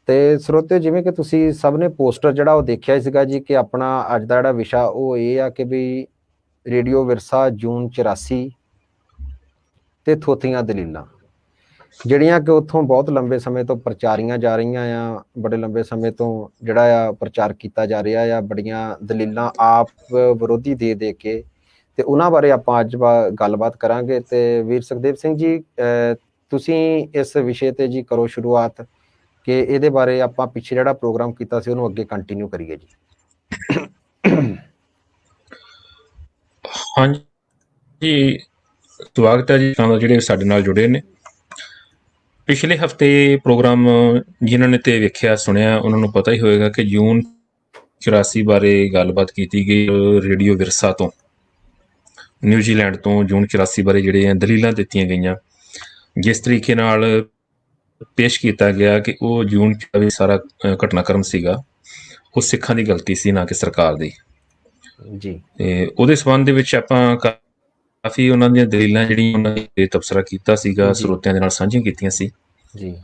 ਤੇ ਸਰੋਤਿਓ, ਜਿਵੇਂ ਕਿ ਤੁਸੀਂ ਸਭ ਨੇ ਪੋਸਟਰ ਜਿਹੜਾ ਉਹ ਦੇਖਿਆ ਹੀ ਸੀਗਾ ਜੀ, ਕਿ ਆਪਣਾ ਅੱਜ ਦਾ ਜਿਹੜਾ ਵਿਸ਼ਾ ਉਹ ਇਹ ਆ ਕਿ ਵੀ ਰੇਡੀਓ ਵਿਰਸਾ ਜੂਨ 84 ਤੇ ਥੋਥੀਆਂ ਦਲੀਲਾਂ, ਜਿਹੜੀਆਂ ਕਿ ਉੱਥੋਂ ਬਹੁਤ ਲੰਬੇ ਸਮੇਂ ਤੋਂ ਪ੍ਰਚਾਰੀਆਂ ਜਾ ਰਹੀਆਂ ਆ, ਬੜੇ ਲੰਬੇ ਸਮੇਂ ਤੋਂ ਜਿਹੜਾ ਆ ਪ੍ਰਚਾਰ ਕੀਤਾ ਜਾ ਰਿਹਾ ਆ, ਬੜੀਆਂ ਦਲੀਲਾਂ ਆਪ ਵਿਰੋਧੀ ਦੇ ਦੇ ਕੇ, ਤੇ ਉਹਨਾਂ ਬਾਰੇ ਆਪਾਂ ਅੱਜ ਗੱਲਬਾਤ ਕਰਾਂਗੇ। ਤੇ ਵੀਰ ਸੁਖਦੇਵ ਸਿੰਘ ਜੀ, ਤੁਸੀਂ ਇਸ ਵਿਸ਼ੇ ਤੇ ਜੀ ਕਰੋ ਸ਼ੁਰੂਆਤ, ਕਿ ਇਹਦੇ ਬਾਰੇ ਆਪਾਂ ਪਿੱਛੇ ਜਿਹੜਾ ਪ੍ਰੋਗਰਾਮ ਕੀਤਾ ਸੀ ਉਹਨੂੰ ਅੱਗੇ ਕੰਟੀਨਿਊ ਕਰੀਏ ਜੀ। ਹਾਂਜੀ, ਸਵਾਗਤ ਹੈ ਜੀ ਜਿਹੜੇ ਸਾਡੇ ਨਾਲ ਜੁੜੇ ਨੇ। ਪਿਛਲੇ ਹਫਤੇ ਪ੍ਰੋਗਰਾਮ ਜਿਨ੍ਹਾਂ ਨੇ ਤੇ ਵੇਖਿਆ ਸੁਣਿਆ ਉਹਨਾਂ ਨੂੰ ਪਤਾ ਹੀ ਹੋਏਗਾ ਕਿ ਜੂਨ 84 ਬਾਰੇ ਗੱਲਬਾਤ ਕੀਤੀ ਗਈ ਰੇਡੀਓ ਵਿਰਸਾ ਤੋਂ, ਨਿਊਜ਼ੀਲੈਂਡ ਤੋਂ ਜੂਨ 84 ਬਾਰੇ ਜਿਹੜੇ ਦਲੀਲਾਂ ਦਿੱਤੀਆਂ ਗਈਆਂ, ਜਿਸ ਤਰੀਕੇ ਨਾਲ ਪੇਸ਼ ਕੀਤਾ ਗਿਆ ਕਿ ਉਹ ਜੂਨ 24 ਸਾਰਾ ਘਟਨਾਕ੍ਰਮ ਸੀਗਾ ਉਹ ਸਿੱਖਾਂ ਦੀ ਗਲਤੀ ਸੀ, ਨਾ ਕਿ ਸਰਕਾਰ ਦੀ ਜੀ। ਤੇ ਉਹਦੇ ਸੰਬੰਧ ਦੇ ਵਿੱਚ ਆਪਾਂ ਕਾਫੀ ਉਹਨਾਂ ਦੀਆਂ ਦਲੀਲਾਂ ਜਿਹੜੀਆਂ ਉਹਨਾਂ ਨੇ ਤਬਸਰਾ ਕੀਤਾ ਸੀਗਾ, ਸਰੋਤਿਆਂ ਦੇ ਨਾਲ ਸਾਂਝੀਆਂ ਕੀਤੀਆਂ ਸੀ ਜੀ।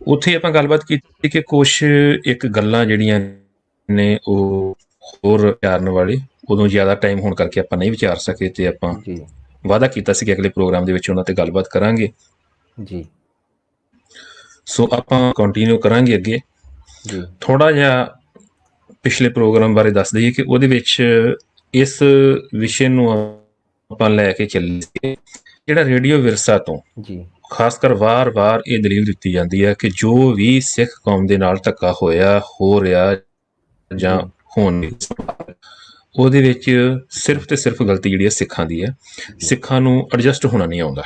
ਉੱਥੇ ਆਪਾਂ ਗੱਲਬਾਤ ਕੀਤੀ ਕਿ ਕੁਛ ਇੱਕ ਗੱਲਾਂ ਜਿਹੜੀਆਂ ਨੇ ਉਹ ਹੋਰ ਵਿਚਾਰਨ ਵਾਲੇ ਉਦੋਂ ਜ਼ਿਆਦਾ ਟਾਈਮ ਹੋਣ ਕਰਕੇ ਆਪਾਂ ਨਹੀਂ ਵਿਚਾਰ ਸਕੇ, ਤੇ ਆਪਾਂ ਵਾਅਦਾ ਕੀਤਾ ਸੀ ਕਿ ਅਗਲੇ ਪ੍ਰੋਗਰਾਮ ਦੇ ਵਿੱਚ ਉਹਨਾਂ ਤੇ ਗੱਲਬਾਤ ਕਰਾਂਗੇ ਜੀ। ਸੋ ਆਪਾਂ ਕੰਟੀਨਿਊ ਕਰਾਂਗੇ ਅੱਗੇ। ਥੋੜਾ ਜਿਹਾ ਪਿਛਲੇ ਪ੍ਰੋਗਰਾਮ ਬਾਰੇ ਦੱਸ ਦਈਏ ਕਿ ਉਹਦੇ ਵਿੱਚ ਇਸ ਵਿਸ਼ੇ ਨੂੰ ਆਪਾਂ ਲੈ ਕੇ ਚੱਲੇ ਸੀ, ਜਿਹੜਾ ਰੇਡੀਓ ਵਿਰਸਾ ਤੋਂ ਖਾਸ ਕਰ ਵਾਰ-ਵਾਰ ਇਹ ਦਲੀਲ ਦਿੱਤੀ ਜਾਂਦੀ ਹੈ ਕਿ ਜੋ ਵੀ ਸਿੱਖ ਕੌਮ ਦੇ ਨਾਲ ਧੱਕਾ ਹੋਇਆ, ਹੋ ਰਿਹਾ ਜਾਂ ਹੋਣ ਦੀ ਉਹਦੇ ਵਿੱਚ ਸਿਰਫ ਤੇ ਸਿਰਫ ਗਲਤੀ ਜਿਹੜੀ ਹੈ ਸਿੱਖਾਂ ਦੀ ਹੈ। ਸਿੱਖਾਂ ਨੂੰ ਐਡਜਸਟ ਹੋਣਾ ਨਹੀਂ ਆਉਂਦਾ,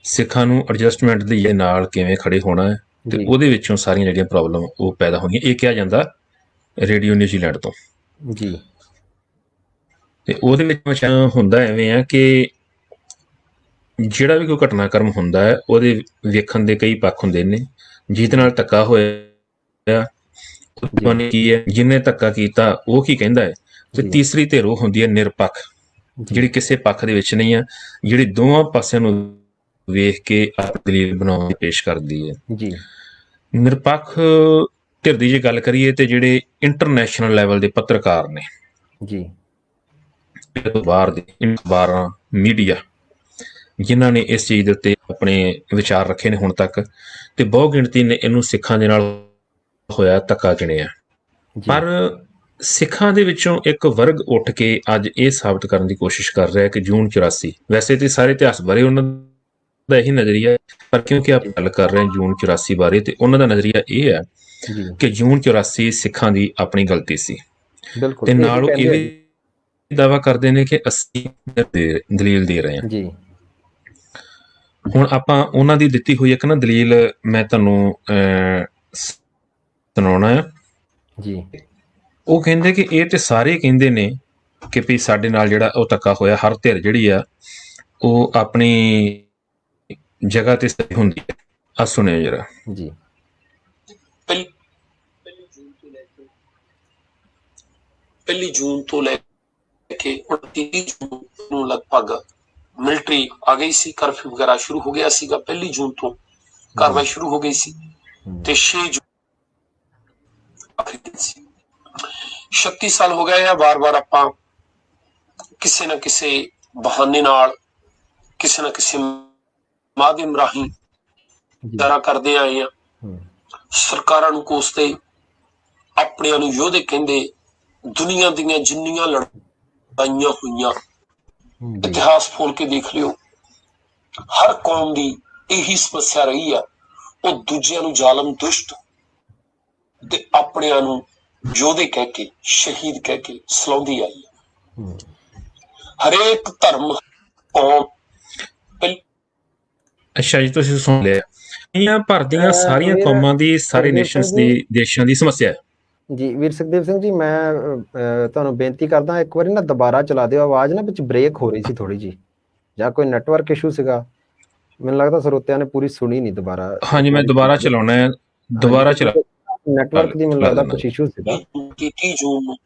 ਸਿੱਖਾਂ ਨੂੰ ਐਡਜਸਟਮੈਂਟ ਦੇ ਨਾਲ ਕਿਵੇਂ ਖੜੇ ਹੋਣਾ ਹੈ, ਤੇ ਉਹਦੇ ਵਿੱਚੋਂ ਸਾਰੀਆਂ ਜਿਹੜੀਆਂ ਪ੍ਰੋਬਲਮ ਉਹ ਪੈਦਾ ਹੋਈਆਂ। ਇਹ ਕਿਹਾ ਜਾਂਦਾ ਰੇਡੀਓ ਨਿਊਜ਼ੀਲੈਂਡ ਤੋਂ ਜੀ। ਤੇ ਉਹਦੇ ਵਿੱਚ ਹੁੰਦਾ ਐਵੇਂ ਆ ਕਿ ਜਿਹੜਾ ਵੀ ਕੋਈ ਘਟਨਾਕ੍ਰਮ ਹੁੰਦਾ ਹੈ ਉਹਦੇ ਵੇਖਣ ਦੇ ਕਈ ਪੱਖ ਹੁੰਦੇ ਨੇ। ਜਿਹਦੇ ਨਾਲ ਧੱਕਾ ਹੋਇਆ ਕੀ ਹੈ, ਜਿਹਨੇ ਧੱਕਾ ਕੀਤਾ ਉਹ ਕੀ ਕਹਿੰਦਾ ਹੈ, ਤੇ ਤੀਸਰੀ ਧਿਰ ਉਹ ਹੁੰਦੀ ਹੈ ਨਿਰਪੱਖ, ਜਿਹੜੀ ਕਿਸੇ ਪੱਖ ਦੇ ਵਿੱਚ ਨਹੀਂ ਆ, ਜਿਹੜੀ ਦੋਵਾਂ ਪਾਸਿਆਂ ਨੂੰ ਵੇਖ ਕੇ ਦਲੀਲ ਬਣਾਉਣ ਦੀ ਪੇਸ਼ ਕਰਦੀ ਹੈ ਜੀ। ਨਿਰਪੱਖ ਧਿਰ ਦੀ ਜੇ ਗੱਲ ਕਰੀਏ ਤੇ ਜਿਹੜੇ ਇੰਟਰਨੈਸ਼ਨਲ ਲੈਵਲ ਦੇ ਪੱਤਰਕਾਰ ਨੇ ਜੀ, ਬਾਹਰ ਦੇ ਅਖਬਾਰਾਂ, ਮੀਡੀਆ, ਜਿਨ੍ਹਾਂ ਨੇ ਇਸ ਚੀਜ਼ ਦੇ ਉੱਤੇ ਆਪਣੇ ਵਿਚਾਰ ਰੱਖੇ ਨੇ ਹੁਣ ਤੱਕ, ਤੇ ਬਹੁ ਗਿਣਤੀ ਨੇ ਇਹਨੂੰ ਸਿੱਖਾਂ ਦੇ ਨਾਲ ਹੋਇਆ ਧੱਕਾ ਗਿਣਿਆ। ਪਰ ਸਿੱਖਾਂ ਦੇ ਵਿੱਚੋਂ ਇੱਕ ਵਰਗ ਉੱਠ ਕੇ ਅੱਜ ਇਹ ਸਾਬਤ ਕਰਨ ਦੀ ਕੋਸ਼ਿਸ਼ ਕਰ ਰਿਹਾ ਕਿ ਜੂਨ 84, ਵੈਸੇ ਤੇ ਸਾਰੇ ਇਤਿਹਾਸ ਬਾਰੇ ਉਹਨਾਂ ਦਾ ਇਹੀ ਨਜ਼ਰੀਆ, ਪਰ ਕਿਉਂਕਿ ਆਪਾਂ ਗੱਲ ਕਰ ਰਹੇ ਹਾਂ ਜੂਨ 84 ਬਾਰੇ, ਤੇ ਉਹਨਾਂ ਦਾ ਨਜ਼ਰੀਆ ਇਹ ਹੈ ਕਿ ਜੂਨ 84 ਸਿੱਖਾਂ ਦੀ ਆਪਣੀ ਗਲਤੀ ਸੀ, ਤੇ ਨਾਲ ਉਹ ਇਹ ਵੀ ਦਾਅਵਾ ਕਰਦੇ ਨੇ ਕਿ ਅਸੀਂ ਦਲੀਲ ਦੇ ਰਹੇ ਹਾਂ। ਹੁਣ ਆਪਾਂ ਉਹਨਾਂ ਦੀ ਦਿੱਤੀ ਹੋਈ ਇੱਕ ਨਾ ਦਲੀਲ ਮੈਂ ਤੁਹਾਨੂੰ ਸੁਣਾਉਣਾ ਆ ਜੀ। ਉਹ ਕਹਿੰਦੇ ਕਿ ਇਹ ਤੇ ਸਾਰੇ ਕਹਿੰਦੇ ਨੇ ਕਿ ਵੀ ਸਾਡੇ ਨਾਲ ਜਿਹੜਾ ਉਹ ਧੱਕਾ ਹੋਇਆ, ਹਰ ਧਿਰ ਜਿਹੜੀ ਆ ਉਹ ਆਪਣੀ ਜਗ੍ਹਾ ਤੇ ਸਹੀ ਹੁੰਦੀ ਹੈ। ਆ ਸੁਣਿਓ ਜਰਾ ਜੀ। ਪਹਿਲੀ ਜੂਨ ਤੋਂ ਲੈ ਕੇ 29 ਜੂਨ ਨੂੰ ਲਗਭਗ ਮਿਲਟਰੀ ਆ ਗਈ ਸੀ, ਕਰਫਿਊ ਵਗੈਰਾ ਸ਼ੁਰੂ ਹੋ ਗਿਆ ਸੀਗਾ। ਪਹਿਲੀ ਜੂਨ ਤੋਂ ਕਾਰਵਾਈ ਸ਼ੁਰੂ ਹੋ ਗਈ ਸੀ ਤੇ 6 ਜੂਨ ਆਖਰੀ ਦਿਨ ਸੀ। 36 ਸਾਲ ਹੋ ਗਏ ਆ, ਵਾਰ-ਵਾਰ ਆਪਾਂ ਕਿਸੇ ਨਾ ਕਿਸੇ ਬਹਾਨੇ ਨਾਲ, ਕਿਸੇ ਨਾ ਕਿਸੇ ਮਾਧਿਅਮ ਰਾਹੀਂ ਦਾਰਾ ਕਰਦੇ ਆਏ ਆ। ਸਰਕਾਰਾਂ ਨੂੰ ਕੋਸਦੇ, ਆਪਣਿਆਂ ਨੂੰ ਯੋਧੇ ਕਹਿੰਦੇ। ਦੁਨੀਆ ਦੀਆਂ ਜਿੰਨੀਆਂ ਲੜਾਈਆਂ ਹੋਈਆਂ, ਇਤਿਹਾਸ ਫੋਲ ਕੇ ਦੇਖ ਲਿਓ, ਹਰ ਕੌਮ ਦੀ ਇਹੀ ਸਮੱਸਿਆ ਰਹੀ ਆ, ਉਹ ਦੂਜਿਆਂ ਨੂੰ ਜ਼ਾਲਮ, ਦੁਸ਼ਟ ਤੇ ਆਪਣਿਆਂ ਨੂੰ ਯੋਧੇ ਕਹਿ ਕੇ, ਸ਼ਹੀਦ ਕਹਿ ਕੇ ਸਲਾਉਂਦੀ ਆਈ ਹੈ। ਹਰੇਕ ਧਰਮ, ਕੌਮ। ਅੱਛਾ ਜੀ, ਤੁਸੀਂ ਸੁਣ ਲਿਆ, ਦੁਨੀਆ ਭਰ ਦੀਆਂ ਸਾਰੀਆਂ ਕੌਮਾਂ ਦੀ, ਸਾਰੇ ਨੇਸ਼ਨਸ ਦੀ, ਦੇਸ਼ਾਂ ਦੀ ਸਮੱਸਿਆ ਹੈ ਜੀ। ਵੀਰ ਸੁਖਦੇਵ ਸਿੰਘ ਜੀ, ਮੈਂ ਤੁਹਾਨੂੰ ਬੇਨਤੀ ਕਰਦਾ, ਇੱਕ ਵਾਰੀ ਨਾ ਦੁਬਾਰਾ ਚਲਾ ਦਿਓ, ਆਵਾਜ਼ ਨਾ ਵਿੱਚ ਬ੍ਰੇਕ ਹੋ ਰਹੀ ਸੀ ਥੋੜੀ ਜੀ, ਜਾਂ ਕੋਈ ਨੈਟਵਰਕ ਇਸ਼ੂ ਸੀਗਾ। ਮੈਨੂੰ ਲੱਗਦਾ ਸਰੋਤਿਆਂ ਨੇ ਪੂਰੀ ਸੁਣੀ ਨਹੀਂ ਦੁਬਾਰਾ। ਹਾਂਜੀ, ਮੈਂ ਦੁਬਾਰਾ ਚਲਾਉਣਾ ਹੈ, ਦੁਬਾਰਾ ਚਲਾ। ਨੈਟਵਰਕ ਦੀ ਮੈਨੂੰ ਲੱਗਦਾ ਕੁਝ ਇਸ਼ੂ ਸੀਗਾ। 30 ਜੂਨ ਨੂੰ,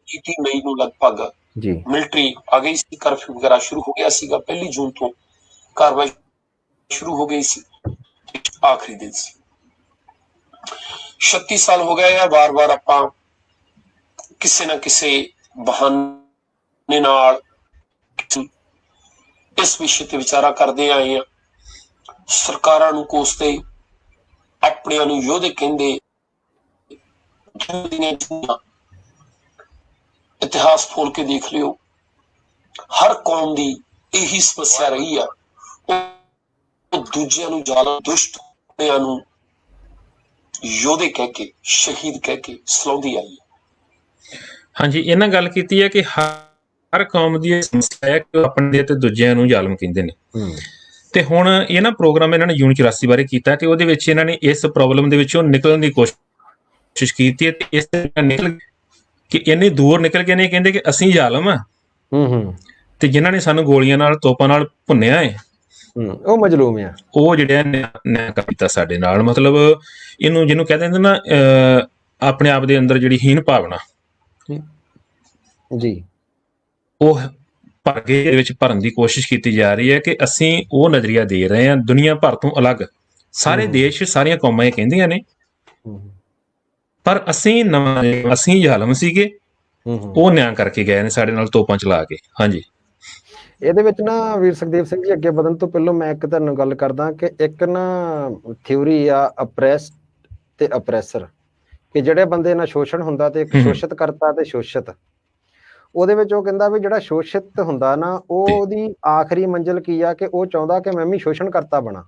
30 ਮਈ ਨੂੰ ਲਗਭਗ ਜੀ ਮਿਲਟਰੀ ਆ ਗਈ ਸੀ, ਕਰਫਿਊ ਵਗੈਰਾ ਸ਼ੁਰੂ ਹੋ ਗਿਆ ਸੀਗਾ। ਪਹਿਲੀ ਜੂਨ ਤੋਂ ਕਾਰਵਾਈ ਸ਼ੁਰੂ ਹੋ ਗਈ ਸੀ। ਆਖਰੀ ਦਿਨ ਸੀ। 36 ਸਾਲ ਹੋ ਗਏ ਆ, ਵਾਰ-ਵਾਰ ਆਪਾਂ ਕਿਸੇ ਨਾ ਕਿਸੇ ਬਹਾਨੇ ਨਾਲ ਇਸ ਵਿਸ਼ੇ ਤੇ ਵਿਚਾਰਾ ਕਰਦੇ ਆਏ ਆ। ਸਰਕਾਰਾਂ ਨੂੰ ਕੋਸਦੇ, ਆਪਣਿਆਂ ਨੂੰ ਯੋਧੇ ਕਹਿੰਦੇ। ਇਤਿਹਾਸ ਫੋਲ ਕੇ ਦੇਖ ਲਿਓ, ਹਰ ਕੌਮ ਦੀ ਇਹੀ ਸਮੱਸਿਆ ਰਹੀ ਆ। ਉਹ ਦੂਜਿਆਂ ਨੂੰ ਜ਼ਾਲਮ, ਦੁਸ਼ਟ ਨੂੰ ਯੋਧੇ ਕਹਿ ਕੇ, ਸ਼ਹੀਦ ਕਹਿ ਕੇ ਸਲਾਉਂਦੀ ਆਈ ਹੈ। ਹਾਂਜੀ, ਇਹਨਾਂ ਗੱਲ ਕੀਤੀ ਹੈ ਕਿ ਹਰ ਕੌਮ ਦੀ ਇਹ ਸਮੱਸਿਆ ਹੈ ਕਿ ਆਪਣੇ ਤੇ ਦੂਜਿਆਂ ਨੂੰ ਜ਼ਾਲਮ ਕਹਿੰਦੇ ਨੇ। ਤੇ ਹੁਣ ਇਹ ਨਾ ਪ੍ਰੋਗਰਾਮ ਇਹਨਾਂ ਨੇ ਜੂਨ 84 ਬਾਰੇ ਕੀਤਾ ਤੇ ਉਹਦੇ ਵਿੱਚ ਇਹਨਾਂ ਨੇ ਇਸ ਪ੍ਰੋਬਲਮ ਦੇ ਵਿੱਚੋਂ ਨਿਕਲਣ ਦੀ ਕੋਸ਼ਿਸ਼ ਕੀਤੀ ਹੈ। ਤੇ ਇਸ ਤਰ੍ਹਾਂ ਨਿਕਲ ਕਿ ਇੰਨੀ ਦੂਰ ਨਿਕਲ ਕੇ ਨਹੀਂ ਕਹਿੰਦੇ ਕਿ ਅਸੀਂ ਜ਼ਾਲਮ ਆ ਤੇ ਜਿਨ੍ਹਾਂ ਨੇ ਸਾਨੂੰ ਗੋਲੀਆਂ ਨਾਲ, ਤੋਪਾਂ ਨਾਲ ਭੁੰਨਿਆ ਹੈ, ਉਹ ਮਜਲੂਮ ਆ, ਉਹ ਜਿਹੜਾ ਨਿਆਂ ਕੀਤਾ ਸਾਡੇ ਨਾਲ। ਮਤਲਬ ਇਹਨੂੰ ਜਿਹਨੂੰ ਕਹਿ ਦਿੰਦੇ ਨਾ ਆਪਣੇ ਆਪ ਦੇ ਅੰਦਰ ਜਿਹੜੀ ਹੀਨ ਭਾਵਨਾ ਜੀ, ਉਹ ਭਰਗੇ ਦੇ ਵਿੱਚ ਭਰਨ ਦੀ ਕੋਸ਼ਿਸ਼ ਕੀਤੀ ਜਾ ਰਹੀ ਹੈ ਕਿ ਅਸੀਂ ਉਹ ਨਜ਼ਰੀਆ ਦੇ ਰਹੇ ਹਾਂ ਦੁਨੀਆ ਭਰ ਤੋਂ ਅਲੱਗ। ਸਾਰੇ ਦੇਸ਼, ਸਾਰੀਆਂ ਕੌਮਾਂ ਇਹ ਕਹਿੰਦੀਆਂ ਨੇ, ਪਰ ਅਸੀਂ ਨਵਾਂ, ਅਸੀਂ ਜ਼ਾਲਮ ਸੀਗੇ, ਉਹ ਨਿਆਂ ਕਰਕੇ ਗਏ ਨੇ ਸਾਡੇ ਨਾਲ ਤੋਪਾਂ ਚਲਾ ਕੇ। ਹਾਂਜੀ, ਇਹਦੇ ਵਿੱਚ ਨਾ ਵੀਰ ਸੁਖਦੇਵ ਸਿੰਘ ਜੀ, ਅੱਗੇ ਵਧਣ ਤੋਂ ਪਹਿਲਾਂ ਮੈਂ ਇੱਕ ਤੁਹਾਨੂੰ ਗੱਲ ਕਰਦਾ ਕਿ ਇੱਕ ਨਾ ਥਿਊਰੀ ਆ ਅਪਰੈਸਡ ਤੇ ਅਪਰੈਸਰ, ਕਿ ਜਿਹੜੇ ਬੰਦੇ ਨਾਲ ਸ਼ੋਸ਼ਣ ਹੁੰਦਾ ਤੇ ਇੱਕ ਸ਼ੋਸ਼ਿਤ ਕਰਤਾ ਤੇ ਸ਼ੋਸ਼ਿਤ। ਉਹਦੇ ਵਿੱਚ ਉਹ ਕਹਿੰਦਾ ਵੀ ਜਿਹੜਾ ਸ਼ੋਸ਼ਿਤ ਹੁੰਦਾ ਨਾ, ਉਹਦੀ ਆਖਰੀ ਮੰਜ਼ਿਲ ਕੀ ਆ ਕਿ ਉਹ ਚਾਹੁੰਦਾ ਕਿ ਮੈਂ ਵੀ ਸ਼ੋਸ਼ਣ ਕਰਤਾ ਬਣਾ।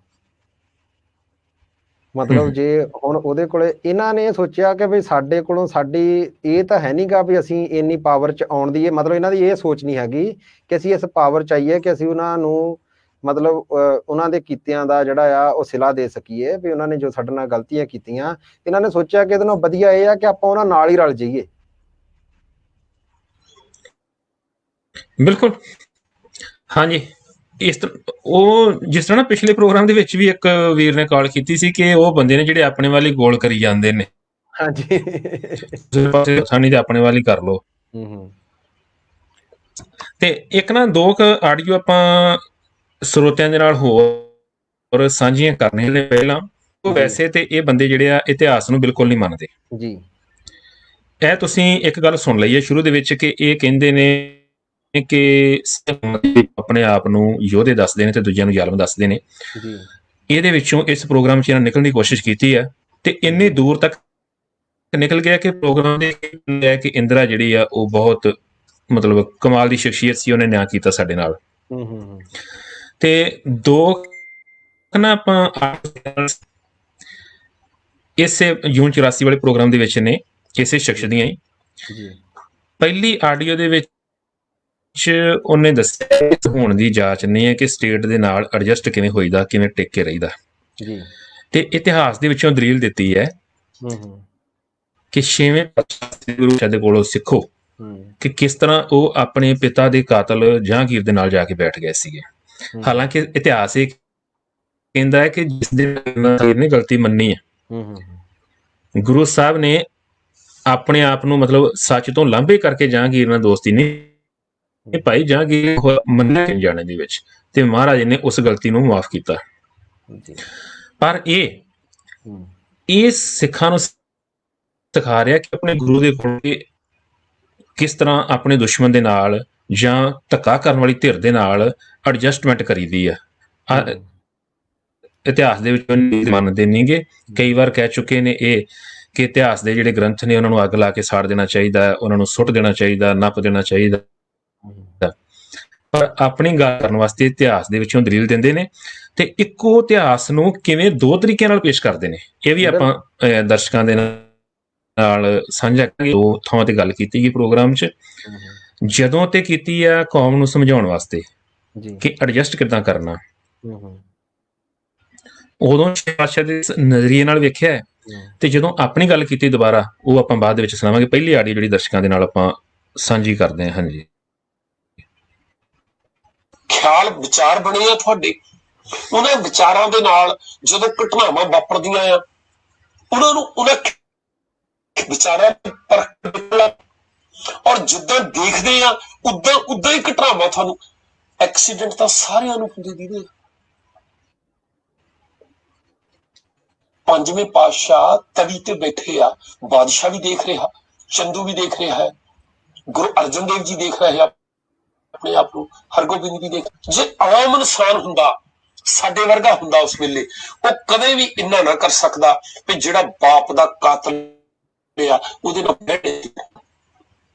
ਮਤਲਬ ਜੇ ਹੁਣ ਉਹਦੇ ਕੋਲੇ, ਇਹਨਾਂ ਨੇ ਸੋਚਿਆ ਕਿ ਵੀ ਸਾਡੇ ਕੋਲੋਂ, ਸਾਡੀ ਇਹ ਤਾਂ ਹੈ ਨੀ ਗਾ ਵੀ ਅਸੀਂ ਇੰਨੀ ਪਾਵਰ ਚ ਆਉਣ ਦੀ, ਮਤਲਬ ਇਹਨਾਂ ਦੀ ਇਹ ਸੋਚ ਨਹੀਂ ਹੈਗੀ ਕਿ ਅਸੀਂ ਇਸ ਪਾਵਰ ਚ ਆਈਏ ਕਿ ਅਸੀਂ ਉਹਨਾਂ ਨੂੰ ਮਤਲਬ ਉਹਨਾਂ ਦੇ ਕੀਤਿਆਂ ਦਾ ਜਿਹੜਾ ਆ ਉਹ ਸਿਲਾ ਦੇ ਸਕੀਏ, ਵੀ ਉਹਨਾਂ ਨੇ ਜੋ ਸਾਡੇ ਨਾਲ ਗਲਤੀਆਂ ਕੀਤੀਆਂ। ਇਹਨਾਂ ਨੇ ਸੋਚਿਆ ਕਿ ਇਹਦੇ ਨਾਲ ਵਧੀਆ ਇਹ ਆ ਕਿ ਆਪਾਂ ਉਹਨਾਂ ਨਾਲ ਹੀ ਰਲ ਜਾਈਏ। ਬਿਲਕੁਲ, ਹਾਂਜੀ। ਇਸ ਤਰ੍ਹਾਂ ਉਹ ਜਿਸ ਤਰ੍ਹਾਂ ਨਾ ਪਿਛਲੇ ਪ੍ਰੋਗਰਾਮ ਦੇ ਵਿੱਚ ਵੀ ਇੱਕ ਵੀਰ ਨੇ ਕਾਲ ਕੀਤੀ ਸੀ ਕਿ ਉਹ ਬੰਦੇ ਨੇ ਜਿਹੜੇ ਆਪਣੇ ਵੱਲ ਹੀ ਗੋਲ ਕਰੀ ਜਾਂਦੇ ਨੇ। ਹਾਂਜੀ, ਸਾਨੀ ਤੇ ਆਪਣੇ ਵੱਲ ਹੀ ਕਰ ਲਓ। ਤੇ ਇੱਕ ਨਾ ਦੋ ਕੁ ਆਡੀਓ ਆਪਾਂ ਸਰੋਤਿਆਂ ਦੇ ਨਾਲ ਹੋਰ ਸਾਂਝੀਆਂ ਕਰਨੀਆਂ ਨੇ। ਪਹਿਲਾਂ ਉਹ ਵੈਸੇ ਤੇ ਇਹ ਬੰਦੇ ਜਿਹੜੇ ਆ ਇਤਿਹਾਸ ਨੂੰ ਬਿਲਕੁਲ ਨਹੀਂ ਮੰਨਦੇ ਜੀ। ਇਹ ਤੁਸੀਂ ਇੱਕ ਗੱਲ ਸੁਣ ਲਈ ਹੈ ਸ਼ੁਰੂ ਦੇ ਵਿੱਚ ਕਿ ਇਹ ਕਹਿੰਦੇ ਨੇ ਕਿ ਆਪਣੇ ਆਪ ਨੂੰ ਯੋਧੇ ਦੱਸਦੇ ਨੇ ਤੇ ਦੂਜਿਆਂ ਨੂੰ ਜ਼ਾਲਮ ਦੱਸਦੇ ਨੇ। ਇਹਦੇ ਵਿੱਚੋਂ ਇਸ ਪ੍ਰੋਗਰਾਮ 'ਚ ਇਹਨਾਂ ਨਿਕਲਣ ਦੀ ਕੋਸ਼ਿਸ਼ ਕੀਤੀ ਹੈ ਤੇ ਇੰਨੀ ਦੂਰ ਤੱਕ ਨਿਕਲ ਗਿਆ ਕਿ ਪ੍ਰੋਗਰਾਮ ਦੇ ਹੈ ਕਿ ਇੰਦਰਾ ਜਿਹੜੀ ਆ ਉਹ ਬਹੁਤ ਮਤਲਬ ਕਮਾਲ ਦੀ ਸ਼ਖਸੀਅਤ ਸੀ, ਉਹਨੇ ਨਿਆਂ ਕੀਤਾ ਸਾਡੇ ਨਾਲ। ਤੇ ਦੋ ਨਾ ਆਪਾਂ ਇਸੇ ਜੂਨ 84 ਵਾਲੇ ਪ੍ਰੋਗਰਾਮ ਦੇ ਵਿੱਚ ਨੇ ਕਿਸੇ ਸ਼ਖਸ ਦੀਆਂ ਹੀ। ਪਹਿਲੀ ਆਡੀਓ ਦੇ ਵਿੱਚ ਉਹਨੇ ਦੱਸਿਆ ਹੋਣ ਦੀ ਜਾਂਚ ਨਹੀਂ ਹੈ ਕਿ ਸਟੇਟ ਦੇ ਨਾਲ ਐਡਜਸਟ ਕਿਵੇਂ ਹੋਈਦਾ, ਕਿਵੇਂ ਟਿਕ ਕੇ ਰਹੀਦਾ। ਤੇ ਇਤਿਹਾਸ ਦੇ ਵਿੱਚੋਂ ਦਲੀਲ ਦਿੱਤੀ ਹੈ ਕਿ 6ਵੇਂ ਗੁਰੂ ਸਾਹਿਬ ਦੇ ਕੋਲੋਂ ਸਿੱਖੋ ਕਿ ਕਿਸ ਤਰ੍ਹਾਂ ਉਹ ਆਪਣੇ ਪਿਤਾ ਦੇ ਕਾਤਲ ਜਹਾਂਗੀਰ ਦੇ ਨਾਲ ਜਾ ਕੇ ਬੈਠ ਗਏ ਸੀਗੇ। ਹਾਲਾਂਕਿ ਇਤਿਹਾਸ ਇਹ ਕਹਿੰਦਾ ਹੈ ਕਿ ਜਿਸ ਦਿਨ ਨੇ ਗਲਤੀ ਮੰਨੀ ਹੈ, ਗੁਰੂ ਸਾਹਿਬ ਨੇ ਆਪਣੇ ਆਪ ਨੂੰ ਮਤਲਬ ਸੱਚ ਤੋਂ ਲਾਂਭੇ ਕਰਕੇ ਜਹਾਂਗੀਰ ਨਾਲ ਦੋਸਤੀ ਨਹੀਂ ਭਾਈ, ਜਹਾਂਗੀਰ ਮੰਨਿਆ ਜਾਣੇ ਦੇ ਵਿੱਚ, ਤੇ ਮਹਾਰਾਜ ਨੇ ਉਸ ਗਲਤੀ ਨੂੰ ਮਾਫ ਕੀਤਾ। ਪਰ ਇਹ ਸਿੱਖਾਂ ਨੂੰ ਸਿਖਾ ਰਿਹਾ ਕਿ ਆਪਣੇ ਗੁਰੂ ਦੇ ਕੋਲ ਕਿਸ ਤਰ੍ਹਾਂ ਆਪਣੇ ਦੁਸ਼ਮਣ ਦੇ ਨਾਲ ਜਾਂ ਧੱਕਾ ਕਰਨ ਵਾਲੀ ਧਿਰ ਦੇ ਨਾਲ ਐਡਜਸਟਮੈਂਟ ਕਰੀਦੀ ਆ। ਇਤਿਹਾਸ ਦੇ ਵਿੱਚ ਮੰਨਦੇ ਨਹੀਂਗੇ। ਕਈ ਵਾਰ ਕਹਿ ਚੁੱਕੇ ਨੇ ਇਹ ਕਿ ਇਤਿਹਾਸ ਦੇ ਜਿਹੜੇ ਗ੍ਰੰਥ ਨੇ ਉਹਨਾਂ ਨੂੰ ਅੱਗ ਲਾ ਕੇ ਸਾੜ ਦੇਣਾ ਚਾਹੀਦਾ, ਉਹਨਾਂ ਨੂੰ ਸੁੱਟ ਦੇਣਾ ਚਾਹੀਦਾ, ਨੱਪ ਦੇਣਾ ਚਾਹੀਦਾ। ਪਰ ਆਪਣੀ ਗੱਲ ਕਰਨ ਵਾਸਤੇ ਇਤਿਹਾਸ ਦੇ ਵਿੱਚੋਂ ਦਲੀਲ ਦਿੰਦੇ ਨੇ ਤੇ ਇੱਕੋ ਇਤਿਹਾਸ ਨੂੰ ਕਿਵੇਂ ਦੋ ਤਰੀਕਿਆਂ ਨਾਲ ਪੇਸ਼ ਕਰਦੇ ਨੇ, ਇਹ ਵੀ ਆਪਾਂ ਦਰਸ਼ਕਾਂ ਦੇ ਨਾਲ ਸਾਂਝਾ ਕਰਾਂਗੇ। ਦੋ ਥਾਵਾਂ ਤੇ ਗੱਲ ਕੀਤੀ ਗਈ ਪ੍ਰੋਗਰਾਮ 'ਚ। ਜਦੋਂ ਤੇ ਕੀਤੀ ਆ ਕੌਮ ਨੂੰ ਸਮਝਾਉਣ ਵਾਸਤੇ ਕਿ ਐਡਜਸਟ ਕਿੱਦਾਂ ਕਰਨਾ, ਉਦੋਂ ਪਾਤਸ਼ਾਹ ਦੇ ਨਜ਼ਰੀਏ ਨਾਲ ਵੇਖਿਆ ਹੈ। ਤੇ ਜਦੋਂ ਆਪਣੀ ਗੱਲ ਕੀਤੀ ਦੁਬਾਰਾ, ਉਹ ਆਪਾਂ ਬਾਅਦ ਦੇ ਵਿੱਚ ਸੁਣਾਵਾਂਗੇ। ਪਹਿਲੀ ਆਡੀਓ ਜਿਹੜੀ ਦਰਸ਼ਕਾਂ ਦੇ ਨਾਲ ਆਪਾਂ ਸਾਂਝੀ ਕਰਦੇ ਹਾਂ। ਹਾਂਜੀ, ਖਿਆਲ ਵਿਚਾਰ ਬਣੇ ਆ ਤੁਹਾਡੇ, ਉਹਨਾਂ ਵਿਚਾਰਾਂ ਦੇ ਨਾਲ ਜਦੋਂ ਘਟਨਾਵਾਂ ਵਾਪਰਦੀਆਂ ਆ, ਉਹਨਾਂ ਨੂੰ ਉਹਨਾਂ ਵਿਚਾਰਾਂ ਔਰ ਜਿੱਦਾਂ ਦੇਖਦੇ ਆ ਉਦਾਂ ਹੀ ਘਟਨਾਵਾਂ ਤੁਹਾਨੂੰ। ਐਕਸੀਡੈਂਟ ਤਾਂ ਸਾਰਿਆਂ ਨੂੰ ਹੁੰਦੇ ਦੀਦੇ, ਪੰਜਵੇਂ ਪਾਤਸ਼ਾਹ ਤਵੀ ਤੇ ਬੈਠੇ ਆ, ਬਾਦਸ਼ਾਹ ਵੀ ਦੇਖ ਰਿਹਾ, ਚੰਦੂ ਵੀ ਦੇਖ ਰਿਹਾ ਹੈ, ਗੁਰੂ ਅਰਜਨ ਦੇਵ ਜੀ ਦੇਖ ਰਹੇ ਆ ਆਪਣੇ ਆਪ ਨੂੰ, ਹਰਗੋਬਿੰਦ ਵੀ ਦੇਖ। ਜੇ ਆਮ ਇਨਸਾਨ ਹੁੰਦਾ, ਸਾਡੇ ਵਰਗਾ ਹੁੰਦਾ ਉਸ ਵੇਲੇ, ਉਹ ਕਦੇ ਵੀ ਇੰਨਾ ਨਾ ਕਰ ਸਕਦਾ ਵੀ ਜਿਹੜਾ ਬਾਪ ਦਾ ਕਾਤਲ ਆ ਉਹਦੇ ਨਾਲ ਬੈਠੇ,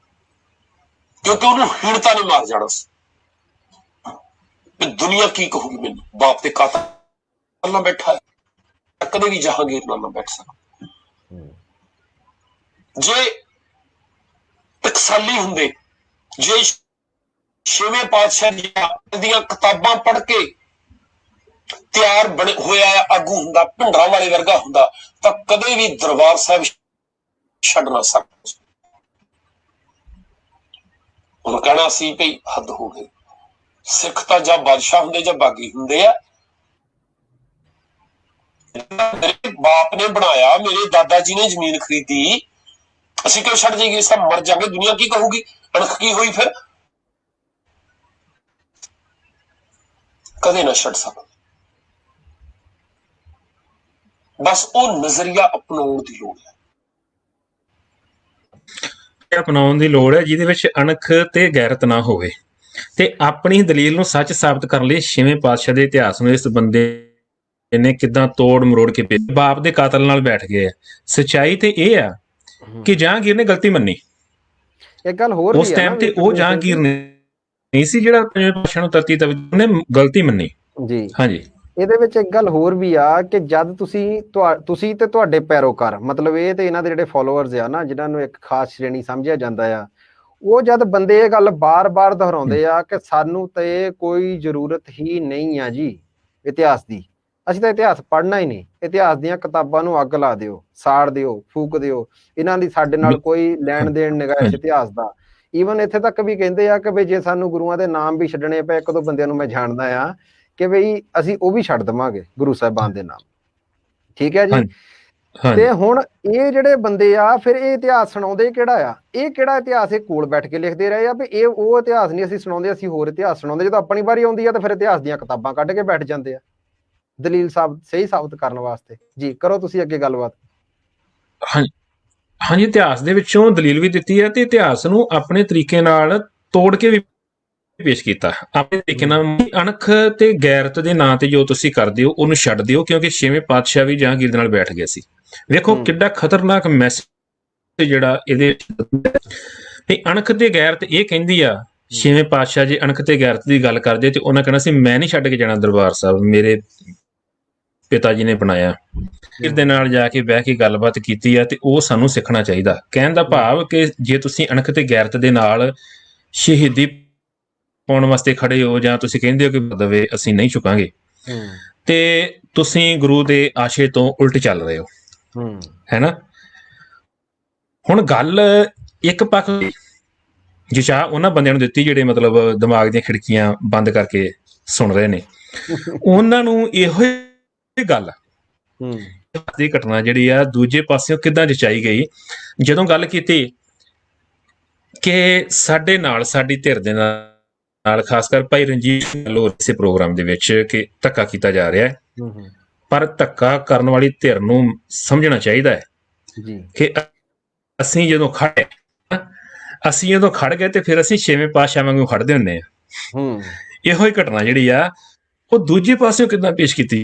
ਕਿਉਂਕਿ ਉਹਨੂੰ ਹੀਣਤਾ ਨੇ ਮਾਰ ਜਾਣਾ ਸੀ। ਦੁਨੀਆ ਕੀ ਕਹੂਗੀ ਮੈਨੂੰ, ਬਾਪ ਦੇ ਕਾਤਲ ਨਾਲ ਬੈਠਾ ਹੈ, ਕਦੇ ਵੀ ਜਹਾਂਗੀਰ ਨਾਲ ਨਾ ਬੈਠ ਸਕਦਾ। ਜੇ ਟਕਸਾਲੀ ਹੁੰਦੇ, ਜੇ ਛੇਵੇਂ ਪਾਤਸ਼ਾਹ ਦੀਆਂ ਕਿਤਾਬਾਂ ਪੜ੍ਹ ਕੇ ਤਿਆਰ ਬਣੇ ਹੋਇਆ ਆਗੂ ਹੁੰਦਾ, ਭਿੰਡਰਾਂ ਵਾਲੇ ਵਰਗਾ ਹੁੰਦਾ, ਤਾਂ ਕਦੇ ਵੀ ਦਰਬਾਰ ਸਾਹਿਬ ਛੱਡ ਨਾ ਸਕਦਾ। ਉਹਨੂੰ ਕਹਿਣਾ ਸੀ ਭਈ ਹੱਦ ਹੋ ਗਈ। ਸਿੱਖ ਤਾਂ ਜਾਂ ਬਾਦਸ਼ਾਹ ਹੁੰਦੇ ਜਾਂ ਬਾਗੀ ਹੁੰਦੇ ਆ। ਮੇਰੇ ਬਾਪ ਨੇ ਬਣਾਇਆ, ਮੇਰੇ ਦਾਦਾ ਜੀ ਨੇ ਜ਼ਮੀਨ ਖਰੀਦੀ, ਅਸੀਂ ਕਿਉਂ ਛੱਡ ਜਾਈਏ? ਸਭ ਮਰ ਜਾਗੇ, ਦੁਨੀਆ ਕੀ ਕਹੂਗੀ? ਅਣਖ ਕੀ ਹੋਈ ਫਿਰ? ਕਦੇ ਨਾ ਛੱਡ ਸਕਦਾ। ਬਸ ਉਹ ਨਜ਼ਰੀਆ ਅਪਣਾਉਣ ਦੀ ਲੋੜ ਹੈ, ਅਪਣਾਉਣ ਦੀ ਲੋੜ ਹੈ ਜਿਹਦੇ ਵਿੱਚ ਅਣਖ ਤੇ ਗੈਰਤ ਨਾ ਹੋਵੇ। ਤੇ ਆਪਣੀ ਦਲੀਲ ਨੂੰ ਸੱਚ ਸਾਬਤ ਕਰਨ ਲਈ ਛੇਵੇਂ ਪਾਤਸ਼ਾਹ ਦੇ ਇਤਿਹਾਸ ਨੂੰ ਇਸ ਬੰਦੇ ਨੇ ਕਿਦਾਂ ਤੋੜ ਮਰੋੜ ਕੇ ਬਾਪ ਦੇ ਕਾਤਲ ਨਾਲ ਬੈਠ ਗਏ ਆ। ਸੱਚਾਈ ਤੇ ਇਹ ਆ ਕਿ ਜਹਾਂਗੀਰ ਨੇ ਗਲਤੀ ਮੰਨੀ। ਇੱਕ ਗੱਲ ਹੋਰ ਉਸ ਟਾਈਮ ਤੇ ਉਹ ਜਹਾਂਗੀਰ ਨਹੀਂ ਸੀ ਜਿਹੜਾ ਪੰਜਵੇਂ ਪਾਤਸ਼ਾਹ ਨੂੰ ਤਰਤੀ ਤਵੀ, ਉਹਨੇ ਗਲਤੀ ਮੰਨੀ ਜੀ। ਹਾਂਜੀ, ਇਹਦੇ ਵਿੱਚ ਇੱਕ ਗੱਲ ਹੋਰ ਵੀ ਆ ਕਿ ਜਦ ਤੁਸੀਂ ਤੇ ਤੁਹਾਡੇ ਪੈਰੋਕਾਰ, ਮਤਲਬ ਇਹ ਤੇ ਇਹਨਾਂ ਦੇ ਜਿਹੜੇ ਫੋਲੋਅਰਸ ਆ ਨਾ, ਜਿਨ੍ਹਾਂ ਨੂੰ ਇੱਕ ਖਾਸ ਸ਼੍ਰੇਣੀ ਸਮਝਿਆ ਜਾਂਦਾ ਆ, ਉਹ ਜਦ ਬੰਦੇ ਇਹ ਗੱਲ ਬਾਰ-ਬਾਰ ਦੁਹਰਾਉਂਦੇ ਆ ਕਿ ਸਾਨੂੰ ਤੇ ਕੋਈ ਜ਼ਰੂਰਤ ਹੀ ਨਹੀਂ ਆ ਜੀ ਇਤਿਹਾਸ ਦੀ, ਅਸੀਂ ਤਾਂ ਇਤਿਹਾਸ ਪੜ੍ਹਨਾ ਹੀ ਨਹੀਂ, ਇਤਿਹਾਸ ਦੀਆਂ ਕਿਤਾਬਾਂ ਨੂੰ ਅੱਗ ਲਾ ਦਿਓ, ਸਾੜ ਦਿਓ, ਫੂਕ ਦਿਓ, ਇਹਨਾਂ ਦੀ ਸਾਡੇ ਨਾਲ ਕੋਈ ਲੈਣ ਦੇਣ ਨਿਗਾ ਇਸ ਇਤਿਹਾਸ ਦਾ। ਈਵਨ ਇੱਥੇ ਤੱਕ ਵੀ ਕਹਿੰਦੇ ਆ ਕਿ ਬਈ ਜੇ ਸਾਨੂੰ ਗੁਰੂਆਂ ਦੇ ਨਾਮ ਵੀ ਛੱਡਣੇ ਪਏ, ਇੱਕ ਦੋ ਬੰਦਿਆਂ ਨੂੰ ਮੈਂ ਜਾਣਦਾ ਆ ਕਿ ਬਈ ਅਸੀਂ ਉਹ ਵੀ ਛੱਡ ਦੇਵਾਂਗੇ ਗੁਰੂ ਸਾਹਿਬਾਨ ਦੇ ਨਾਮ। ਠੀਕ ਹੈ ਜੀ। ਤੇ ਹੁਣ ਇਹ ਜਿਹੜੇ ਬੰਦੇ ਆ, ਫਿਰ ਇਹ ਇਤਿਹਾਸ ਸੁਣਾਉਂਦੇ ਕਿਹੜਾ ਆ? ਇਹ ਕਿਹੜਾ ਇਤਿਹਾਸ ਇਹ ਕੋਲ ਬੈਠ ਕੇ ਲਿਖਦੇ ਰਹੇ ਆ ਵੀ ਇਹ ਉਹ ਇਤਿਹਾਸ ਨਹੀਂ ਅਸੀਂ ਸੁਣਾਉਂਦੇ, ਅਸੀਂ ਹੋਰ ਇਤਿਹਾਸ ਸੁਣਾਉਂਦੇ। ਜਦੋਂ ਆਪਣੀ ਵਾਰੀ ਆਉਂਦੀ ਆ ਤਾਂ ਫਿਰ ਇਤਿਹਾਸ ਦੀਆਂ ਕਿਤਾਬਾਂ ਕੱਢ ਕੇ ਬੈਠ ਜਾਂਦੇ ਆ ਦਲੀਲ ਸਹੀ ਸਾਬਤ ਕਰਨ ਵਾਸਤੇ। ਜੀ ਕਰੋ ਤੁਸੀਂ ਅੱਗੇ ਗੱਲਬਾਤ। ਹਾਂਜੀ, ਇਤਿਹਾਸ ਦੇ ਵਿੱਚੋਂ ਦਲੀਲ ਵੀ ਦਿੱਤੀ ਹੈ ਤੇ ਇਤਿਹਾਸ ਨੂੰ ਆਪਣੇ ਤਰੀਕੇ ਨਾਲ ਤੋੜ ਕੇ ਵੀ ਪੇਸ਼ ਕੀਤਾ। ਆਪਣੇ ਤਰੀਕੇ ਨਾਲ ਅਣਖ ਤੇ ਗੈਰਤ ਦੇ ਨਾਂ ਤੇ ਜੋ ਤੁਸੀਂ ਕਰਦੇ ਹੋ ਉਹਨੂੰ ਛੱਡ ਦਿਓ, ਕਿਉਂਕਿ ਛੇਵੇਂ ਪਾਤਸ਼ਾਹ ਵੀ ਜਹਾਂਗੀਰ ਦੇ ਨਾਲ ਬੈਠ ਗਏ ਸੀ। ਵੇਖੋ ਕਿੱਡਾ ਖਤਰਨਾਕ ਮੈਸੇਜ ਜਿਹੜਾ ਇਹਦੇ ਤੇ ਅਣਖ ਤੇ ਗੈਰਤ ਇਹ ਕਹਿੰਦੀ ਆ। ਛੇਵੇਂ ਪਾਤਸ਼ਾਹ ਜੇ ਅਣਖ ਤੇ ਗੈਰਤ ਦੀ ਗੱਲ ਕਰਦੇ ਤੇ ਉਹਨਾਂ ਕਹਿਣਾ ਸੀ ਮੈਂ ਨਹੀਂ ਛੱਡ ਕੇ ਜਾਣਾ ਦਰਬਾਰ ਸਾਹਿਬ, ਮੇਰੇ ਪਿਤਾ ਜੀ ਨੇ ਬਣਾਇਆ। ਇਹਦੇ ਨਾਲ ਜਾ ਕੇ ਬਹਿ ਕੇ ਗੱਲਬਾਤ ਕੀਤੀ ਆ ਤੇ ਉਹ ਸਾਨੂੰ ਸਿੱਖਣਾ ਚਾਹੀਦਾ। ਕਹਿਣ ਦਾ ਭਾਵ ਕਿ ਜੇ ਤੁਸੀਂ ਅਣਖ ਤੇ ਗੈਰਤ ਦੇ ਨਾਲ ਸ਼ਹੀਦੀ ਪਾਉਣ ਵਾਸਤੇ ਖੜੇ ਹੋ, ਜਾਂ ਤੁਸੀਂ ਕਹਿੰਦੇ ਹੋ ਕਿ ਦਵੇ ਅਸੀਂ ਨਹੀਂ ਝੁਕਾਂਗੇ, ਤੇ ਤੁਸੀਂ ਗੁਰੂ ਦੇ ਆਸ਼ੇ ਤੋਂ ਉਲਟ ਚੱਲ ਰਹੇ ਹੋ, ਹੈ ਨਾ। ਹੁਣ ਗੱਲ ਇੱਕ ਪੱਖ ਜਿਚਾ ਉਹਨਾਂ ਬੰਦਿਆਂ ਨੂੰ ਦਿੱਤੀ ਜਿਹੜੇ ਮਤਲਬ ਦਿਮਾਗ ਦੀਆਂ ਖਿੜਕੀਆਂ ਬੰਦ ਕਰਕੇ ਸੁਣ ਰਹੇ ਨੇ, ਉਹਨਾਂ ਨੂੰ ਇਹੋ ਗੱਲ ਦੀ ਘਟਨਾ ਜਿਹੜੀ ਆ ਦੂਜੇ ਪਾਸਿਓਂ ਕਿੱਦਾਂ ਜਚਾਈ ਗਈ। ਜਦੋਂ ਗੱਲ ਕੀਤੀ ਕਿ ਸਾਡੇ ਨਾਲ, ਸਾਡੀ ਧਿਰ ਦੇ ਨਾਲ, ਖਾਸ ਕਰ ਭਾਈ ਰਣਜੀਤ ਵੱਲੋਂ ਇਸੇ ਪ੍ਰੋਗਰਾਮ ਦੇ ਵਿੱਚ ਕਿ ਧੱਕਾ ਕੀਤਾ ਜਾ ਰਿਹਾ ਹੈ, ਪਰ ਧੱਕਾ ਕਰਨ ਵਾਲੀ ਧਿਰ ਨੂੰ ਸਮਝਣਾ ਚਾਹੀਦਾ ਹੈ ਕਿ ਅਸੀਂ ਜਦੋਂ ਖੜ ਗਏ ਤੇ ਫਿਰ ਅਸੀਂ ਛੇਵੇਂ ਪਾਤਸ਼ਾਹ ਵਾਂਗੂ ਖੜਦੇ ਹੁੰਦੇ ਆ। ਇਹੋ ਹੀ ਘਟਨਾ ਜਿਹੜੀ ਆ ਉਹ ਦੂਜੇ ਪਾਸਿਓਂ ਕਿੱਦਾਂ ਪੇਸ਼ ਕੀਤੀ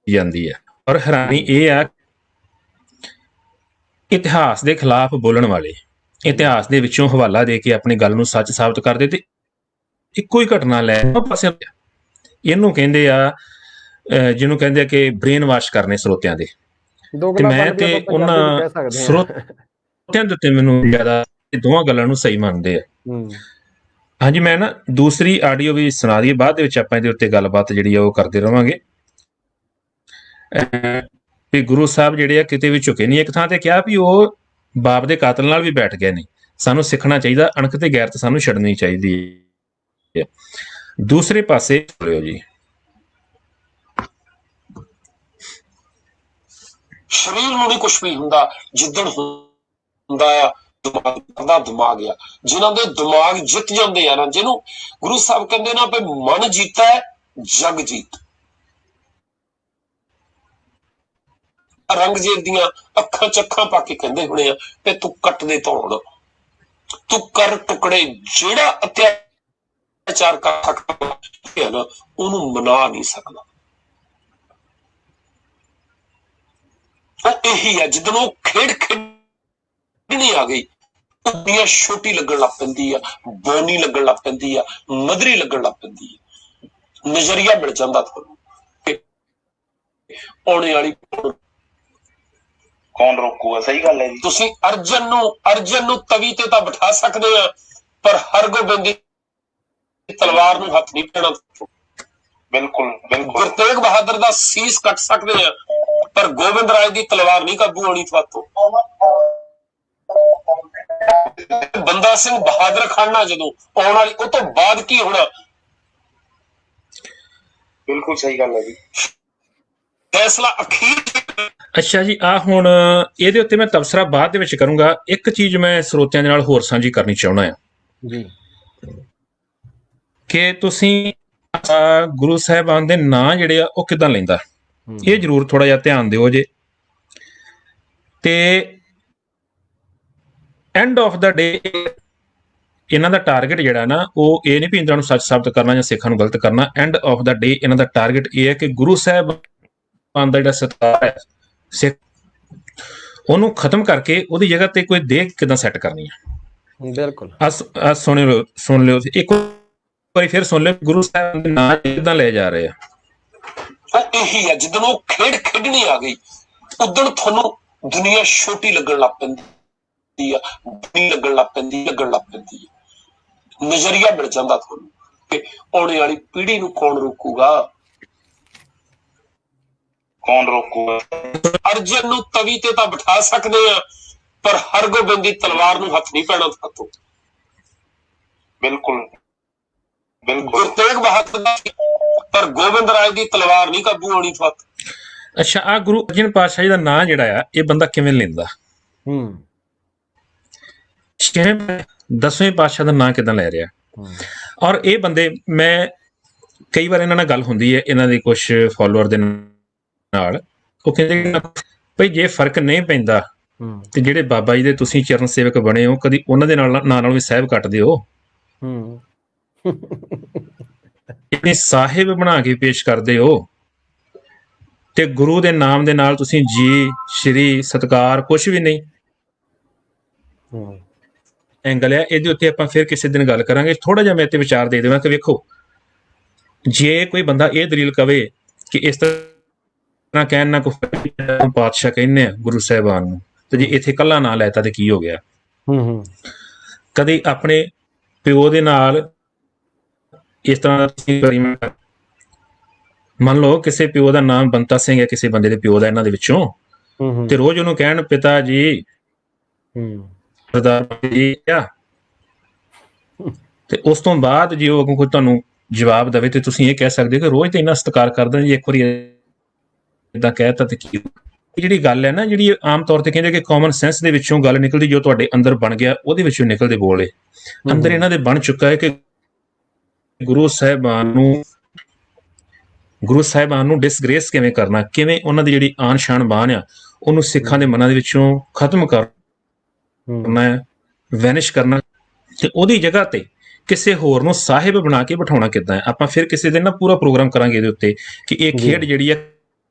ਜਾਂਦੀ ਹੈ। ਔਰ ਹੈਰਾਨੀ ਇਹ ਆ ਇਤਿਹਾਸ ਦੇ ਖਿਲਾਫ ਬੋਲਣ ਵਾਲੇ ਇਤਿਹਾਸ ਦੇ ਵਿੱਚੋਂ ਹਵਾਲਾ ਦੇ ਕੇ ਆਪਣੀ ਗੱਲ ਨੂੰ ਸੱਚ ਸਾਬਤ ਕਰਦੇ ਤੇ ਇੱਕੋ ਹੀ ਘਟਨਾ ਲੈ ਪਾਸੇ। ਇਹਨੂੰ ਕਹਿੰਦੇ ਆ, ਜਿਹਨੂੰ ਕਹਿੰਦੇ ਆ ਕਿ ਬ੍ਰੇਨ ਵਾਸ਼ ਕਰਨੇ ਸਰੋਤਿਆਂ ਦੇ। ਤੇ ਮੈਂ ਤੇ ਉਹਨਾਂ ਸਰੋਤਿਆਂ ਦੇ ਉੱਤੇ ਮੈਨੂੰ ਜ਼ਿਆਦਾ ਦੋਵਾਂ ਗੱਲਾਂ ਨੂੰ ਸਹੀ ਮੰਨਦੇ ਆ। ਹਾਂਜੀ, ਮੈਂ ਨਾ ਦੂਸਰੀ ਆਡੀਓ ਵੀ ਸੁਣਾ ਦਈਏ, ਬਾਅਦ ਦੇ ਵਿੱਚ ਆਪਾਂ ਇਹਦੇ ਉੱਤੇ ਗੱਲਬਾਤ ਜਿਹੜੀ ਆ ਉਹ ਕਰਦੇ ਰਹਾਂਗੇ। ਵੀ ਗੁਰੂ ਸਾਹਿਬ ਜਿਹੜੇ ਆ ਕਿਤੇ ਵੀ ਝੁਕੇ ਨਹੀਂ। ਇੱਕ ਥਾਂ ਤੇ ਕਿਹਾ ਵੀ ਉਹ ਬਾਪ ਦੇ ਕਾਤਲ ਨਾਲ ਵੀ ਬੈਠ ਗਏ ਨੇ। ਸਾਨੂੰ ਸਿੱਖਣਾ ਚਾਹੀਦਾ, ਅਣਖ ਤੇ ਗੈਰਤ ਸਾਨੂੰ ਛੱਡਣੀ ਚਾਹੀਦੀ ਹੈ। ਦੂਸਰੇ ਪਾਸੇ ਜੀ ਸਰੀਰ ਨੂੰ ਨਹੀਂ ਕੁਛ ਵੀ ਹੁੰਦਾ, ਜਿੱਦਣ ਹੁੰਦਾ ਆ ਦਿਮਾਗ ਆ। ਜਿਨ੍ਹਾਂ ਦੇ ਦਿਮਾਗ ਜਿੱਤ ਜਾਂਦੇ ਆ ਨਾ, ਜਿਹਨੂੰ ਗੁਰੂ ਸਾਹਿਬ ਕਹਿੰਦੇ ਨਾ ਵੀ ਮਨ ਜੀਤਾ ਹੈ ਜਗ ਜੀਤ। औरंगजेब दियां अखां च अखां पा के कहंदे होणे आ ते तू कट दे धौण, तू कर टुकड़े, जेड़ा अत्याचार कर सकदा है ना ओनू मना नहीं सकदा। यही है जिदन वो खेड खेडनी आ गई दुनिया छोटी लगन लग पैंदी आ, बौनी लगन लग पैंदी आ, मधरी लगन लग पैंदी है, नजरिया मिल जांदा तुहानू आने वाली कौन रोकूगा। सही गल है जी। तुसी अर्जन नू तवी ते तां बिठा सकदे आ पर हरगोबिंद दी तलवार नू हथ नहीं पैणा। बिल्कुल बिल्कुल। गुरु तेग बहादुर दा सीस कट सकदे आ पर गोबिंद राय दी तलवार नहीं काबू आनी तुहातों। बंदा सिंह बहादुर खाना जदों आने वाली उस तो बाद की होना। बिल्कुल सही गल है जी। फैसला अखीर। ਅੱਛਾ ਜੀ, ਆ ਹੁਣ ਇਹਦੇ ਉੱਤੇ ਮੈਂ ਤਬਸਰਾ ਬਾਅਦ ਦੇ ਵਿੱਚ ਕਰੂੰਗਾ। ਇੱਕ ਚੀਜ਼ ਮੈਂ ਸਰੋਤਿਆਂ ਦੇ ਨਾਲ ਹੋਰ ਸਾਂਝੀ ਕਰਨੀ ਚਾਹੁੰਦਾ ਆ ਜੀ ਕਿ ਤੁਸੀਂ ਗੁਰੂ ਸਾਹਿਬਾਨ ਦੇ ਨਾਂ ਜਿਹੜੇ ਆ ਉਹ ਕਿੱਦਾਂ ਲੈਂਦਾ, ਇਹ ਜ਼ਰੂਰ ਥੋੜਾ ਜਿਹਾ ਧਿਆਨ ਦਿਓ ਜੇ। ਤੇ ਐਂਡ ਆਫ ਦਾ ਡੇ ਇਹਨਾਂ ਦਾ ਟਾਰਗੇਟ ਜਿਹੜਾ ਨਾ ਉਹ ਇਹ ਨਹੀਂ ਵੀ ਇਹਨਾਂ ਨੂੰ ਸੱਚ ਸਾਬਤ ਕਰਨਾ ਜਾਂ ਸਿੱਖਾਂ ਨੂੰ ਗਲਤ ਕਰਨਾ। ਐਂਡ ਆਫ ਦਾ ਡੇ ਇਹਨਾਂ ਦਾ ਟਾਰਗੇਟ ਇਹ ਹੈ ਕਿ ਗੁਰੂ ਸਾਹਿਬਾਨ ਦਾ ਜਿਹੜਾ ਸਤਿਕਾਰ ਹੈ ਸਿੱਖ, ਉਹਨੂੰ ਖਤਮ ਕਰਕੇ ਉਹਦੀ ਜਗ੍ਹਾ ਤੇ ਕੋਈ ਦੇਹ ਕਿਦਾਂ ਸੈੱਟ ਕਰਨੀ ਹੈ। ਬਿਲਕੁਲ ਸੁਣ ਲਿਓ ਇੱਕ ਵਾਰੀ ਫਿਰ ਸੁਣ ਲਿਓ, ਗੁਰੂ ਸਾਹਿਬ ਦੇ ਨਾਂ ਕਿਦਾਂ ਲਏ ਜਾ ਰਹੇ ਆ। यही है जिदन वो खेड खेडनी आ गई उदन थानू दुनिया छोटी लगन लग पैंदी आ, बड़ी लगन लग पैंदी है, नजरिया मिल जांदा थानू कि आने वाली पीढ़ी नू कौन रोकूगा। कौन रोकूगा। अर्जन नू तवी ते तां बिठा सकदे आ पर हरगोबिंद दी तलवार नू हथ नहीं पैणा तुहातों। बिल्कुल बिल्कुल। गुरु तेग बहादुर दा पर गोबिंद राय दी तलवार नहीं काबू आनी तुहातों। ਅੱਛਾ, ਆ ਗੁਰੂ ਅਰਜਨ ਪਾਤਸ਼ਾਹ ਜੀ ਦਾ ਨਾਂ ਜਿਹੜਾ ਆ ਇਹ ਬੰਦਾ ਕਿਵੇਂ ਲੈਂਦਾ, ਦਸਵੇਂ ਪਾਤਸ਼ਾਹ ਦਾ ਨਾਂ ਕਿਦਾਂ ਲੈ ਰਿਹਾ। ਔਰ ਇਹ ਬੰਦੇ, ਮੈਂ ਕਈ ਵਾਰ ਇਹਨਾਂ ਨਾਲ ਗੱਲ ਹੁੰਦੀ ਹੈ ਇਹਨਾਂ ਦੇ ਕੁਝ ਫਾਲੋਅਰ ਦੇ ਨਾਲ, ਉਹ ਕਹਿੰਦੇ ਭਈ ਜੇ ਫਰਕ ਨਹੀਂ ਪੈਂਦਾ ਤੇ ਜਿਹੜੇ ਬਾਬਾ ਜੀ ਦੇ ਤੁਸੀਂ ਚਰਨ ਸੇਵਕ ਬਣੇ ਹੋ ਕਦੀ ਉਹਨਾਂ ਦੇ ਨਾਲ ਨਾਲ ਵੀ ਸਾਹਿਬ ਕੱਟ ਦਿਓ, ਇਤਨੀ ਸਾਹਿਬ ਬਣਾ ਕੇ ਪੇਸ਼ ਕਰਦੇ ਹੋ ਤੇ ਗੁਰੂ ਦੇ ਨਾਮ ਦੇ ਨਾਲ ਤੁਸੀਂ ਜੀ ਸ਼੍ਰੀ ਸਤਕਾਰ ਕੁਛ ਵੀ ਨਹੀਂ। ਐਂਗਲ ਹੈ ਇਹਦੇ ਉੱਤੇ ਆਪਾਂ ਫਿਰ ਕਿਸੇ ਦਿਨ ਗੱਲ ਕਰਾਂਗੇ। ਥੋੜਾ ਜਿਹਾ ਮੈਂ ਤੇ ਵਿਚਾਰ ਦੇ ਦੇਵਾਂ ਕਿ ਵੇਖੋ, ਜੇ ਕੋਈ ਬੰਦਾ ਇਹ ਦਲੀਲ ਕਵੇ ਕਿ ਇਸ ਤਰ੍ਹਾਂ ਕਹਿਣ ਨਾ ਕੋਈ ਪਾਤਸ਼ਾਹ ਕਹਿੰਦੇ ਆ ਗੁਰੂ ਸਾਹਿਬਾਨ ਨੂੰ, ਤੇ ਜੇ ਇੱਥੇ ਕੱਲਾ ਨਾਂ ਲੈਤਾ ਤੇ ਕੀ ਹੋ ਗਿਆ। ਕਦੇ ਆਪਣੇ ਪਿਓ ਦੇ ਨਾਲ ਇਸ ਤਰ੍ਹਾਂ ਮੰਨ ਲਓ ਕਿਸੇ ਪਿਓ ਦਾ ਨਾਮ ਬੰਤਾ ਸਿੰਘ ਹੈ, ਕਿਸੇ ਬੰਦੇ ਦੇ ਪਿਓ ਦਾ ਇਹਨਾਂ ਦੇ ਵਿੱਚੋਂ, ਤੇ ਰੋਜ਼ ਉਹਨੂੰ ਕਹਿਣ ਪਿਤਾ ਜੀ ਸਰਦਾਰ ਜੀ ਆ, ਤੇ ਉਸ ਤੋਂ ਬਾਅਦ ਜੇ ਉਹ ਕੋਈ ਤੁਹਾਨੂੰ ਜਵਾਬ ਦੇਵੇ ਤੇ ਤੁਸੀਂ ਇਹ ਕਹਿ ਸਕਦੇ ਹੋ ਕਿ ਰੋਜ਼ ਤੇ ਇੰਨਾ ਸਤਿਕਾਰ ਕਰਦੇ ਜੀ, ਇੱਕ ਵਾਰੀ ਏਦਾਂ ਕਹਿਤਾ ਤੇ ਕੀ। ਜਿਹੜੀ ਗੱਲ ਹੈ ਨਾ, ਜਿਹੜੀ ਆਮ ਤੌਰ ਤੇ ਕਹਿੰਦੇ ਕਿ ਕਾਮਨ ਸੈਂਸ ਦੇ ਵਿੱਚੋਂ ਗੱਲ ਨਿਕਲਦੀ, ਜੋ ਤੁਹਾਡੇ ਅੰਦਰ ਬਣ ਗਿਆ ਉਹਦੇ ਵਿੱਚੋਂ ਨਿਕਲਦੇ ਬੋਲੇ। ਅੰਦਰ ਇਹਨਾਂ ਦੇ ਬਣ ਚੁੱਕਾ ਹੈ ਕਿ ਗੁਰੂ ਸਾਹਿਬਾਨ ਨੂੰ ਡਿਸਗ੍ਰੇਸ ਕਿਵੇਂ ਕਰਨਾ, ਕਿਵੇਂ ਉਹਨਾਂ ਦੀ ਜਿਹੜੀ ਆਨ ਸ਼ਾਨ ਬਾਨ ਆ ਉਹਨੂੰ ਸਿੱਖਾਂ ਦੇ ਮਨਾਂ ਦੇ ਵਿੱਚੋਂ ਖਤਮ ਕਰਨਾ, ਵੈਨਿਸ਼ ਕਰਨਾ, ਤੇ ਉਹਦੀ ਜਗ੍ਹਾ ਤੇ ਕਿਸੇ ਹੋਰ ਨੂੰ ਸਾਹਿਬ ਬਣਾ ਕੇ ਬਿਠਾਉਣਾ ਕਿੱਦਾਂ ਹੈ। ਆਪਾਂ ਫਿਰ ਕਿਸੇ ਦਿਨ ਨਾ ਪੂਰਾ ਪ੍ਰੋਗਰਾਮ ਕਰਾਂਗੇ ਇਹਦੇ ਉੱਤੇ ਕਿ ਇਹ ਖੇਡ ਜਿਹੜੀ ਹੈ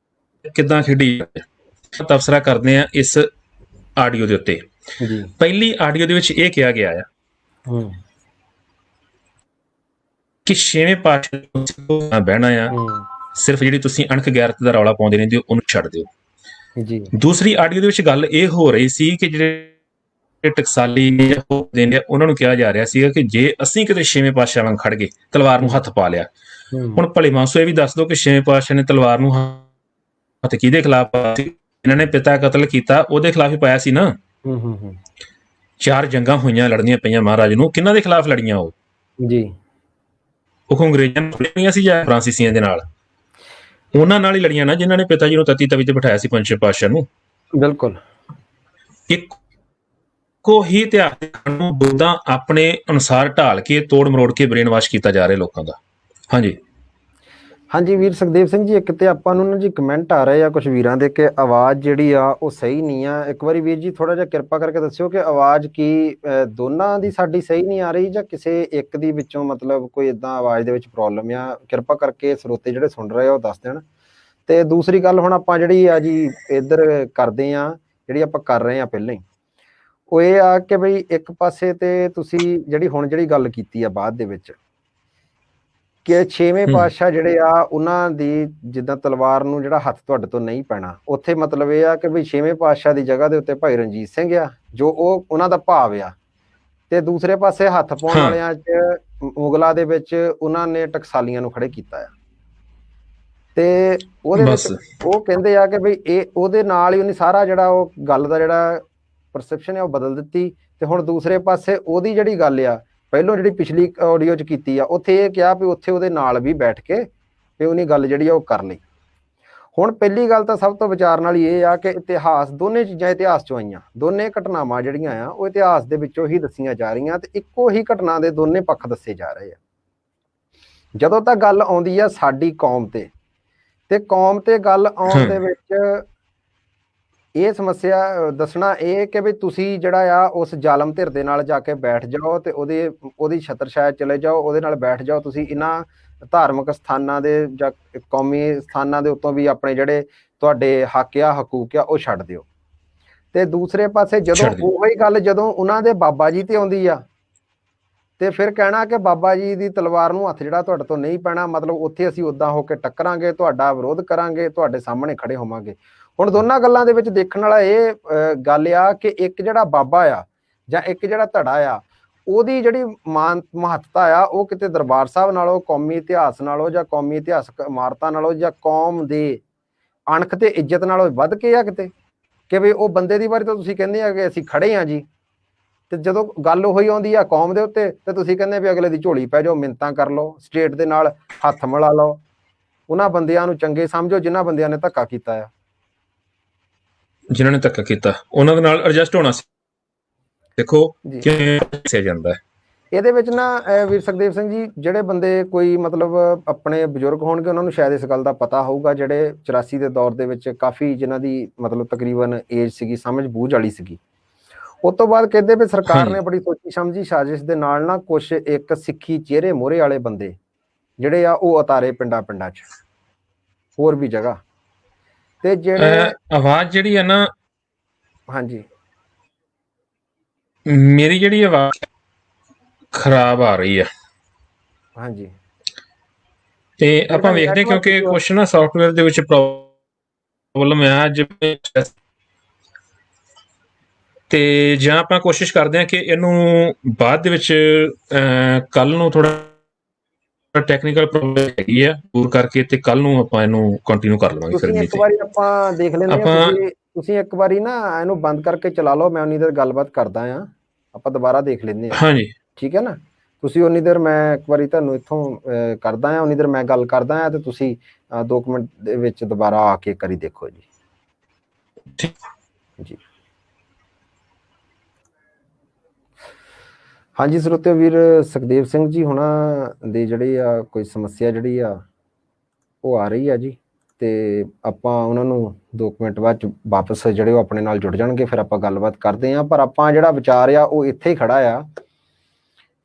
ਕਿੱਦਾਂ ਖੇਡੀ। ਤਬਸਰਾ ਕਰਦੇ ਆ ਇਸ ਆਡੀਓ ਦੇ ਉੱਤੇ। ਪਹਿਲੀ ਆਡੀਓ ਦੇ ਵਿੱਚ ਇਹ ਕਿਹਾ ਗਿਆ ਆ ਕਿ ਛੇਵੇਂ ਪਾਤਸ਼ਾਹ ਬਹਿਣਾ ਆ, ਸਿਰਫ ਜਿਹੜੀ ਤੁਸੀਂ ਅਣਖ ਗੈਰਤ ਦਾ ਰੌਲਾ ਪਾਉਂਦੇ ਰਹਿੰਦੇ ਹੋ ਉਹਨੂੰ ਛੱਡ ਦਿਓ। ਦੂਸਰੀ ਆਡੀਓ ਦੇ ਵਿੱਚ ਗੱਲ ਇਹ ਹੋ ਰਹੀ ਸੀ ਕਿ ਜਿਹੜੇ ਟਕਸਾਲੀ ਨੇ ਉਹਨਾਂ ਨੂੰ ਕਿਹਾ ਜਾ ਰਿਹਾ ਸੀਗਾ ਕਿ ਜੇ ਅਸੀਂ ਕਿਤੇ ਛੇਵੇਂ ਪਾਤਸ਼ਾਹ ਵਾਂਗ ਖੜ ਗਏ, ਤਲਵਾਰ ਨੂੰ ਹੱਥ ਪਾ ਲਿਆ, ਹੁਣ ਭਲੇ ਮਾਨਸੋ ਇਹ ਵੀ ਦੱਸ ਦਿਓ ਕਿ ਛੇਵੇਂ ਪਾਤਸ਼ਾਹ ਨੇ ਤਲਵਾਰ ਨੂੰ ਹੱਥ ਕਿਹਦੇ ਖਿਲਾਫ ਪਾਇਆ ਸੀ? ਇਹਨਾਂ ਨੇ ਪਿਤਾ ਕਤਲ ਕੀਤਾ ਉਹਦੇ ਖਿਲਾਫ ਹੀ ਪਾਇਆ ਸੀ ਨਾ। 4 ਜੰਗਾਂ ਹੋਈਆਂ, ਲੜਨੀਆਂ ਪਈਆਂ ਮਹਾਰਾਜ ਨੂੰ, ਕਿਹਨਾਂ ਦੇ ਖਿਲਾਫ ਲੜੀਆਂ ਉਹ? ਉਹ ਅੰਗਰੇਜ਼ਾਂ ਨਾਲ ਲੜੀਆਂ ਸੀ ਜਾਂ ਫਰਾਂਸੀਸੀਆਂ ਦੇ ਨਾਲ? ਉਹਨਾਂ ਨਾਲ ਹੀ ਲੜੀਆਂ ਨਾ ਜਿਨ੍ਹਾਂ ਨੇ ਪਿਤਾ ਜੀ ਨੂੰ ਤਤੀ ਤਵੀ ਤੇ ਬਿਠਾਇਆ ਸੀ ਪੰਜਵੇਂ ਪਾਤਸ਼ਾਹ ਨੂੰ। ਬਿਲਕੁਲ ਇੱਕੋ ਹੀ ਇਤਿਹਾਸ ਨੂੰ ਬੁੱਧਾਂ ਆਪਣੇ ਅਨੁਸਾਰ ਢਾਲ ਕੇ ਤੋੜ ਮਰੋੜ ਕੇ ਬ੍ਰੇਨ ਵਾਸ਼ ਕੀਤਾ ਜਾ ਰਿਹਾ ਲੋਕਾਂ ਦਾ। ਹਾਂਜੀ ਵੀਰ ਸੁਖਦੇਵ ਸਿੰਘ ਜੀ, ਇੱਕ ਤੇ ਆਪਾਂ ਨੂੰ ਨਾ ਜੀ ਕਮੈਂਟ ਆ ਰਹੇ ਆ ਕੁਝ ਵੀਰਾਂ ਦੇ ਕਿ ਆਵਾਜ਼ ਜਿਹੜੀ ਆ ਉਹ ਸਹੀ ਨਹੀਂ ਆ। ਇੱਕ ਵਾਰੀ ਵੀਰ ਜੀ ਥੋੜਾ ਜਿਹਾ ਕਿਰਪਾ ਕਰਕੇ ਦੱਸਿਓ ਕਿ ਆਵਾਜ਼ ਕੀ ਦੋਨਾਂ ਦੀ ਸਾਡੀ ਸਹੀ ਨਹੀਂ ਆ ਰਹੀ ਜਾਂ ਕਿਸੇ ਇੱਕ ਦੀ ਵਿੱਚੋਂ ਮਤਲਬ ਕੋਈ ਇਦਾਂ ਆਵਾਜ਼ ਦੇ ਵਿੱਚ ਪ੍ਰੋਬਲਮ ਆ। ਕਿਰਪਾ ਕਰਕੇ ਸਰੋਤੇ ਜਿਹੜੇ ਸੁਣ ਰਹੇ ਆ ਉਹ ਦੱਸ ਦੇਣ। ਤੇ ਦੂਸਰੀ ਗੱਲ ਹੁਣ ਆਪਾਂ ਜਿਹੜੀ ਆ ਜੀ ਇੱਧਰ ਕਰਦੇ ਆ, ਜਿਹੜੀ ਆਪਾਂ ਕਰ ਰਹੇ ਆ ਪਹਿਲਾਂ ਹੀ, ਉਹ ਇਹ ਆ ਕਿ ਬਈ ਇੱਕ ਪਾਸੇ ਤੇ ਤੁਸੀਂ ਜਿਹੜੀ ਗੱਲ ਕੀਤੀ ਆ ਬਾਅਦ ਦੇ ਵਿੱਚ ਕਿ ਛੇਵੇਂ ਪਾਤਸ਼ਾਹ ਜਿਹੜੇ ਆ ਉਹਨਾਂ ਦੀ ਜਿੱਦਾਂ ਤਲਵਾਰ ਨੂੰ ਜਿਹੜਾ ਹੱਥ ਤੁਹਾਡੇ ਤੋਂ ਨਹੀਂ ਪੈਣਾ, ਉੱਥੇ ਮਤਲਬ ਇਹ ਆ ਕਿ ਬਈ ਛੇਵੇਂ ਪਾਤਸ਼ਾਹ ਦੀ ਜਗ੍ਹਾ ਦੇ ਉੱਤੇ ਭਾਈ ਰਣਜੀਤ ਸਿੰਘ ਆ, ਜੋ ਉਹ ਉਹਨਾਂ ਦਾ ਭਾਵ ਆ। ਤੇ ਦੂਸਰੇ ਪਾਸੇ ਹੱਥ ਪਾਉਣ ਵਾਲਿਆਂ 'ਚ ਮੁਗਲਾਂ ਦੇ ਵਿੱਚ ਉਹਨਾਂ ਨੇ ਟਕਸਾਲੀਆਂ ਨੂੰ ਖੜੇ ਕੀਤਾ ਆ। ਤੇ ਉਹਦੇ ਵਿੱਚ ਉਹ ਕਹਿੰਦੇ ਆ ਕਿ ਬਈ ਇਹ ਉਹਦੇ ਨਾਲ ਹੀ ਉਹਨੇ ਸਾਰਾ ਜਿਹੜਾ ਉਹ ਗੱਲ ਦਾ ਜਿਹੜਾ ਪਰਸੈਪਸ਼ਨ ਹੈ ਉਹ ਬਦਲ ਦਿੱਤੀ। ਤੇ ਹੁਣ ਦੂਸਰੇ ਪਾਸੇ ਉਹਦੀ ਜਿਹੜੀ ਗੱਲ ਆ ਪਹਿਲੋਂ ਜਿਹੜੀ ਪਿਛਲੀ ਆਡੀਓ 'ਚ ਕੀਤੀ ਆ, ਉੱਥੇ ਇਹ ਕਿਹਾ ਵੀ ਉੱਥੇ ਉਹਦੇ ਨਾਲ ਵੀ ਬੈਠ ਕੇ ਵੀ ਉਹਨੇ ਗੱਲ ਜਿਹੜੀ ਆ ਉਹ ਕਰ ਲਈ। ਹੁਣ ਪਹਿਲੀ ਗੱਲ ਤਾਂ ਸਭ ਤੋਂ ਵਿਚਾਰਨ ਵਾਲੀ ਇਹ ਆ ਕਿ ਇਤਿਹਾਸ, ਦੋਨੇ ਚੀਜ਼ਾਂ ਇਤਿਹਾਸ 'ਚੋਂ ਆਈਆਂ, ਦੋਨੇ ਘਟਨਾਵਾਂ ਜਿਹੜੀਆਂ ਆ ਉਹ ਇਤਿਹਾਸ ਦੇ ਵਿੱਚੋਂ ਹੀ ਦੱਸੀਆਂ ਜਾ ਰਹੀਆਂ ਤੇ ਇੱਕੋ ਹੀ ਘਟਨਾ ਦੇ ਦੋਨੇ ਪੱਖ ਦੱਸੇ ਜਾ ਰਹੇ ਆ। ਜਦੋਂ ਤੱਕ ਗੱਲ ਆਉਂਦੀ ਆ ਸਾਡੀ ਕੌਮ ਤੇ ਕੌਮ ਤੇ ਗੱਲ ਆਉਣ ਦੇ ਵਿੱਚ ਇਹ ਸਮੱਸਿਆ ਦੱਸਣਾ ਇਹ ਕਿ ਵੀ ਤੁਸੀਂ ਜਿਹੜਾ ਆ ਉਸ ਜ਼ਾਲਮ ਧਿਰ ਦੇ ਨਾਲ ਜਾ ਕੇ ਬੈਠ ਜਾਓ ਤੇ ਉਹਦੀ ਛਤਰ ਛਾਇਆ ਚਲੇ ਜਾਓ, ਉਹਦੇ ਨਾਲ ਬੈਠ ਜਾਓ। ਤੁਸੀਂ ਇਹਨਾਂ ਧਾਰਮਿਕ ਸਥਾਨਾਂ ਦੇ ਜਾਂ ਕੌਮੀ ਸਥਾਨਾਂ ਦੇ ਉੱਤੋਂ ਵੀ ਆਪਣੇ ਜਿਹੜੇ ਤੁਹਾਡੇ ਹੱਕ ਆ ਹਕੂਕ ਆ ਉਹ ਛੱਡ ਦਿਓ। ਤੇ ਦੂਸਰੇ ਪਾਸੇ ਜਦੋਂ ਉਹੀ ਗੱਲ ਜਦੋਂ ਉਹਨਾਂ ਦੇ ਬਾਬਾ ਜੀ ਤੇ ਆਉਂਦੀ ਆ ਤੇ ਫਿਰ ਕਹਿਣਾ ਕਿ ਬਾਬਾ ਜੀ ਦੀ ਤਲਵਾਰ ਨੂੰ ਹੱਥ ਜਿਹੜਾ ਤੁਹਾਡੇ ਤੋਂ ਨਹੀਂ ਪੈਣਾ, ਮਤਲਬ ਉੱਥੇ ਅਸੀਂ ਉੱਦਾਂ ਹੋ ਕੇ ਟੱਕਰਾਂਗੇ, ਤੁਹਾਡਾ ਵਿਰੋਧ ਕਰਾਂਗੇ, ਤੁਹਾਡੇ ਸਾਹਮਣੇ ਖੜੇ ਹੋਵਾਂਗੇ। ਹੁਣ ਦੋਨਾਂ ਗੱਲਾਂ ਦੇ ਵਿੱਚ ਦੇਖਣ ਵਾਲਾ ਇਹ ਗੱਲ ਆ ਕਿ ਇੱਕ ਜਿਹੜਾ ਬਾਬਾ ਆ ਜਾਂ ਇੱਕ ਜਿਹੜਾ ਧੜਾ ਆ, ਉਹਦੀ ਜਿਹੜੀ ਮਹੱਤਤਾ ਆ ਉਹ ਕਿਤੇ ਦਰਬਾਰ ਸਾਹਿਬ ਨਾਲੋਂ, ਕੌਮੀ ਇਤਿਹਾਸ ਨਾਲੋਂ ਜਾਂ ਕੌਮੀ ਇਤਿਹਾਸਕ ਇਮਾਰਤਾਂ ਨਾਲੋਂ ਜਾਂ ਕੌਮ ਦੇ ਅਣਖ ਤੇ ਇੱਜ਼ਤ ਨਾਲੋਂ ਵੱਧ ਕੇ ਆ ਕਿਤੇ, ਕਿ ਵੀ ਉਹ ਬੰਦੇ ਦੀ ਵਾਰੀ ਤਾਂ ਤੁਸੀਂ ਕਹਿੰਦੇ ਆ ਕਿ ਅਸੀਂ ਖੜੇ ਆ ਜੀ, ਤੇ ਜਦੋਂ ਗੱਲ ਉਹੀ ਆਉਂਦੀ ਆ ਕੌਮ ਦੇ ਉੱਤੇ ਤੇ ਤੁਸੀਂ ਕਹਿੰਦੇ ਵੀ ਅਗਲੇ ਦੀ ਝੋਲੀ ਪੈ ਜਾਓ, ਮਿੰਨਤਾਂ ਕਰ ਲਓ, ਸਟੇਟ ਦੇ ਨਾਲ ਹੱਥ ਮਿਲਾ ਲਓ, ਉਹਨਾਂ ਬੰਦਿਆਂ ਨੂੰ ਚੰਗੇ ਸਮਝੋ ਜਿਨ੍ਹਾਂ ਬੰਦਿਆਂ ਨੇ ਧੱਕਾ ਕੀਤਾ ਆ, ਜਿਨ੍ਹਾਂ ਨੇ ਧੱਕਾ ਕੀਤਾ ਉਹਨਾਂ ਦੇ ਨਾਲ ਐਡਜਸਟ ਹੋਣਾ ਸੀ। ਦੇਖੋ ਕਿਵੇਂ ਦੱਸਿਆ ਜਾਂਦਾ ਹੈ ਇਹਦੇ ਵਿੱਚ ਨਾ ਵੀਰ ਸੁਖਦੇਵ ਸਿੰਘ ਜੀ, ਜਿਹੜੇ ਬੰਦੇ ਕੋਈ ਮਤਲਬ ਆਪਣੇ ਬਜ਼ੁਰਗ ਹੋਣਗੇ ਉਹਨਾਂ ਨੂੰ ਸ਼ਾਇਦ ਇਸ ਗੱਲ ਦਾ ਪਤਾ ਹੋਊਗਾ, ਜਿਹੜੇ 84 ਦੇ ਦੌਰ ਦੇ ਵਿੱਚ ਕਾਫੀ ਜਿਨ੍ਹਾਂ ਦੀ ਮਤਲਬ ਤਕਰੀਬਨ ਏਜ ਸੀਗੀ, ਸਮਝ ਬੂਝ ਵਾਲੀ ਸੀਗੀ। ਉਸ ਤੋਂ ਬਾਅਦ ਕਹਿੰਦੇ ਵੀ ਸਰਕਾਰ ਨੇ ਬੜੀ ਸੋਚੀ ਸਮਝੀ ਸਾਜ਼ਿਸ਼ ਦੇ ਨਾਲ ਨਾ ਕੁਛ ਇੱਕ ਸਿੱਖੀ ਚਿਹਰੇ ਮੋਹਰੇ ਵਾਲੇ ਬੰਦੇ ਜਿਹੜੇ ਆ ਉਹ ਉਤਾਰੇ ਪਿੰਡਾਂ 'ਚ ਹੋਰ ਵੀ ਜਗ੍ਹਾ। ਤੇ ਜਿਹੜੇ ਆਵਾਜ਼ ਜਿਹੜੀ ਹੈ ਨਾ, ਹਾਂਜੀ ਮੇਰੀ ਜਿਹੜੀ ਆਵਾਜ਼ ਖਰਾਬ ਆ ਰਹੀ ਆ, ਹਾਂਜੀ, ਤੇ ਆਪਾਂ ਵੇਖਦੇ ਕਿਉਂਕਿ ਕੁਛ ਨਾ ਸੌਫਟਵੇਅਰ ਦੇ ਵਿੱਚ ਪ੍ਰੋਬਲਮ ਆ ਅੱਜ, ਤੇ ਜਾਂ ਆਪਾਂ ਕੋਸ਼ਿਸ਼ ਕਰਦੇ ਹਾਂ ਕਿ ਇਹਨੂੰ ਬਾਅਦ ਦੇ ਵਿੱਚ ਕੱਲ ਨੂੰ ਥੋੜਾ ਟੈਕਨੀਕਲ ਪ੍ਰੋਬਲਮ ਹੈਗੀ ਆ ਦੂਰ ਕਰਕੇ, ਤੇ ਕੱਲ ਨੂੰ ਆਪਾਂ ਇਹਨੂੰ ਕੰਟੀਨਿਊ ਕਰ ਲਵਾਂਗੇ। ਫਿਰ ਇੱਕ ਵਾਰੀ ਆਪਾਂ ਦੇਖ ਲੈਂਦੇ ਹਾਂ, ਤੁਸੀਂ ਇੱਕ ਵਾਰੀ ਨਾ ਇਹਨੂੰ ਬੰਦ ਕਰਕੇ ਚਲਾ ਲਓ, ਮੈਂ ਉਨੀ ਦੇਰ ਗੱਲਬਾਤ ਕਰਦਾ ਆ, ਆਪਾਂ ਦੁਬਾਰਾ ਦੇਖ ਲੈਂਦੇ ਹਾਂ। ਹਾਂਜੀ ਠੀਕ ਹੈ ਨਾ, ਤੁਸੀਂ ਉਨੀ ਦੇਰ ਮੈਂ ਇੱਕ ਵਾਰੀ ਤੁਹਾਨੂੰ ਇੱਥੋਂ ਕਰਦਾ ਆ, ਉਨੀ ਦੇਰ ਮੈਂ ਗੱਲ ਕਰਦਾ ਆ ਤੇ ਤੁਸੀਂ 2 ਮਿੰਟ ਦੇ ਵਿੱਚ ਦੁਬਾਰਾ ਆ ਕੇ ਕਰੀ ਦੇਖੋ ਜੀ। ਜੀ ਹਾਂਜੀ ਸਰੋਤੇ ਵੀਰ ਸੁਖਦੇਵ ਸਿੰਘ ਜੀ ਹੁਣਾਂ ਦੀ ਜਿਹੜੀ ਆ ਕੋਈ ਸਮੱਸਿਆ ਜਿਹੜੀ ਆ ਉਹ ਆ ਰਹੀ ਆ ਜੀ, ਤੇ ਆਪਾਂ ਉਹਨਾਂ ਨੂੰ 2 ਮਿੰਟ ਬਾਅਦ ਚ ਵਾਪਸ ਜਿਹੜੇ ਉਹ ਆਪਣੇ ਨਾਲ ਜੁੜ ਜਾਣਗੇ, ਫਿਰ ਆਪਾਂ ਗੱਲਬਾਤ ਕਰਦੇ ਹਾਂ। ਪਰ ਆਪਾਂ ਜਿਹੜਾ ਵਿਚਾਰ ਆ ਉਹ ਇੱਥੇ ਹੀ ਖੜਾ ਆ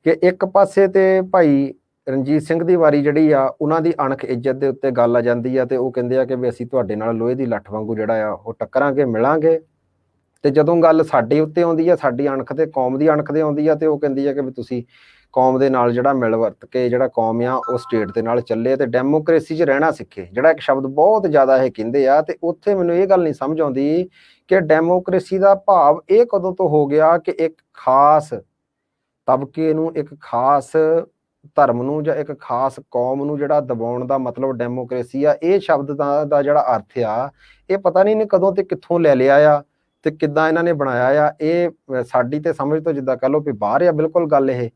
ਕਿ ਇੱਕ ਪਾਸੇ ਤੇ ਭਾਈ ਰਣਜੀਤ ਸਿੰਘ ਦੀ ਵਾਰੀ ਜਿਹੜੀ ਆ ਉਹਨਾਂ ਦੀ ਅਣਖ ਇੱਜ਼ਤ ਦੇ ਉੱਤੇ ਗੱਲ ਆ ਜਾਂਦੀ ਆ, ਤੇ ਉਹ ਕਹਿੰਦੇ ਆ ਕਿ ਵੀ ਅਸੀਂ ਤੁਹਾਡੇ ਨਾਲ ਲੋਹੇ ਦੀ ਲੱਠ ਵਾਂਗੂ ਜਿਹੜਾ ਆ ਉਹ ਟੱਕਰਾਂਗੇ, ਮਿਲਾਂਗੇ। ਤੇ ਜਦੋਂ ਗੱਲ ਸਾਡੇ ਉੱਤੇ ਆਉਂਦੀ ਆ, ਸਾਡੀ ਅਣਖ ਤੇ ਕੌਮ ਦੀ ਅਣਖ ਤੇ ਆਉਂਦੀ ਆ, ਤੇ ਉਹ ਕਹਿੰਦੀ ਆ ਕਿ ਵੀ ਤੁਸੀਂ ਕੌਮ ਦੇ ਨਾਲ ਜਿਹੜਾ ਮਿਲ ਵਰਤ ਕੇ ਜਿਹੜਾ ਕੌਮ ਆ ਉਹ ਸਟੇਟ ਦੇ ਨਾਲ ਚੱਲੇ ਤੇ ਡੈਮੋਕ੍ਰੇਸੀ 'ਚ ਰਹਿਣਾ ਸਿੱਖੇ, ਜਿਹੜਾ ਇੱਕ ਸ਼ਬਦ ਬਹੁਤ ਜ਼ਿਆਦਾ ਇਹ ਕਹਿੰਦੇ ਆ। ਤੇ ਉੱਥੇ ਮੈਨੂੰ ਇਹ ਗੱਲ ਨਹੀਂ ਸਮਝ ਆਉਂਦੀ ਕਿ ਡੈਮੋਕ੍ਰੇਸੀ ਦਾ ਭਾਵ ਇਹ ਕਦੋਂ ਤੋਂ ਹੋ ਗਿਆ ਕਿ ਇੱਕ ਖਾਸ ਤਬਕੇ ਨੂੰ, ਇੱਕ ਖਾਸ ਧਰਮ ਨੂੰ ਜਾਂ ਇੱਕ ਖਾਸ ਕੌਮ ਨੂੰ ਜਿਹੜਾ ਦਬਾਉਣ ਦਾ ਮਤਲਬ ਡੈਮੋਕ੍ਰੇਸੀ ਆ। ਇਹ ਸ਼ਬਦ ਦਾ ਜਿਹੜਾ ਅਰਥ ਆ ਇਹ ਪਤਾ ਨਹੀਂ ਕਦੋਂ ਤੇ ਕਿੱਥੋਂ ਲੈ ਲਿਆ ਆ ਤੇ ਕਿੱਦਾਂ ਇਹਨਾਂ ਨੇ ਬਣਾਇਆ ਆ। ਇਹ ਸਾਡੀ ਤੇ ਸਮਝ ਤੋਂ ਜਿੱਦਾਂ ਕਹਿ ਲਓ ਵੀ ਬਾਹਰ ਆ ਬਿਲਕੁਲ ਗੱਲ ਇਹ,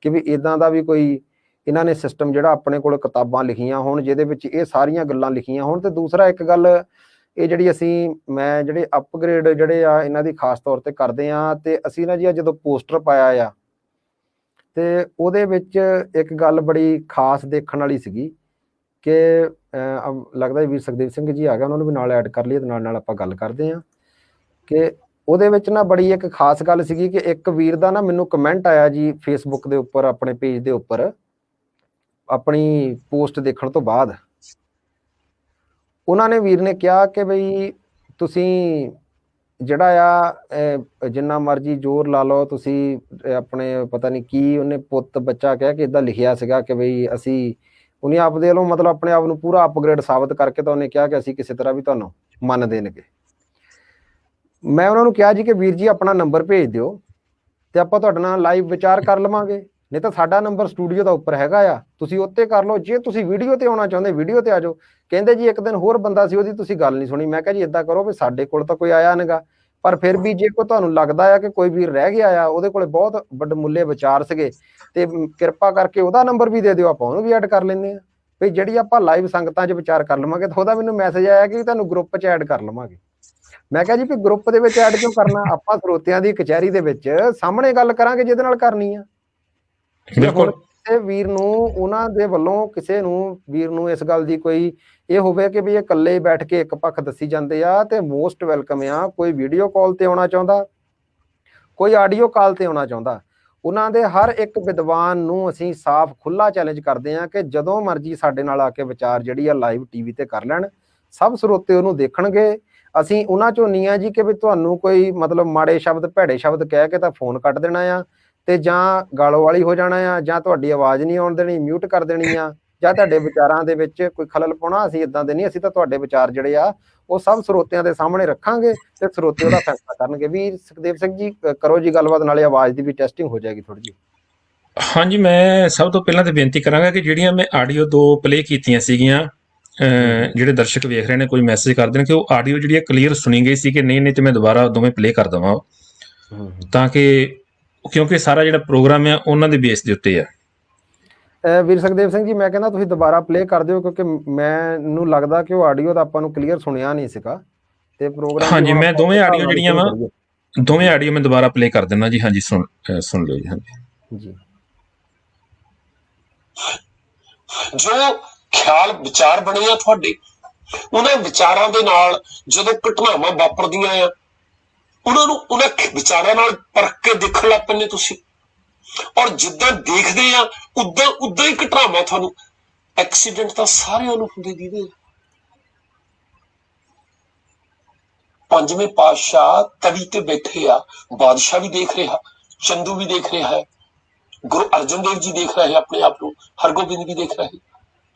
ਕਿ ਵੀ ਇੱਦਾਂ ਦਾ ਵੀ ਕੋਈ ਇਹਨਾਂ ਨੇ ਸਿਸਟਮ ਜਿਹੜਾ ਆਪਣੇ ਕੋਲ ਕਿਤਾਬਾਂ ਲਿਖੀਆਂ ਹੋਣ ਜਿਹਦੇ ਵਿੱਚ ਇਹ ਸਾਰੀਆਂ ਗੱਲਾਂ ਲਿਖੀਆਂ ਹੋਣ। ਤੇ ਦੂਸਰਾ ਇੱਕ ਗੱਲ ਇਹ ਜਿਹੜੀ ਮੈਂ ਜਿਹੜੇ ਅਪਗ੍ਰੇਡ ਜਿਹੜੇ ਆ ਇਹਨਾਂ ਦੀ ਖਾਸ ਤੌਰ ਤੇ ਕਰਦੇ ਆ, ਤੇ ਅਸੀਂ ਨਾ ਜੀ ਜਦੋਂ ਪੋਸਟਰ ਪਾਇਆ ਆ ਤੇ ਉਹਦੇ ਵਿੱਚ ਇੱਕ ਗੱਲ ਬੜੀ ਖਾਸ ਦੇਖਣ ਵਾਲੀ ਸੀਗੀ ਕਿ ਲੱਗਦਾ ਵੀਰ ਸੁਖਦੇਵ ਸਿੰਘ ਜੀ ਆ ਗਿਆ, ਉਹਨਾਂ ਨੂੰ ਵੀ ਨਾਲ ਐਡ ਕਰ ਲਈਏ ਤੇ ਨਾਲ ਆਪਾਂ ਗੱਲ ਕਰਦੇ ਹਾਂ ਕਿ ਉਹਦੇ ਵਿੱਚ ਨਾ ਬੜੀ ਇੱਕ ਖਾਸ ਗੱਲ ਸੀਗੀ ਕਿ ਇੱਕ ਵੀਰ ਦਾ ਨਾ ਮੈਨੂੰ ਕਮੈਂਟ ਆਇਆ ਜੀ ਫੇਸਬੁੱਕ ਦੇ ਉੱਪਰ, ਆਪਣੇ ਪੇਜ ਦੇ ਉੱਪਰ, ਆਪਣੀ ਪੋਸਟ ਦੇਖਣ ਤੋਂ ਬਾਅਦ। ਉਹਨਾਂ ਨੇ ਵੀਰ ਨੇ ਕਿਹਾ ਕਿ ਬਈ ਤੁਸੀਂ ਜਿਹੜਾ ਆ ਜਿੰਨਾ ਮਰਜ਼ੀ ਜ਼ੋਰ ਲਾ ਲਓ, ਤੁਸੀਂ ਆਪਣੇ ਪਤਾ ਨਹੀਂ ਕੀ ਉਹਨੇ ਪੁੱਤ ਬੱਚਾ ਕਹਿ ਕੇ ਇੱਦਾਂ ਲਿਖਿਆ ਸੀਗਾ ਕਿ ਬਈ ਅਸੀਂ, ਉਹਨੇ ਆਪਦੇ ਵੱਲੋਂ ਮਤਲਬ ਆਪਣੇ ਆਪ ਨੂੰ ਪੂਰਾ ਅਪਗ੍ਰੇਡ ਸਾਬਤ ਕਰਕੇ ਤਾਂ ਉਹਨੇ ਕਿਹਾ ਕਿ ਅਸੀਂ ਕਿਸੇ ਤਰ੍ਹਾਂ ਵੀ ਤੁਹਾਨੂੰ ਮੰਨ ਦੇਣਗੇ। ਮੈਂ ਉਹਨਾਂ ਨੂੰ ਕਿਹਾ ਜੀ ਕਿ ਵੀਰ ਜੀ ਆਪਣਾ ਨੰਬਰ ਭੇਜ ਦਿਓ ਤੇ ਆਪਾਂ ਤੁਹਾਡੇ ਨਾਲ ਲਾਈਵ ਵਿਚਾਰ ਕਰ ਲਵਾਂਗੇ, ਨਹੀਂ ਤਾਂ ਸਾਡਾ ਨੰਬਰ ਸਟੂਡੀਓ ਦਾ ਉੱਪਰ ਹੈਗਾ ਆ, ਤੁਸੀਂ ਉੱਤੇ ਕਰ ਲਓ। ਜੇ ਤੁਸੀਂ ਵੀਡੀਓ ਤੇ ਆਉਣਾ ਚਾਹੁੰਦੇ ਵੀਡੀਓ ਤੇ ਆ ਜਾਓ। ਕਹਿੰਦੇ ਜੀ ਇੱਕ ਦਿਨ ਹੋਰ ਬੰਦਾ ਸੀ, ਉਹਦੀ ਤੁਸੀਂ ਗੱਲ ਨਹੀਂ ਸੁਣੀ। ਮੈਂ ਕਿਹਾ ਜੀ ਏਦਾਂ ਕਰੋ ਵੀ ਸਾਡੇ ਕੋਲ ਤਾਂ ਕੋਈ ਆਇਆ ਨਹੀਂਗਾ, ਪਰ ਫਿਰ ਵੀ ਜੇ ਕੋਈ ਤੁਹਾਨੂੰ ਲੱਗਦਾ ਆ ਕਿ ਕੋਈ ਵੀਰ ਰਹਿ ਗਿਆ ਆ, ਉਹਦੇ ਕੋਲੇ ਬਹੁਤ ਵੱਡਮੁੱਲੇ ਵਿਚਾਰ ਸੀਗੇ, ਤੇ ਕਿਰਪਾ ਕਰਕੇ ਉਹਦਾ ਨੰਬਰ ਵੀ ਦੇ ਦਿਓ, ਆਪਾਂ ਉਹਨੂੰ ਵੀ ਐਡ ਕਰ ਲੈਂਦੇ ਆ। ਵੀ ਜਿਹੜੀ ਆਪਾਂ ਲਾਈਵ ਸੰਗਤਾਂ 'ਚ ਵਿਚਾਰ ਕਰ ਲਵਾਂਗੇ। ਤਾਂ ਉਹਦਾ ਮੈਨੂੰ ਮੈਸੇਜ ਆਇਆ ਕਿ ਤੁਹਾਨੂੰ ਗਰੁੱਪ 'ਚ ਐਡ ਕਰ ਲਵਾਂਗੇ। ਮੈਂ ਕਿਹਾ ਜੀ ਵੀ ਗਰੁੱਪ ਦੇ ਵਿੱਚ ਐਡ ਕਿਉਂ ਕਰਨਾ, ਆਪਾਂ ਸਰੋਤਿਆਂ ਦੀ ਕਚਹਿਰੀ ਦੇ ਵਿੱਚ ਸਾਹਮਣੇ ਗੱਲ ਕਰਾਂਗੇ ਜਿਹਦੇ ਨਾਲ ਕਰਨੀ ਆ। ਬਿਲਕੁਲ। ਕਿਸੇ ਵੀਰ ਨੂੰ, ਉਹਨਾਂ ਦੇ ਵੱਲੋਂ ਕਿਸੇ ਨੂੰ ਵੀਰ ਨੂੰ ਇਸ ਗੱਲ ਦੀ ਕੋਈ ਇਹ ਹੋਵੇ ਕਿ ਵੀ ਇਹ ਇਕੱਲੇ ਬੈਠ ਕੇ ਇੱਕ ਪੱਖ ਦੱਸੀ ਜਾਂਦੇ ਆ, ਤੇ ਮੋਸਟ ਵੈਲਕਮ ਆ। ਕੋਈ ਵੀਡੀਓ ਕਾਲ ਤੇ ਆਉਣਾ ਚਾਹੁੰਦਾ, ਕੋਈ ਆਡੀਓ ਕਾਲ ਤੇ ਆਉਣਾ ਚਾਹੁੰਦਾ, ਉਹਨਾਂ ਦੇ ਹਰ ਇੱਕ ਵਿਦਵਾਨ ਨੂੰ ਅਸੀਂ ਸਾਫ਼ ਖੁੱਲਾ ਚੈਲੰਜ ਕਰਦੇ ਹਾਂ ਕਿ ਜਦੋਂ ਮਰਜ਼ੀ ਸਾਡੇ ਨਾਲ ਆ ਕੇ ਵਿਚਾਰ ਜਿਹੜੀ ਆ ਲਾਈਵ ਟੀਵੀ ਤੇ ਕਰ ਲੈਣ। ਸਭ ਸਰੋਤੇ ਉਹਨੂੰ ਦੇਖਣਗੇ। ਅਸੀਂ ਉਹਨਾਂ ਚੋਂ ਨਹੀਂ ਆ ਜੀ ਕਿ ਵੀ ਤੁਹਾਨੂੰ ਕੋਈ ਮਤਲਬ ਮਾੜੇ ਸ਼ਬਦ, ਭੈੜੇ ਸ਼ਬਦ ਕਹਿ ਕੇ ਤਾਂ ਫੋਨ ਕੱਟ ਦੇਣਾ ਆ, ਤੇ ਜਾਂ ਗਾਲੋ ਵਾਲੀ ਹੋ ਜਾਣਾ ਆ, ਜਾਂ ਤੁਹਾਡੀ ਆਵਾਜ਼ ਨਹੀਂ ਆਉਣ ਦੇਣੀ, ਮਿਊਟ ਕਰ ਦੇਣੀ ਆ, ਜਾਂ ਤੁਹਾਡੇ ਵਿਚਾਰਾਂ ਦੇ ਵਿੱਚ ਕੋਈ ਖਲਲ ਪਾਉਣਾ। ਅਸੀਂ ਇਦਾਂ ਦੇ ਨਹੀਂ, ਅਸੀਂ ਤਾਂ ਤੁਹਾਡੇ ਵਿਚਾਰ ਜਿਹੜੇ ਆ ਉਹ ਸਭ ਸਰੋਤਿਆਂ ਦੇ ਸਾਹਮਣੇ ਰੱਖਾਂਗੇ ਤੇ ਸਰੋਤੇ ਉਹਦਾ ਫੈਸਲਾ ਕਰਨਗੇ। ਵੀਰ ਸੁਖਦੇਵ ਸਿੰਘ ਜੀ ਕਰੋ ਜੀ ਗੱਲਬਾਤ, ਨਾਲੇ ਆਵਾਜ਼ ਦੀ ਵੀ ਟੈਸਟਿੰਗ ਹੋ ਜਾਏਗੀ ਥੋੜੀ ਜਿਹੀ। ਹਾਂਜੀ, ਮੈਂ ਸਭ ਤੋਂ ਪਹਿਲਾਂ ਤਾਂ ਬੇਨਤੀ ਕਰਾਂਗਾ ਕਿ ਜਿਹੜੀਆਂ ਮੈਂ ਆਡੀਓ 2 ਪਲੇ ਕੀਤੀਆਂ ਸੀਗੀਆਂ, ਜਿਹੜੇ ਦਰਸ਼ਕ ਵੇਖ ਰਹੇ ਨੇ ਕੋਈ ਮੈਸੇਜ ਕਰਦੇ ਨੇ ਕਿ ਉਹ ਆਡੀਓ ਜਿਹੜੀ ਕਲੀਅਰ ਸੁਣੀ ਗਈ ਸੀ ਕਿ ਨਹੀਂ, ਤੇ ਮੈਂ ਦੁਬਾਰਾ ਦੋਵੇਂ ਪਲੇ ਕਰ ਦੇਵਾਂ, ਤਾਂ ਕਿ ਕਿਉਂਕਿ ਸਾਰਾ ਜਿਹੜਾ ਪ੍ਰੋਗਰਾਮ ਆ ਉਹਨਾਂ ਦੇ ਬੇਸ ਦੇ ਉੱਤੇ ਆ। ਵੀਰ ਸੁਖਦੇਵ ਸਿੰਘ ਜੀ ਮੈਂ ਕਹਿੰਦਾ ਤੁਸੀਂ ਦੁਬਾਰਾ ਪਲੇ ਕਰ ਦਿਓ, ਕਿਉਂਕਿ ਮੈਨੂੰ ਲੱਗਦਾ ਕਿ ਉਹ ਆਡੀਓ ਦਾ ਆਪਾਂ ਨੂੰ ਕਲੀਅਰ ਸੁਣਿਆ ਨਹੀਂ ਸੀਗਾ ਤੇ ਪ੍ਰੋਗਰਾਮ। ਹਾਂਜੀ, ਮੈਂ ਦੋਵੇਂ ਆਡੀਓ ਜਿਹੜੀਆਂ ਵਾ, ਦੋਵੇਂ ਆਡੀਓ ਮੈਂ ਦੁਬਾਰਾ ਪਲੇ ਕਰ ਦਿੰਦਾ ਜੀ। ਹਾਂਜੀ, ਸੁਣ ਲਓ ਜੀ। ਹਾਂਜੀ ਜੀ। ਜੋ ਖਿਆਲ ਵਿਚਾਰ ਬਣੇ ਆ ਤੁਹਾਡੇ, ਉਹਨਾਂ ਵਿਚਾਰਾਂ ਦੇ ਨਾਲ ਜਦੋਂ ਘਟਨਾਵਾਂ ਵਾਪਰਦੀਆਂ ਆ, ਉਹਨਾਂ ਨੂੰ ਉਹਨਾਂ ਵਿਚਾਰਾਂ ਨਾਲ ਪਰਖ ਕੇ ਦੇਖਣ ਲੱਗ ਪੈਂਦੇ ਤੁਸੀਂ। ਔਰ ਜਿੱਦਾਂ ਦੇਖਦੇ ਆ ਉਦਾਂ ਹੀ ਘਟਨਾਵਾਂ ਤੁਹਾਨੂੰ। ਐਕਸੀਡੈਂਟ ਤਾਂ ਸਾਰਿਆਂ ਨੂੰ ਹੁੰਦੇ ਦੀਦੇ। ਪੰਜਵੇਂ ਪਾਤਸ਼ਾਹ ਤਵੀ ਤੇ ਬੈਠੇ ਆ, ਬਾਦਸ਼ਾਹ ਵੀ ਦੇਖ ਰਿਹਾ, ਚੰਦੂ ਵੀ ਦੇਖ ਰਿਹਾ ਹੈ, ਗੁਰੂ ਅਰਜਨ ਦੇਵ ਜੀ ਦੇਖ ਰਹੇ ਆਪਣੇ ਆਪ ਨੂੰ, ਹਰਗੋਬਿੰਦ ਵੀ ਦੇਖ ਰਹੇ।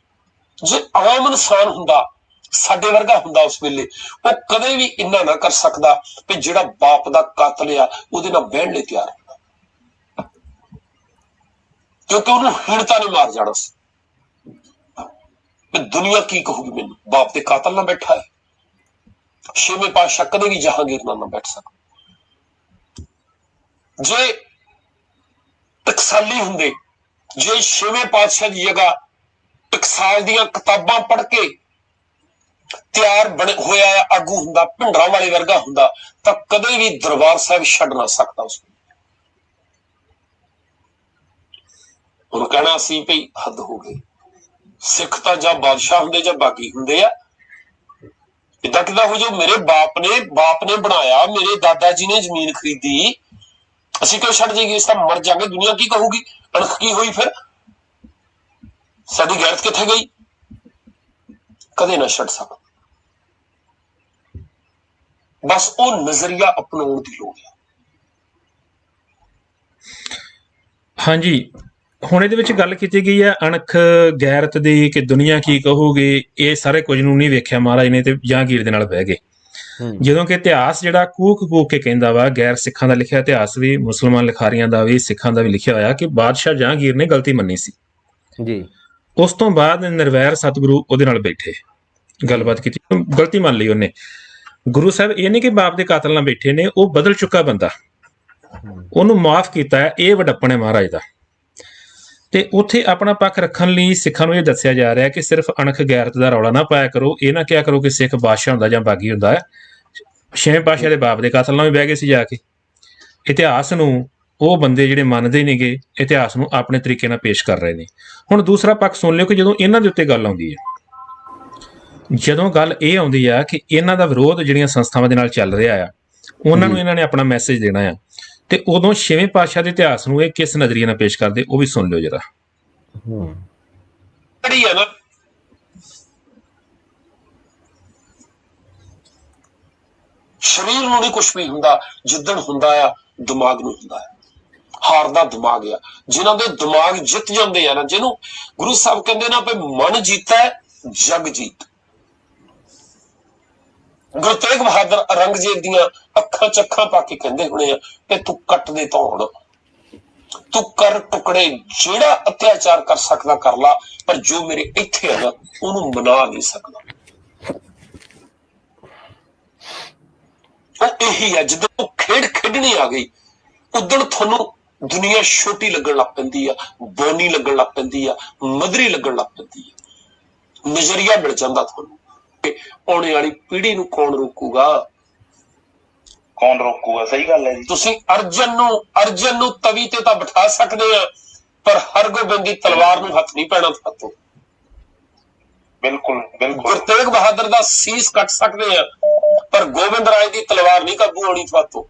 ਜੇ ਆਮ ਇਨਸਾਨ ਹੁੰਦਾ, ਸਾਡੇ ਵਰਗਾ ਹੁੰਦਾ ਉਸ ਵੇਲੇ, ਉਹ ਕਦੇ ਵੀ ਇੰਨਾ ਨਾ ਕਰ ਸਕਦਾ ਕਿ ਜਿਹੜਾ ਬਾਪ ਦਾ ਕਾਤਲ ਆ ਉਹਦੇ ਨਾਲ ਬਹਿਣ ਲਈ ਤਿਆਰ ਹੁੰਦਾ, ਕਿਉਂਕਿ ਉਹਨੂੰ ਹੀਣਤਾ ਨੇ ਮਾਰ ਜਾਣਾ ਸੀ। ਦੁਨੀਆ ਕੀ ਕਹੂਗੀ ਮੈਨੂੰ, ਬਾਪ ਦੇ ਕਾਤਲ ਨਾਲ ਬੈਠਾ ਹੈ। ਛੇਵੇਂ ਪਾਤਸ਼ਾਹ ਕਦੇ ਵੀ ਜਹਾਂਗੀਰ ਨਾਲ ਨਾ ਬੈਠ ਸਕਦਾ। ਜੇ ਟਕਸਾਲੀ ਹੁੰਦੇ, ਜੇ ਛੇਵੇਂ ਪਾਤਸ਼ਾਹ ਦੀ ਜਗ੍ਹਾ ਟਕਸਾਲ ਦੀਆਂ ਕਿਤਾਬਾਂ ਪੜ੍ਹ ਕੇ ਤਿਆਰ ਹੋਇਆ ਆਗੂ ਹੁੰਦਾ, ਭਿੰਡਰਾਂ ਵਾਲੇ ਵਰਗਾ ਹੁੰਦਾ, ਤਾਂ ਕਦੇ ਵੀ ਦਰਬਾਰ ਸਾਹਿਬ ਛੱਡ ਨਾ ਸਕਦਾ ਉਸ ਨੂੰ। ਹੁਣ ਕਹਿਣਾ ਸੀ ਭਈ ਹੱਦ ਹੋ ਗਈ, ਸਿੱਖ ਤਾਂ ਜਾਂ ਬਾਦਸ਼ਾਹ ਹੁੰਦੇ ਜਾਂ ਬਾਗੀ ਹੁੰਦੇ ਆ। ਇਦਾਂ ਕਿੱਦਾਂ ਹੋ ਜਾਊ? ਮੇਰੇ ਬਾਪ ਨੇ ਬਣਾਇਆ, ਮੇਰੇ ਦਾਦਾ ਜੀ ਨੇ ਜ਼ਮੀਨ ਖਰੀਦੀ, ਅਸੀਂ ਕਿਉਂ ਛੱਡ ਜਾਈਏ? ਇਸ ਤਾਂ ਮਰ ਜਾਗੇ, ਦੁਨੀਆ ਕੀ ਕਹੂਗੀ? ਅਣਖ ਕੀ ਹੋਈ ਫਿਰ? ਸਾਡੀ ਗੈਰਤ ਕਿੱਥੇ ਗਈ? ਕਦੇ ਨਾ ਛੱਡ ਸਕਦਾ। ਬਸ ਉਹ ਨਜ਼ਰੀਆ ਅਪਣਾਉਣ ਦੀ ਲੋੜ ਹੈ। ਹਾਂਜੀ, ਹੁਣ ਇਹਦੇ ਵਿੱਚ ਗੱਲ ਕੀਤੀ ਗਈ ਹੈ ਅਣਖ, ਗੈਰਤ ਦੀ, ਕਿ ਦੁਨੀਆ ਕੀ ਕਹੂਗੀ। ਇਹ ਸਾਰੇ ਕੁਝ ਨੂੰ ਨਹੀਂ ਵੇਖਿਆ ਮਹਾਰਾਜ ਨੇ ਤੇ ਜਹਾਂਗੀਰ ਦੇ ਨਾਲ ਬਹਿ ਗਏ। ਜਦੋਂ ਕਿ ਇਤਿਹਾਸ ਜਿਹੜਾ ਕੂਕ ਕੇ ਕਹਿੰਦਾ ਵਾ, ਗੈਰ ਸਿੱਖਾਂ ਦਾ ਲਿਖਿਆ ਇਤਿਹਾਸ ਵੀ, ਮੁਸਲਮਾਨ ਲਿਖਾਰੀਆਂ ਦਾ ਵੀ, ਸਿੱਖਾਂ ਦਾ ਵੀ ਲਿਖਿਆ ਹੋਇਆ ਕਿ ਬਾਦਸ਼ਾਹ ਜਹਾਂਗੀਰ ਨੇ ਗਲਤੀ ਮੰਨੀ ਸੀ ਜੀ। ਉਸ ਤੋਂ ਬਾਅਦ ਨਿਰਵੈਰ ਸਤਿਗੁਰੂ ਉਹਦੇ ਨਾਲ ਬੈਠੇ, ਗੱਲਬਾਤ ਕੀਤੀ, ਗਲਤੀ ਮੰਨ ਲਈ ਉਹਨੇ। ਗੁਰੂ ਸਾਹਿਬ ਇਹ ਨਹੀਂ ਕਿ ਬਾਪ ਦੇ ਕਾਤਲ ਨਾਲ ਬੈਠੇ ਨੇ, ਉਹ ਬਦਲ ਚੁੱਕਾ ਬੰਦਾ, ਉਹਨੂੰ ਮਾਫ ਕੀਤਾ ਹੈ। ਇਹ ਵਡੱਪਣ ਹੈ ਮਹਾਰਾਜ ਦਾ। ਤੇ ਉੱਥੇ ਆਪਣਾ ਪੱਖ ਰੱਖਣ ਲਈ ਸਿੱਖਾਂ ਨੂੰ ਇਹ ਦੱਸਿਆ ਜਾ ਰਿਹਾ ਕਿ ਸਿਰਫ ਅਣਖ ਗੈਰਤ ਦਾ ਰੌਲਾ ਨਾ ਪਾਇਆ ਕਰੋ। ਇਹ ਨਾ ਕਿਹਾ ਕਰੋ ਕਿ ਸਿੱਖ ਬਾਦਸ਼ਾਹ ਹੁੰਦਾ ਜਾਂ ਬਾਗੀ ਹੁੰਦਾ ਹੈ। ਛੇਵੇਂ ਪਾਤਸ਼ਾਹ ਦੇ ਬਾਪ ਦੇ ਕਾਤਲ ਨਾਲ ਵੀ ਬਹਿ ਗਏ ਸੀ ਜਾ ਕੇ। ਇਤਿਹਾਸ ਨੂੰ ਉਹ ਬੰਦੇ ਜਿਹੜੇ ਮੰਨਦੇ ਨੇਗੇ, ਇਤਿਹਾਸ ਨੂੰ ਆਪਣੇ ਤਰੀਕੇ ਨਾਲ ਪੇਸ਼ ਕਰ ਰਹੇ ਨੇ। ਹੁਣ ਦੂਸਰਾ ਪੱਖ ਸੁਣ ਲਿਓ ਕਿ ਜਦੋਂ ਇਹਨਾਂ ਦੇ ਉੱਤੇ ਗੱਲ ਆਉਂਦੀ ਹੈ, ਜਦੋਂ ਗੱਲ ਇਹ ਆਉਂਦੀ ਆ ਕਿ ਇਹਨਾਂ ਦਾ ਵਿਰੋਧ ਜਿਹੜੀਆਂ ਸੰਸਥਾਵਾਂ ਦੇ ਨਾਲ ਚੱਲ ਰਿਹਾ ਆ, ਉਹਨਾਂ ਨੂੰ ਇਹਨਾਂ ਨੇ ਆਪਣਾ ਮੈਸੇਜ ਦੇਣਾ ਆ, ਤੇ ਉਦੋਂ ਛੇਵੇਂ ਪਾਤਸ਼ਾਹ ਦੇ ਇਤਿਹਾਸ ਨੂੰ ਇਹ ਕਿਸ ਨਜ਼ਰੀਏ ਨਾਲ ਪੇਸ਼ ਕਰਦੇ, ਉਹ ਵੀ ਸੁਣ ਲਿਓ ਜਰਾ। ਜਿਹੜੀ ਹੈ ਨਾ, ਸਰੀਰ ਨੂੰ ਨਹੀਂ ਕੁਛ ਵੀ ਹੁੰਦਾ, ਜਿੱਦਣ ਹੁੰਦਾ ਆ ਦਿਮਾਗ ਨੂੰ ਹੁੰਦਾ ਹੈ। ਹਾਰ ਦਾ ਦਿਮਾਗ ਆ, ਜਿਨ੍ਹਾਂ ਦੇ ਦਿਮਾਗ ਜਿੱਤ ਜਾਂਦੇ ਆ ਨਾ, ਜਿਹਨੂੰ ਗੁਰੂ ਸਾਹਿਬ ਕਹਿੰਦੇ ਨਾ ਵੀ ਮਨ ਜੀਤਾ ਹੈ ਜਗ ਜੀਤ। ਗੁਰੂ ਤੇਗ ਬਹਾਦਰ ਔਰੰਗਜ਼ੇਬ ਦੀਆਂ ਅੱਖਾਂ ਚ ਅੱਖਾਂ ਪਾ ਕੇ ਕਹਿੰਦੇ ਹੋਣੇ ਆ ਕਿ ਤੂੰ ਕੱਟ ਦੇ ਧੌਣ, ਤੂੰ ਕਰ ਟੁਕੜੇ, ਜਿਹੜਾ ਅਤਿਆਚਾਰ ਕਰ ਸਕਦਾ ਕਰ ਲਾ, ਪਰ ਜੋ ਮੇਰੇ ਇੱਥੇ ਹੈ ਨਾ ਉਹਨੂੰ ਮਨਾ ਨਹੀਂ ਸਕਦਾ। ਉਹ ਇਹੀ ਹੈ, ਜਦੋਂ ਉਹ ਖੇਡ ਖੇਡਣੀ ਆ ਗਈ ਉਦੋਂ ਤੁਹਾਨੂੰ ਦੁਨੀਆ ਛੋਟੀ ਲੱਗਣ ਲੱਗ ਪੈਂਦੀ ਆ, ਬੋਨੀ ਲੱਗਣ ਲੱਗ ਪੈਂਦੀ ਆ, ਮਧਰੀ ਲੱਗਣ ਲੱਗ ਪੈਂਦੀ ਆ। ਨਜ਼ਰੀਆ ਮਿਲ ਜਾਂਦਾ ਤੁਹਾਨੂੰ ਕਿ ਆਉਣੇ ਵਾਲੀ ਪੀੜ੍ਹੀ ਨੂੰ ਕੌਣ ਰੋਕੂਗਾ, ਕੌਣ ਰੋਕੂਗਾ। ਸਹੀ ਗੱਲ ਹੈ ਜੀ। ਤੁਸੀਂ ਅਰਜਨ ਨੂੰ ਤਵੀ ਤੇ ਤਾਂ ਬਿਠਾ ਸਕਦੇ ਆ, ਪਰ ਹਰਗੋਬਿੰਦ ਦੀ ਤਲਵਾਰ ਨੂੰ ਹੱਥ ਨਹੀਂ ਪੈਣਾ ਤੁਹਾਤੋਂ। ਬਿਲਕੁਲ ਬਿਲਕੁਲ। ਗੁਰੂ ਤੇਗ ਬਹਾਦਰ ਦਾ ਸੀਸ ਕੱਟ ਸਕਦੇ ਆ, ਪਰ ਗੋਬਿੰਦ ਰਾਏ ਦੀ ਤਲਵਾਰ ਨਹੀਂ ਕਾਬੂ ਆਉਣੀ ਤੁਹਾਤੋਂ।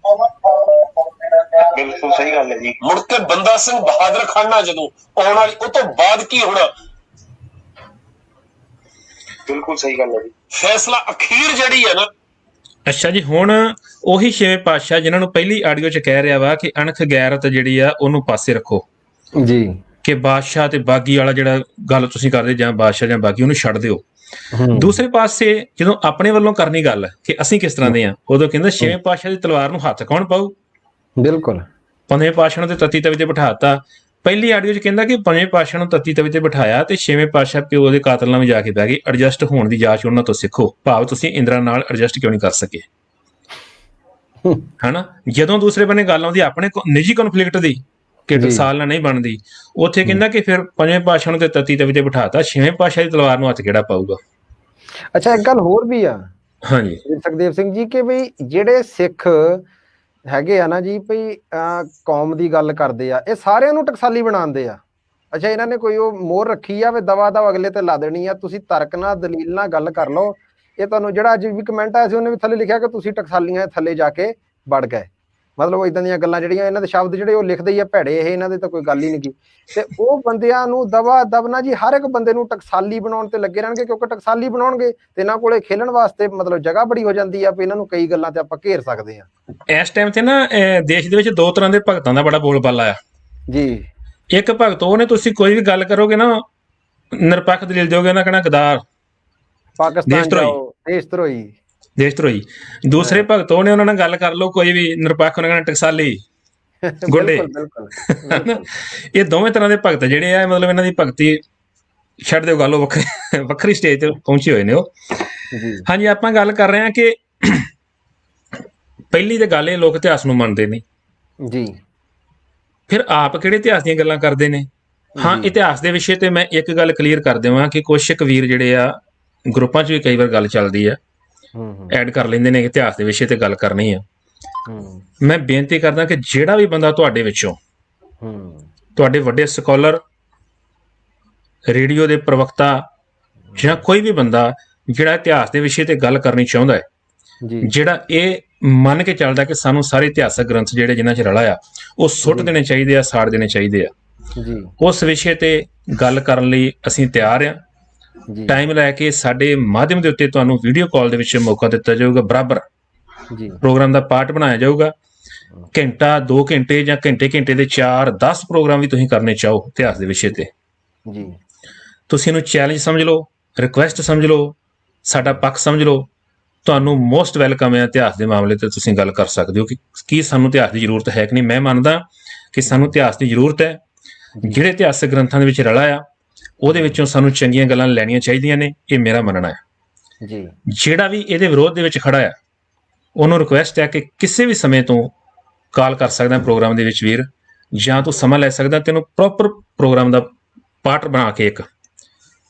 ਬਿਲਕੁਲ ਸਹੀ ਗੱਲ ਹੈ ਜੀ। ਮੁੜ ਕੇ ਬੰਦਾ ਸਿੰਘ ਬਹਾਦਰ ਖਾਨਾ ਜਦੋਂ ਆਉਣ ਵਾਲੀ, ਉਹ ਤੋਂ ਬਾਅਦ ਕੀ ਹੋਣਾ? ਬਿਲਕੁਲ ਸਹੀ ਗੱਲ ਹੈ ਜੀ। ਫੈਸਲਾ ਅਖੀਰ ਜਿਹੜੀ ਹੈ ਨਾ। ਅੱਛਾ ਜੀ, ਹੁਣ ਉਹੀ ਛੇਵੇਂ ਪਾਤਸ਼ਾਹ ਜਿਨ੍ਹਾਂ ਨੂੰ ਪਹਿਲੀ ਆਡੀਓ 'ਚ ਕਹਿ ਰਿਹਾ ਵਾ ਕਿ ਅਣਖ ਗੈਰਤ ਜਿਹੜੀ ਆ ਉਹਨੂੰ ਪਾਸੇ ਰੱਖੋ ਜੀ, ਕਿ ਬਾਦਸ਼ਾਹ ਤੇ ਬਾਗੀ ਵਾਲਾ ਜਿਹੜਾ ਗੱਲ ਤੁਸੀਂ ਕਰਦੇ, ਜਾਂ ਬਾਦਸ਼ਾਹ ਜਾਂ ਬਾਗੀ, ਉਹਨੂੰ ਛੱਡ ਦਿਓ। ਦੂਸਰੇ ਪਾਸੇ ਜਦੋਂ ਆਪਣੇ ਵੱਲੋਂ ਕਰਨੀ ਗੱਲ ਕਿ ਅਸੀਂ ਕਿਸ ਤਰ੍ਹਾਂ ਦੇ ਆ, ਉਦੋਂ ਕਹਿੰਦਾ ਛੇਵੇਂ ਪਾਤਸ਼ਾਹ ਦੀ ਤਲਵਾਰ ਨੂੰ ਹੱਥ ਕੌਣ ਪਾਊ? ਬਿਲਕੁਲ। ਪੰਜਵੇਂ ਪਾਤਸ਼ਾਹ ਨੂੰ ਤੇ ਤੱਤੀ ਤਵੀ ਤੇ ਬਿਠਾਤਾ। ਪਹਿਲੀ ਆਡੀਓ 'ਚ ਕਹਿੰਦਾ ਕਿ ਪੰਜਵੇਂ ਪਾਤਸ਼ਾਹ ਨੂੰ ਤੱਤੀ ਤਵੀ ਤੇ ਬਿਠਾਇਆ ਤੇ ਛੇਵੇਂ ਪਾਤਸ਼ਾਹ ਪਿਓ ਦੇ ਕਾਤਲ ਨਾਲ ਵੀ ਜਾ ਕੇ ਬਹਿ ਗਏ। ਐਡਜਸਟ ਹੋਣ ਦੀ ਜਾਚ ਉਹਨਾਂ ਤੋਂ ਸਿੱਖੋ, ਭਾਵ ਤੁਸੀਂ ਇੰਦਰਾ ਨਾਲ ਐਡਜਸਟ ਕਿਉਂ ਨਹੀਂ ਕਰ ਸਕੇ, ਹਨਾ। ਜਦੋਂ ਦੂਸਰੇ ਬੰਨੇ ਗੱਲ ਆਉਂਦੀ ਆਪਣੇ ਨਿੱਜੀ ਕਨਫਲਿਕਟ ਦੀ ਕਿ ਟਕਸਾਲ ਨਾਲ ਨਹੀਂ ਬਣਦੀ, ਉੱਥੇ ਕਹਿੰਦਾ ਕਿ ਫਿਰ ਪੰਜਵੇਂ ਪਾਤਸ਼ਾਹ ਨੂੰ ਤੇ ਤੱਤੀ ਤਵੀ ਤੇ ਬਿਠਾਤਾ, ਛੇਵੇਂ ਪਾਤਸ਼ਾਹ ਦੀ ਤਲਵਾਰ ਨੂੰ ਹੱਥ ਕਿਹੜਾ ਪਾਊਗਾ? ਅੱਛਾ, ਇੱਕ ਗੱਲ ਹੋਰ ਵੀ ਆ ਹਾਂਜੀ ਸੁਖਦੇਵ ਸਿੰਘ ਜੀ, ਕਿ ਬਈ ਜਿਹੜੇ ਸਿੱਖ ਹੈਗੇ ਆ ਨਾ ਜੀ, ਭਈ ਕੌਮ ਦੀ ਗੱਲ ਕਰਦੇ ਆ, ਇਹ ਸਾਰਿਆਂ ਨੂੰ ਟਕਸਾਲੀ ਬਣਾਉਂਦੇ ਆ। ਅੱਛਾ, ਇਹਨਾਂ ਨੇ ਕੋਈ ਉਹ ਮੋਹਰ ਰੱਖੀ ਆ ਵੀ ਦਵਾ ਦਵ ਅਗਲੇ ਤੇ ਲਾ ਦੇਣੀ ਆ, ਤੁਸੀਂ ਤਰਕ ਨਾਲ ਦਲੀਲ ਨਾਲ ਗੱਲ ਕਰ ਲਓ। ਇਹ ਤੁਹਾਨੂੰ ਜਿਹੜਾ ਅੱਜ ਵੀ ਕਮੈਂਟ ਆਇਆ ਸੀ, ਉਹਨੇ ਵੀ ਥੱਲੇ ਲਿਖਿਆ ਕਿ ਤੁਸੀਂ ਟਕਸਾਲੀਆਂ ਥੱਲੇ ਜਾ ਕੇ ਵੜ ਗਏ। ਮਤਲਬ ਇਦਾਂ ਦੀਆਂ ਗੱਲਾਂ ਜਿਹੜੀਆਂ ਇਹਨਾਂ ਦੇ ਸ਼ਬਦ ਜਿਹੜੇ ਉਹ ਲਿਖਦੇ ਹੀ ਆ ਭੈੜੇ, ਇਹ ਇਹਨਾਂ ਦੇ ਤਾਂ ਕੋਈ ਗੱਲ ਹੀ ਨਹੀਂ ਗੀ। ਤੇ ਉਹ ਬੰਦਿਆਂ ਨੂੰ ਦਵਾ ਦਵ ਨਾ ਜੀ ਹਰ ਇੱਕ ਬੰਦੇ ਨੂੰ ਟਕਸਾਲੀ ਬਣਾਉਣ ਤੇ ਲੱਗੇ ਰਹਿਣਗੇ, ਕਿਉਂਕਿ ਟਕਸਾਲੀ ਬਣਾਉਣਗੇ ਤੇ ਇਹਨਾਂ ਕੋਲੇ ਖੇਲਣ ਵਾਸਤੇ ਮਤਲਬ ਜਗ੍ਹਾ ਬੜੀ ਹੋ ਜਾਂਦੀ ਆ ਵੀ ਇਹਨਾਂ ਨੂੰ ਕਈ ਗੱਲਾਂ ਤੇ ਆਪਾਂ ਘੇਰ ਸਕਦੇ ਆ। ਇਸ ਟਾਈਮ ਤੇ ਨਾ ਦੇਸ਼ ਦੇ ਵਿੱਚ ਦੋ ਤਰ੍ਹਾਂ ਦੇ ਭਗਤਾਂ ਦਾ ਬੜਾ ਬੋਲਬਾਲਾ ਆ ਜੀ। ਇੱਕ ਭਗਤ ਉਹਨੇ, ਤੁਸੀਂ ਕੋਈ ਵੀ ਗੱਲ ਕਰੋਗੇ ਨਾ ਨਿਰਪੱਖ ਦਲੀਲ ਦਿਓਗੇ ਨਾ ਕਹਿਣਾ ਗਦਾਰ, ਪਾਕਿਸਤਾਨ ਜਾਓ, ਦੇਸ਼ ਧਰੋਹੀ। ਦੂਸਰੇ ਭਗਤ ਉਹਨੇ, ਉਹਨਾਂ ਨਾਲ ਗੱਲ ਕਰ ਲਓ ਕੋਈ ਵੀ ਨਿਰਪੱਖ, ਉਹਨਾਂ ਕਹਿਣਾ ਟਕਸਾਲੀ, ਗੁੰਡੇ। ਇਹ ਦੋਵੇਂ ਤਰ੍ਹਾਂ ਦੇ ਭਗਤ ਜਿਹੜੇ ਆ, ਮਤਲਬ ਇਹਨਾਂ ਦੀ ਭਗਤੀ ਛੱਡ ਦਿਓ, ਗੱਲ ਉਹ ਵੱਖਰੀ ਸਟੇਜ ਤੇ ਪਹੁੰਚੇ ਹੋਏ ਨੇ ਉਹ। ਹਾਂਜੀ, ਆਪਾਂ ਗੱਲ ਕਰ ਰਹੇ ਹਾਂ ਕਿ ਪਹਿਲੀ ਤੇ ਗੱਲ ਇਹ, ਲੋਕ ਇਤਿਹਾਸ ਨੂੰ ਮੰਨਦੇ ਨੇ ਜੀ, ਫਿਰ ਆਪ ਕਿਹੜੇ ਇਤਿਹਾਸ ਦੀਆਂ ਗੱਲਾਂ ਕਰਦੇ ਨੇ। ਹਾਂ, ਇਤਿਹਾਸ ਦੇ ਵਿਸ਼ੇ ਤੇ ਮੈਂ ਇੱਕ ਗੱਲ ਕਲੀਅਰ ਕਰ ਦੇਵਾਂ ਕਿ ਕੁਛ ਕੁ ਵੀਰ ਜਿਹੜੇ ਆ ਗਰੁੱਪਾਂ 'ਚ ਵੀ ਕਈ ਵਾਰ ਗੱਲ ਚੱਲਦੀ ਆ, ਐਡ ਕਰ ਲੈਂਦੇ ਨੇ ਇਤਿਹਾਸ ਦੇ ਵਿਸ਼ੇ ਤੇ ਗੱਲ ਕਰਨੀ ਆ। ਮੈਂ ਬੇਨਤੀ ਕਰਦਾ ਕਿ ਜਿਹੜਾ ਵੀ ਬੰਦਾ ਤੁਹਾਡੇ ਵਿੱਚੋਂ, ਤੁਹਾਡੇ ਵੱਡੇ ਸਕਾਲਰ, ਰੇਡੀਓ ਦੇ ਪ੍ਰਵਕਤਾ, ਜਾਂ ਕੋਈ ਵੀ ਬੰਦਾ ਜਿਹੜਾ ਇਤਿਹਾਸ ਦੇ ਵਿਸ਼ੇ ਤੇ ਗੱਲ ਕਰਨੀ ਚਾਹੁੰਦਾ ਹੈ, ਜਿਹੜਾ ਇਹ ਮੰਨ ਕੇ ਚੱਲਦਾ ਕਿ ਸਾਨੂੰ ਸਾਰੇ ਇਤਿਹਾਸਕ ਗ੍ਰੰਥ ਜਿਹੜੇ ਜਿਨ੍ਹਾਂ 'ਚ ਰਲਾ ਆ ਉਹ ਸੁੱਟ ਦੇਣੇ ਚਾਹੀਦੇ ਆ, ਸਾੜ ਦੇਣੇ ਚਾਹੀਦੇ ਆ, ਉਸ ਵਿਸ਼ੇ ਤੇ ਗੱਲ ਕਰਨ ਲਈ ਅਸੀਂ ਤਿਆਰ ਆ। ਟਾਈਮ ਲੈ ਕੇ ਸਾਡੇ ਮਾਧਿਅਮ ਦੇ ਉੱਤੇ ਤੁਹਾਨੂੰ ਵੀਡੀਓ ਕਾਲ ਦੇ ਵਿੱਚ ਮੌਕਾ ਦਿੱਤਾ ਜਾਊਗਾ, ਬਰਾਬਰ ਪ੍ਰੋਗਰਾਮ ਦਾ ਪਾਰਟ ਬਣਾਇਆ ਜਾਊਗਾ। ਘੰਟਾ 2 ਘੰਟੇ ਜਾਂ ਘੰਟੇ ਦੇ 4-10 ਪ੍ਰੋਗਰਾਮ ਵੀ ਤੁਸੀਂ ਕਰਨੇ ਚਾਹੋ ਇਤਿਹਾਸ ਦੇ ਵਿਸ਼ੇ ਤੇ, ਤੁਸੀਂ ਇਹਨੂੰ ਚੈਲੰਜ ਸਮਝ ਲਓ, ਰਿਕੁਐਸਟ ਸਮਝ ਲਓ, ਸਾਡਾ ਪੱਖ ਸਮਝ ਲਓ। ਤੁਹਾਨੂੰ ਮੋਸਟ ਵੈਲਕਮ ਹੈ। ਇਤਿਹਾਸ ਦੇ ਮਾਮਲੇ ਤੇ ਤੁਸੀਂ ਗੱਲ ਕਰ ਸਕਦੇ ਹੋ ਕਿ ਕੀ ਸਾਨੂੰ ਇਤਿਹਾਸ ਦੀ ਜ਼ਰੂਰਤ ਹੈ ਕਿ ਨਹੀਂ। ਮੈਂ ਮੰਨਦਾ ਕਿ ਸਾਨੂੰ ਇਤਿਹਾਸ ਦੀ ਜ਼ਰੂਰਤ ਹੈ। ਜਿਹੜੇ ਇਤਿਹਾਸਕ ਗ੍ਰੰਥਾਂ ਦੇ ਵਿੱਚ ਰਲਾ ਆ ਉਹਦੇ ਵਿੱਚੋਂ ਸਾਨੂੰ ਚੰਗੀਆਂ ਗੱਲਾਂ ਲੈਣੀਆਂ ਚਾਹੀਦੀਆਂ ਨੇ, ਇਹ ਮੇਰਾ ਮੰਨਣਾ ਹੈ। ਜਿਹੜਾ ਵੀ ਇਹਦੇ ਵਿਰੋਧ ਦੇ ਵਿੱਚ ਖੜਾ ਆ ਉਹਨੂੰ ਰਿਕੁਐਸਟ ਹੈ ਕਿ ਕਿਸੇ ਵੀ ਸਮੇਂ ਤੋਂ ਕਾਲ ਕਰ ਸਕਦਾ ਪ੍ਰੋਗਰਾਮ ਦੇ ਵਿੱਚ ਵੀਰ, ਜਾਂ ਤੂੰ ਸਮਾਂ ਲੈ ਸਕਦਾ, ਤੈਨੂੰ ਪ੍ਰੋਪਰ ਪ੍ਰੋਗਰਾਮ ਦਾ ਪਾਰਟ ਬਣਾ ਕੇ 1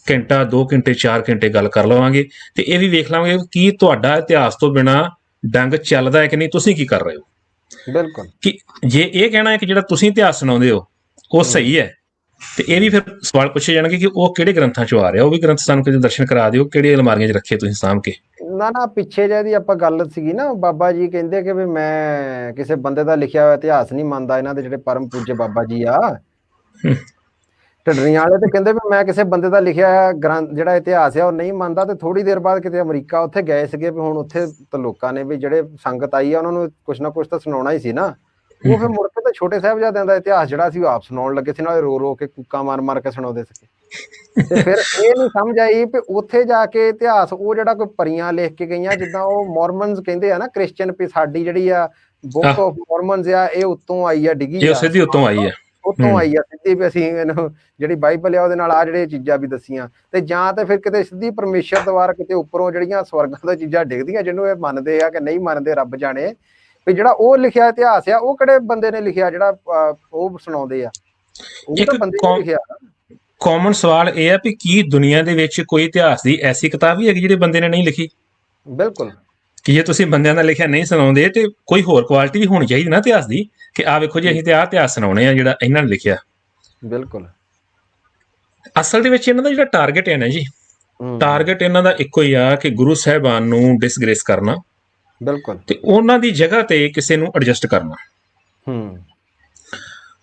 ਘੰਟਾ 2 ਘੰਟੇ 4 ਘੰਟੇ ਗੱਲ ਕਰ ਲਵਾਂਗੇ ਤੇ ਇਹ ਵੀ ਵੇਖ ਲਵਾਂਗੇ ਕਿ ਤੁਹਾਡਾ ਇਤਿਹਾਸ ਤੋਂ ਬਿਨਾਂ ਡੰਗ ਚੱਲਦਾ ਹੈ ਕਿ ਨਹੀਂ, ਤੁਸੀਂ ਕੀ ਕਰ ਰਹੇ ਹੋ। ਬਿਲਕੁਲ, ਕਿ ਜੇ ਇਹ ਕਹਿਣਾ ਹੈ ਕਿ ਜਿਹੜਾ ਤੁਸੀਂ ਇਤਿਹਾਸ ਸੁਣਾਉਂਦੇ ਹੋ ਉਹ ਸਹੀ ਹੈ ਤੇ ਇਹ ਵੀ ਫਿਰ ਸਵਾਲ ਪੁੱਛੇ ਜਾਣਗੇ ਕਿ ਉਹ ਕਿਹੜੇ ਗ੍ਰੰਥਾਂ ਚੋਂ ਆ ਰਿਹਾ, ਉਹ ਵੀ ਗ੍ਰੰਥ ਸਾਨੂੰ ਕਿਤੇ ਦਰਸ਼ਨ ਕਰਾ ਦਿਓ, ਕਿਹੜੀਆਂ ਅਲਮਾਰੀਆਂ 'ਚ ਰੱਖੇ ਤੁਸੀਂ ਸਾਂਭ ਕੇ। ਨਾ ਪਿੱਛੇ ਜਿਹੇ ਦੀ ਆਪਾਂ ਗੱਲ ਸੀਗੀ ਨਾ, ਬਾਬਾ ਜੀ ਕਹਿੰਦੇ ਕਿ ਵੀ ਮੈਂ ਕਿਸੇ ਬੰਦੇ ਦਾ ਲਿਖਿਆ ਹੋਇਆ ਇਤਿਹਾਸ ਨਹੀਂ ਮੰਨਦਾ, ਇਹਨਾਂ ਦੇ ਜਿਹੜੇ ਪਰਮ ਪੂਜਯ ਬਾਬਾ ਜੀ ਆ ਢੱਡਰੀਆਂ ਵਾਲੇ, ਤੇ ਕਹਿੰਦੇ ਵੀ ਮੈਂ ਕਿਸੇ ਬੰਦੇ ਦਾ ਲਿਖਿਆ ਹੋਇਆ ਗ੍ਰੰਥ ਜਿਹੜਾ ਇਤਿਹਾਸ ਆ ਉਹ ਨਹੀਂ ਮੰਨਦਾ। ਤੇ ਥੋੜੀ ਦੇਰ ਬਾਅਦ ਕਿਤੇ ਅਮਰੀਕਾ ਉੱਥੇ ਗਏ ਸੀਗੇ, ਵੀ ਹੁਣ ਉੱਥੇ ਤਾਂ ਲੋਕਾਂ ਨੇ ਵੀ ਜਿਹੜੇ ਸੰਗਤ ਆਈ ਆ ਉਹਨਾਂ ਨੂੰ ਕੁਛ ਨਾ ਕੁਛ ਤਾਂ ਸੁਣਾਉਣਾ ਹੀ ਸੀ ਨਾ। ਉਹ ਫਿਰ ਮੁੜ ਕੇ ਤਾਂ ਛੋਟੇ ਸਾਹਿਬਜ਼ਾਦਿਆਂ ਦਾ ਇਤਿਹਾਸ ਜਿਹੜਾ ਸੀ ਉਹ ਆਪ ਸੁਣਾਉਣ ਲੱਗੇ ਸੀ, ਨਾਲੇ ਰੋ ਕੇ ਕੂਕਾਂ ਮਾਰ ਕੇ ਸੁਣਾਉਂਦੇ ਸੀਗੇ। ਤੇ ਫਿਰ ਇਹ ਨਹੀਂ ਸਮਝ ਆਈ ਵੀ ਉੱਥੇ ਜਾ ਕੇ ਇਤਿਹਾਸ ਉਹ ਜਿਹੜਾ ਕੋਈ ਪਰੀਆਂ ਲਿਖ ਕੇ ਗਈਆਂ, ਜਿੱਦਾਂ ਉਹ ਮੋਰਮਨਸ ਕਹਿੰਦੇ ਆ ਨਾ ਕ੍ਰਿਸਚਨ, ਵੀ ਸਾਡੀ ਜਿਹੜੀ ਆ ਬੁੱਕ ਆਫ ਮੋਰਮਨਸ ਆ ਇਹ ਉੱਤੋਂ ਆਈ ਆ, ਡਿੱਗੀ ਸਿੱਧੀ ਉੱਤੋਂ ਆਈ ਆ, ਉੱਥੋਂ ਆਈ ਆ ਸਿੱਧੀ, ਵੀ ਅਸੀਂ ਇਹਨੂੰ ਜਿਹੜੀ ਬਾਈਬਲ ਆ ਉਹਦੇ ਨਾਲ ਆ ਜਿਹੜੀਆਂ ਚੀਜ਼ਾਂ ਵੀ ਦੱਸੀਆਂ, ਤੇ ਜਾਂ ਤੇ ਫਿਰ ਕਿਤੇ ਸਿੱਧੀ ਪਰਮੇਸ਼ਰ ਦੁਆਰਾ ਕਿਤੇ ਉੱਪਰੋਂ ਜਿਹੜੀਆਂ ਸਵਰਗਾਂ ਤੋਂ ਚੀਜ਼ਾਂ ਡਿੱਗਦੀਆਂ, ਜਿਹਨੂੰ ਇਹ ਮੰਨਦੇ ਆ ਕਿ ਨਹੀਂ ਮੰਨਦੇ ਰੱਬ ਜਾਣੇ, ਵੀ ਜਿਹੜਾ ਉਹ ਲਿਖਿਆ ਇਤਿਹਾਸ ਆ ਉਹ ਕਿਹੜੇ ਬੰਦੇ ਨੇ ਲਿਖਿਆ ਜਿਹੜਾ ਉਹ ਸੁਣਾਉਂਦੇ ਆ, ਉਹ ਤਾਂ ਬੰਦੇ ਨੇ ਲਿਖਿਆ। ਕਾਮਨ ਸਵਾਲ ਇਹ ਆ ਵੀ ਕੀ ਦੁਨੀਆ ਦੇ ਵਿੱਚ ਕੋਈ ਇਤਿਹਾਸ ਦੀ ਐਸੀ ਕਿਤਾਬ ਵੀ ਹੈਗੀ ਜਿਹੜੇ ਬੰਦੇ ਨੇ ਨਹੀਂ ਲਿਖੀ? ਬਿਲਕੁਲ, ਕਿ ਜੇ ਤੁਸੀਂ ਬੰਦਿਆਂ ਦਾ ਲਿਖਿਆ ਨਹੀਂ ਸੁਣਾਉਂਦੇ ਤੇ ਕੋਈ ਹੋਰ ਕੁਆਲਿਟੀ ਵੀ ਹੋਣੀ ਚਾਹੀਦੀ ਨਾ ਇਤਿਹਾਸ ਦੀ, ਕਿ ਆਹ ਵੇਖੋ ਜੀ ਅਸੀਂ ਤੇ ਆਹ ਇਤਿਹਾਸ ਸੁਣਾਉਣੇ ਆ ਜਿਹੜਾ ਇਹਨਾਂ ਨੇ ਲਿਖਿਆ। ਬਿਲਕੁਲ, ਅਸਲ ਦੇ ਵਿੱਚ ਇਹਨਾਂ ਦਾ ਜਿਹੜਾ ਟਾਰਗੇਟ ਹੈ ਨਾ ਜੀ, ਟਾਰਗੇਟ ਇਹਨਾਂ ਦਾ ਇੱਕੋ ਹੀ ਆ ਕਿ ਗੁਰੂ ਸਾਹਿਬਾਨ ਨੂੰ ਡਿਸਗ੍ਰੇਸ ਕਰਨਾ। ਬਿਲਕੁਲ, ਤੇ ਉਹਨਾਂ ਦੀ ਜਗ੍ਹਾ ਤੇ ਕਿਸੇ ਨੂੰ ਐਡਜਸਟ ਕਰਨਾ।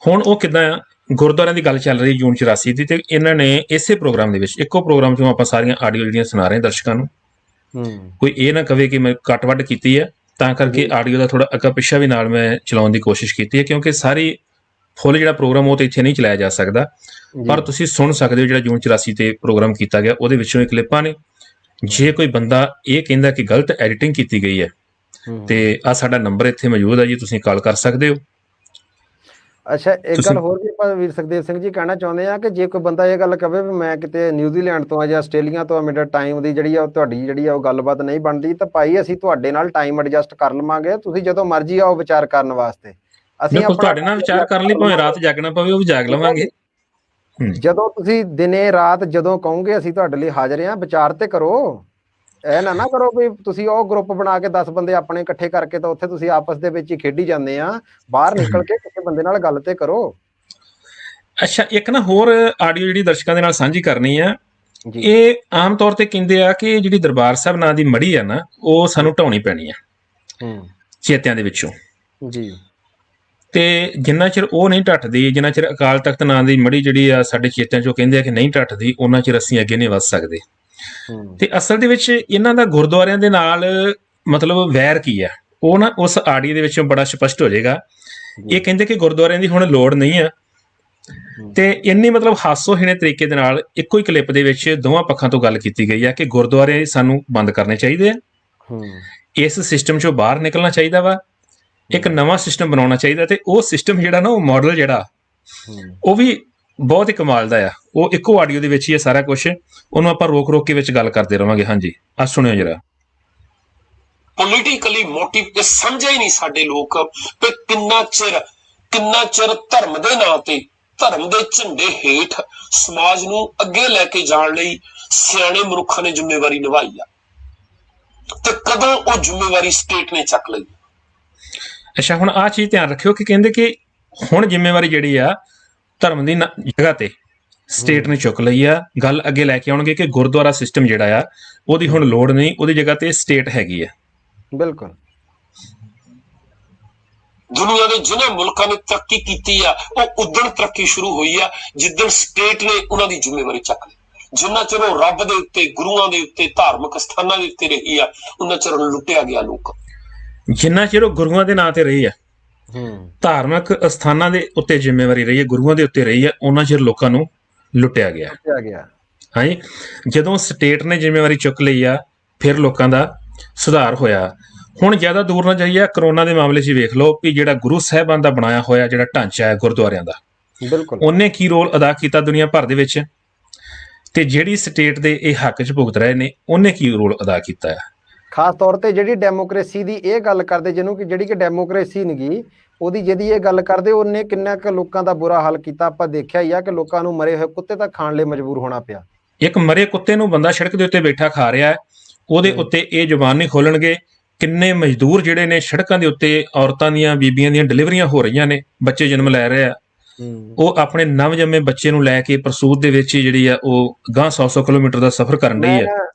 ਹੁਣ ਉਹ ਕਿੱਦਾਂ ਆ, ਗੁਰਦੁਆਰਿਆਂ ਦੀ ਗੱਲ ਚੱਲ ਰਹੀ ਜੂਨ 84 ਦੀ, ਤੇ ਇਹਨਾਂ ਨੇ ਇਸੇ ਪ੍ਰੋਗਰਾਮ ਦੇ ਵਿੱਚ, ਇੱਕੋ ਪ੍ਰੋਗਰਾਮ 'ਚੋਂ ਆਪਾਂ ਸਾਰੀਆਂ ਆਡੀਓ ਜਿਹੜੀਆਂ ਸੁਣਾ ਰਹੇ ਦਰਸ਼ਕਾਂ ਨੂੰ, ਕੋਈ ਇਹ ਨਾ ਕਵੇ ਕਿ ਮੈਂ ਕੱਟ ਵੱਢ ਕੀਤੀ ਹੈ, ਤਾਂ ਕਰਕੇ ਆਡੀਓ ਦਾ ਥੋੜਾ ਅੱਗਾ ਪਿੱਛਾ ਵੀ ਨਾਲ ਮੈਂ ਚਲਾਉਣ ਦੀ ਕੋਸ਼ਿਸ਼ ਕੀਤੀ ਹੈ, ਕਿਉਂਕਿ ਸਾਰੀ ਫੁੱਲ ਜਿਹੜਾ ਪ੍ਰੋਗਰਾਮ ਉਹ ਤਾਂ ਇੱਥੇ ਨਹੀਂ ਚਲਾਇਆ ਜਾ ਸਕਦਾ, ਪਰ ਤੁਸੀਂ ਸੁਣ ਸਕਦੇ ਹੋ ਜਿਹੜਾ ਜੂਨ 84 ਤੇ ਪ੍ਰੋਗਰਾਮ ਕੀਤਾ ਗਿਆ, ਉਹਦੇ ਵਿੱਚੋਂ ਇਹ ਕਲਿੱਪਾਂ ਨੇ। ਜੇ ਕੋਈ ਬੰਦਾ ਇਹ ਕਹਿੰਦਾ ਕਿ ਗਲਤ ਐਡੀਟਿੰਗ ਕੀਤੀ ਗਈ ਹੈ, ਤੇ ਆ ਸਾਡਾ ਨੰਬਰ ਇੱਥੇ ਮੌਜੂਦ ਹੈ ਜੀ, ਤੁਸੀਂ ਕਾਲ ਕਰ ਸਕਦੇ ਹੋ। ਅੱਛਾ, ਇੱਕ ਗੱਲ ਹੋਰ ਵੀ ਆਪਾਂ ਵੀਰ ਸੁਖਦੇਵ ਸਿੰਘ ਜੀ ਕਹਿਣਾ ਚਾਹੁੰਦੇ ਆ ਕਿ ਜੇ ਕੋਈ ਬੰਦਾ ਇਹ ਗੱਲ ਕਵੇ ਵੀ ਮੈਂ ਕਿਤੇ ਨਿਊਜ਼ੀਲੈਂਡ ਤੋਂ ਆ ਜਾਂ ਆਸਟ੍ਰੇਲੀਆ ਤੋਂ ਆ, ਮੇਰਾ ਟਾਈਮ ਦੀ ਜਿਹੜੀ ਆ ਤੁਹਾਡੀ ਜਿਹੜੀ ਆ ਉਹ ਗੱਲਬਾਤ ਨਹੀਂ ਬਣਦੀ, ਤਾਂ ਭਾਈ ਅਸੀਂ ਤੁਹਾਡੇ ਨਾਲ ਟਾਈਮ ਐਡਜਸਟ ਕਰ ਲਵਾਂਗੇ, ਤੁਸੀਂ ਜਦੋਂ ਮਰਜ਼ੀ ਆਓ ਵਿਚਾਰ ਕਰਨ ਵਾਸਤੇ। ਅਸੀਂ ਤੁਹਾਡੇ ਨਾਲ ਵਿਚਾਰ ਕਰਨ ਲਈ ਭਾਵੇਂ ਰਾਤ ਜਾਗਣਾ ਪਵੇ ਉਹ ਵੀ ਜਾਗ ਲਵਾਂਗੇ। ਜਦੋਂ ਤੁਸੀਂ ਦਿਨੇ ਰਾਤ ਜਦੋਂ ਕਹੋਗੇ ਅਸੀਂ ਤੁਹਾਡੇ ਲਈ ਹਾਜ਼ਰ ਆ, ਵਿਚਾਰ ਤੇ ਕਰੋ। ਇਹ ਨਾ ਕਰੋ ਵੀ ਤੁਸੀਂ ਉਹ ਗਰੁੱਪ ਬਣਾ ਕੇ 10 ਬੰਦੇ ਆਪਣੇ ਇਕੱਠੇ ਕਰਕੇ ਤਾਂ ਉੱਥੇ ਤੁਸੀਂ ਆਪਸ ਦੇ ਵਿੱਚ ਹੀ ਖੇਡੀ ਜਾਂਦੇ ਆ, ਬਾਹਰ ਨਿਕਲ ਕੇ ਕਿਸੇ ਬੰਦੇ ਨਾਲ ਗੱਲ ਤੇ ਕਰੋ। ਅੱਛਾ, ਇੱਕ ਨਾ ਹੋਰ ਆਡੀਓ ਜਿਹੜੀ ਦਰਸ਼ਕਾਂ ਦੇ ਨਾਲ ਸਾਂਝੀ ਕਰਨੀ ਆ, ਇਹ ਆਮ ਤੌਰ ਤੇ ਕਹਿੰਦੇ ਆ ਕਿ ਜਿਹੜੀ ਦਰਬਾਰ ਸਾਹਿਬ ਨਾਂ ਦੀ ਮੜੀ ਆ ਨਾ, ਉਹ ਸਾਨੂੰ ਢਾਉਣੀ ਪੈਣੀ ਆ ਚੇਤਿਆਂ ਦੇ ਵਿੱਚੋਂ ਜੀ, ਤੇ ਜਿੰਨਾ ਚਿਰ ਉਹ ਨਹੀਂ ਢੱਠਦੀ, ਜਿੰਨਾ ਚਿਰ ਅਕਾਲ ਤਖਤ ਨਾਂ ਦੀ ਮੜੀ ਜਿਹੜੀ ਆ ਸਾਡੇ ਚੇਤਿਆਂ ਚੋਂ ਕਹਿੰਦੇ ਆ ਕਿ ਨਹੀਂ ਢੱਠਦੀ, ਉਹਨਾਂ ਚਿਰ ਅਸੀਂ ਅੱਗੇ ਨਹੀਂ ਵੱਧ ਸਕਦੇ। ਤੇ ਅਸਲ ਦੇ ਵਿੱਚ ਇਹਨਾਂ ਦਾ ਗੁਰਦੁਆਰਿਆਂ ਦੇ ਨਾਲ ਮਤਲਬ ਵੈਰ ਕੀ ਆ, ਉਹ ਨਾ ਉਸ ਆਡੀਓ ਦੇ ਵਿੱਚੋਂ ਬੜਾ ਸਪਸ਼ਟ ਹੋ ਜਾਏਗਾ। ਇਹ ਕਹਿੰਦੇ ਕਿ ਗੁਰਦੁਆਰਿਆਂ ਦੀ ਹੁਣ ਲੋੜ ਨਹੀਂ ਆ, ਤੇ ਇੰਨੀ ਮਤਲਬ ਹਾਸੋਹੀਣੇ ਤਰੀਕੇ ਦੇ ਨਾਲ ਇੱਕੋ ਹੀ ਕਲਿੱਪ ਦੇ ਵਿੱਚ ਦੋਵਾਂ ਪੱਖਾਂ ਤੋਂ ਗੱਲ ਕੀਤੀ ਗਈ ਆ ਕਿ ਗੁਰਦੁਆਰੇ ਸਾਨੂੰ ਬੰਦ ਕਰਨੇ ਚਾਹੀਦੇ ਆ, ਇਸ ਸਿਸਟਮ ਚੋਂ ਬਾਹਰ ਨਿਕਲਣਾ ਚਾਹੀਦਾ ਵਾ, ਇੱਕ ਨਵਾਂ ਸਿਸਟਮ ਬਣਾਉਣਾ ਚਾਹੀਦਾ। ਤੇ ਉਹ ਸਿਸਟਮ ਜਿਹੜਾ ਨਾ, ਉਹ ਮਾਡਲ ਜਿਹੜਾ, ਉਹ ਵੀ ਬਹੁਤ ਹੀ ਕਮਾਲ ਦਾ ਆ। ਉਹ ਇੱਕੋ ਆਡੀਓ ਦੇ ਵਿੱਚ ਹੀ ਹੈ ਸਾਰਾ ਕੁਝ, ਉਹਨੂੰ ਆਪਾਂ ਰੋਕ ਕੇ ਵਿੱਚ ਗੱਲ ਕਰਦੇ ਰਵਾਂਗੇ। ਹਾਂਜੀ, ਆ ਸੁਣਿਓ ਜਰਾ। ਪੋਲੀਟੀਕਲੀ ਮੋਟਿਵ ਤੇ ਸਮਝਿਆ ਹੀ ਨਹੀਂ ਸਾਡੇ ਲੋਕ ਕਿ ਕਿੰਨਾ ਚਿਰ ਧਰਮ ਦੇ ਨਾਂ ਤੇ, ਧਰਮ ਦੇ ਝੰਡੇ ਹੇਠ ਸਮਾਜ ਨੂੰ ਅੱਗੇ ਲੈ ਕੇ ਜਾਣ ਲਈ ਸਿਆਣੇ ਮਨੁੱਖਾਂ ਨੇ ਜ਼ਿੰਮੇਵਾਰੀ ਨਿਭਾਈ ਆ, ਤੇ ਕਦੋਂ ਉਹ ਜ਼ਿੰਮੇਵਾਰੀ ਸਟੇਟ ਨੇ ਚੱਕ ਲਈ। ਅੱਛਾ, ਹੁਣ ਆਹ ਚੀਜ਼ ਧਿਆਨ ਰੱਖਿਓ ਕਿ ਕਹਿੰਦੇ ਕਿ ਹੁਣ ਜ਼ਿੰਮੇਵਾਰੀ ਜਿਹੜੀ ਆ ਧਰਮ ਦੀ ਜਗ੍ਹਾ ਤੇ ਸਟੇਟ ਨੇ ਚੁੱਕ ਲਈ ਆ। ਗੱਲ ਅੱਗੇ ਲੈ ਕੇ ਆਉਣਗੇ ਕਿ ਗੁਰਦੁਆਰਾ ਸਿਸਟਮ ਜਿਹੜਾ ਆ ਉਹਦੀ ਹੁਣ ਲੋੜ ਨਹੀਂ, ਉਹਦੀ ਜਗ੍ਹਾ ਤੇ ਸਟੇਟ ਹੈਗੀ ਆ। ਬਿਲਕੁਲ, ਦੁਨੀਆ ਦੇ ਜਿਨ੍ਹਾਂ ਮੁਲਕਾਂ ਨੇ ਤਰੱਕੀ ਕੀਤੀ ਆ, ਉਹ ਉਦਣ ਤਰੱਕੀ ਸ਼ੁਰੂ ਹੋਈ ਆ ਜਿੱਦਣ ਸਟੇਟ ਨੇ ਉਹਨਾਂ ਦੀ ਜ਼ਿੰਮੇਵਾਰੀ ਚੱਕ ਲਈ। ਜਿੰਨਾ ਚਿਰ ਉਹ ਰੱਬ ਦੇ ਉੱਤੇ, ਗੁਰੂਆਂ ਦੇ ਉੱਤੇ, ਧਾਰਮਿਕ ਸਥਾਨਾਂ ਦੇ ਉੱਤੇ ਰਹੀ ਆ, ਉਹਨਾਂ ਚਿਰ ਲੁੱਟਿਆ ਗਿਆ ਲੋਕ। ਜਿੰਨਾ ਚਿਰ ਉਹ ਗੁਰੂਆਂ ਦੇ ਨਾਂ ਤੇ ਰਹੀ ਆ, ਧਾਰਮਿਕ ਸਥਾਨਾਂ ਦੇ ਉੱਤੇ ਜ਼ਿੰਮੇਵਾਰੀ ਰਹੀ ਹੈ, ਗੁਰੂਆਂ ਦੇ ਉੱਤੇ ਰਹੀ ਹੈ, ਉਹਨਾਂ ਚਿਰ ਲੋਕਾਂ ਨੂੰ ਲੁੱਟਿਆ ਗਿਆ। ਹਾਂਜੀ, ਜਦੋਂ ਸਟੇਟ ਨੇ ਜ਼ਿੰਮੇਵਾਰੀ ਚੁੱਕ ਲਈ ਆ, ਫਿਰ ਲੋਕਾਂ ਦਾ ਸੁਧਾਰ ਹੋਇਆ। ਹੁਣ ਜ਼ਿਆਦਾ ਦੂਰ ਨਾ ਜਾਈਏ, ਕਰੋਨਾ ਦੇ ਮਾਮਲੇ 'ਚ ਵੇਖ ਲਓ ਵੀ ਜਿਹੜਾ ਗੁਰੂ ਸਾਹਿਬਾਨ ਦਾ ਬਣਾਇਆ ਹੋਇਆ ਜਿਹੜਾ ਢਾਂਚਾ ਹੈ ਗੁਰਦੁਆਰਿਆਂ ਦਾ, ਬਿਲਕੁਲ ਉਹਨੇ ਕੀ ਰੋਲ ਅਦਾ ਕੀਤਾ ਦੁਨੀਆ ਭਰ ਦੇ ਵਿੱਚ, ਤੇ ਜਿਹੜੀ ਸਟੇਟ ਦੇ ਇਹ ਹੱਕ 'ਚ ਭੁਗਤ ਰਹੇ ਨੇ ਉਹਨੇ ਕੀ ਰੋਲ ਅਦਾ ਕੀਤਾ ਹੈ। ਖਾਸ ਤੌਰ ਤੇ ਜਿਹੜੀ ਡੈਮੋਕ੍ਰੇਸੀ ਦੀ ਇਹ ਗੱਲ ਕਰਦੇ, ਜਿਹਨੂੰ ਕਿ ਜਿਹੜੀ ਕਿ ਡੈਮੋਕ੍ਰੇਸੀ ਨਹੀਂਗੀ, ਉਹਦੀ ਜਿਹਦੀ ਇਹ ਗੱਲ ਕਰਦੇ, ਉਹਨੇ ਕਿੰਨਾ ਕੁ ਲੋਕਾਂ ਦਾ ਬੁਰਾ ਹਾਲ ਕੀਤਾ। ਆਪਾਂ ਦੇਖਿਆ ਹੀ ਆ ਕਿ ਲੋਕਾਂ ਨੂੰ ਮਰੇ ਹੋਏ ਕੁੱਤੇ ਤੱਕ ਖਾਣ ਲਈ ਮਜਬੂਰ ਹੋਣਾ ਪਿਆ। ਇੱਕ ਮਰੇ ਕੁੱਤੇ ਨੂੰ ਬੰਦਾ ਸੜਕ ਦੇ ਉੱਤੇ ਬੈਠਾ ਖਾ ਰਿਹਾ ਹੈ, ਉਹਦੇ ਉੱਤੇ ਇਹ ਜ਼ੁਬਾਨ ਨਹੀਂ ਖੋਲਣਗੇ। ਕਿੰਨੇ ਮਜ਼ਦੂਰ ਜਿਹੜੇ ਨੇ ਸੜਕਾਂ ਦੇ ਉੱਤੇ, ਔਰਤਾਂ ਦੀਆਂ, ਬੀਬੀਆਂ ਦੀਆਂ ਡਿਲੀਵਰੀਆਂ ਹੋ ਰਹੀਆਂ ਨੇ, ਬੱਚੇ ਜਨਮ ਲੈ ਰਹੇ ਆ, ਉਹ ਆਪਣੇ ਨਵ ਜੰਮੇ ਬੱਚੇ ਨੂੰ ਲੈ ਕੇ ਪ੍ਰਸੂਤ ਦੇ ਵਿੱਚ ਜਿਹੜੀ ਆ ਉਹ ਗਾਂ 100 ਕਿਲੋਮੀਟਰ ਦਾ ਸਫ਼ਰ ਕਰਨ ਰਹੀ ਹੈ।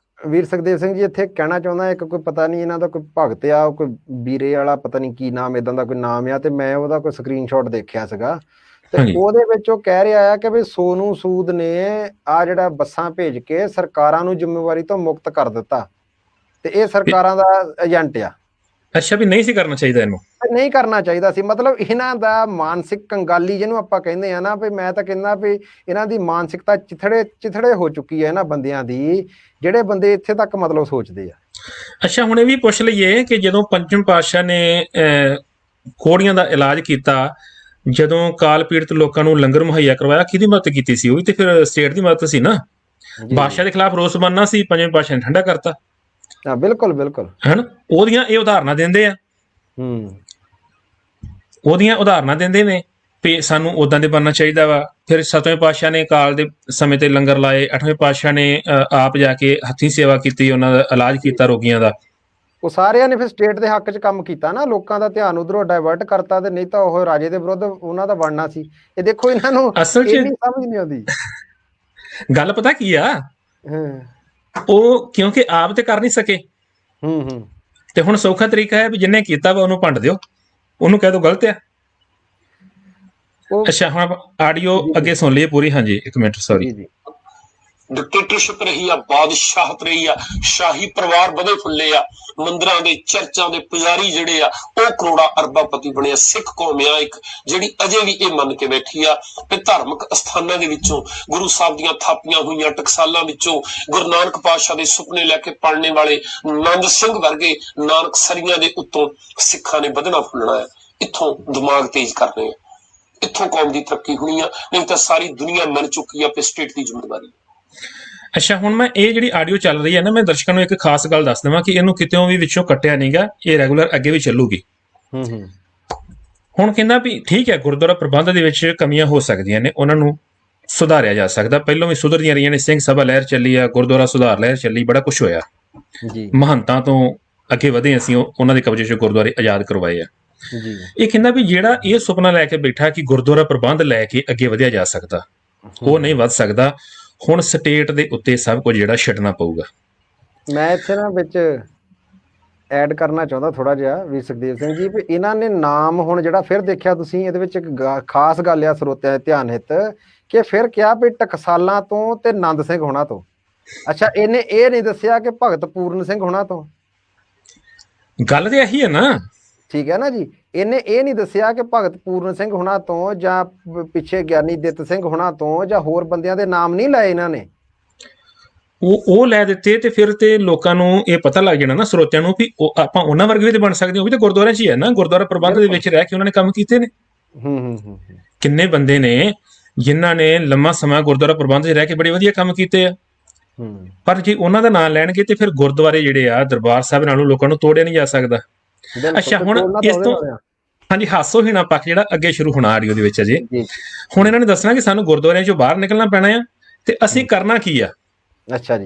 ਵੀਰ ਸੁਖਦੇਵ ਸਿੰਘ ਜੀ ਇੱਥੇ ਕਹਿਣਾ ਚਾਹੁੰਦਾ, ਇੱਕ ਕੋਈ ਪਤਾ ਨਹੀਂ ਇਹਨਾਂ ਦਾ ਕੋਈ ਭਗਤ ਆ, ਕੋਈ ਵੀਰੇ ਵਾਲਾ ਪਤਾ ਨਹੀਂ ਕੀ ਨਾਮ, ਇਦਾਂ ਦਾ ਕੋਈ ਨਾਮ ਆ, ਤੇ ਮੈਂ ਉਹਦਾ ਕੋਈ ਸਕਰੀਨਸ਼ਾਟ ਦੇਖਿਆ ਸੀਗਾ, ਤੇ ਉਹਦੇ ਵਿੱਚ ਉਹ ਕਹਿ ਰਿਹਾ ਆ ਕਿ ਵੀ ਸੋਨੂ ਸੂਦ ਨੇ ਆ ਜਿਹੜਾ ਬੱਸਾਂ ਭੇਜ ਕੇ ਸਰਕਾਰਾਂ ਨੂੰ ਜ਼ਿੰਮੇਵਾਰੀ ਤੋਂ ਮੁਕਤ ਕਰ ਦਿੱਤਾ, ਤੇ ਇਹ ਸਰਕਾਰਾਂ ਦਾ ਏਜੰਟ ਆ। ਅੱਛਾ, ਵੀ ਨਹੀਂ ਸੀ ਕਰਨਾ ਚਾਹੀਦਾ, ਇਹਨੂੰ ਨਹੀਂ ਕਰਨਾ ਚਾਹੀਦਾ ਸੀ। ਮਤਲਬ ਇਹਨਾਂ ਦਾ ਮਾਨਸਿਕ ਕੰਗਾਲੀ ਜਿਹਨੂੰ ਆਪਾਂ ਕਹਿੰਦੇ ਆ ਨਾ, ਵੀ ਮੈਂ ਤਾਂ ਕਹਿੰਦਾ ਵੀ ਇਹਨਾਂ ਦੀ ਮਾਨਸਿਕਤਾ ਚਿਥੜੇ ਹੋ ਚੁੱਕੀ ਹੈ ਇਹਨਾਂ ਬੰਦਿਆਂ ਦੀ, ਜਿਹੜੇ ਬੰਦੇ ਇੱਥੇ ਤੱਕ ਮਤਲਬ ਸੋਚਦੇ ਆ। ਅੱਛਾ, ਹੁਣ ਇਹ ਵੀ ਪੁੱਛ ਲਈਏ ਕਿ ਜਦੋਂ ਪੰਚਮ ਪਾਤਸ਼ਾਹ ਨੇ ਕੋੜੀਆਂ ਦਾ ਇਲਾਜ ਕੀਤਾ, ਜਦੋਂ ਕਾਲ ਪੀੜਤ ਲੋਕਾਂ ਨੂੰ ਲੰਗਰ ਮੁਹੱਈਆ ਕਰਵਾਇਆ, ਕਿਹਦੀ ਮਦਦ ਕੀਤੀ ਸੀ? ਉਹ ਵੀ ਤੇ ਫਿਰ ਸਟੇਟ ਦੀ ਮਦਦ ਸੀ ਨਾ। ਬਾਦਸ਼ਾਹ ਦੇ ਖਿਲਾਫ ਰੋਸ ਬਣਨਾ ਸੀ, ਪੰਜਵੇਂ ਪਾਤਸ਼ਾਹ ਨੇ ਠੰਡਾ ਕਰਤਾ। ਹਾਂ, ਬਿਲਕੁਲ ਬਿਲਕੁਲ, ਹਨ ਉਹਦੀਆਂ ਇਹ ਉਦਾਹਰਨਾਂ ਦਿੰਦੇ ਆ, ਉਹਦੀਆਂ ਉਦਾਹਰਨਾਂ ਦਿੰਦੇ ਨੇ ਵੀ ਸਾਨੂੰ ਉਦਾਂ ਦੇ ਬਣਨਾ ਚਾਹੀਦਾ ਵਾ। ਫਿਰ ਸੱਤਵੇਂ ਪਾਤਸ਼ਾਹ ਨੇ ਕਾਲ ਦੇ ਸਮੇਂ ਤੇ ਲੰਗਰ ਲਾਏ, ਅੱਠਵੇਂ ਪਾਤਸ਼ਾਹ ਨੇ ਆਪ ਜਾ ਕੇ ਹੱਥੀਂ ਸੇਵਾ ਕੀਤੀ, ਉਹਨਾਂ ਦਾ ਇਲਾਜ ਕੀਤਾ ਰੋਗੀਆਂ ਦਾ। ਉਹ ਸਾਰਿਆਂ ਨੇ ਫਿਰ ਸਟੇਟ ਦੇ ਹੱਕ 'ਚ ਕੰਮ ਕੀਤਾ ਨਾ, ਲੋਕਾਂ ਦਾ ਧਿਆਨ ਉਧਰੋਂ ਡਾਇਵਰਟ ਕਰਤਾ, ਤੇ ਨਹੀਂ ਤਾਂ ਉਹ ਰਾਜੇ ਦੇ ਵਿਰੁੱਧ ਉਹਨਾਂ ਦਾ ਬਣਨਾ ਸੀ। ਇਹ ਦੇਖੋ ਇਹਨਾਂ ਨੂੰ ਅਸਲ 'ਚ ਸਮਝ ਨਹੀਂ ਆਉਂਦੀ ਗੱਲ। ਪਤਾ ਕੀ ਆ, ਉਹ ਕਿਉਂਕਿ ਆਪ ਤੇ ਕਰ ਨਹੀਂ ਸਕੇ, ਤੇ ਹੁਣ ਸੌਖਾ ਤਰੀਕਾ ਹੈ ਵੀ ਜਿਹਨੇ ਕੀਤਾ ਵਾ ਉਹਨੂੰ ਭੰਡ ਦਿਓ, ਉਹਨੂੰ ਕਹਿ ਦਿਓ ਗਲਤ ਆ। ਅੱਛਾ, ਹੁਣ ਆਡੀਓ ਅੱਗੇ ਸੁਣ ਲਈਏ ਪੂਰੀ। ਹਾਂਜੀ, ਇੱਕ ਮਿੰਟ, ਸੌਰੀ। ਡਿਕਟੇਟਰਸ਼ਿਪ ਰਹੀ ਆ, ਬਾਦਸ਼ਾਹਤ ਰਹੀ ਆ, ਸ਼ਾਹੀ ਪਰਿਵਾਰ ਵਧੇ ਫੁੱਲੇ ਆ, ਮੰਦਰਾਂ ਦੇ ਚਰਚਾਂ ਦੇ ਪੁਜਾਰੀ ਜਿਹੜੇ ਆ ਉਹ ਕਰੋੜਾ ਅਰਬਾਪਤੀ ਬਣੇ ਆ। ਸਿੱਖ ਕੌਮ ਆ ਇੱਕ ਜਿਹੜੀ ਅਜੇ ਵੀ ਇਹ ਮੰਨ ਕੇ ਬੈਠੀ ਆ ਕਿ ਧਾਰਮਿਕ ਅਸਥਾਨਾਂ ਦੇ ਵਿੱਚੋਂ, ਗੁਰੂ ਸਾਹਿਬ ਦੀਆਂ ਥਾਪੀਆਂ ਹੋਈਆਂ ਟਕਸਾਲਾਂ ਵਿੱਚੋਂ, ਗੁਰੂ ਨਾਨਕ ਪਾਤਸ਼ਾਹ ਦੇ ਸੁਪਨੇ ਲੈ ਕੇ ਪੜ੍ਹਨੇ ਵਾਲੇ ਨੰਦ ਸਿੰਘ ਵਰਗੇ ਨਾਨਕ ਸਰੀਆਂ ਦੇ ਉੱਤੋਂ ਸਿੱਖਾਂ ਨੇ ਵਧਣਾ ਫੁੱਲਣਾ ਹੈ। ਇੱਥੋਂ ਦਿਮਾਗ ਤੇਜ਼ ਕਰਨੇ ਆ, ਇੱਥੋਂ ਕੌਮ ਦੀ ਤਰੱਕੀ ਹੋਣੀ ਆ, ਨਹੀਂ ਤਾਂ ਸਾਰੀ ਦੁਨੀਆ ਮੰਨ ਚੁੱਕੀ ਆ ਕਿ ਸਟੇਟ ਦੀ ਜ਼ਿੰਮੇਵਾਰੀ। ਅੱਛਾ, ਹੁਣ ਮੈਂ ਇਹ ਜਿਹੜੀ ਆਡੀਓ ਚੱਲ ਰਹੀ ਹੈ ਨਾ, ਮੈਂ ਦਰਸ਼ਕਾਂ ਨੂੰ ਇੱਕ ਖਾਸ ਗੱਲ ਦੱਸ ਦੇਵਾਂ ਕਿ ਇਹਨੂੰ ਕਿਤੇੋਂ ਵੀ ਵਿੱਚੋਂ ਕੱਟਿਆ ਨਹੀਂਗਾ, ਇਹ ਰੈਗੂਲਰ ਅੱਗੇ ਵੀ ਚੱਲੂਗੀ। ਹੁਣ ਕਹਿੰਦਾ ਵੀ ਠੀਕ ਹੈ, ਗੁਰਦੁਆਰਾ ਪ੍ਰਬੰਧ ਦੇ ਵਿੱਚ ਕਮੀਆਂ ਹੋ ਸਕਦੀਆਂ ਨੇ, ਉਹਨਾਂ ਨੂੰ ਸੁਧਾਰਿਆ ਜਾ ਸਕਦਾ। ਪਹਿਲਾਂ ਵੀ ਸੁਧਰਦੀਆਂ ਰਹੀਆਂ ਨੇ, ਸਿੰਘ ਸਭਾ ਲਹਿਰ ਚੱਲੀ ਆ, ਗੁਰਦੁਆਰਾ ਸੁਧਾਰ ਲਹਿਰ ਚੱਲੀ, ਬੜਾ ਕੁਛ ਹੋਇਆ। ਮਹੰਤਾਂ ਤੋਂ ਅੱਗੇ ਵਧੇ ਅਸੀਂ, ਉਹਨਾਂ ਦੇ ਕਬਜ਼ੇ 'ਚ ਗੁਰਦੁਆਰੇ ਆਜ਼ਾਦ ਕਰਵਾਏ ਆ। ਇਹ ਕਹਿੰਦਾ ਵੀ ਜਿਹੜਾ ਇਹ ਸੁਪਨਾ ਲੈ ਕੇ ਬੈਠਾ ਕਿ ਗੁਰਦੁਆਰਾ ਪ੍ਰਬੰਧ ਲੈ ਕੇ ਅੱਗੇ ਵਧਿਆ ਜਾ ਸਕਦਾ, ਉਹ ਨਹੀਂ ਵੱਧ ਸਕਦਾ। ਹੁਣ ਸਟੇਟ ਦੇ ਉੱਤੇ ਸਭ ਕੁਝ ਜਿਹੜਾ ਛੱਡਣਾ ਪਊਗਾ। ਮੈਂ ਇੱਥੇ ਨਾ ਵਿੱਚ ਐਡ ਕਰਨਾ ਚਾਹੁੰਦਾ ਥੋੜਾ ਜਿਹਾ ਵੀ ਸੁਖਦੇਵ ਸਿੰਘ ਜੀ, ਵੀ ਇਹਨਾਂ ਨੇ ਨਾਮ ਹੁਣ ਜਿਹੜਾ ਫਿਰ ਦੇਖਿਆ ਤੁਸੀਂ, ਇਹਦੇ ਵਿੱਚ ਇੱਕ ਖਾਸ ਗੱਲ ਆ ਸਰੋਤਿਆਂ ਦੇ ਧਿਆਨ ਹਿੱਤ, ਕਿ ਫਿਰ ਕਿਹਾ ਵੀ ਟਕਸਾਲਾਂ ਤੋਂ ਤੇ ਨੰਦ ਸਿੰਘ ਹੋਣਾ ਤੋਂ। ਅੱਛਾ, ਇਹਨੇ ਇਹ ਨਹੀਂ ਦੱਸਿਆ ਕਿ ਭਗਤ ਪੂਰਨ ਸਿੰਘ ਹੋਣਾ ਤੋਂ। ਗੱਲ ਤੇ ਇਹੀ ਹੈ ਨਾ, ਠੀਕ ਹੈ ਨਾ ਜੀ। ਇਹਨੇ ਇਹ ਨਹੀਂ ਦੱਸਿਆ ਕਿ ਭਗਤ ਪੂਰਨ ਸਿੰਘ ਹੋਣਾ ਤੋਂ ਜਾਂ ਪਿੱਛੇ ਗਿਆਨੀ ਦਿੱਤ ਸਿੰਘ ਹੋਣਾ ਤੋਂ ਜਾਂ ਹੋਰ ਬੰਦਿਆਂ ਦੇ ਨਾਮ ਨਹੀਂ ਲਏ ਇਹਨਾਂ ਨੇ। ਉਹ ਲੈ ਦਿੱਤੇ, ਤੇ ਫਿਰ ਤੇ ਲੋਕਾਂ ਨੂੰ ਇਹ ਪਤਾ ਲੱਗ ਜਾਣਾ ਨਾ, ਸਰੋਤਿਆਂ ਨੂੰ, ਵੀ ਆਪਾਂ ਉਹਨਾਂ ਵਰਗੇ ਵੀ ਤੇ ਬਣ ਸਕਦੇ ਹਾਂ। ਉਹ ਵੀ ਤਾਂ ਗੁਰਦੁਆਰਿਆਂ 'ਚ ਹੀ ਹੈ ਨਾ, ਗੁਰਦੁਆਰਾ ਪ੍ਰਬੰਧ ਦੇ ਵਿੱਚ ਰਹਿ ਕੇ ਉਹਨਾਂ ਨੇ ਕੰਮ ਕੀਤੇ ਨੇ। ਕਿੰਨੇ ਬੰਦੇ ਨੇ ਜਿਨ੍ਹਾਂ ਨੇ ਲੰਮਾ ਸਮਾਂ ਗੁਰਦੁਆਰਾ ਪ੍ਰਬੰਧ 'ਚ ਰਹਿ ਕੇ ਬੜੇ ਵਧੀਆ ਕੰਮ ਕੀਤੇ ਆ। ਪਰ ਜੇ ਉਹਨਾਂ ਦਾ ਨਾਂ ਲੈਣਗੇ ਤੇ ਫਿਰ ਗੁਰਦੁਆਰੇ ਜਿਹੜੇ ਆ ਦਰਬਾਰ ਸਾਹਿਬ ਨਾਲੋਂ ਲੋਕਾਂ ਨੂੰ ਤੋੜਿਆ ਨਹੀਂ ਜਾ ਸਕਦਾ। ਅੱਛਾ, ਹੁਣ ਇਸ ਤੋਂ ਹਾਂਜੀ ਹਾਸੋਹੀਣਾ ਪੱਖ ਜਿਹੜਾ ਅੱਗੇ ਸ਼ੁਰੂ ਹੋਣਾ ਆਡੀਓ ਦੇ ਵਿੱਚ ਅਜੇ। ਹੁਣ ਇਹਨਾਂ ਨੇ ਦੱਸਣਾ ਕਿ ਸਾਨੂੰ ਗੁਰਦੁਆਰਿਆਂ 'ਚੋਂ ਬਾਹਰ ਨਿਕਲਣਾ ਪੈਣਾ ਆ, ਤੇ ਅਸੀਂ ਕਰਨਾ ਕੀ ਆ। ਅੱਛਾ ਜੀ,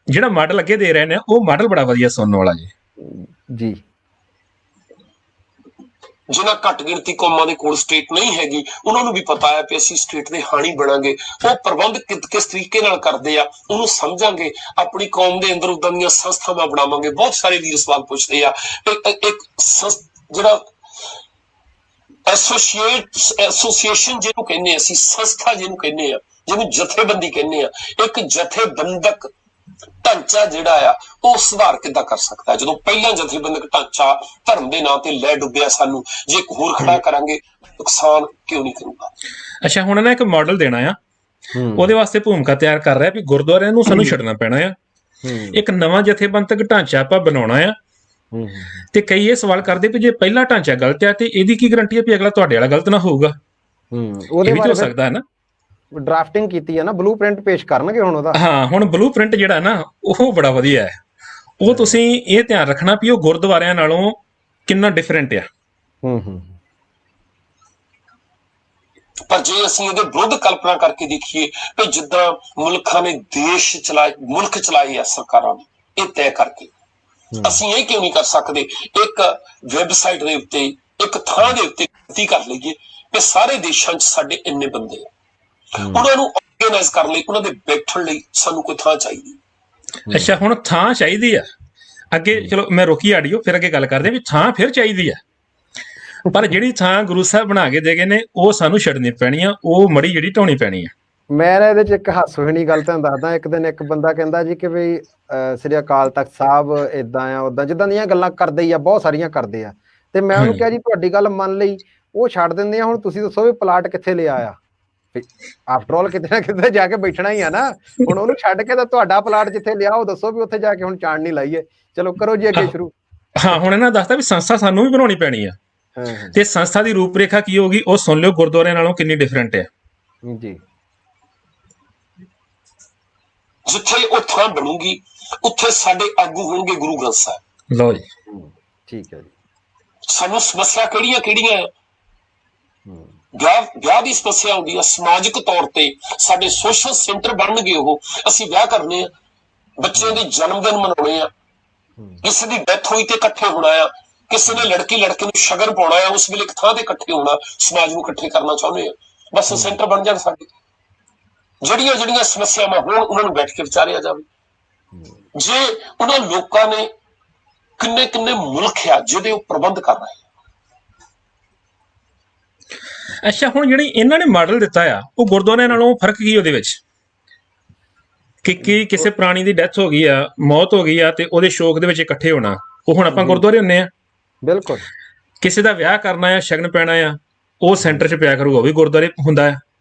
ਜਿਹੜਾ ਮਾਡਲ ਅੱਗੇ ਦੇ ਰਹੇ ਨੇ ਉਹ ਮਾਡਲ ਬੜਾ ਵਧੀਆ ਸੁਣਨ ਵਾਲਾ ਜੀ। ਜਿਨ੍ਹਾਂ ਘੱਟ ਗਿਣਤੀ ਕੌਮਾਂ ਦੇ ਕੋਲ ਸਟੇਟ ਨਹੀਂ ਹੈਗੀ, ਉਹਨਾਂ ਨੂੰ ਵੀ ਪਤਾ ਹੈ ਕਿ ਅਸੀਂ ਸਟੇਟ ਦੇ ਹਾਣੀ ਬਣਾਂਗੇ। ਉਹ ਪ੍ਰਬੰਧ ਕਿਸ ਤਰੀਕੇ ਨਾਲ ਕਰਦੇ ਆ ਉਹਨੂੰ ਸਮਝਾਂਗੇ, ਆਪਣੀ ਕੌਮ ਦੇ ਅੰਦਰ ਉਦਾਂ ਦੀਆਂ ਸੰਸਥਾਵਾਂ ਬਣਾਵਾਂਗੇ। ਬਹੁਤ ਸਾਰੇ ਵੀਰ ਸਵਾਲ ਪੁੱਛਦੇ ਆ, ਇੱਕ ਜਿਹੜਾ ਐਸੋਸੀਏਸ਼ਨ ਜਿਹਨੂੰ ਕਹਿੰਦੇ ਆ ਅਸੀਂ, ਸੰਸਥਾ ਜਿਹਨੂੰ ਕਹਿੰਦੇ ਆ, ਜਿਹਨੂੰ ਜਥੇਬੰਦੀ ਕਹਿੰਦੇ ਆ, ਇੱਕ ਜਥੇਬੰਦਕ ਢਾਂਚਾ ਜਿਹੜਾ ਆ ਉਹ ਸੁਧਾਰ ਕਿੱਦਾਂ ਕਰ ਸਕਦਾ? ਜਦੋਂ ਪਹਿਲਾਂ ਜਥੇਬੰਦਕ ਢਾਂਚਾ ਧਰਮ ਦੇ ਨਾਂ ਤੇ ਲੈ ਡੁੱਬਿਆ ਸਾਨੂੰ, ਜੇ ਇੱਕ ਹੋਰ ਖੜਾ ਕਰਾਂਗੇ ਨੁਕਸਾਨ ਕਿਉਂ ਨਹੀਂ ਕਰੂਗਾ? ਅੱਛਾ, ਹੁਣ ਨਾ ਇੱਕ ਮਾਡਲ ਦੇਣਾ ਆ, ਉਹਦੇ ਵਾਸਤੇ ਭੂਮਿਕਾ ਤਿਆਰ ਕਰ ਰਿਹਾ ਵੀ ਗੁਰਦੁਆਰਿਆਂ ਨੂੰ ਸਾਨੂੰ ਛੱਡਣਾ ਪੈਣਾ ਆ, ਇੱਕ ਨਵਾਂ ਜਥੇਬੰਦਕ ਢਾਂਚਾ ਆਪਾਂ ਬਣਾਉਣਾ ਆ। ਤੇ ਕਈ ਇਹ ਸਵਾਲ ਕਰਦੇ ਵੀ ਜੇ ਪਹਿਲਾ ਢਾਂਚਾ ਗਲਤ ਆ ਤੇ ਇਹਦੀ ਕੀ ਗਰੰਟੀ ਹੈ ਵੀ ਅਗਲਾ ਤੁਹਾਡੇ ਵਾਲਾ ਗਲਤ ਨਾ ਹੋਊਗਾ? ਇਹ ਵੀ ਹੋ ਸਕਦਾ ਹੈ ਨਾ। ਡਰਾਫਟਿੰਗ ਕੀਤੀ ਹੈ ਨਾ, ਬਲੂਪ੍ਰਿੰਟ ਪੇਸ਼ ਕਰਨਗੇ ਹੁਣ ਉਹਦਾ। ਹਾਂ, ਹੁਣ ਬਲੂਪ੍ਰਿੰਟ ਜਿਹੜਾ ਨਾ ਉਹ ਬੜਾ ਵਧੀਆ ਹੈ। ਉਹ ਤੁਸੀਂ ਇਹ ਧਿਆਨ ਰੱਖਣਾ ਵੀ ਉਹ ਗੁਰਦੁਆਰਿਆਂ ਨਾਲੋਂ ਕਿੰਨਾ ਡਿਫਰੈਂਟ ਆ। ਪਰ ਜੇ ਅਸੀਂ ਇਹਦੇ ਵਿਰੁੱਧ ਕਲਪਨਾ ਕਰਕੇ ਦੇਖੀਏ ਕਿ ਜਿੱਦਾਂ ਮੁਲਕਾਂ ਨੇ ਮੁਲਕ ਚਲਾਏ ਆ ਸਰਕਾਰਾਂ ਨੇ, ਇਹ ਤੈਅ ਕਰਕੇ ਅਸੀਂ ਇਹ ਕਿਉਂ ਨਹੀਂ ਕਰ ਸਕਦੇ? ਇੱਕ ਵੈਬਸਾਈਟ ਦੇ ਉੱਤੇ, ਇੱਕ ਥਾਂ ਦੇ ਉੱਤੇ ਕਰ ਲਈਏ ਕਿ ਸਾਰੇ ਦੇਸ਼ਾਂ 'ਚ ਸਾਡੇ ਇੰਨੇ ਬੰਦੇ ਆ, ਉਹਨਾਂ ਨੂੰ ਆਰਗੇਨਾਈਜ਼ ਕਰਨ ਲਈ, ਉਹਨਾਂ ਦੇ ਬੈਠਣ ਲਈ ਸਾਨੂੰ ਕੋਈ ਥਾਂ ਚਾਹੀਦੀ। ਅੱਛਾ, ਹੁਣ ਥਾਂ ਚਾਹੀਦੀ ਆ। ਅੱਗੇ ਚਲੋ ਮੈਂ ਰੋਕੀ ਆਡੀਓ, ਫਿਰ ਅੱਗੇ ਗੱਲ ਕਰਦੇ ਵੀ ਥਾਂ ਫਿਰ ਚਾਹੀਦੀ ਆ, ਪਰ ਜਿਹੜੀ ਥਾਂ ਗੁਰੂ ਸਾਹਿਬ ਬਣਾ ਕੇ ਦੇ ਗਏ ਨੇ ਉਹ ਸਾਨੂੰ ਛੱਡਣੀ ਪੈਣੀ ਆ, ਉਹ ਮੜੀ ਜਿਹੜੀ ਢਾਉਣੀ ਪੈਣੀ ਆ। ਮੈਂ ਇਹਦੇ ਚ ਇੱਕ ਹਾਸੋਹੀਣੀ ਗੱਲ ਤੁਹਾਨੂੰ ਦੱਸਦਾ। ਇੱਕ ਦਿਨ ਇੱਕ ਬੰਦਾ ਕਹਿੰਦਾ ਜੀ ਕਿ ਵੀ ਸ੍ਰੀ ਅਕਾਲ ਤਖਤ ਸਾਹਿਬ ਏਦਾਂ ਆ ਉਦਾਂ, ਜਿੱਦਾਂ ਦੀਆਂ ਗੱਲਾਂ ਕਰਦੇ ਹੀ ਆ, ਬਹੁਤ ਸਾਰੀਆਂ ਕਰਦੇ ਆ। ਤੇ ਮੈਂ ਉਹਨੂੰ ਕਿਹਾ ਜੀ ਤੁਹਾਡੀ ਗੱਲ ਮੰਨ ਲਈ, ਉਹ ਛੱਡ ਦਿੰਦੇ ਆ, ਹੁਣ ਤੁਸੀਂ ਦੱਸੋ ਵੀ ਪਲਾਟ ਕਿੱਥੇ ਲਿਆ ਆ? ਆਫਟਰ ਆਲ ਕਿਤੇ ਨਾ ਕਿਤੇ ਜਾ ਕੇ ਬੈਠਣਾ ਹੀ ਆ ਨਾ। ਹੁਣ ਉਹਨੂੰ ਛੱਡ ਕੇ ਤਾਂ ਤੁਹਾਡਾ ਪਲਾਟ ਜਿੱਥੇ ਲਿਆ ਉਹ ਦੱਸੋ ਵੀ ਉੱਥੇ ਜਾ ਕੇ ਹੁਣ ਚਾਣਨੀ ਲਾਈਏ। ਚਲੋ ਕਰੋ ਜੀ ਅੱਗੇ ਸ਼ੁਰੂ। ਹਾਂ, ਹੁਣ ਇਹਨਾਂ ਦੱਸਦਾ ਵੀ ਸੰਸਥਾ ਸਾਨੂੰ ਵੀ ਬਣਾਉਣੀ ਪੈਣੀ ਆ, ਤੇ ਸੰਸਥਾ ਦੀ ਰੂਪਰੇਖਾ ਕੀ ਹੋਗੀ ਉਹ ਸੁਣ ਲਿਓ, ਗੁਰਦੁਆਰਿਆਂ ਨਾਲੋਂ ਕਿੰਨੀ ਡਿਫਰੈਂਟ ਹੈ ਜੀ। ਜਿੱਥੇ ਉਹ ਥਾਂ ਬਣੂਗੀ ਉੱਥੇ ਸਾਡੇ ਆਗੂ ਹੋਣਗੇ ਗੁਰੂ ਗ੍ਰੰਥ ਸਾਹਿਬ। ਲਓ ਜੀ, ਠੀਕ ਹੈ ਜੀ। ਸਾਨੂੰ ਸਮੱਸਿਆ ਕਿਹੜੀਆਂ ਕਿਹੜੀਆਂ? ਵਿਆਹ ਦੀ ਸਮੱਸਿਆ ਆਉਂਦੀ ਆ, ਸਮਾਜਿਕ ਤੌਰ ਤੇ ਸਾਡੇ ਸੋਸ਼ਲ ਸੈਂਟਰ ਬਣਨਗੇ ਉਹ, ਅਸੀਂ ਵਿਆਹ ਕਰਨੇ ਆ, ਬੱਚਿਆਂ ਦੇ ਜਨਮ ਦਿਨ ਮਨਾਉਣੇ ਆ, ਕਿਸੇ ਦੀ ਡੈਥ ਹੋਈ ਤੇ ਇਕੱਠੇ ਹੋਣਾ ਆ, ਕਿਸੇ ਨੇ ਲੜਕੀ ਲੜਕੇ ਨੂੰ ਸ਼ਗਨ ਪਾਉਣਾ ਆ, ਉਸ ਵੇਲੇ ਇੱਕ ਥਾਂ ਤੇ ਇਕੱਠੇ ਹੋਣਾ, ਸਮਾਜ ਨੂੰ ਇਕੱਠੇ ਕਰਨਾ ਚਾਹੁੰਦੇ ਆ, ਬਸ ਸੈਂਟਰ ਬਣ ਜਾਣ ਸਾਡੇ। ਜਿਹੜੀਆਂ ਜਿਹੜੀਆਂ ਸਮੱਸਿਆਵਾਂ ਹੋਣ ਉਹਨਾਂ ਨੂੰ ਬੈਠ ਕੇ ਵਿਚਾਰਿਆ ਜਾਵੇ। ਜੇ ਉਹਨਾਂ ਲੋਕਾਂ ਨੇ ਕਿੰਨੇ ਕਿੰਨੇ ਮੁਲਕ ਆ ਜਿਹਦੇ ਉਹ ਪ੍ਰਬੰਧ ਕਰ ਰਹੇ। ਅੱਛਾ, ਹੁਣ ਜਿਹੜੀ ਇਹਨਾਂ ਨੇ ਮਾਡਲ ਦਿੱਤਾ ਆ ਉਹ ਗੁਰਦੁਆਰਿਆਂ ਨਾਲੋਂ ਫਰਕ ਕੀ ਉਹਦੇ ਵਿੱਚ? ਕਿ ਕਿਸੇ ਪ੍ਰਾਣੀ ਦੀ ਡੈਥ ਹੋ ਗਈ ਆ, ਮੌਤ ਹੋ ਗਈ ਆ, ਤੇ ਉਹਦੇ ਸ਼ੋਕ ਦੇ ਵਿੱਚ ਇਕੱਠੇ ਹੋਣਾ, ਉਹ ਹੁਣ ਆਪਾਂ ਗੁਰਦੁਆਰੇ ਹੁੰਨੇ ਆ। ਬਿਲਕੁਲ। ਕਿਸੇ ਦਾ ਵਿਆਹ ਕਰਨਾ ਆ, ਸ਼ਗਨ ਪੈਣਾ ਆ, ਉਹ ਸੈਂਟਰ 'ਚ ਪਿਆ ਕਰੂਗਾ, ਉਹ ਵੀ ਗੁਰਦੁਆਰੇ ਹੁੰਦਾ ਆ।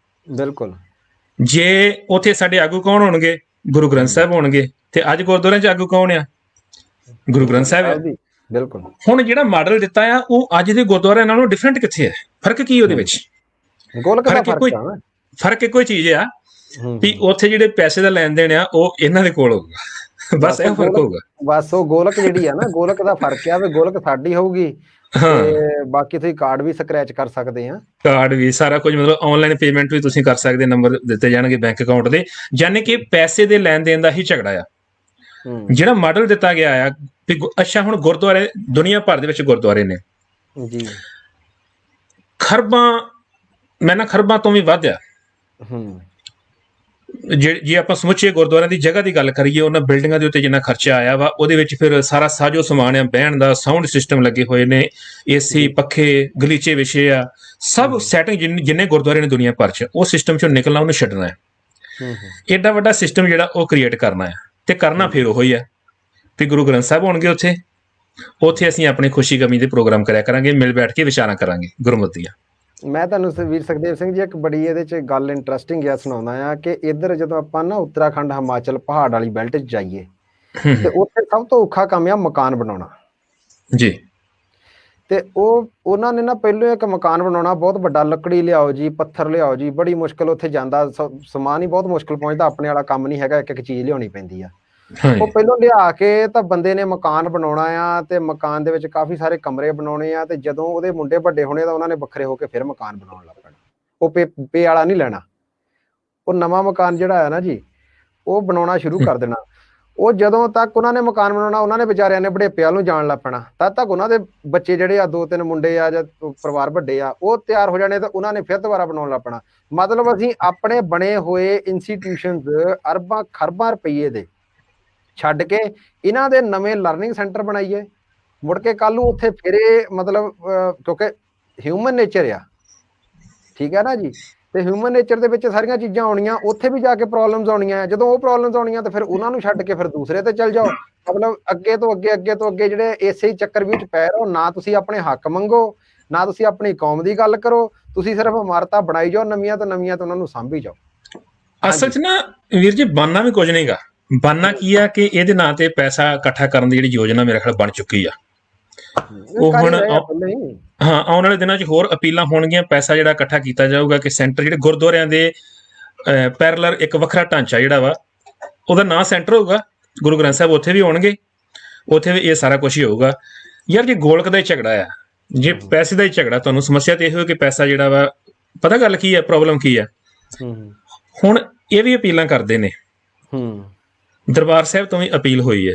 ਬਿਲਕੁਲ। ਜੇ ਉੱਥੇ ਸਾਡੇ ਆਗੂ ਕੌਣ ਹੋਣਗੇ? ਗੁਰੂ ਗ੍ਰੰਥ ਸਾਹਿਬ ਹੋਣਗੇ। ਤੇ ਅੱਜ ਗੁਰਦੁਆਰਿਆਂ 'ਚ ਆਗੂ ਕੌਣ ਆ? ਗੁਰੂ ਗ੍ਰੰਥ ਸਾਹਿਬ ਆ। ਬਿਲਕੁਲ। ਹੁਣ ਜਿਹੜਾ ਮਾਡਲ ਦਿੱਤਾ ਆ ਉਹ ਅੱਜ ਦੇ ਗੁਰਦੁਆਰਿਆਂ ਨਾਲੋਂ ਡਿਫਰੈਂਟ ਕਿੱਥੇ ਹੈ? ਫਰਕ ਕੀ ਉਹਦੇ ਵਿੱਚ? ਫਰਕ ਇੱਕੋ ਹੀ ਚੀਜ਼ ਆ ਵੀ ਉੱਥੇ ਜਿਹੜੇ ਪੈਸੇ ਦਾ ਲੈਣ ਦੇਣ ਆ ਉਹ ਇਹਨਾਂ ਦੇ ਕੋਲ ਹੋਊਗਾ, ਬਸ ਇਹ ਫਰਕ ਹੋਊਗਾ। ਬਸ ਉਹ ਗੋਲਕ ਜਿਹੜੀ ਆ ਨਾ, ਗੋਲਕ ਦਾ ਫਰਕ ਆ ਵੀ ਗੋਲਕ ਸਾਡੀ ਹੋਊਗੀ, ਤੇ ਬਾਕੀ ਤੁਸੀਂ ਕਾਰਡ ਵੀ ਸਕ੍ਰੈਚ ਕਰ ਸਕਦੇ ਆ, ਕਾਰਡ ਵੀ ਸਾਰਾ ਕੁਝ, ਮਤਲਬ ਆਨਲਾਈਨ ਪੇਮੈਂਟ ਵੀ ਤੁਸੀਂ ਕਰ ਸਕਦੇ, ਨੰਬਰ ਦਿੱਤੇ ਜਾਣਗੇ ਬੈਂਕ ਅਕਾਊਂਟ ਦੇ, ਯਾਨੀ ਕਿ ਪੈਸੇ ਦੇ ਲੈਣ ਦੇਣ ਦਾ ਹੀ ਝਗੜਾ ਆ। ਜਿਹੜਾ ਮਾਡਲ ਦਿੱਤਾ ਗਿਆ ਆ ਵੀ ਅੱਛਾ, ਹੁਣ ਗੁਰਦੁਆਰੇ ਦੁਨੀਆ ਭਰ ਦੇ ਵਿੱਚ ਗੁਰਦੁਆਰੇ ਨੇ ਜੀ, ਖਰਬਾਂ, ਮੈਂ ਨਾ ਖਰਬਾਂ ਤੋਂ ਵੀ ਵੱਧ ਆ। ਜੇ ਆਪਾਂ ਸਮੁੱਚੇ ਗੁਰਦੁਆਰਿਆਂ ਦੀ ਜਗ੍ਹਾ ਦੀ ਗੱਲ ਕਰੀਏ, ਉਹਨਾਂ ਬਿਲਡਿੰਗਾਂ ਦੇ ਉੱਤੇ ਜਿੰਨਾ ਖਰਚਾ ਆਇਆ ਵਾ, ਉਹਦੇ ਵਿੱਚ ਫਿਰ ਸਾਰਾ ਸਾਜੋ ਸਮਾਨ ਆ, ਬਹਿਣ ਦਾ ਸਾਊਂਡ ਸਿਸਟਮ ਲੱਗੇ ਹੋਏ ਨੇ, ਏਸੀ, ਪੱਖੇ, ਗਲੀਚੇ ਵਿਛੇ ਆ, ਸਭ ਸੈਟਿੰਗ ਜਿੰਨੇ ਗੁਰਦੁਆਰੇ ਨੇ ਦੁਨੀਆ ਭਰ 'ਚ, ਉਹ ਸਿਸਟਮ 'ਚੋਂ ਨਿਕਲਣਾ, ਉਹਨੂੰ ਛੱਡਣਾ ਹੈ। ਏਡਾ ਵੱਡਾ ਸਿਸਟਮ ਜਿਹੜਾ ਉਹ ਕ੍ਰੀਏਟ ਕਰਨਾ ਹੈ, ਤੇ ਕਰਨਾ ਫਿਰ ਉਹੀ ਆ ਵੀ ਗੁਰੂ ਗ੍ਰੰਥ ਸਾਹਿਬ ਹੋਣਗੇ ਉੱਥੇ ਅਸੀਂ ਆਪਣੀ ਖੁਸ਼ੀ ਗਮੀ ਦੇ ਪ੍ਰੋਗਰਾਮ ਕਰਿਆ ਕਰਾਂਗੇ, ਮਿਲ ਬੈਠ ਕੇ ਵਿਚਾਰਾਂ ਕਰਾਂਗੇ ਗੁਰਮਤਿ ਦੀਆਂ। ਮੈਂ ਤੁਹਾਨੂੰ ਵੀਰ ਸੁਖਦੇਵ ਸਿੰਘ ਜੀ ਇੱਕ ਬੜੀ ਇਹਦੇ 'ਚ ਗੱਲ ਇੰਟਰਸਟਿੰਗ ਆ ਸੁਣਾਉਣਾ ਆ ਕਿ ਇੱਧਰ ਜਦੋਂ ਆਪਾਂ ਨਾ ਉੱਤਰਾਖੰਡ, ਹਿਮਾਚਲ, ਪਹਾੜ ਵਾਲੀ ਬੈਲਟ 'ਚ ਜਾਈਏ ਤੇ ਉੱਥੇ ਸਭ ਤੋਂ ਔਖਾ ਕੰਮ ਆ ਮਕਾਨ ਬਣਾਉਣਾ ਜੀ। ਤੇ ਉਹਨਾਂ ਨੇ ਨਾ ਪਹਿਲੋਂ ਇੱਕ ਮਕਾਨ ਬਣਾਉਣਾ ਬਹੁਤ ਵੱਡਾ, ਲੱਕੜੀ ਲਿਆਓ ਜੀ, ਪੱਥਰ ਲਿਆਓ ਜੀ, ਬੜੀ ਮੁਸ਼ਕਿਲ ਉੱਥੇ ਜਾਂਦਾ, ਸਮਾਨ ਹੀ ਬਹੁਤ ਮੁਸ਼ਕਿਲ ਪਹੁੰਚਦਾ, ਆਪਣੇ ਵਾਲਾ ਕੰਮ ਨਹੀਂ ਹੈਗਾ, ਇੱਕ ਇੱਕ ਚੀਜ਼ ਲਿਆਉਣੀ ਪੈਂਦੀ ਆ। ਉਹ ਪਹਿਲੋਂ ਲਿਆ ਕੇ ਤਾਂ ਬੰਦੇ ਨੇ ਮਕਾਨ ਬਣਾਉਣਾ ਆ, ਤੇ ਮਕਾਨ ਦੇ ਵਿੱਚ ਕਾਫੀ ਸਾਰੇ ਕਮਰੇ ਬਣਾਉਣੇ ਆ, ਤੇ ਜਦੋਂ ਉਹਦੇ ਮੁੰਡੇ ਵੱਡੇ ਹੋਣੇ ਤਾਂ ਉਹਨਾਂ ਨੇ ਵੱਖਰੇ ਹੋ ਕੇ ਫਿਰ ਮਕਾਨ ਬਣਾਉਣ ਲੱਗ ਪੈਣਾ। ਉਹ ਪੇ ਵਾਲਾ ਨਹੀਂ ਲੈਣਾ, ਉਹ ਨਵਾਂ ਮਕਾਨ ਜਿਹੜਾ ਹੈ ਨਾ ਜੀ, ਉਹ ਬਣਾਉਣਾ ਸ਼ੁਰੂ ਕਰ ਦੇਣਾ। ਉਹ ਜਦੋਂ ਤੱਕ ਉਹਨਾਂ ਨੇ ਮਕਾਨ ਬਣਾਉਣਾ, ਉਹਨਾਂ ਨੇ ਵਿਚਾਰਿਆਂ ਨੇ ਬੁਢੇਪੇ ਵੱਲ ਨੂੰ ਜਾਣ ਲੱਗ ਪੈਣਾ, ਤਦ ਤੱਕ ਉਹਨਾਂ ਦੇ ਬੱਚੇ ਜਿਹੜੇ ਆ, 2-3 ਮੁੰਡੇ ਆ ਜਾਂ ਪਰਿਵਾਰ ਵੱਡੇ ਆ, ਉਹ ਤਿਆਰ ਹੋ ਜਾਣੇ, ਤਾਂ ਉਹਨਾਂ ਨੇ ਫਿਰ ਦੁਬਾਰਾ ਬਣਾਉਣ ਲੱਗ ਪੈਣਾ। ਮਤਲਬ ਅਸੀਂ ਆਪਣੇ ਬਣੇ ਹੋਏ ਇੰਸਟੀਟਿਊਸ਼ਨਸ ਅਰਬਾਂ ਖਰਬਾਂ ਰੁਪਈਏ ਦੇ ਛੱਡ ਕੇ ਇਹਨਾਂ ਦੇ ਨਵੇਂ ਲਰਨਿੰਗ ਸੈਂਟਰ ਬਣਾਈਏ, ਮੁੜ ਕੇ ਕੱਲ ਨੂੰ ਉੱਥੇ ਫਿਰੇ, ਮਤਲਬ ਕਿਉਂਕਿ ਹਿਊਮਨ ਨੇਚਰ ਆ, ਠੀਕ ਹੈ ਨਾ ਜੀ, ਤੇ ਹਿਊਮਨ ਨੇਚਰ ਦੇ ਵਿੱਚ ਸਾਰੀਆਂ ਚੀਜ਼ਾਂ ਆਉਣੀਆਂ, ਉੱਥੇ ਵੀ ਜਾ ਕੇ ਪ੍ਰੋਬਲਮਸ ਆਉਣੀਆਂ। ਜਦੋਂ ਉਹ ਪ੍ਰੋਬਲਮਸ ਆਉਣੀਆਂ ਤਾਂ ਫਿਰ ਉਹਨਾਂ ਨੂੰ ਛੱਡ ਕੇ ਫਿਰ ਦੂਸਰੇ ਤੇ ਚੱਲ ਜਾਓ, ਮਤਲਬ ਅੱਗੇ ਤੋਂ ਅੱਗੇ ਜਿਹੜੇ ਇਸੇ ਚੱਕਰ ਵਿੱਚ ਪੈ ਰਹੋ। ਨਾ ਤੁਸੀਂ ਆਪਣੇ ਹੱਕ ਮੰਗੋ, ਨਾ ਤੁਸੀਂ ਆਪਣੀ ਕੌਮ ਦੀ ਗੱਲ ਕਰੋ, ਤੁਸੀਂ ਸਿਰਫ ਇਮਾਰਤਾਂ ਬਣਾਈ ਜਾਓ ਨਵੀਆਂ ਤੋਂ ਨਵੀਆਂ, ਤੇ ਉਹਨਾਂ ਨੂੰ ਸਾਂਭੀ ਜਾਓ। ਅਸਲ 'ਚ ਨਾ ਵੀਰ ਜੀ ਬਾਨਾ ਵੀ ਕੁਝ ਨਹੀਂਗਾ। ਬਾਨਾ ਕੀ ਆ ਕਿ ਇਹਦੇ ਨਾਂ ਤੇ ਪੈਸਾ ਇਕੱਠਾ ਕਰਨ ਦੀ ਜਿਹੜੀ ਯੋਜਨਾ ਮੇਰੇ ਖਿਆਲ ਬਣ ਚੁੱਕੀ ਆ, ਉਹ ਹੁਣ ਹਾਂ ਆਉਣ ਵਾਲੇ ਦਿਨਾਂ 'ਚ ਹੋਰ ਅਪੀਲਾਂ ਹੋਣਗੀਆਂ, ਪੈਸਾ ਜਿਹੜਾ ਇਕੱਠਾ ਕੀਤਾ ਜਾਊਗਾ ਕਿ ਸੈਂਟਰ ਜਿਹੜੇ ਗੁਰਦੁਆਰਿਆਂ ਦੇ ਪੈਰਲਰ ਇੱਕ ਵੱਖਰਾ ਢਾਂਚਾ ਜਿਹੜਾ ਵਾ, ਉਹਦਾ ਨਾਂ ਸੈਂਟਰ ਹੋਊਗਾ, ਗੁਰੂ ਗ੍ਰੰਥ ਸਾਹਿਬ ਉੱਥੇ ਵੀ ਹੋਣਗੇ, ਉੱਥੇ ਵੀ ਇਹ ਸਾਰਾ ਕੁਛ ਹੀ ਹੋਊਗਾ। ਯਾਰ ਜੇ ਗੋਲਕ ਦਾ ਹੀ ਝਗੜਾ ਆ, ਜੇ ਪੈਸੇ ਦਾ ਹੀ ਝਗੜਾ, ਤੁਹਾਨੂੰ ਸਮੱਸਿਆ ਤੇ ਇਹ ਹੋਵੇ ਕਿ ਪੈਸਾ ਜਿਹੜਾ ਵਾ, ਪਤਾ ਗੱਲ ਕੀ ਹੈ, ਪ੍ਰੋਬਲਮ ਕੀ ਆ। ਹੁਣ ਇਹ ਵੀ ਅਪੀਲਾਂ ਕਰਦੇ ਨੇ, ਦਰਬਾਰ ਸਾਹਿਬ ਤੋਂ ਵੀ ਅਪੀਲ ਹੋਈ ਹੈ।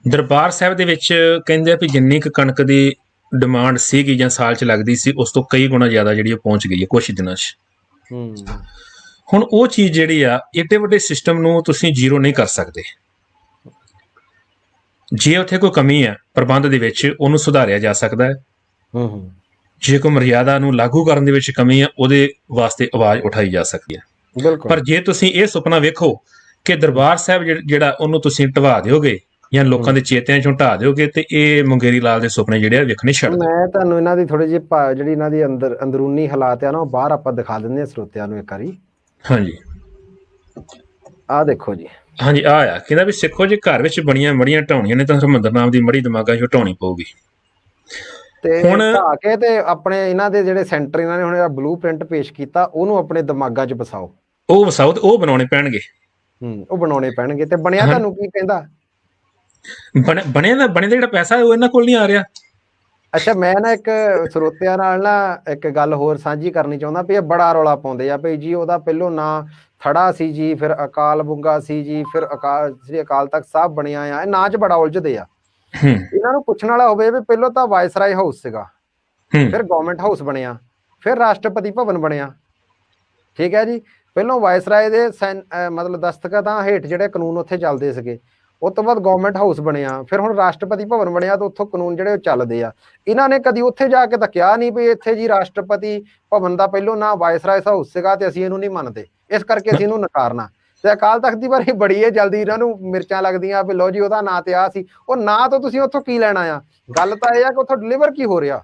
ਦਰਬਾਰ ਸਾਹਿਬ ਦੇ ਵਿੱਚ ਕਹਿੰਦੇ ਆ ਵੀ ਜਿੰਨੀ ਕੁ ਕਣਕ ਦੀ ਡਿਮਾਂਡ ਸੀਗੀ ਜਾਂ ਸਾਲ 'ਚ ਲੱਗਦੀ ਸੀ, ਉਸ ਤੋਂ ਕਈ ਗੁਣਾ ਜ਼ਿਆਦਾ ਜਿਹੜੀ ਉਹ ਪਹੁੰਚ ਗਈ ਹੈ ਕੁਛ ਦਿਨਾਂ 'ਚ। ਹੁਣ ਉਹ ਚੀਜ਼ ਜਿਹੜੀ ਆ, ਏਡੇ ਵੱਡੇ ਸਿਸਟਮ ਨੂੰ ਤੁਸੀਂ ਜ਼ੀਰੋ ਨਹੀਂ ਕਰ ਸਕਦੇ। ਜੇ ਉੱਥੇ ਕੋਈ ਕਮੀ ਹੈ ਪ੍ਰਬੰਧ ਦੇ ਵਿੱਚ, ਉਹਨੂੰ ਸੁਧਾਰਿਆ ਜਾ ਸਕਦਾ ਹੈ। ਜੇ ਕੋਈ ਮਰਿਆਦਾ ਨੂੰ ਲਾਗੂ ਕਰਨ ਦੇ ਵਿੱਚ ਕਮੀ ਹੈ, ਉਹਦੇ ਵਾਸਤੇ ਆਵਾਜ਼ ਉਠਾਈ ਜਾ ਸਕਦੀ ਹੈ। ਪਰ ਜੇ ਤੁਸੀਂ ਇਹ ਸੁਪਨਾ ਵੇਖੋ ਕਿ ਦਰਬਾਰ ਸਾਹਿਬ ਜਿਹੜਾ ਉਹਨੂੰ ਤੁਸੀਂ ਢਵਾ ਦਿਓਗੇ ਜਾਂ ਲੋਕਾਂ ਦੇ ਚੇਤਿਆਂ ਚੋਂ ਢਾ ਦਿਓਗੇ, ਤੇ ਇਹ ਮੁੰਗੇਰੀ ਲਾਲ ਦੇ ਸੁਪਨੇ ਜਿਹੜੇ ਆ ਵੇਖਣੇ ਛੱਡ ਦਿਓ। ਮੈਂ ਤੁਹਾਨੂੰ ਇਹਨਾਂ ਦੀ ਥੋੜੀ ਜਿਹੀ ਜਿਹੜੀ ਇਹਨਾਂ ਦੀ ਅੰਦਰੂਨੀ ਹਾਲਾਤ ਆ ਨਾ, ਉਹ ਬਾਹਰ ਆਪਾਂ ਦਿਖਾ ਦਿੰਦੇ ਆ ਸਰੋਤਿਆਂ ਨੂੰ ਇੱਕ ਵਾਰੀ। ਹਾਂਜੀ, ਆਹ ਦੇਖੋ ਜੀ। ਹਾਂਜੀ, ਆਹ ਆ ਕਹਿੰਦਾ ਵੀ ਸਿੱਖੋ ਜੇ ਘਰ ਵਿੱਚ ਬਣੀਆਂ ਮੜੀਆਂ ਢਾਉਣੀਆਂ ਨੇ ਤਾਂ ਹਰਿਮੰਦਰ ਨਾਮ ਦੀ ਮੜੀ ਦਿਮਾਗਾਂ 'ਚੋਂ ਢਾਉਣੀ ਪਊਗੀ। ਤੇ ਹੁਣ ਢਾ ਕੇ ਤੇ ਆਪਣੇ ਇਹਨਾਂ ਦੇ ਜਿਹੜੇ ਸੈਂਟਰ ਇਹਨਾਂ ਨੇ ਹੁਣ ਬਲੂ ਪ੍ਰਿੰਟ ਪੇਸ਼ ਕੀਤਾ, ਉਹਨੂੰ ਆਪਣੇ ਦਿਮਾਗਾਂ 'ਚ ਵਸਾਓ। ਉਹ ਵਸਾਓ ਤੇ ਉਹ ਬਣਾਉਣੇ ਪੈਣਗੇ। ਉਹ ਬਣਾਉਣੇ ਪੈਣਗੇ। ਤੇ ਬਣਿਆ ਤੁਹਾਨੂੰ ਕੀ ਕਹਿੰਦਾ? ਬਣਿਆ ਦਾ ਜਿਹੜਾ ਪੈਸਾ ਉਹ ਇਹਨਾਂ ਕੋਲ ਨਹੀਂ ਆ ਰਿਹਾ। ਅੱਛਾ, ਮੈਂ ਨਾ ਇੱਕ ਸਰੋਤਿਆਂ ਨਾਲ ਨਾ ਇੱਕ ਗੱਲ ਹੋਰ ਸਾਂਝੀ ਕਰਨੀ ਚਾਹੁੰਦਾ ਵੀ ਇਹ ਬੜਾ ਰੌਲਾ ਪਾਉਂਦੇ ਆ ਵੀ ਜੀ ਉਹਦਾ ਪਹਿਲੋਂ ਨਾਂ ਥੜਾ ਸੀ ਜੀ, ਫਿਰ ਅਕਾਲ ਬੁੰਗਾ ਸੀ ਜੀ, ਫਿਰ ਸ੍ਰੀ ਅਕਾਲ ਤਖਤ ਸਾਹਿਬ ਬਣਿਆ ਆ। ਇਹ ਨਾਂ 'ਚ ਬੜਾ ਉਲਝਦੇ ਆ। ਇਹਨਾਂ ਨੂੰ ਪੁੱਛਣ ਵਾਲਾ ਹੋਵੇ ਵੀ ਪਹਿਲੋਂ ਤਾਂ ਵਾਇਸਰਾਏ ਹਾਊਸ ਸੀਗਾ, ਫਿਰ ਗਵਰਨਮੈਂਟ ਹਾਊਸ ਬਣਿਆ, ਫਿਰ ਰਾਸ਼ਟਰਪਤੀ ਭਵਨ ਬਣਿਆ। ਠੀਕ ਹੈ ਜੀ। ਪਹਿਲੋਂ ਵਾਇਸਰਾਏ ਦੇ ਮਤਲਬ ਦਸਤਖਤਾਂ ਹੇਠ ਜਿਹੜੇ ਕਾਨੂੰਨ ਉੱਥੇ ਚੱਲਦੇ ਸੀਗੇ, ਉਸ ਤੋਂ ਬਾਅਦ ਗਵਰਨਮੈਂਟ ਹਾਊਸ ਬਣਿਆ, ਫਿਰ ਹੁਣ ਰਾਸ਼ਟਰਪਤੀ ਭਵਨ ਬਣਿਆ, ਤੇ ਉੱਥੋਂ ਕਾਨੂੰਨ ਜਿਹੜੇ ਉਹ ਚੱਲਦੇ ਆ। ਇਹਨਾਂ ਨੇ ਕਦੀ ਉੱਥੇ ਜਾ ਕੇ ਤਾਂ ਕਿਹਾ ਨਹੀਂ ਵੀ ਇੱਥੇ ਜੀ ਰਾਸ਼ਟਰਪਤੀ ਭਵਨ ਦਾ ਪਹਿਲੋਂ ਨਾਂ ਵਾਇਸਰਾਏ ਹਾਊਸ ਸੀਗਾ ਤੇ ਅਸੀਂ ਇਹਨੂੰ ਨਹੀਂ ਮੰਨਦੇ, ਇਸ ਕਰਕੇ ਅਸੀਂ ਇਹਨੂੰ ਨਕਾਰਨਾ। ਤੇ ਅਕਾਲ ਤਖਤ ਦੀ ਵਾਰੀ ਬੜੀ ਹੈ ਜਲਦੀ ਇਹਨਾਂ ਨੂੰ ਮਿਰਚਾਂ ਲੱਗਦੀਆਂ ਵੀ ਲੋ ਜੀ ਉਹਦਾ ਨਾਂ ਤੇ ਆ ਸੀ। ਉਹ ਨਾਂ ਤੋਂ ਤੁਸੀਂ ਉੱਥੋਂ ਕੀ ਲੈਣਾ ਆ? ਗੱਲ ਤਾਂ ਇਹ ਆ ਕਿ ਉੱਥੋਂ ਡਿਲੀਵਰ ਕੀ ਹੋ ਰਿਹਾ।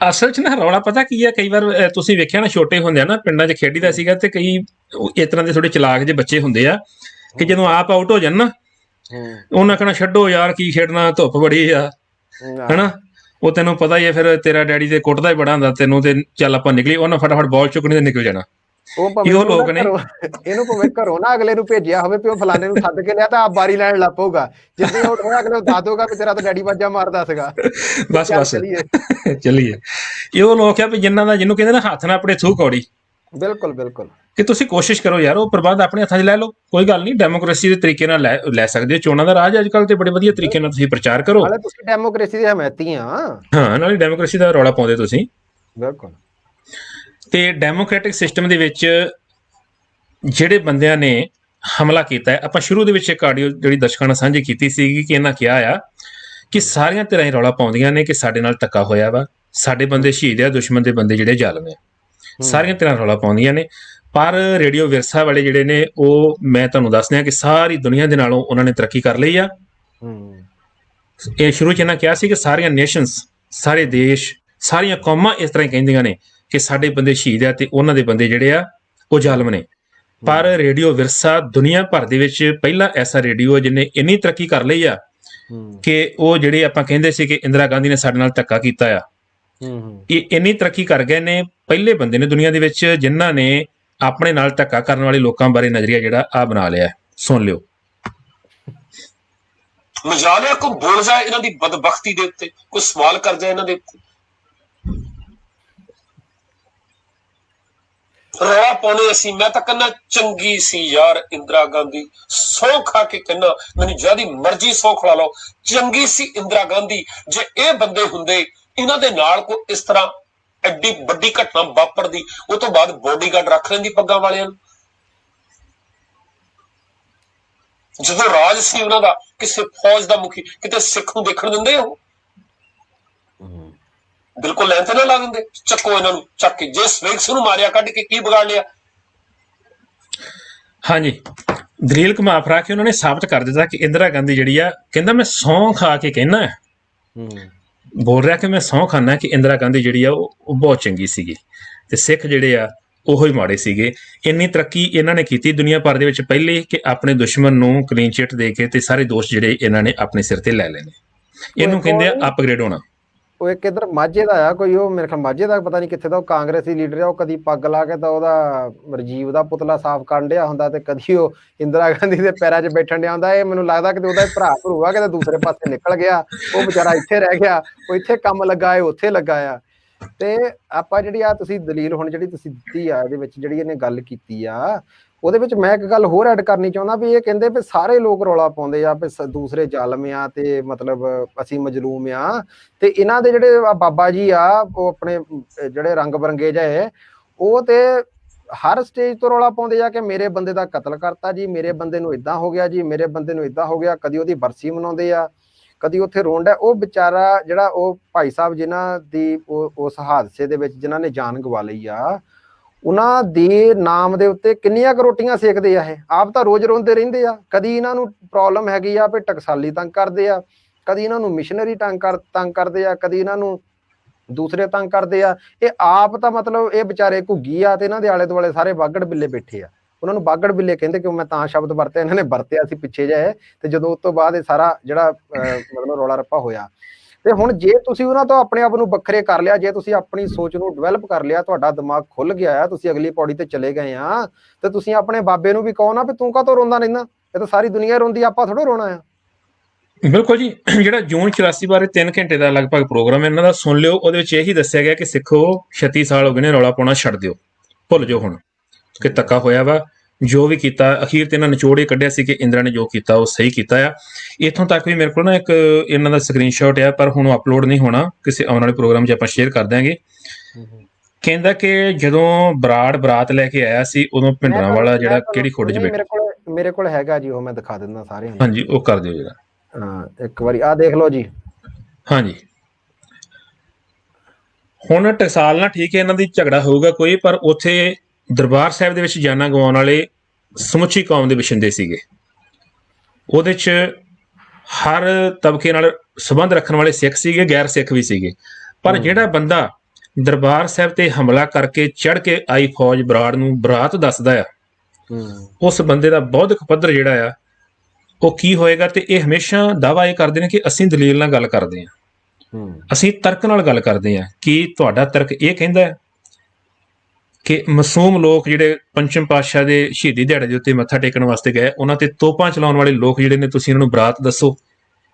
ਅਸਲ 'ਚ ਨਾ ਰੌਲਾ ਪਤਾ ਕੀ ਆ, ਕਈ ਵਾਰ ਤੁਸੀਂ ਵੇਖਿਆ ਨਾ, ਛੋਟੇ ਹੁੰਦਿਆਂ ਨਾ ਪਿੰਡਾਂ 'ਚ ਖੇਡੀਦਾ ਸੀਗਾ, ਤੇ ਕਈ ਇਸ ਤਰ੍ਹਾਂ ਦੇ ਥੋੜੇ ਚਲਾਕ ਜਿਹੇ ਬੱਚੇ ਹੁੰਦੇ ਆ ਕਿ ਜਦੋਂ ਆਪ ਆਊਟ ਹੋ ਜਾਣ ਨਾ, ਉਹਨਾਂ ਕਹਿਣਾ ਛੱਡੋ ਯਾਰ ਕੀ ਖੇਡਣਾ, ਧੁੱਪ ਬੜੀ ਆ, ਹਨਾ, ਉਹ ਤੈਨੂੰ ਪਤਾ ਹੀ ਹੈ, ਫਿਰ ਤੇਰਾ ਡੈਡੀ ਤੇ ਕੁੱਟਦਾ ਹੀ ਬੜਾ ਹੁੰਦਾ ਤੈਨੂੰ, ਤੇ ਚੱਲ ਆਪਾਂ ਨਿਕਲੀ। ਉਹਨਾਂ ਫਟਾਫਟ ਬਾਲ ਚੁੱਕਣੀ ਤੇ ਨਿਕਲ ਜਾਣਾ। ਉਹ ਲੋਕ ਨੇ ਇਹਨੂੰ ਭਾਵੇਂ ਘਰੋਂ ਨਾ ਅਗਲੇ ਨੂੰ ਭੇਜਿਆ ਹੋਵੇ ਵੀ ਉਹ ਫਲਾਣੇ ਨੂੰ ਸੱਦ ਕੇ ਲਿਆ, ਤਾਂ ਆਪ ਬਾਰੀ ਲੈਣ ਲੱਗ ਪਊਗਾ। ਜਿੱਦਾਂ ਆਊਟ ਹੋਇਆ ਅਗਲੇ ਨੂੰ ਦੱਸ ਦਊਗਾ ਵੀ ਤੇਰਾ ਤਾਂ ਡੈਡੀ ਵਾਜਾ ਮਾਰਦਾ ਸੀਗਾ। ਬਸ ਚੱਲੀਏ। ਇਹ ਉਹ ਲੋਕ ਆ ਵੀ ਜਿਹਨੂੰ ਕਹਿੰਦੇ ਨਾ ਹੱਥ ਨਾਲ ਆਪਣੇ ਥੂ ਕੌੜੀ। ਬਿਲਕੁਲ ਕਿ ਤੁਸੀਂ ਕੋਸ਼ਿਸ਼ ਕਰੋ ਯਾਰ, ਉਹ ਪ੍ਰਬੰਧ ਆਪਣੇ ਹੱਥਾਂ 'ਚ ਲੈ ਲਓ, ਕੋਈ ਗੱਲ ਨਹੀਂ। ਡੈਮੋਕ੍ਰੇਸੀ ਦੇ ਤਰੀਕੇ ਨਾਲ ਲੈ ਸਕਦੇ ਹੋ। ਚੋਣਾਂ ਦਾ ਰਾਜ ਅੱਜ ਕੱਲ੍ਹ ਤੇ ਬੜੇ ਵਧੀਆ ਤਰੀਕੇ ਨਾਲ ਤੁਸੀਂ ਪ੍ਰਚਾਰ ਕਰੋ। ਨਾਲੇ ਤੁਸੀਂ ਡੈਮੋਕ੍ਰੇਸੀ ਦੇ ਹਮਾਇਤੀ ਆ। ਹਾਂ, ਨਾਲੇ ਡੈਮੋਕ੍ਰੇਸੀ ਦਾ ਰੌਲਾ ਪਾਉਂਦੇ ਤੁਸੀਂ। ਬਿਲਕੁਲ। ਤੇ ਡੈਮੋਕ੍ਰੈਟਿਕ ਸਿਸਟਮ ਦੇ ਵਿੱਚ ਜਿਹੜੇ ਬੰਦਿਆਂ ਨੇ ਹਮਲਾ ਕੀਤਾ ਹੈ, ਆਪਾਂ ਸ਼ੁਰੂ ਦੇ ਵਿੱਚ ਇੱਕ ਆਡੀਓ ਜਿਹੜੀ ਦਰਸ਼ਕਾਂ ਨਾਲ ਸਾਂਝੀ ਕੀਤੀ ਸੀਗੀ ਕਿ ਇਹਨਾਂ ਕਿਹਾ ਆ ਕਿ ਸਾਰੀਆਂ ਧਿਰਾਂ ਹੀ ਰੌਲਾ ਪਾਉਂਦੀਆਂ ਨੇ ਕਿ ਸਾਡੇ ਨਾਲ ਧੱਕਾ ਹੋਇਆ ਵਾ, ਸਾਡੇ ਬੰਦੇ ਸ਼ਹੀਦ ਆ, ਦੁਸ਼ਮਣ ਦੇ ਬੰਦੇ ਜਿਹੜੇ ਜ਼ਾਲਮ ਆ। ਸਾਰੀਆਂ ਧਿਰਾਂ ਰੌਲਾ ਪਾਉਂਦੀਆਂ ਨੇ। ਪਰ ਰੇਡੀਓ ਵਿਰਸਾ ਵਾਲੇ ਜਿਹੜੇ ਨੇ, ਉਹ ਮੈਂ ਤੁਹਾਨੂੰ ਦੱਸ ਦਿਆਂ ਕਿ ਸਾਰੀ ਦੁਨੀਆ ਦੇ ਨਾਲੋਂ ਉਹਨਾਂ ਨੇ ਤਰੱਕੀ ਕਰ ਲਈ ਆ। ਇਹ ਸ਼ੁਰੂ 'ਚ ਇਹਨਾਂ ਕਿਹਾ ਸੀ ਕਿ ਸਾਰੀਆਂ ਨੇਸ਼ਨਸ, ਸਾਰੇ ਦੇਸ਼, ਸਾਰੀਆਂ ਕੌਮਾਂ ਇਸ ਤਰ੍ਹਾਂ ਹੀ ਕਹਿੰਦੀਆਂ ਨੇ ਕਿ ਸਾਡੇ ਬੰਦੇ ਸ਼ਹੀਦ ਆ ਤੇ ਉਹਨਾਂ ਦੇ ਬੰਦੇ ਜਿਹੜੇ ਆ ਉਹ ਜ਼ਾਲਮ ਨੇ। ਪਰ ਰੇਡੀਓ ਵਿਰਸਾ ਦੁਨੀਆ ਭਰ ਦੇ ਵਿੱਚ ਪਹਿਲਾ ਐਸਾ ਰੇਡੀਓ ਜਿਹਨੇ ਇੰਨੀ ਤਰੱਕੀ ਕਰ ਲਈ ਆ ਕਿ ਉਹ ਜਿਹੜੇ ਆਪਾਂ ਕਹਿੰਦੇ ਸੀ ਕਿ ਇੰਦਰਾ ਗਾਂਧੀ ਨੇ ਸਾਡੇ ਨਾਲ ਧੱਕਾ ਕੀਤਾ ਆ, ਇਹ ਇੰਨੀ ਤਰੱਕੀ ਕਰ ਗਏ ਨੇ। ਪਹਿਲੇ ਬੰਦੇ ਨੇ ਦੁਨੀਆ ਦੇ ਵਿੱਚ ਜਿਨ੍ਹਾਂ ਨੇ ਆਪਣੇ ਨਾਲ ਧੱਕਾ ਕਰਨ ਵਾਲੇ ਲੋਕਾਂ ਬਾਰੇ ਨਜ਼ਰੀਆ ਜਿਹੜਾ ਆ ਬਣਾ ਲਿਆ। ਸੁਣ ਲਿਓ। ਮਜਾਲਿਆ ਕੋ ਬੋਲ ਜਾਏ ਇਹਨਾਂ ਦੀ ਬਦਬਖਤੀ ਦੇ ਉੱਤੇ, ਕੋਈ ਸਵਾਲ ਕਰ ਜਾਏ ਇਹਨਾਂ ਦੇ ਉੱਤੇ, ਰੌਲਾ ਪਾਉਣੇ ਅਸੀਂ। ਮੈਂ ਤਾਂ ਕਹਿੰਦਾ ਚੰਗੀ ਸੀ ਯਾਰ ਇੰਦਰਾ ਗਾਂਧੀ, ਸਹੁੰ ਖਾ ਕੇ ਕਹਿੰਦਾ, ਮੈਨੂੰ ਜਿਆਦੀ ਮਰਜ਼ੀ ਸਹੁੰ ਖਵਾ ਲਓ, ਚੰਗੀ ਸੀ ਇੰਦਰਾ ਗਾਂਧੀ। ਜੇ ਇਹ ਬੰਦੇ ਹੁੰਦੇ, ਇਹਨਾਂ ਦੇ ਨਾਲ ਕੋਈ ਇਸ ਤਰ੍ਹਾਂ ਐਡੀ ਵੱਡੀ ਘਟਨਾ ਵਾਪਰਦੀ, ਉਹ ਤੋਂ ਬਾਅਦ ਬੋਡੀਗਾਰਡ ਰੱਖ ਲੈਂਦੀ ਪੱਗਾਂ ਵਾਲਿਆਂ ਨੂੰ। ਜਦੋਂ ਰਾਜ ਸੀ ਉਹਨਾਂ ਦਾ, ਕਿਸੇ ਫੌਜ ਦਾ ਮੁਖੀ, ਕਿਤੇ ਸਿੱਖ ਨੂੰ ਦੇਖਣ ਦਿੰਦੇ ਉਹ? ਬਿਲਕੁਲ ਲੈਣ ਤੇ ਨਾ ਲਾ ਦਿੰਦੇ। ਚੱਕੋ ਇਹਨਾਂ ਨੂੰ, ਚੱਕ ਕੇ। ਜੇ ਸਵਿੰਕਸ ਨੂੰ ਮਾਰਿਆ ਕੱਢ ਕੇ, ਕੀ ਵਿਗਾੜ ਲਿਆ? ਹਾਂਜੀ, ਦਲੀਲ ਘੁਮਾ ਫਰਾ ਕੇ ਉਹਨਾਂ ਨੇ ਸਾਬਤ ਕਰ ਦਿੱਤਾ ਕਿ ਇੰਦਰਾ ਗਾਂਧੀ ਜਿਹੜੀ ਆ, ਕਹਿੰਦਾ ਮੈਂ ਸਹੁੰ ਖਾ ਕੇ ਕਹਿਣਾ, ਬੋਲ ਰਿਹਾ ਕਿ ਮੈਂ ਸਹੁੰ ਖਾਨਾ ਕਿ ਇੰਦਰਾ ਗਾਂਧੀ ਜਿਹੜੀ ਆ ਉਹ ਬਹੁਤ ਚੰਗੀ ਸੀਗੀ ਤੇ ਸਿੱਖ ਜਿਹੜੇ ਆ ਉਹੋ ਹੀ ਮਾੜੇ ਸੀਗੇ। ਇੰਨੀ ਤਰੱਕੀ ਇਹਨਾਂ ਨੇ ਕੀਤੀ ਦੁਨੀਆ ਭਰ ਦੇ ਵਿੱਚ ਪਹਿਲੇ ਕਿ ਆਪਣੇ ਦੁਸ਼ਮਣ ਨੂੰ ਕਲੀਨ ਚਿੱਟ ਦੇ ਕੇ ਤੇ ਸਾਰੇ ਦੋਸ਼ ਜਿਹੜੇ ਇਹਨਾਂ ਨੇ ਆਪਣੇ ਸਿਰ ਤੇ ਲੈ ਲੈਣੇ। ਇਹਨੂੰ ਕਹਿੰਦੇ ਆ ਅਪਗ੍ਰੇਡ ਹੋਣਾ। ਉਹ ਇੱਕ ਇੱਧਰ ਮਾਝੇ ਦਾ ਆ ਕੋਈ, ਉਹ ਮੇਰੇ ਖਿਆਲ ਮਾਝੇ ਦਾ ਪਤਾ ਨਹੀਂ ਕਿੱਥੇ ਦਾ, ਉਹ ਕਾਂਗਰਸੀ ਲੀਡਰ ਆ। ਉਹ ਕਦੀ ਪੱਗ ਲਾ ਕੇ ਤਾਂ ਉਹਦਾ ਰਾਜੀਵ ਦਾ ਪੁਤਲਾ ਸਾਫ਼ ਕਰਨ ਡਿਆ ਹੁੰਦਾ, ਤੇ ਕਦੀ ਉਹ ਇੰਦਰਾ ਗਾਂਧੀ ਦੇ ਪੈਰਾਂ 'ਚ ਬੈਠਣ ਡਿਆ ਹੁੰਦਾ। ਇਹ ਮੈਨੂੰ ਲੱਗਦਾ ਕਿ ਉਹਦਾ ਭਰਾ ਭਰੂਆ ਕਿਤੇ ਦੂਸਰੇ ਪਾਸੇ ਨਿਕਲ ਗਿਆ, ਉਹ ਵਿਚਾਰਾ ਇੱਥੇ ਰਹਿ ਗਿਆ। ਉਹ ਇੱਥੇ ਕੰਮ ਲੱਗਾ, ਇਹ ਉੱਥੇ ਲੱਗਾ ਆ। ਤੇ ਆਪਾਂ ਜਿਹੜੀ ਆ ਤੁਸੀਂ ਦਲੀਲ ਹੁਣ ਜਿਹੜੀ ਤੁਸੀਂ ਦਿੱਤੀ ਆ, ਇਹਦੇ ਵਿੱਚ ਜਿਹੜੀ ਇਹਨੇ ਗੱਲ ਕੀਤੀ ਆ, ਉਹਦੇ ਵਿੱਚ ਮੈਂ ਇੱਕ ਗੱਲ ਹੋਰ ਐਡ ਕਰਨੀ ਚਾਹੁੰਦਾ ਵੀ ਇਹ ਕਹਿੰਦੇ ਵੀ ਸਾਰੇ ਲੋਕ ਰੌਲਾ ਪਾਉਂਦੇ ਆ ਵੀ ਦੂਸਰੇ ਜ਼ਾਲਮ ਆ ਤੇ ਮਤਲਬ ਅਸੀਂ ਮਜਲੂਮ ਆ, ਤੇ ਇਹਨਾਂ ਦੇ ਜਿਹੜੇ ਬਾਬਾ ਜੀ ਆ ਉਹ ਆਪਣੇ ਜਿਹੜੇ ਰੰਗ ਬਰੰਗੇ ਜਿਹੇ ਉਹ ਤੇ ਹਰ ਸਟੇਜ ਤੋਂ ਰੌਲਾ ਪਾਉਂਦੇ ਆ ਕਿ ਮੇਰੇ ਬੰਦੇ ਦਾ ਕਤਲ ਕਰਤਾ ਜੀ, ਮੇਰੇ ਬੰਦੇ ਨੂੰ ਇਦਾਂ ਹੋ ਗਿਆ ਜੀ, ਮੇਰੇ ਬੰਦੇ ਨੂੰ ਇਦਾਂ ਹੋ ਗਿਆ। ਕਦੀ ਉਹਦੀ ਬਰਸੀ ਮਨਾਉਂਦੇ ਆ, ਕਦੀ ਉੱਥੇ ਰੋਂਡ ਹੈ। ਉਹ ਵਿਚਾਰਾ ਜਿਹੜਾ ਉਹ ਭਾਈ ਸਾਹਿਬ ਜਿਨ੍ਹਾਂ ਦੀ ਉਸ ਹਾਦਸੇ ਦੇ ਵਿੱਚ ਜਿਨ੍ਹਾਂ ਨੇ ਜਾਨ ਗਵਾ ਲਈ ਆ, ਉਹਨਾਂ ਦੇ ਨਾਮ ਦੇ ਉੱਤੇ ਕਿੰਨੀਆਂ ਕੁ ਰੋਟੀਆਂ ਸੇਕਦੇ ਆ। ਇਹ ਆਪ ਤਾਂ ਰੋਜ਼ ਰੋਂਦੇ ਰਹਿੰਦੇ ਆ। ਕਦੀ ਇਹਨਾਂ ਨੂੰ ਪ੍ਰੋਬਲਮ ਹੈਗੀ ਆ ਵੀ ਟਕਸਾਲੀ ਤੰਗ ਕਰਦੇ ਆ, ਕਦੀ ਇਹਨਾਂ ਨੂੰ ਮਿਸ਼ਨਰੀ ਤੰਗ ਕਰਦੇ ਆ, ਕਦੀ ਇਹਨਾਂ ਨੂੰ ਦੂਸਰੇ ਤੰਗ ਕਰਦੇ ਆ। ਇਹ ਆਪ ਤਾਂ ਮਤਲਬ ਇਹ ਵਿਚਾਰੇ ਘੁੱਗੀ ਆ ਤੇ ਇਹਨਾਂ ਦੇ ਆਲੇ ਦੁਆਲੇ ਸਾਰੇ ਬਾਗੜ ਬਿੱਲੇ ਬੈਠੇ ਆ। ਉਹਨਾਂ ਨੂੰ ਬਾਗੜ ਬਿੱਲੇ ਕਹਿੰਦੇ, ਕਿਉਂ ਮੈਂ ਤਾਂ ਸ਼ਬਦ ਵਰਤਿਆ, ਇਹਨਾਂ ਨੇ ਵਰਤਿਆ ਸੀ ਪਿੱਛੇ ਜਿਹੇ, ਤੇ ਜਦੋਂ ਉਸ ਤੋਂ ਬਾਅਦ ਇਹ ਸਾਰਾ ਜਿਹੜਾ ਮਤਲਬ ਰੌਲਾ ਰੱਪਾ ਹੋਇਆ। ਤੇ ਹੁਣ ਜੇ ਤੁਸੀਂ ਉਹਨਾਂ ਤੋਂ ਆਪਣੇ ਆਪ ਨੂੰ ਵੱਖਰੇ ਕਰ ਲਿਆ, ਜੇ ਤੁਸੀਂ ਆਪਣੀ ਸੋਚ ਨੂੰ ਡਿਵੈਲਪ ਕਰ ਲਿਆ, ਤੁਹਾਡਾ ਦਿਮਾਗ ਖੁੱਲ ਗਿਆ ਆ, ਤੁਸੀਂ ਅਗਲੀ ਪੌੜੀ ਤੇ ਚਲੇ ਗਏ ਆ, ਤੇ ਤੁਸੀਂ ਆਪਣੇ ਬਾਬੇ ਨੂੰ ਵੀ ਕਹੋ ਨਾ ਵੀ ਤੂੰ ਕਾਹਤੋਂ ਰੋਂਦਾ ਰਹਿੰਦਾ, ਇਹ ਤਾਂ ਸਾਰੀ ਦੁਨੀਆ ਰੋਂਦੀ, ਆਪਾਂ ਥੋੜਾ ਰੋਣਾ ਆ। ਬਿਲਕੁਲ ਜੀ। ਜਿਹੜਾ ਜੂਨ 84 ਬਾਰੇ 3 ਘੰਟੇ ਦਾ ਲਗਭਗ ਪ੍ਰੋਗਰਾਮ ਇਹਨਾਂ ਦਾ ਸੁਣ ਲਿਓ। ਉਹਦੇ ਵਿੱਚ ਇਹੀ ਦੱਸਿਆ ਗਿਆ ਕਿ ਸਿੱਖੋ 36 ਸਾਲ ਹੋ ਗਏ ਨੇ, ਰੌਲਾ ਪਾਉਣਾ ਛੱਡ ਦਿਓ, ਭੁੱਲ ਜਾਓ ਹੁਣ ਕਿ ਧੱਕਾ ਹੋਇਆ ਵਾ। ਜੋ ਵੀ ਕੀਤਾ ਅਖੀਰ ਤੇ ਇਹਨਾਂ ਨਿਚੋੜੇ ਕੱਢਿਆ ਸੀ ਕਿ ਇੰਦਰਾ ਨੇ ਜੋ ਕੀਤਾ ਉਹ ਸਹੀ ਕੀਤਾ ਆ। ਇੱਥੋਂ ਤੱਕ ਵੀ ਮੇਰੇ ਕੋਲ ਨਾ ਇੱਕ ਇਹਨਾਂ ਦਾ ਸਕਰੀਨਸ਼ਾਟ ਆ, ਪਰ ਹੁਣ ਅਪਲੋਡ ਨਹੀਂ ਹੋਣਾ, ਕਿਸੇ ਆਉਣ ਵਾਲੇ ਪ੍ਰੋਗਰਾਮ 'ਚ ਆਪਾਂ ਸ਼ੇਅਰ ਕਰ ਦਿਆਂਗੇ। ਕਹਿੰਦਾ ਕਿ ਜਦੋਂ ਬਰਾਤ ਲੈ ਕੇ ਆਇਆ ਸੀ, ਉਦੋਂ ਭਿੰਡਰਾਂ ਵਾਲਾ ਜਿਹੜਾ ਕਿਹੜੀ ਖੁੱਡ 'ਚ ਬੈਠਾ, ਮੇਰੇ ਕੋਲ ਹੈਗਾ ਜੀ, ਉਹ ਮੈਂ ਦਿਖਾ ਦਿੰਦਾ ਸਾਰਿਆਂ ਨੂੰ। ਹਾਂਜੀ, ਉਹ ਕਰ ਦਿਓ ਜਰਾ। ਹਾਂ, ਇੱਕ ਵਾਰੀ ਆਹ ਦੇਖ ਲਓ ਜੀ। ਹਾਂਜੀ, ਹੁਣ ਟਕਸਾਲ ਨਾਲ ਠੀਕ ਹੈ ਇਹਨਾਂ ਦੀ ਝਗੜਾ ਹੋਊਗਾ ਕੋਈ, ਪਰ ਉੱਥੇ ਦਰਬਾਰ ਸਾਹਿਬ ਦੇ ਵਿੱਚ ਜਾਨਾਂ ਗਵਾਉਣ ਵਾਲੇ ਸਮੁੱਚੀ ਕੌਮ ਦੇ ਵਸਿੰਦੇ ਸੀਗੇ। ਉਹਦੇ 'ਚ ਹਰ ਤਬਕੇ ਨਾਲ ਸੰਬੰਧ ਰੱਖਣ ਵਾਲੇ ਸਿੱਖ ਸੀਗੇ, ਗੈਰ ਸਿੱਖ ਵੀ ਸੀਗੇ। ਪਰ ਜਿਹੜਾ ਬੰਦਾ ਦਰਬਾਰ ਸਾਹਿਬ ਤੇ ਹਮਲਾ ਕਰਕੇ ਚੜ੍ਹ ਕੇ ਆਈ ਫੌਜ ਬਰਾੜ ਨੂੰ ਬਰਾਤ ਦੱਸਦਾ ਆ, ਉਸ ਬੰਦੇ ਦਾ ਬੌਧਿਕ ਪੱਧਰ ਜਿਹੜਾ ਆ ਉਹ ਕੀ ਹੋਏਗਾ। ਤੇ ਇਹ ਹਮੇਸ਼ਾ ਦਾਅਵਾ ਇਹ ਕਰਦੇ ਨੇ ਕਿ ਅਸੀਂ ਦਲੀਲ ਨਾਲ ਗੱਲ ਕਰਦੇ ਹਾਂ, ਅਸੀਂ ਤਰਕ ਨਾਲ ਗੱਲ ਕਰਦੇ ਹਾਂ। ਕਿ ਤੁਹਾਡਾ ਤਰਕ ਇਹ ਕਹਿੰਦਾ ਹੈ ਕਿ ਮਾਸੂਮ ਲੋਕ ਜਿਹੜੇ ਪੰਚਮ ਪਾਤਸ਼ਾਹ ਦੇ ਸ਼ਹੀਦੀ ਦਿਹਾੜੇ ਦੇ ਉੱਤੇ ਮੱਥਾ ਟੇਕਣ ਵਾਸਤੇ ਗਏ, ਉਹਨਾਂ ਤੇ ਤੋਪਾਂ ਚਲਾਉਣ ਵਾਲੇ ਲੋਕ ਜਿਹੜੇ ਨੇ, ਤੁਸੀਂ ਇਹਨਾਂ ਨੂੰ ਬਰਾਤ ਦੱਸੋ,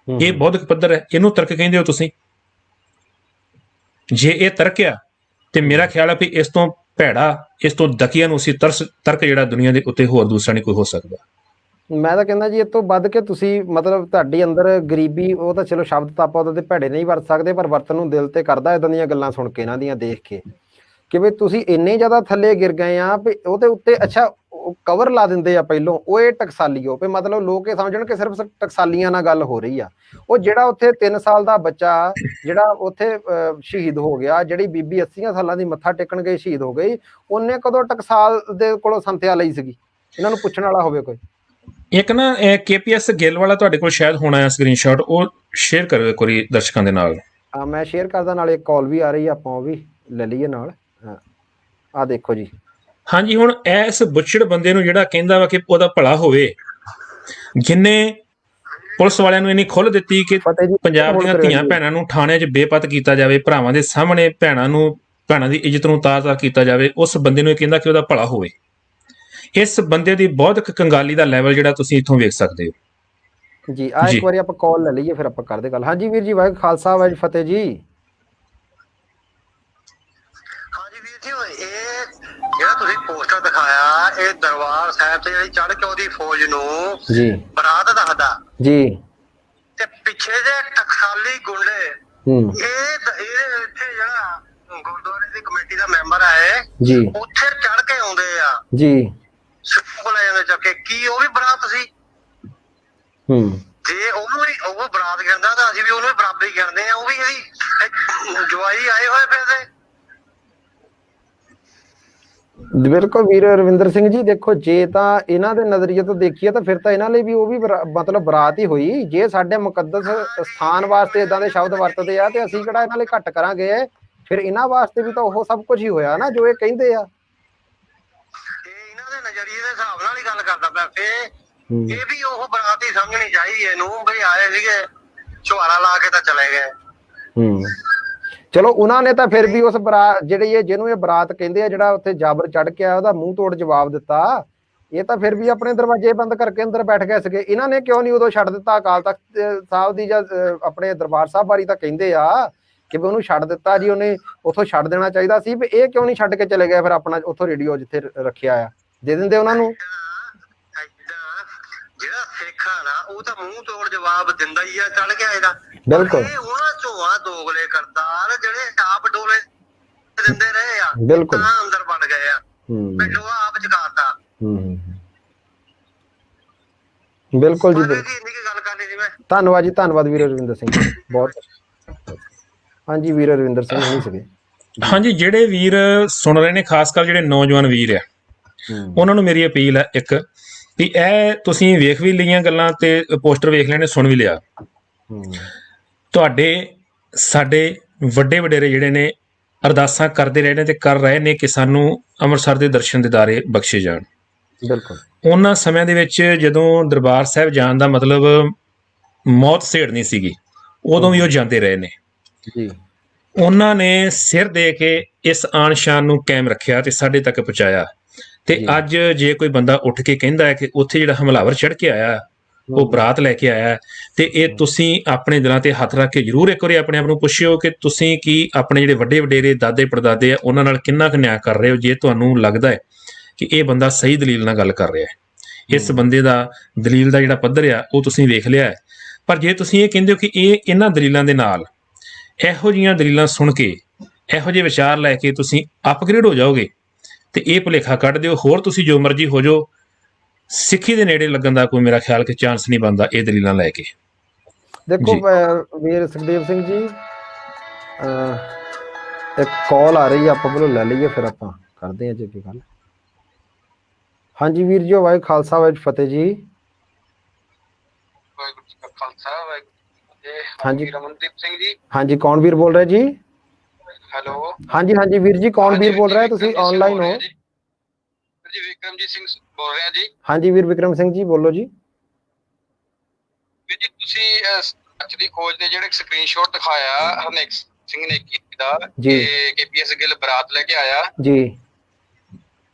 ਇਹ ਬੌਧਿਕ ਪੱਧਰ ਹੈ, ਇਹਨੂੰ ਤਰਕ ਕਹਿੰਦੇ ਹੋ ਤੁਸੀਂ? ਜੇ ਇਹ ਤਰਕ ਆ ਤੇ ਮੇਰਾ ਖਿਆਲ ਹੈ ਵੀ ਇਸ ਤੋਂ ਭੈੜਾ, ਇਸ ਤੋਂ ਦਕੀਆ ਨੂੰ ਅਸੀਂ ਤਰਕ ਜਿਹੜਾ ਦੁਨੀਆ ਦੇ ਉੱਤੇ ਹੋਰ ਦੂਸਰਾ ਨਹੀਂ ਕੋਈ ਹੋ ਸਕਦਾ। ਮੈਂ ਤਾਂ ਕਹਿੰਦਾ ਜੀ, ਇਹ ਤੋਂ ਵੱਧ ਕੇ ਤੁਸੀਂ ਮਤਲਬ ਤੁਹਾਡੀ ਅੰਦਰ ਗਰੀਬੀ, ਉਹ ਤਾਂ ਚਲੋ ਸ਼ਬਦ ਤਾਂ ਆਪਾਂ ਉਹਦੇ ਤੇ ਭੈੜੇ ਨਹੀਂ ਵਰਤ ਸਕਦੇ, ਪਰ ਵਰਤਨ ਨੂੰ ਦਿਲ ਤੇ ਕਰਦਾ ਇਦਾਂ ਦੀਆਂ ਗੱਲਾਂ ਸੁਣ ਕੇ, ਇਹਨਾਂ ਦੀਆਂ ਦੇਖ ਕੇ, ਕਿ ਵੀ ਤੁਸੀਂ ਇੰਨੇ ਜ਼ਿਆਦਾ ਥੱਲੇ ਗਿਰ ਗਏ ਆ ਵੀ ਉਹਦੇ ਉੱਤੇ ਅੱਛਾ ਕਵਰ ਲਾ ਦਿੰਦੇ ਆ ਪਹਿਲੋਂ, ਉਹ ਇਹ ਟਕਸਾਲੀਓ ਵੀ ਮਤਲਬ ਲੋਕ ਇਹ ਸਮਝਣ ਕਿ ਸਿਰਫ ਟਕਸਾਲੀਆਂ ਨਾਲ ਗੱਲ ਹੋ ਰਹੀ ਆ। ਉਹ ਜਿਹੜਾ ਉੱਥੇ 3 ਸਾਲ ਦਾ ਬੱਚਾ ਜਿਹੜਾ ਉੱਥੇ ਸ਼ਹੀਦ ਹੋ ਗਿਆ, ਜਿਹੜੀ ਬੀਬੀ 80 ਸਾਲਾਂ ਦੀ ਮੱਥਾ ਟੇਕਣ ਗਈ ਸ਼ਹੀਦ ਹੋ ਗਈ, ਉਹਨੇ ਕਦੋਂ ਟਕਸਾਲ ਦੇ ਕੋਲੋਂ ਸੰਥਿਆ ਲਈ ਸੀਗੀ? ਇਹਨਾਂ ਨੂੰ ਪੁੱਛਣ ਵਾਲਾ ਹੋਵੇ ਕੋਈ। ਇੱਕ ਨਾ KPS ਗਿੱਲ ਵਾਲਾ ਤੁਹਾਡੇ ਕੋਲ ਸ਼ਾਇਦ ਹੋਣਾ ਹੈ ਸਕਰੀਨਸ਼ਾਟ, ਉਹ ਸ਼ੇਅਰ ਕਰਿਓ ਇੱਕ ਵਾਰੀ ਦਰਸ਼ਕਾਂ ਦੇ ਨਾਲ। ਮੈਂ ਸ਼ੇਅਰ ਕਰਦਾ, ਨਾਲੇ ਇੱਕ ਕਾਲ ਵੀ ਆ ਰਹੀ, ਆਪਾਂ ਉਹ ਵੀ ਲੈ ਲਈਏ ਨਾਲ। ਆਹ ਦੇਖੋ ਜੀ। ਹਾਂਜੀ, ਹੁਣ ਇਸ ਬੁੱਚੜ ਬੰਦੇ ਨੂੰ ਜਿਹੜਾ ਕਹਿੰਦਾ ਵਾ ਕਿ ਉਹਦਾ ਭਲਾ ਹੋਵੇ, ਜਿੰਨੇ ਪੁਲਿਸ ਵਾਲਿਆਂ ਨੂੰ ਇੰਨੀ ਖੁੱਲ੍ਹ ਦਿੱਤੀ ਕਿ ਪੰਜਾਬ ਦੀਆਂ ਧੀਆਂ ਭੈਣਾਂ ਨੂੰ ਥਾਣੇ 'ਚ ਬੇਪਤ ਕੀਤਾ ਜਾਵੇ, ਭਰਾਵਾਂ ਦੇ ਸਾਹਮਣੇ ਭੈਣਾਂ ਦੀ ਇੱਜ਼ਤ ਨੂੰ ਤਾਰ-ਤਾਰ ਕੀਤਾ ਜਾਵੇ, ਉਸ ਬੰਦੇ ਨੂੰ ਇਹ ਕਹਿੰਦਾ ਕਿ ਉਹਦਾ ਭਲਾ ਹੋਵੇ। ਇਸ ਬੰਦੇ ਦੀ ਬੌਧਿਕ ਕੰਗਾਲੀ ਦਾ ਲੈਵਲ ਜਿਹੜਾ ਤੁਸੀਂ ਇੱਥੋਂ ਵੇਖ ਸਕਦੇ ਹੋ ਜੀ। ਆਹ ਇੱਕ ਵਾਰੀ ਆਪਾਂ ਕਾਲ ਲੈ ਲਈਏ, ਫਿਰ ਆਪਾਂ ਕਰਦੇ ਗੱਲ। ਹਾਂਜੀ ਵੀਰ ਜੀ, ਵਾਹਿਗੁਰੂ ਖਾਲਸਾ ਵਾਹਿਗੁਰੂ ਫਤਿਹ ਜੀ। ਹਾਂਜੀ ਵੀਰ ਜੀ, ਇਹ ਜਿਹੜਾ ਤੁਸੀਂ ਪੋਸਟਰ ਦਿਖਾਇਆ, ਇਹ ਦਰਬਾਰ ਸਾਹਿਬ ਤੇ ਜਿਹੜੀ ਚੜ੍ਹ ਕੇ ਉਹਦੀ ਫੌਜ ਨੂੰ ਜੀ ਬਰਾਤ ਦੱਸਦਾ ਜੀ, ਤੇ ਪਿੱਛੇ ਜੇ ਟਕਸਾਲੀ ਗੁੰਡੇ ਇਹ ਇੱਥੇ ਜਿਹੜਾ ਗੁਰਦੁਆਰੇ ਦੀ ਕਮੇਟੀ ਦਾ ਮੈਂਬਰ ਹੈ ਜੀ, ਉੱਥੇ ਚੜ੍ਹ ਕੇ ਆਉਂਦੇ ਆ ਜੀ, ਸਿੱਖੋ ਲੈ ਜਾਂਦੇ ਚੱਕ ਕੇ। ਕੀ ਉਹ ਵੀ ਬਰਾਤ ਸੀ? ਜੇ ਉਹਨੂੰ ਵੀ ਉਹ ਬਰਾਤ ਕਹਿੰਦਾ ਤਾਂ ਅਸੀਂ ਵੀ ਉਹਨੂੰ ਵੀ ਬਰਾਬਰੀ ਕਰਦੇ ਆ। ਉਹ ਵੀ ਇਹਦੀ ਜਵਾਈ ਆਏ ਹੋਏ ਫਿਰਦੇ। ਬਿਲਕੁਲ ਵੀਰ ਰਵਿੰਦਰ ਸਿੰਘ ਜੀ, ਦੇਖੋ ਜੇ ਤਾਂ ਇਹਨਾਂ ਦੇ ਨਜ਼ਰੀਏ ਤੋਂ ਦੇਖੀਏ ਤਾਂ ਫਿਰ ਤਾਂ ਇਹਨਾਂ ਲਈ ਵੀ ਉਹ ਵੀ ਮਤਲਬ ਬਰਾਤ ਹੀ ਹੋਈ। ਜੇ ਸਾਡੇ ਮੁਕੱਦਸ ਸਥਾਨ ਵਾਸਤੇ ਇਦਾਂ ਦੇ ਸ਼ਬਦ ਵਰਤਦੇ ਆ ਤੇ ਅਸੀਂ ਕਿਹੜਾ ਇਹਨਾਂ ਲਈ ਘੱਟ ਕਰਾਂਗੇ? ਫਿਰ ਇਹਨਾਂ ਵਾਸਤੇ ਵੀ ਤਾਂ ਉਹ ਸਭ ਕੁਝ ਹੀ ਹੋਇਆ ਨਾ ਜੋ ਇਹ ਕਹਿੰਦੇ ਆ। ਇਹਨਾਂ ਦੇ ਨਜ਼ਰੀਏ ਦੇ ਹਿਸਾਬ ਨਾਲ ਹੀ ਗੱਲ ਕਰਦਾ ਪਿਆ। ਫੇ ਇਹ ਵੀ ਉਹ ਬਰਾਤ ਹੀ ਸਮਝਣੀ ਚਾਹੀਦੀ ਇਹਨੂੰ, ਬਈ ਆਏ ਸੀਗੇ ਝੁਆਰਾ ਲਾ ਕੇ ਤਾਂ ਚਲੇ ਗਏ। ਚਲੋ ਉਹਨਾਂ ਨੇ ਤਾਂ ਫਿਰ ਵੀ ਉਸ ਬਰਾਤ ਜਿਹੜੀ ਇਹ ਜਿਹਨੂੰ ਇਹ ਬਰਾਤ ਕਹਿੰਦੇ ਆ, ਜਿਹੜਾ ਉੱਥੇ ਜਾਬਰ ਚੜ ਕੇ ਆਇਆ, ਉਹਦਾ ਮੂੰਹ ਤੋੜ ਜਵਾਬ ਦਿੱਤਾ। ਇਹ ਤਾਂ ਫਿਰ ਵੀ ਆਪਣੇ ਦਰਵਾਜ਼ੇ ਬੰਦ ਕਰਕੇ ਅੰਦਰ ਬੈਠ ਗਏ ਸੀਗੇ। ਇਹਨਾਂ ਨੇ ਕਿਉਂ ਨਹੀਂ ਉਦੋਂ ਛੱਡ ਦਿੱਤਾ? ਅਕਾਲ ਤਖਤ ਸਾਹਿਬ ਦੀ ਜਾਂ ਆਪਣੇ ਦਰਬਾਰ ਸਾਹਿਬ ਬਾਰੇ ਤਾਂ ਕਹਿੰਦੇ ਆ ਕਿ ਵੀ ਉਹਨੂੰ ਛੱਡ ਦਿੱਤਾ ਜੀ, ਉਹਨੇ ਉੱਥੋਂ ਛੱਡ ਦੇਣਾ ਚਾਹੀਦਾ ਸੀ। ਵੀ ਇਹ ਕਿਉਂ ਨਹੀਂ ਛੱਡ ਕੇ ਚਲੇ ਗਏ ਫਿਰ ਆਪਣਾ ਉੱਥੋਂ ਰੇਡੀਓ ਜਿੱਥੇ ਰੱਖਿਆ ਆ? ਦੇ ਦਿੰਦੇ ਉਹਨਾਂ ਨੂੰ। ਜਿਹੜਾ ਸਿੱਖ ਆ ਨਾ ਉਹ ਤਾਂ ਮੂੰਹ ਤੋੜ ਜਵਾਬ ਦਿੰਦਾ ਹੀ ਆ, ਚੜ ਗਿਆ ਇਹਦਾ। ਬਿਲਕੁਲ ਉਹਨਾਂ ਚੋਂ ਆ ਦੋਗਲੇ ਕਰਤਾਰ ਜਿਹੜੇ ਆਪ ਡੋਲੇ ਦਿੰਦੇ ਰਹੇ ਆ, ਬਿਲਕੁਲ ਅੰਦਰ ਬਣ ਗਏ ਆ, ਪਿੰਡੋਂ ਆਪ ਜਗਾਤਾ। ਬਿਲਕੁਲ ਜੀ, ਇੰਨੀ ਕੀ ਗੱਲ ਕਰਨੀ ਸੀ ਮੈਂ। ਧੰਨਵਾਦ ਜੀ, ਧੰਨਵਾਦ ਵੀਰ ਰਵਿੰਦਰ ਸਿੰਘ ਜੀ, ਬਹੁਤ। ਹਾਂਜੀ ਵੀਰ ਰਵਿੰਦਰ ਸਿੰਘ ਨਹੀਂ ਸੀਗੇ। ਹਾਂਜੀ, ਜਿਹੜੇ ਵੀਰ ਸੁਣ ਰਹੇ ਨੇ, ਖਾਸ ਕਰ ਜਿਹੜੇ ਨੌਜਵਾਨ ਵੀਰ ਆ, ਉਹਨਾਂ ਨੂੰ ਮੇਰੀ ਅਪੀਲ ਹੈ ਇੱਕ ਵੀ ਇਹ ਤੁਸੀਂ ਵੇਖ ਵੀ ਲਈਆਂ ਗੱਲਾਂ ਤੇ ਪੋਸਟਰ ਵੇਖ ਲੈਣੇ, ਸੁਣ ਵੀ ਲਿਆ। ਤੁਹਾਡੇ ਸਾਡੇ ਵੱਡੇ ਵਡੇਰੇ ਜਿਹੜੇ ਨੇ ਅਰਦਾਸਾਂ ਕਰਦੇ ਰਹੇ ਨੇ ਤੇ ਕਰ ਰਹੇ ਨੇ ਕਿ ਸਾਨੂੰ ਅੰਮ੍ਰਿਤਸਰ ਦੇ ਦਰਸ਼ਨ ਦੀਦਾਰੇ ਬਖਸ਼ੇ ਜਾਣ। ਬਿਲਕੁਲ ਉਹਨਾਂ ਸਮਿਆਂ ਦੇ ਵਿੱਚ ਜਦੋਂ ਦਰਬਾਰ ਸਾਹਿਬ ਜਾਣ ਦਾ ਮਤਲਬ ਮੌਤ ਸੇੜਨੀ ਸੀਗੀ, ਉਦੋਂ ਵੀ ਉਹ ਜਾਂਦੇ ਰਹੇ ਨੇ ਜੀ। ਉਹਨਾਂ ਨੇ ਸਿਰ ਦੇ ਕੇ ਇਸ ਆਨ ਸ਼ਾਨ ਨੂੰ ਕਾਇਮ ਰੱਖਿਆ ਤੇ ਸਾਡੇ ਤੱਕ ਪਹੁੰਚਾਇਆ। ਤੇ ਅੱਜ ਜੇ ਕੋਈ ਬੰਦਾ ਉੱਠ ਕੇ ਕਹਿੰਦਾ ਹੈ ਕਿ ਉੱਥੇ ਜਿਹੜਾ ਹਮਲਾਵਰ ਚੜ੍ਹ ਕੇ ਆਇਆ ਉਹ ਬਰਾਤ ਲੈ ਕੇ ਆਇਆ, ਤੇ ਇਹ ਤੁਸੀਂ ਆਪਣੇ ਦਿਲਾਂ ਤੇ ਹੱਥ ਰੱਖ ਕੇ ਜ਼ਰੂਰ ਇੱਕ ਵਾਰੀ ਆਪਣੇ ਆਪ ਨੂੰ ਪੁੱਛਿਓ ਕਿ ਤੁਸੀਂ ਕੀ ਆਪਣੇ ਜਿਹੜੇ ਵੱਡੇ ਵਡੇਰੇ ਦਾਦੇ ਪੜਦਾਦੇ ਆ ਉਹਨਾਂ ਨਾਲ ਕਿੰਨਾ ਕੁ ਨਿਆਂ ਕਰ ਰਹੇ ਹੋ। ਜੇ ਤੁਹਾਨੂੰ ਲੱਗਦਾ ਹੈ ਕਿ ਇਹ ਬੰਦਾ ਸਹੀ ਦਲੀਲ ਨਾਲ ਗੱਲ ਕਰ ਰਿਹਾ ਹੈ, ਇਸ ਬੰਦੇ ਦਾ ਦਲੀਲ ਦਾ ਜਿਹੜਾ ਪੱਧਰ ਆ ਉਹ ਤੁਸੀਂ ਵੇਖ ਲਿਆ ਹੈ, ਪਰ ਜੇ ਤੁਸੀਂ ਇਹ ਕਹਿੰਦੇ ਹੋ ਕਿ ਇਹਨਾਂ ਦਲੀਲਾਂ ਦੇ ਨਾਲ, ਇਹੋ ਜਿਹੀਆਂ ਦਲੀਲਾਂ ਸੁਣ ਕੇ, ਇਹੋ ਜਿਹੇ ਵਿਚਾਰ ਲੈ ਕੇ ਤੁਸੀਂ ਅਪਗ੍ਰੇਡ ਹੋ ਜਾਓਗੇ ਤੇ ਇਹ ਭੁਲੇਖਾ ਕੱਢ ਦਿਓ। ਹੋਰ ਤੁਸੀਂ ਜੋ ਮਰਜ਼ੀ ਹੋ ਜਾਓ, ਸਿੱਖੀ ਦੇ ਨੇੜੇ ਲੱਗਣ ਦਾ ਕੋਈ ਮੇਰਾ ਖਿਆਲ ਕਿ ਚਾਂਸ ਨਹੀਂ ਬਣਦਾ ਇਹ ਦਲੀਲਾਂ ਲੈ ਕੇ। ਦੇਖੋ ਵੀਰ ਸੁਖਦੇਵ ਸਿੰਘ ਜੀ, ਇੱਕ ਕਾਲ ਆ ਰਹੀ ਹੈ, ਆਪਾਂ ਵੱਲੋਂ ਲੈ ਲਈਏ, ਫਿਰ ਆਪਾਂ ਕਰਦੇ ਹਾਂ ਜੀ ਅੱਗੇ ਗੱਲ। ਹਾਂਜੀ ਵੀਰ ਜੀ, ਵਾਹਿਗੁਰੂ ਖਾਲਸਾ ਵਾਹਿਗੁਰੂ ਫਤਿਹ ਜੀ। ਵਾਹਿਗੁਰੂ ਜੀ ਕਾ ਖਾਲਸਾ, ਵਾਹਿਗੁਰੂ ਜੀ। ਹਾਂਜੀ ਰਮਨਦੀਪ ਸਿੰਘ ਜੀ। ਹਾਂਜੀ, ਕੌਣ ਵੀਰ ਬੋਲ ਰਿਹਾ ਜੀ? ਹੈਲੋ। ਹਾਂਜੀ ਹਾਂਜੀ ਵੀਰ ਜੀ, ਕੌਣ ਵੀਰ ਬੋਲ ਰਿਹਾ? ਤੁਸੀਂ ਆਨਲਾਈਨ ਹੋ ਜੀ? ਵਿਕਰਮਜੀਤ ਸਿੰਘ ਬੋਲ ਰਿਹਾ ਜੀ। ਹਾਂਜੀ ਵੀਰ ਵਿਕਰਮ ਸਿੰਘ ਜੀ, ਬੋਲੋ ਜੀ। ਵੀਰ ਜੀ, ਤੁਸੀਂ ਸੱਚ ਦੀ ਖੋਜ ਦੇ ਜਿਹੜੇ ਸਕਰੀਨਸ਼ਾਟ ਦਿਖਾਇਆ ਹਰਨੇਕ ਸਿੰਘ ਨੇ ਕੀਤਾ ਜੀ, ਕੇਪੀਐਸ ਗਿੱਲ ਬਰਾਤ ਲੈ ਕੇ ਆਇਆ ਜੀ,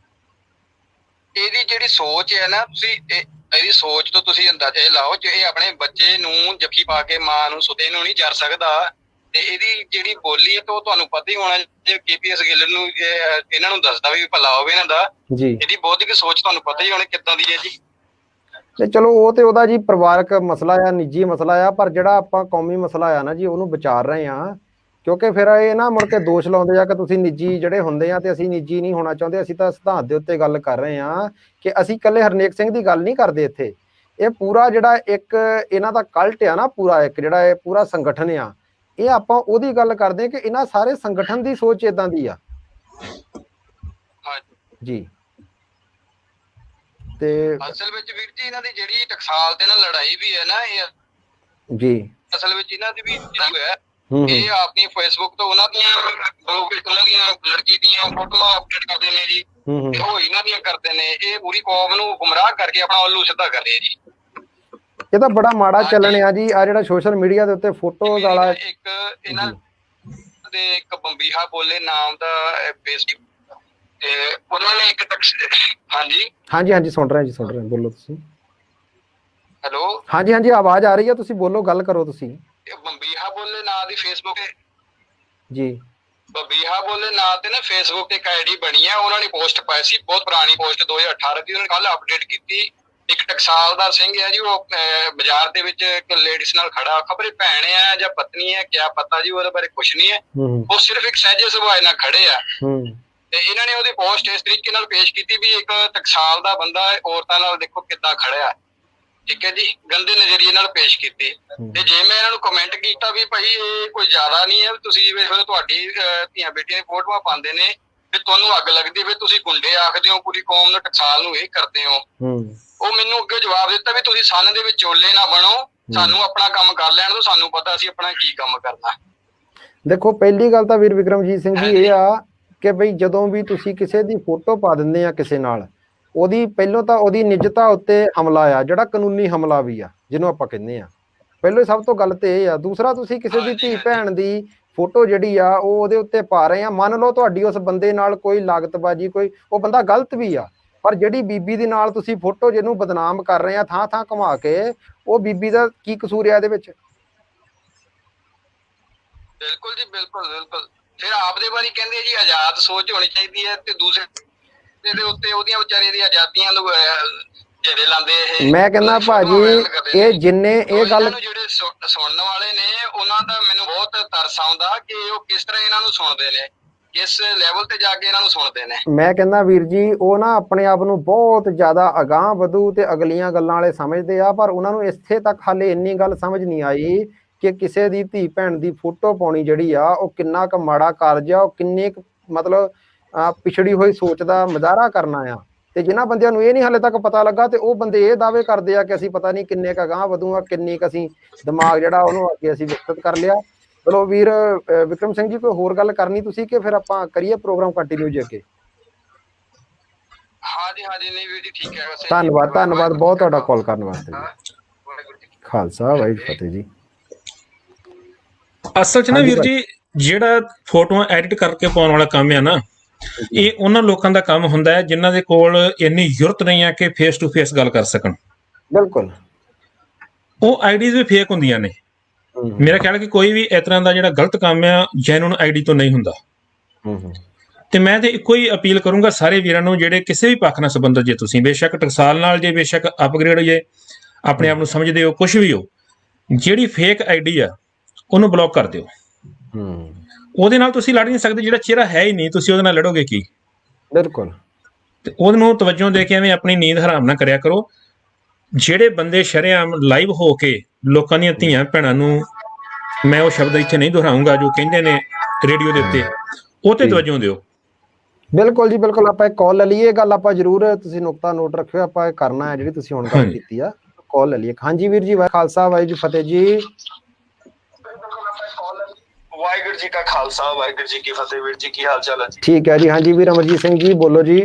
ਇਹਦੀ ਜਿਹੜੀ ਸੋਚ ਹੈ ਨਾ, ਤੁਸੀਂ ਇਹਦੀ ਸੋਚ ਤੋਂ ਤੁਸੀਂ ਅੰਦਾਜ਼ਾ ਇਹ ਲਾਓ ਜੇ ਇਹ ਆਪਣੇ ਬੱਚੇ ਨੂੰ ਜੱਫੀ ਪਾ ਕੇ ਮਾਂ ਨੂੰ ਸੁਤੇ ਨੂੰ ਨਹੀਂ ਜਰ ਸਕਦਾ, ਤੇ ਇਹਦੀ ਜਿਹੜੀ ਬੋਲੀ ਹੈ ਤਾਂ ਉਹ ਤੁਹਾਨੂੰ ਪਤਾ ਹੀ ਹੋਣਾ। ਜੇ ਕੇਪੀਐਸ ਗਿੱਲ ਨੂੰ ਇਹਨਾਂ ਨੂੰ ਦੱਸਦਾ ਵੀ ਭਲਾ ਹੋਵੇ ਇਹਨਾਂ ਦਾ ਜੀ, ਇਹਦੀ ਬੌਧਿਕ ਸੋਚ ਤੁਹਾਨੂੰ ਪਤਾ ਹੀ ਹੋਣੀ ਕਿੱਦਾਂ ਦੀ ਹੈ ਜੀ। ਤੇ ਚਲੋ ਉਹ ਤੇ ਉਹਦਾ ਜੀ ਪਰਿਵਾਰਕ ਮਸਲਾ ਆ, ਨਿੱਜੀ ਮਸਲਾ ਆ, ਪਰ ਜਿਹੜਾ ਆਪਾਂ ਕੌਮੀ ਮਸਲਾ ਆ ਨਾ ਜੀ, ਉਹਨੂੰ ਵਿਚਾਰ ਰਹੇ ਆ। ਕਿਉਂਕਿ ਫਿਰ ਇਹ ਨਾ ਮੁੜ ਕੇ ਦੋਸ਼ ਲਾਉਂਦੇ ਆ ਕਿ ਤੁਸੀਂ ਨਿੱਜੀ ਜਿਹੜੇ ਹੁੰਦੇ ਆ, ਤੇ ਅਸੀਂ ਨਿੱਜੀ ਨਹੀਂ ਹੋਣਾ ਚਾਹੁੰਦੇ। ਅਸੀਂ ਤਾਂ ਸਿਧਾਂਤ ਦੇ ਉੱਤੇ ਗੱਲ ਕਰ ਰਹੇ ਆ ਕਿ ਅਸੀਂ ਇਕੱਲੇ ਹਰਨੇਕ ਸਿੰਘ ਦੀ ਗੱਲ ਨਹੀਂ ਕਰਦੇ ਇੱਥੇ। ਇਹ ਪੂਰਾ ਜਿਹੜਾ ਇੱਕ ਇਹਨਾਂ ਦਾ ਕਲਟ ਆ ਨਾ, ਪੂਰਾ ਇੱਕ ਜਿਹੜਾ ਇਹ ਪੂਰਾ ਸੰਗਠਨ ਆ, ਇਹ ਆਪਾਂ ਉਹਦੀ ਗੱਲ ਕਰਦੇ ਕਿ ਇਹਨਾਂ ਸਾਰੇ ਸੰਗਠਨ ਦੀ ਸੋਚ ਏਦਾਂ ਦੀ ਆ ਜੀ। ਤੇ ਅਸਲ ਵਿੱਚ ਵੀਰ ਜੀ ਇਹਨਾਂ ਦੀ ਜਿਹੜੀ ਟਕਸਾਲ ਦੇ ਨਾਲ ਲੜਾਈ ਵੀ ਹੈ ਨਾ, ਇਹ ਜੀ ਅਸਲ ਵਿੱਚ ਇਹਨਾਂ ਦੀ ਵੀ ਹੈ। ਇਹ ਆਪਣੀ ਫੇਸਬੁੱਕ ਤੋਂ ਉਹਨਾਂ ਦੀਆਂ ਲੜਕੀ ਦੀਆਂ ਫੋਟੋਆਂ ਅਪਡੇਟ ਕਰਦੇ ਨੇ ਜੀ, ਤੇ ਉਹ ਇਹਨਾਂ ਦੀਆਂ ਕਰਦੇ ਨੇ। ਇਹ ਪੂਰੀ ਕੌਮ ਨੂੰ ਗੁੰਮਰਾਹ ਕਰਕੇ ਆਪਣਾ ਉੱਲੂ ਸਿੱਧਾ ਕਰ ਰਹੇ ਜੀ। ਇਹ ਤਾਂ ਬੜਾ ਮਾੜਾ ਚੱਲਣ ਆ ਜੀ, ਆ ਜਿਹੜਾ ਸੋਸ਼ਲ ਮੀਡੀਆ ਦੇ ਉੱਤੇ ਫੋਟੋਜ਼ ਵਾਲਾ। ਇੱਕ ਇਹਨਾਂ ਦੇ ਇੱਕ ਬੰਬੀਹਾ ਬੋਲੇ ਨਾਮ ਦਾ ਪੇਜ, ਤੇ ਉਹਨਾਂ ਨੇ ਇੱਕ ਹਾਂਜੀ ਹਾਂਜੀ ਹਾਂਜੀ ਸੁਣ ਰਹੇ ਜੀ, ਸੁਣ ਰਹੇ, ਬੋਲੋ ਤੁਸੀਂ। ਹੈਲੋ, ਹਾਂਜੀ ਹਾਂਜੀ ਆਵਾਜ਼ ਆ ਰਹੀ ਹੈ, ਤੁਸੀਂ ਬੋਲੋ, ਗੱਲ ਕਰੋ ਤੁਸੀਂ। ਬੰਬੀਹਾ ਬੋਲੇ ਨਾਂ ਦੀ ਫੇਸਬੁੱਕ ਜੀ, ਬੰਬੀਹਾ ਬੋਲੇ ਨਾਂ ਤੇ ਨਾ ਫੇਸਬੁੱਕ ਤੇ ਇੱਕ ਆਈਡੀ ਬਣੀ ਆ। ਉਹਨਾਂ ਨੇ ਪੋਸਟ ਪਾਈ ਸੀ, ਬਹੁਤ ਪੁਰਾਣੀ ਪੋਸਟ 2018 ਦੀ, ਉਹਨੇ ਕੱਲ ਅਪਡੇਟ ਕੀਤੀ। ਇੱਕ ਟਕਸਾਲ ਦਾ ਸਿੰਘ ਹੈ ਜੀ, ਉਹ ਬਾਜ਼ਾਰ ਦੇ ਵਿੱਚ ਇੱਕ ਲੇਡੀਜ਼ ਨਾਲ ਖੜਾ, ਖਬਰੇ ਭੈਣ ਆ ਜਾਂ ਪਤਨੀ ਹੈ, ਕਿਆ ਪਤਾ ਜੀ, ਉਹਦੇ ਬਾਰੇ ਕੁਛ ਨਹੀਂ ਹੈ। ਉਹ ਸਿਰਫ ਇੱਕ ਸਹਿਜੇ ਸੁਭਾਅ ਨਾਲ ਖੜੇ ਆ, ਤੇ ਇਹਨਾਂ ਨੇ ਉਹਦੀ ਪੋਸਟ ਇਸ ਤਰੀਕੇ ਨਾਲ ਪੇਸ਼ ਕੀਤੀ ਵੀ ਇੱਕ ਟਕਸਾਲ ਦਾ ਬੰਦਾ ਔਰਤਾਂ ਨਾਲ ਦੇਖੋ ਕਿੱਦਾਂ ਖੜਿਆ, ਠੀਕ ਹੈ ਜੀ, ਗੰਦੇ ਨਜ਼ਰੀਏ ਨਾਲ ਪੇਸ਼ ਕੀਤੀ। ਤੇ ਜੇ ਮੈਂ ਇਹਨਾਂ ਨੂੰ ਕਮੈਂਟ ਕੀਤਾ ਵੀ ਭਾਈ ਇਹ ਕੋਈ ਜ਼ਿਆਦਾ ਨਹੀਂ ਹੈ, ਤੁਸੀਂ ਵੇਖੋ ਤੁਹਾਡੀ ਧੀਆਂ ਬੇਟੀਆਂ ਦੀ ਫੋਟੋਆਂ ਪਾਉਂਦੇ ਨੇ, ਤੇ ਤੁਹਾਨੂੰ ਅੱਗ ਲੱਗਦੀ ਵੀ ਤੁਸੀਂ ਗੁੰਡੇ ਆਖਦੇ ਹੋ, ਪੂਰੀ ਕੌਮ ਨੂੰ ਟਕਸਾਲ ਨੂੰ ਇਹ ਕਰਦੇ ਹੋ। ਉਹ ਮੈਨੂੰ ਅੱਗੇ ਜਵਾਬ ਦਿੱਤਾ ਵੀ ਤੁਸੀਂ ਸੰਨ ਦੇ ਵਿੱਚ ਚੋਲੇ ਨਾ ਬਣੋ, ਸਾਨੂੰ ਆਪਣਾ ਕੰਮ ਕਰ ਲੈਣ ਦਿਓ, ਸਾਨੂੰ ਪਤਾ ਅਸੀਂ ਆਪਣਾ ਕੀ ਕੰਮ ਕਰਨਾ। ਦੇਖੋ ਪਹਿਲੀ ਗੱਲ ਤਾਂ ਵੀਰ ਵਿਕਰਮਜੀਤ ਸਿੰਘ ਜੀ ਇਹ ਆ ਕਿ ਬਈ ਜਦੋਂ ਵੀ ਤੁਸੀਂ ਕਿਸੇ ਦੀ ਫੋਟੋ ਪਾ ਦਿੰਦੇ ਆ ਕਿਸੇ ਨਾਲ, ਉਹਦੀ ਪਹਿਲੋਂ ਤਾਂ ਉਹਦੀ ਨਿੱਜਤਾ ਉੱਤੇ ਹਮਲਾ ਆ, ਜਿਹੜਾ ਕਾਨੂੰਨੀ ਹਮਲਾ ਵੀ ਆ ਜਿਹਨੂੰ ਆਪਾਂ ਕਹਿੰਦੇ ਆ। ਪਹਿਲੋਂ ਸਭ ਤੋਂ ਗੱਲ ਤੇ ਇਹ ਆ। ਦੂਸਰਾ, ਤੁਸੀਂ ਕਿਸੇ ਦੀ ਧੀ ਭੈਣ ਦੀ ਫੋਟੋ ਜਿਹੜੀ ਆ ਉਹ ਉਹਦੇ ਉੱਤੇ ਪਾ ਰਹੇ ਆ, ਮੰਨ ਲਓ ਤੁਹਾਡੀ ਉਸ ਬੰਦੇ ਨਾਲ ਕੋਈ ਲਾਗਤਬਾਜੀ, ਕੋਈ ਉਹ ਬੰਦਾ ਗਲਤ ਵੀ ਆ, ਪਰ ਜਿਹੜੀ ਬੀਬੀ ਦੇ ਨਾਲ ਤੁਸੀਂ ਫੋਟੋ ਜਿਹਨੂੰ ਬਦਨਾਮ ਕਰ ਰਹੇ ਆ ਥਾਂ ਥਾਂ ਘੁਮਾ ਕੇ, ਉਹ ਬੀਬੀ ਦਾ ਕੀ ਕਸੂਰ ਆ ਇਹਦੇ ਵਿੱਚ? ਬਿਲਕੁਲ ਜੀ, ਬਿਲਕੁਲ ਬਿਲਕੁਲ। ਫਿਰ ਆਪਦੇ ਬਾਰੇ ਕਹਿੰਦੇ ਜੀ ਆਜ਼ਾਦ ਸੋਚ ਹੋਣੀ ਚਾਹੀਦੀ ਹੈ, ਤੇ ਦੂਸਰੇ ਰਸਤੇ ਦੇ ਉੱਤੇ ਉਹਦੀਆਂ ਵਿਚਾਰੀਆਂ ਦੀਆਂ ਆਜ਼ਾਦੀਆਂ ਨੂੰ ਜਿਹੜੇ ਲਾਉਂਦੇ ਇਹ। ਮੈਂ ਕਹਿੰਦਾ ਭਾਜੀ ਇਹ ਜਿੰਨੇ ਇਹ ਗੱਲ ਜਿਹੜੇ ਸੁਣਨ ਵਾਲੇ ਨੇ ਉਹਨਾਂ ਦਾ ਮੈਨੂੰ ਬਹੁਤ ਤਰਸ ਆਉਂਦਾ ਕਿ ਉਹ ਕਿਸ ਤਰ੍ਹਾਂ ਇਹਨਾਂ ਨੂੰ ਸੁਣਦੇ ਨੇ, ਕਿਸ ਲੈਵਲ ਤੇ ਜਾ ਕੇ ਇਹਨਾਂ ਨੂੰ ਸੁਣਦੇ ਨੇ। ਮੈਂ ਕਹਿੰਦਾ ਵੀਰ ਜੀ ਉਹ ਨਾ ਆਪਣੇ ਆਪ ਨੂੰ ਬਹੁਤ ਜ਼ਿਆਦਾ ਅਗਾਂਹ ਵਧੂ ਤੇ ਅਗਲੀਆਂ ਗੱਲਾਂ ਵਾਲੇ ਸਮਝਦੇ ਆ, ਪਰ ਉਹਨਾਂ ਨੂੰ ਇੱਥੇ ਤੱਕ ਹਾਲੇ ਇੰਨੀ ਗੱਲ ਸਮਝ ਨਹੀਂ ਆਈ ਕਿ ਕਿਸੇ ਦੀ ਧੀ ਭੈਣ ਦੀ ਫੋਟੋ ਪਾਉਣੀ ਜਿਹੜੀ ਆ ਉਹ ਕਿੰਨਾ ਕੁ ਮਾੜਾ ਕਾਰਜ ਆ, ਉਹ ਕਿੰਨੇ ਕੁ ਮਤਲਬ ਪਿਛੜੀ ਹੋਈ ਸੋਚ ਦਾ ਮੁਜ਼ਾਹਰਾ ਕਰਨਾ ਆ। ਤੇ ਜਿਨ੍ਹਾਂ ਬੰਦਿਆਂ ਨੂੰ ਇਹ ਨਹੀਂ ਹਾਲੇ ਤੱਕ ਪਤਾ ਲੱਗਾ ਤੇ ਉਹ ਬੰਦੇ ਇਹ ਦਾਅਵੇ ਕਰਦੇ ਆ ਕਿ ਅਸੀਂ ਪਤਾ ਨਹੀਂ ਕਿੰਨੇ ਕੁ ਅਗਾਂਹ ਵਧੂਗਾ, ਕਿੰਨੀ ਕੁ ਅਸੀਂ ਦਿਮਾਗ ਜਿਹੜਾ ਉਹਨੂੰ ਅੱਗੇ ਅਸੀਂ ਵਿਕਸਿਤ ਕਰ ਲਿਆ। ਚਲੋ ਵੀਰ ਵਿਕਰਮ ਸਿੰਘ ਜੀ, ਕੋਈ ਹੋਰ ਗੱਲ ਕਰਨੀ ਤੁਸੀਂ ਕਿ ਫਿਰ ਆਪਾਂ ਕਰੀਏ ਪ੍ਰੋਗਰਾਮ ਕੰਟੀਨਿਊ ਜੀ ਅੱਗੇ? ਹਾਂਜੀ ਨਹੀਂ ਵੀਰ ਜੀ ਠੀਕ ਹੈ। ਧੰਨਵਾਦ ਬਹੁਤ ਤੁਹਾਡਾ ਕਾਲ ਕਰਨ ਵਾਸਤੇ ਜੀ। ਖਾਲਸਾ ਵਾਹਿਗੁਰੂ ਜੀ ਫਤਿਹ ਜੀ। ਅਸਲ 'ਚ ਨਾ ਵੀਰ ਜੀ ਜਿਹੜਾ ਫੋਟੋਆਂ ਐਡਿਟ ਕਰਕੇ ਪਾਉਣ ਵਾਲਾ ਕੰਮ ਆ ਨਾ, ਇਹ ਉਹਨਾਂ ਲੋਕਾਂ ਦਾ ਕੰਮ ਹੁੰਦਾ ਹੈ ਜਿਨ੍ਹਾਂ ਦੇ ਕੋਲ ਇੰਨੀ ਜ਼ਰੂਰਤ ਨਹੀਂ ਹੈ ਕਿ ਫੇਸ ਟੂ ਫੇਸ ਗੱਲ ਕਰ ਸਕਣ। ਬਿਲਕੁਲ। ਉਹ ਆਈਡੀਜ਼ ਵੀ ਫੇਕ ਹੁੰਦੀਆਂ ਨੇ। ਮੇਰਾ ਖਿਆਲ ਕਿ ਕੋਈ ਵੀ ਇਸ ਤਰ੍ਹਾਂ ਦਾ ਜਿਹੜਾ ਗਲਤ ਕੰਮ ਆ ਜੈਨੂਨ ਆਈਡੀ ਤੋਂ ਨਹੀਂ ਹੁੰਦਾ। ਤੇ ਮੈਂ ਤੇ ਇੱਕੋ ਹੀ ਅਪੀਲ ਕਰੂੰਗਾ ਸਾਰੇ ਵੀਰਾਂ ਨੂੰ ਜਿਹੜੇ ਕਿਸੇ ਵੀ ਪੱਖ ਨਾਲ ਸੰਬੰਧਿਤ, ਜੇ ਤੁਸੀਂ ਬੇਸ਼ੱਕ ਟਕਸਾਲ ਨਾਲ ਜੇ ਬੇਸ਼ੱਕ ਅਪਗ੍ਰੇਡ ਜੇ ਆਪਣੇ ਆਪ ਨੂੰ ਸਮਝਦੇ ਹੋ ਕੁਛ ਵੀ ਹੋ, ਜਿਹੜੀ ਫੇਕ ਆਈਡੀ ਆ ਉਹਨੂੰ ਬਲੌਕ ਕਰ ਦਿਓ। ਉਹਦੇ ਨਾਲ ਤੁਸੀਂ ਲੜ ਨਹੀਂ ਸਕਦੇ, ਜਿਹੜਾ ਚਿਹਰਾ ਹੈ ਹੀ ਨਹੀਂ ਤੁਸੀਂ ਉਹਦੇ ਨਾਲ ਲੜੋਗੇ ਕੀ? ਬਿਲਕੁਲ। ਤੇ ਉਹਨੂੰ ਤਵੱਜੋ ਦੇ ਕੇ ਐਵੇਂ ਆਪਣੀ ਨੀਂਦ ਹਰਾਮ ਨਾ ਕਰਿਆ ਕਰੋ। ਜਿਹੜੇ ਬੰਦੇ ਸ਼ਰੇਆਮ ਲਾਈਵ ਹੋ ਕੇ ਲੋਕਾਂ ਦੀਆਂ ਧੀਆਂ ਭੈਣਾਂ ਨੂੰ, ਮੈਂ ਉਹ ਸ਼ਬਦ ਇੱਥੇ ਨਹੀਂ ਦੁਹਰਾਊਂਗਾ ਜੋ ਕਹਿੰਦੇ ਨੇ ਰੇਡੀਓ ਦੇ ਉੱਤੇ, ਉਹ ਤੇ ਤਵੱਜੋ ਦਿਓ। ਬਿਲਕੁਲ ਜੀ ਬਿਲਕੁਲ। ਆਪਾਂ ਇੱਕ ਕਾਲ ਲੈ ਲਈਏ, ਗੱਲ ਆਪਾਂ ਜ਼ਰੂਰ ਤੁਸੀਂ ਨੁਕਤਾ ਨੋਟ ਰੱਖਿਓ, ਆਪਾਂ ਇਹ ਕਰਨਾ ਹੈ ਜਿਹੜੀ ਤੁਸੀਂ ਹੁਣ ਗੱਲ ਕੀਤੀ ਆ। ਕਾਲ ਲੈ ਲਈਏ। ਹਾਂਜੀ ਵੀਰ ਜੀ, ਖਾਲਸਾ ਵਾਹਿਗੁਰੂ ਜੀ ਫਤਿਹ ਜੀ। ਵਾਹਿਗੁਰੂ ਜੀ ਕਾ ਖਾਲਸਾ ਵਾਹਿਗੁਰੂ ਜੀ ਕੀ ਫਤਿਹ। ਵੀਰ ਜੀ ਕੀ ਹਾਲ ਚਾਲ ਹੈ ਜੀ? ਠੀਕ ਹੈ ਜੀ। ਹਾਂਜੀ ਵੀਰ ਅਮਰਜੀਤ ਸਿੰਘ ਜੀ ਬੋਲੋ ਜੀ।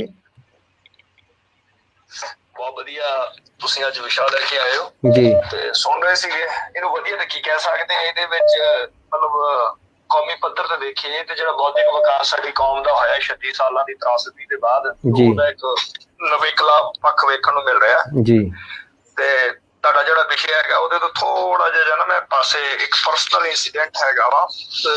ਬਹੁਤ ਵਧੀਆ, ਤੁਸੀਂ ਅੱਜ ਵਿਸ਼ਾ ਲੈ ਕੇ ਆਏ ਹੋ ਜੀ ਤੇ ਸੁਣ ਰਹੇ ਸੀਗੇ। ਇਹਨੂੰ ਵਧੀਆ ਤਾਂ ਕੀ ਕਹਿ ਸਕਦੇ ਆ, ਇਹਦੇ ਵਿੱਚ ਮਤਲਬ ਕੌਮੀ ਪੱਧਰ ਤੇ ਦੇਖੀਏ ਤੇ ਜਿਹੜਾ ਬੌਧਿਕ ਵਿਕਾਸ ਸਾਡੀ ਕੌਮ ਦਾ ਹੋਇਆ 36 ਸਾਲਾਂ ਦੀ ਤਰਾਸਦੀ ਦੇ ਬਾਅਦ, ਉਹਦਾ ਇੱਕ ਨਵੇਕਲਾ ਪੱਖ ਵੇਖਣ ਨੂੰ ਮਿਲ ਰਿਹਾ ਜੀ। ਤੇ ਤੁਹਾਡਾ ਜਿਹੜਾ ਵਿਸ਼ਾ ਹੈਗਾ ਉਹਦੇ ਤੋਂ ਥੋੜਾ ਜਿਹਾ ਨਾ ਮੈਂ ਪਾਸੇ ਇੱਕ ਪਰਸਨਲ ਇੰਸੀਡੈਂਟ ਹੈਗਾ ਵਾ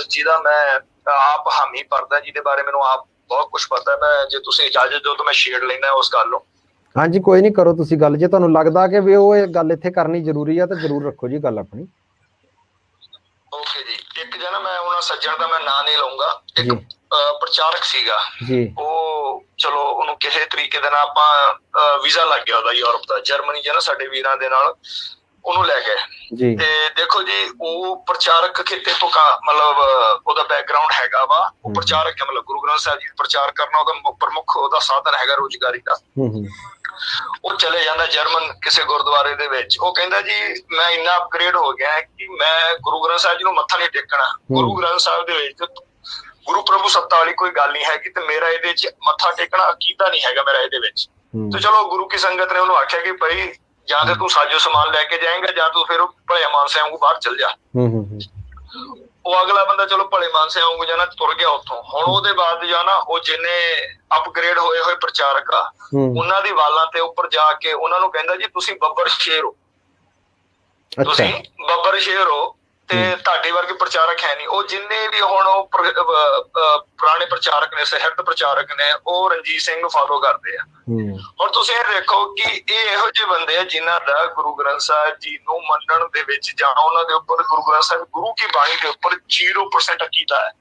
ਜਿਹਦਾ ਮੈਂ ਆਪ ਹਾਮੀ ਭਰਦਾ, ਜਿਹਦੇ ਬਾਰੇ ਮੈਨੂੰ ਆਪ ਬਹੁਤ ਕੁਝ ਪਤਾ। ਮੈਂ ਜੇ ਤੁਸੀਂ ਇਜਾਜ਼ਤ ਦਿਓ ਤਾਂ ਮੈਂ ਸ਼ੇਅਰ ਲੈਣਾ ਉਸ ਗੱਲ ਨੂੰ। ਹਾਂਜੀ ਕੋਈ ਨਹੀਂ, ਕਰੋ ਤੁਸੀਂ ਗੱਲ। ਜੇ ਤੁਹਾਨੂੰ ਲੱਗਦਾ ਕਿ ਵੀ ਉਹ ਇਹ ਗੱਲ ਇੱਥੇ ਕਰਨੀ ਜ਼ਰੂਰੀ ਆ ਤਾਂ ਜ਼ਰੂਰ ਰੱਖੋ ਜੀ ਗੱਲ ਆਪਣੀ। ਓਕੇ ਜੀ। ਇੱਕ ਜਣਾ ਮੈਂ ਉਹਨਾਂ ਸੱਜਣ ਦਾ ਮੈਂ ਨਾਂ ਨਹੀਂ ਲਊਂਗਾ, ਇੱਕ ਪ੍ਰਚਾਰਕ ਸੀਗਾ ਜੀ। ਉਹ ਚਲੋ ਉਹਨੂੰ ਕਿਸੇ ਤਰੀਕੇ ਦੇ ਨਾਲ ਆਪਾਂ ਵੀਜ਼ਾ ਲੱਗ ਗਿਆ ਉਹਦਾ ਯੂਰਪ ਦਾ, ਜਰਮਨੀ ਜਾਂ ਨਾ ਸਾਡੇ ਵੀਰਾਂ ਦੇ ਨਾਲ ਉਹਨੂੰ ਲੈ ਗਏ ਜੀ। ਤੇ ਦੇਖੋ ਜੀ ਉਹ ਪ੍ਰਚਾਰਕ ਕਿਤੇ ਤੋਂ ਮਤਲਬ ਉਹਦਾ ਬੈਕਗ੍ਰਾਉਂਡ ਹੈਗਾ ਵਾ, ਉਹ ਪ੍ਰਚਾਰਕ ਹੈ, ਮਤਲਬ ਗੁਰੂ ਗ੍ਰੰਥ ਸਾਹਿਬ ਜੀ ਪ੍ਰਚਾਰ ਕਰਨਾ ਉਹਦਾ ਪ੍ਰਮੁੱਖ ਉਹਦਾ ਸਾਧਨ ਹੈਗਾ ਰੋਜ਼ਗਾਰੀ ਦਾ। ਉਹ ਚਲੇ ਜਾਂਦਾ ਜਰਮਨ ਕਿਸੇ ਗੁਰਦੁਆਰੇ ਦੇ ਵਿੱਚ। ਉਹ ਕਹਿੰਦਾ ਜੀ ਮੈਂ ਇੰਨਾ ਅਪਗ੍ਰੇਡ ਹੋ ਗਿਆ ਕਿ ਮੈਂ ਗੁਰੂ ਗ੍ਰੰਥ ਸਾਹਿਬ ਜੀ ਨੂੰ ਮੱਥਾ ਨਹੀਂ ਟੇਕਣਾ। ਗੁਰੂ ਗ੍ਰੰਥ ਸਾਹਿਬ ਦੇ ਵਿੱਚ ਗੁਰੂ ਪ੍ਰਭੂ ਸੱਤਾ ਵਾਲੀ ਕੋਈ ਗੱਲ ਨਹੀਂ ਹੈਗੀ ਤੇ ਮੇਰਾ ਇਹਦੇ ਚ ਮੱਥਾ ਟੇਕਣਾ ਅਕੀਦਾ ਨਹੀਂ ਹੈਗਾ ਮੇਰਾ ਇਹਦੇ ਵਿੱਚ। ਤੇ ਚਲੋ ਗੁਰੂ ਕੀ ਸੰਗਤ ਨੇ ਉਹਨੂੰ ਆਖਿਆ ਕਿ ਭਾਈ ਜਾਂ ਤੇ ਤੂੰ ਸਾਜੋ ਸਮਾਨ ਲੈ ਕੇ ਜਾਏਂਗਾ ਜਾਂ ਤੂੰ ਫਿਰ ਭਲੇ ਮਾਨਸਿਆਂ ਵਾਂਗੂ ਬਾਹਰ ਚਲ ਜਾ। ਉਹ ਅਗਲਾ ਬੰਦਾ ਚਲੋ ਭਲੇ ਮਾਨਸਿਆਂ ਵਾਂਗੂ ਜਾਣਾ ਤੁਰ ਗਿਆ ਉੱਥੋਂ। ਹੁਣ ਉਹਦੇ ਬਾਅਦ ਜਾਣਾ ਉਹ ਜਿੰਨੇ ਅਪਗ੍ਰੇਡ ਹੋਏ ਪ੍ਰਚਾਰਕ ਆ ਉਹਨਾਂ ਦੀ ਵਾਲਾਂ ਤੇ ਉੱਪਰ ਜਾ ਕੇ ਉਹਨਾਂ ਨੂੰ ਕਹਿੰਦਾ ਜੀ ਤੁਸੀਂ ਬੱਬਰ ਸ਼ੇਰ ਹੋ, ਤੁਸੀਂ ਬੱਬਰ ਸ਼ੇਰ ਹੋ ਤੇ ਤੁਹਾਡੇ ਵਰਗੇ ਪ੍ਰਚਾਰਕ ਹੈ ਨਹੀਂ। ਉਹ ਜਿੰਨੇ ਵੀ ਹੁਣ ਉਹ ਪੁਰਾਣੇ ਪ੍ਰਚਾਰਕ ਨੇ, ਸਹਿਤ ਪ੍ਰਚਾਰਕ ਨੇ, ਉਹ ਰਣਜੀਤ ਸਿੰਘ ਨੂੰ ਫਾਲੋ ਕਰਦੇ ਆ। ਹੁਣ ਤੁਸੀਂ ਇਹ ਦੇਖੋ ਕਿ ਇਹ ਇਹੋ ਜਿਹੇ ਬੰਦੇ ਆ ਜਿਨ੍ਹਾਂ ਦਾ ਗੁਰੂ ਗ੍ਰੰਥ ਸਾਹਿਬ ਜੀ ਨੂੰ ਮੰਨਣ ਦੇ ਵਿੱਚ ਜਾਂ ਉਹਨਾਂ ਦੇ ਉੱਪਰ ਗੁਰੂ ਗ੍ਰੰਥ ਸਾਹਿਬ ਗੁਰੂ ਕੀ ਬਾਣੀ ਦੇ ਉੱਪਰ 0% ਅਕੀਦਾ ਹੈ।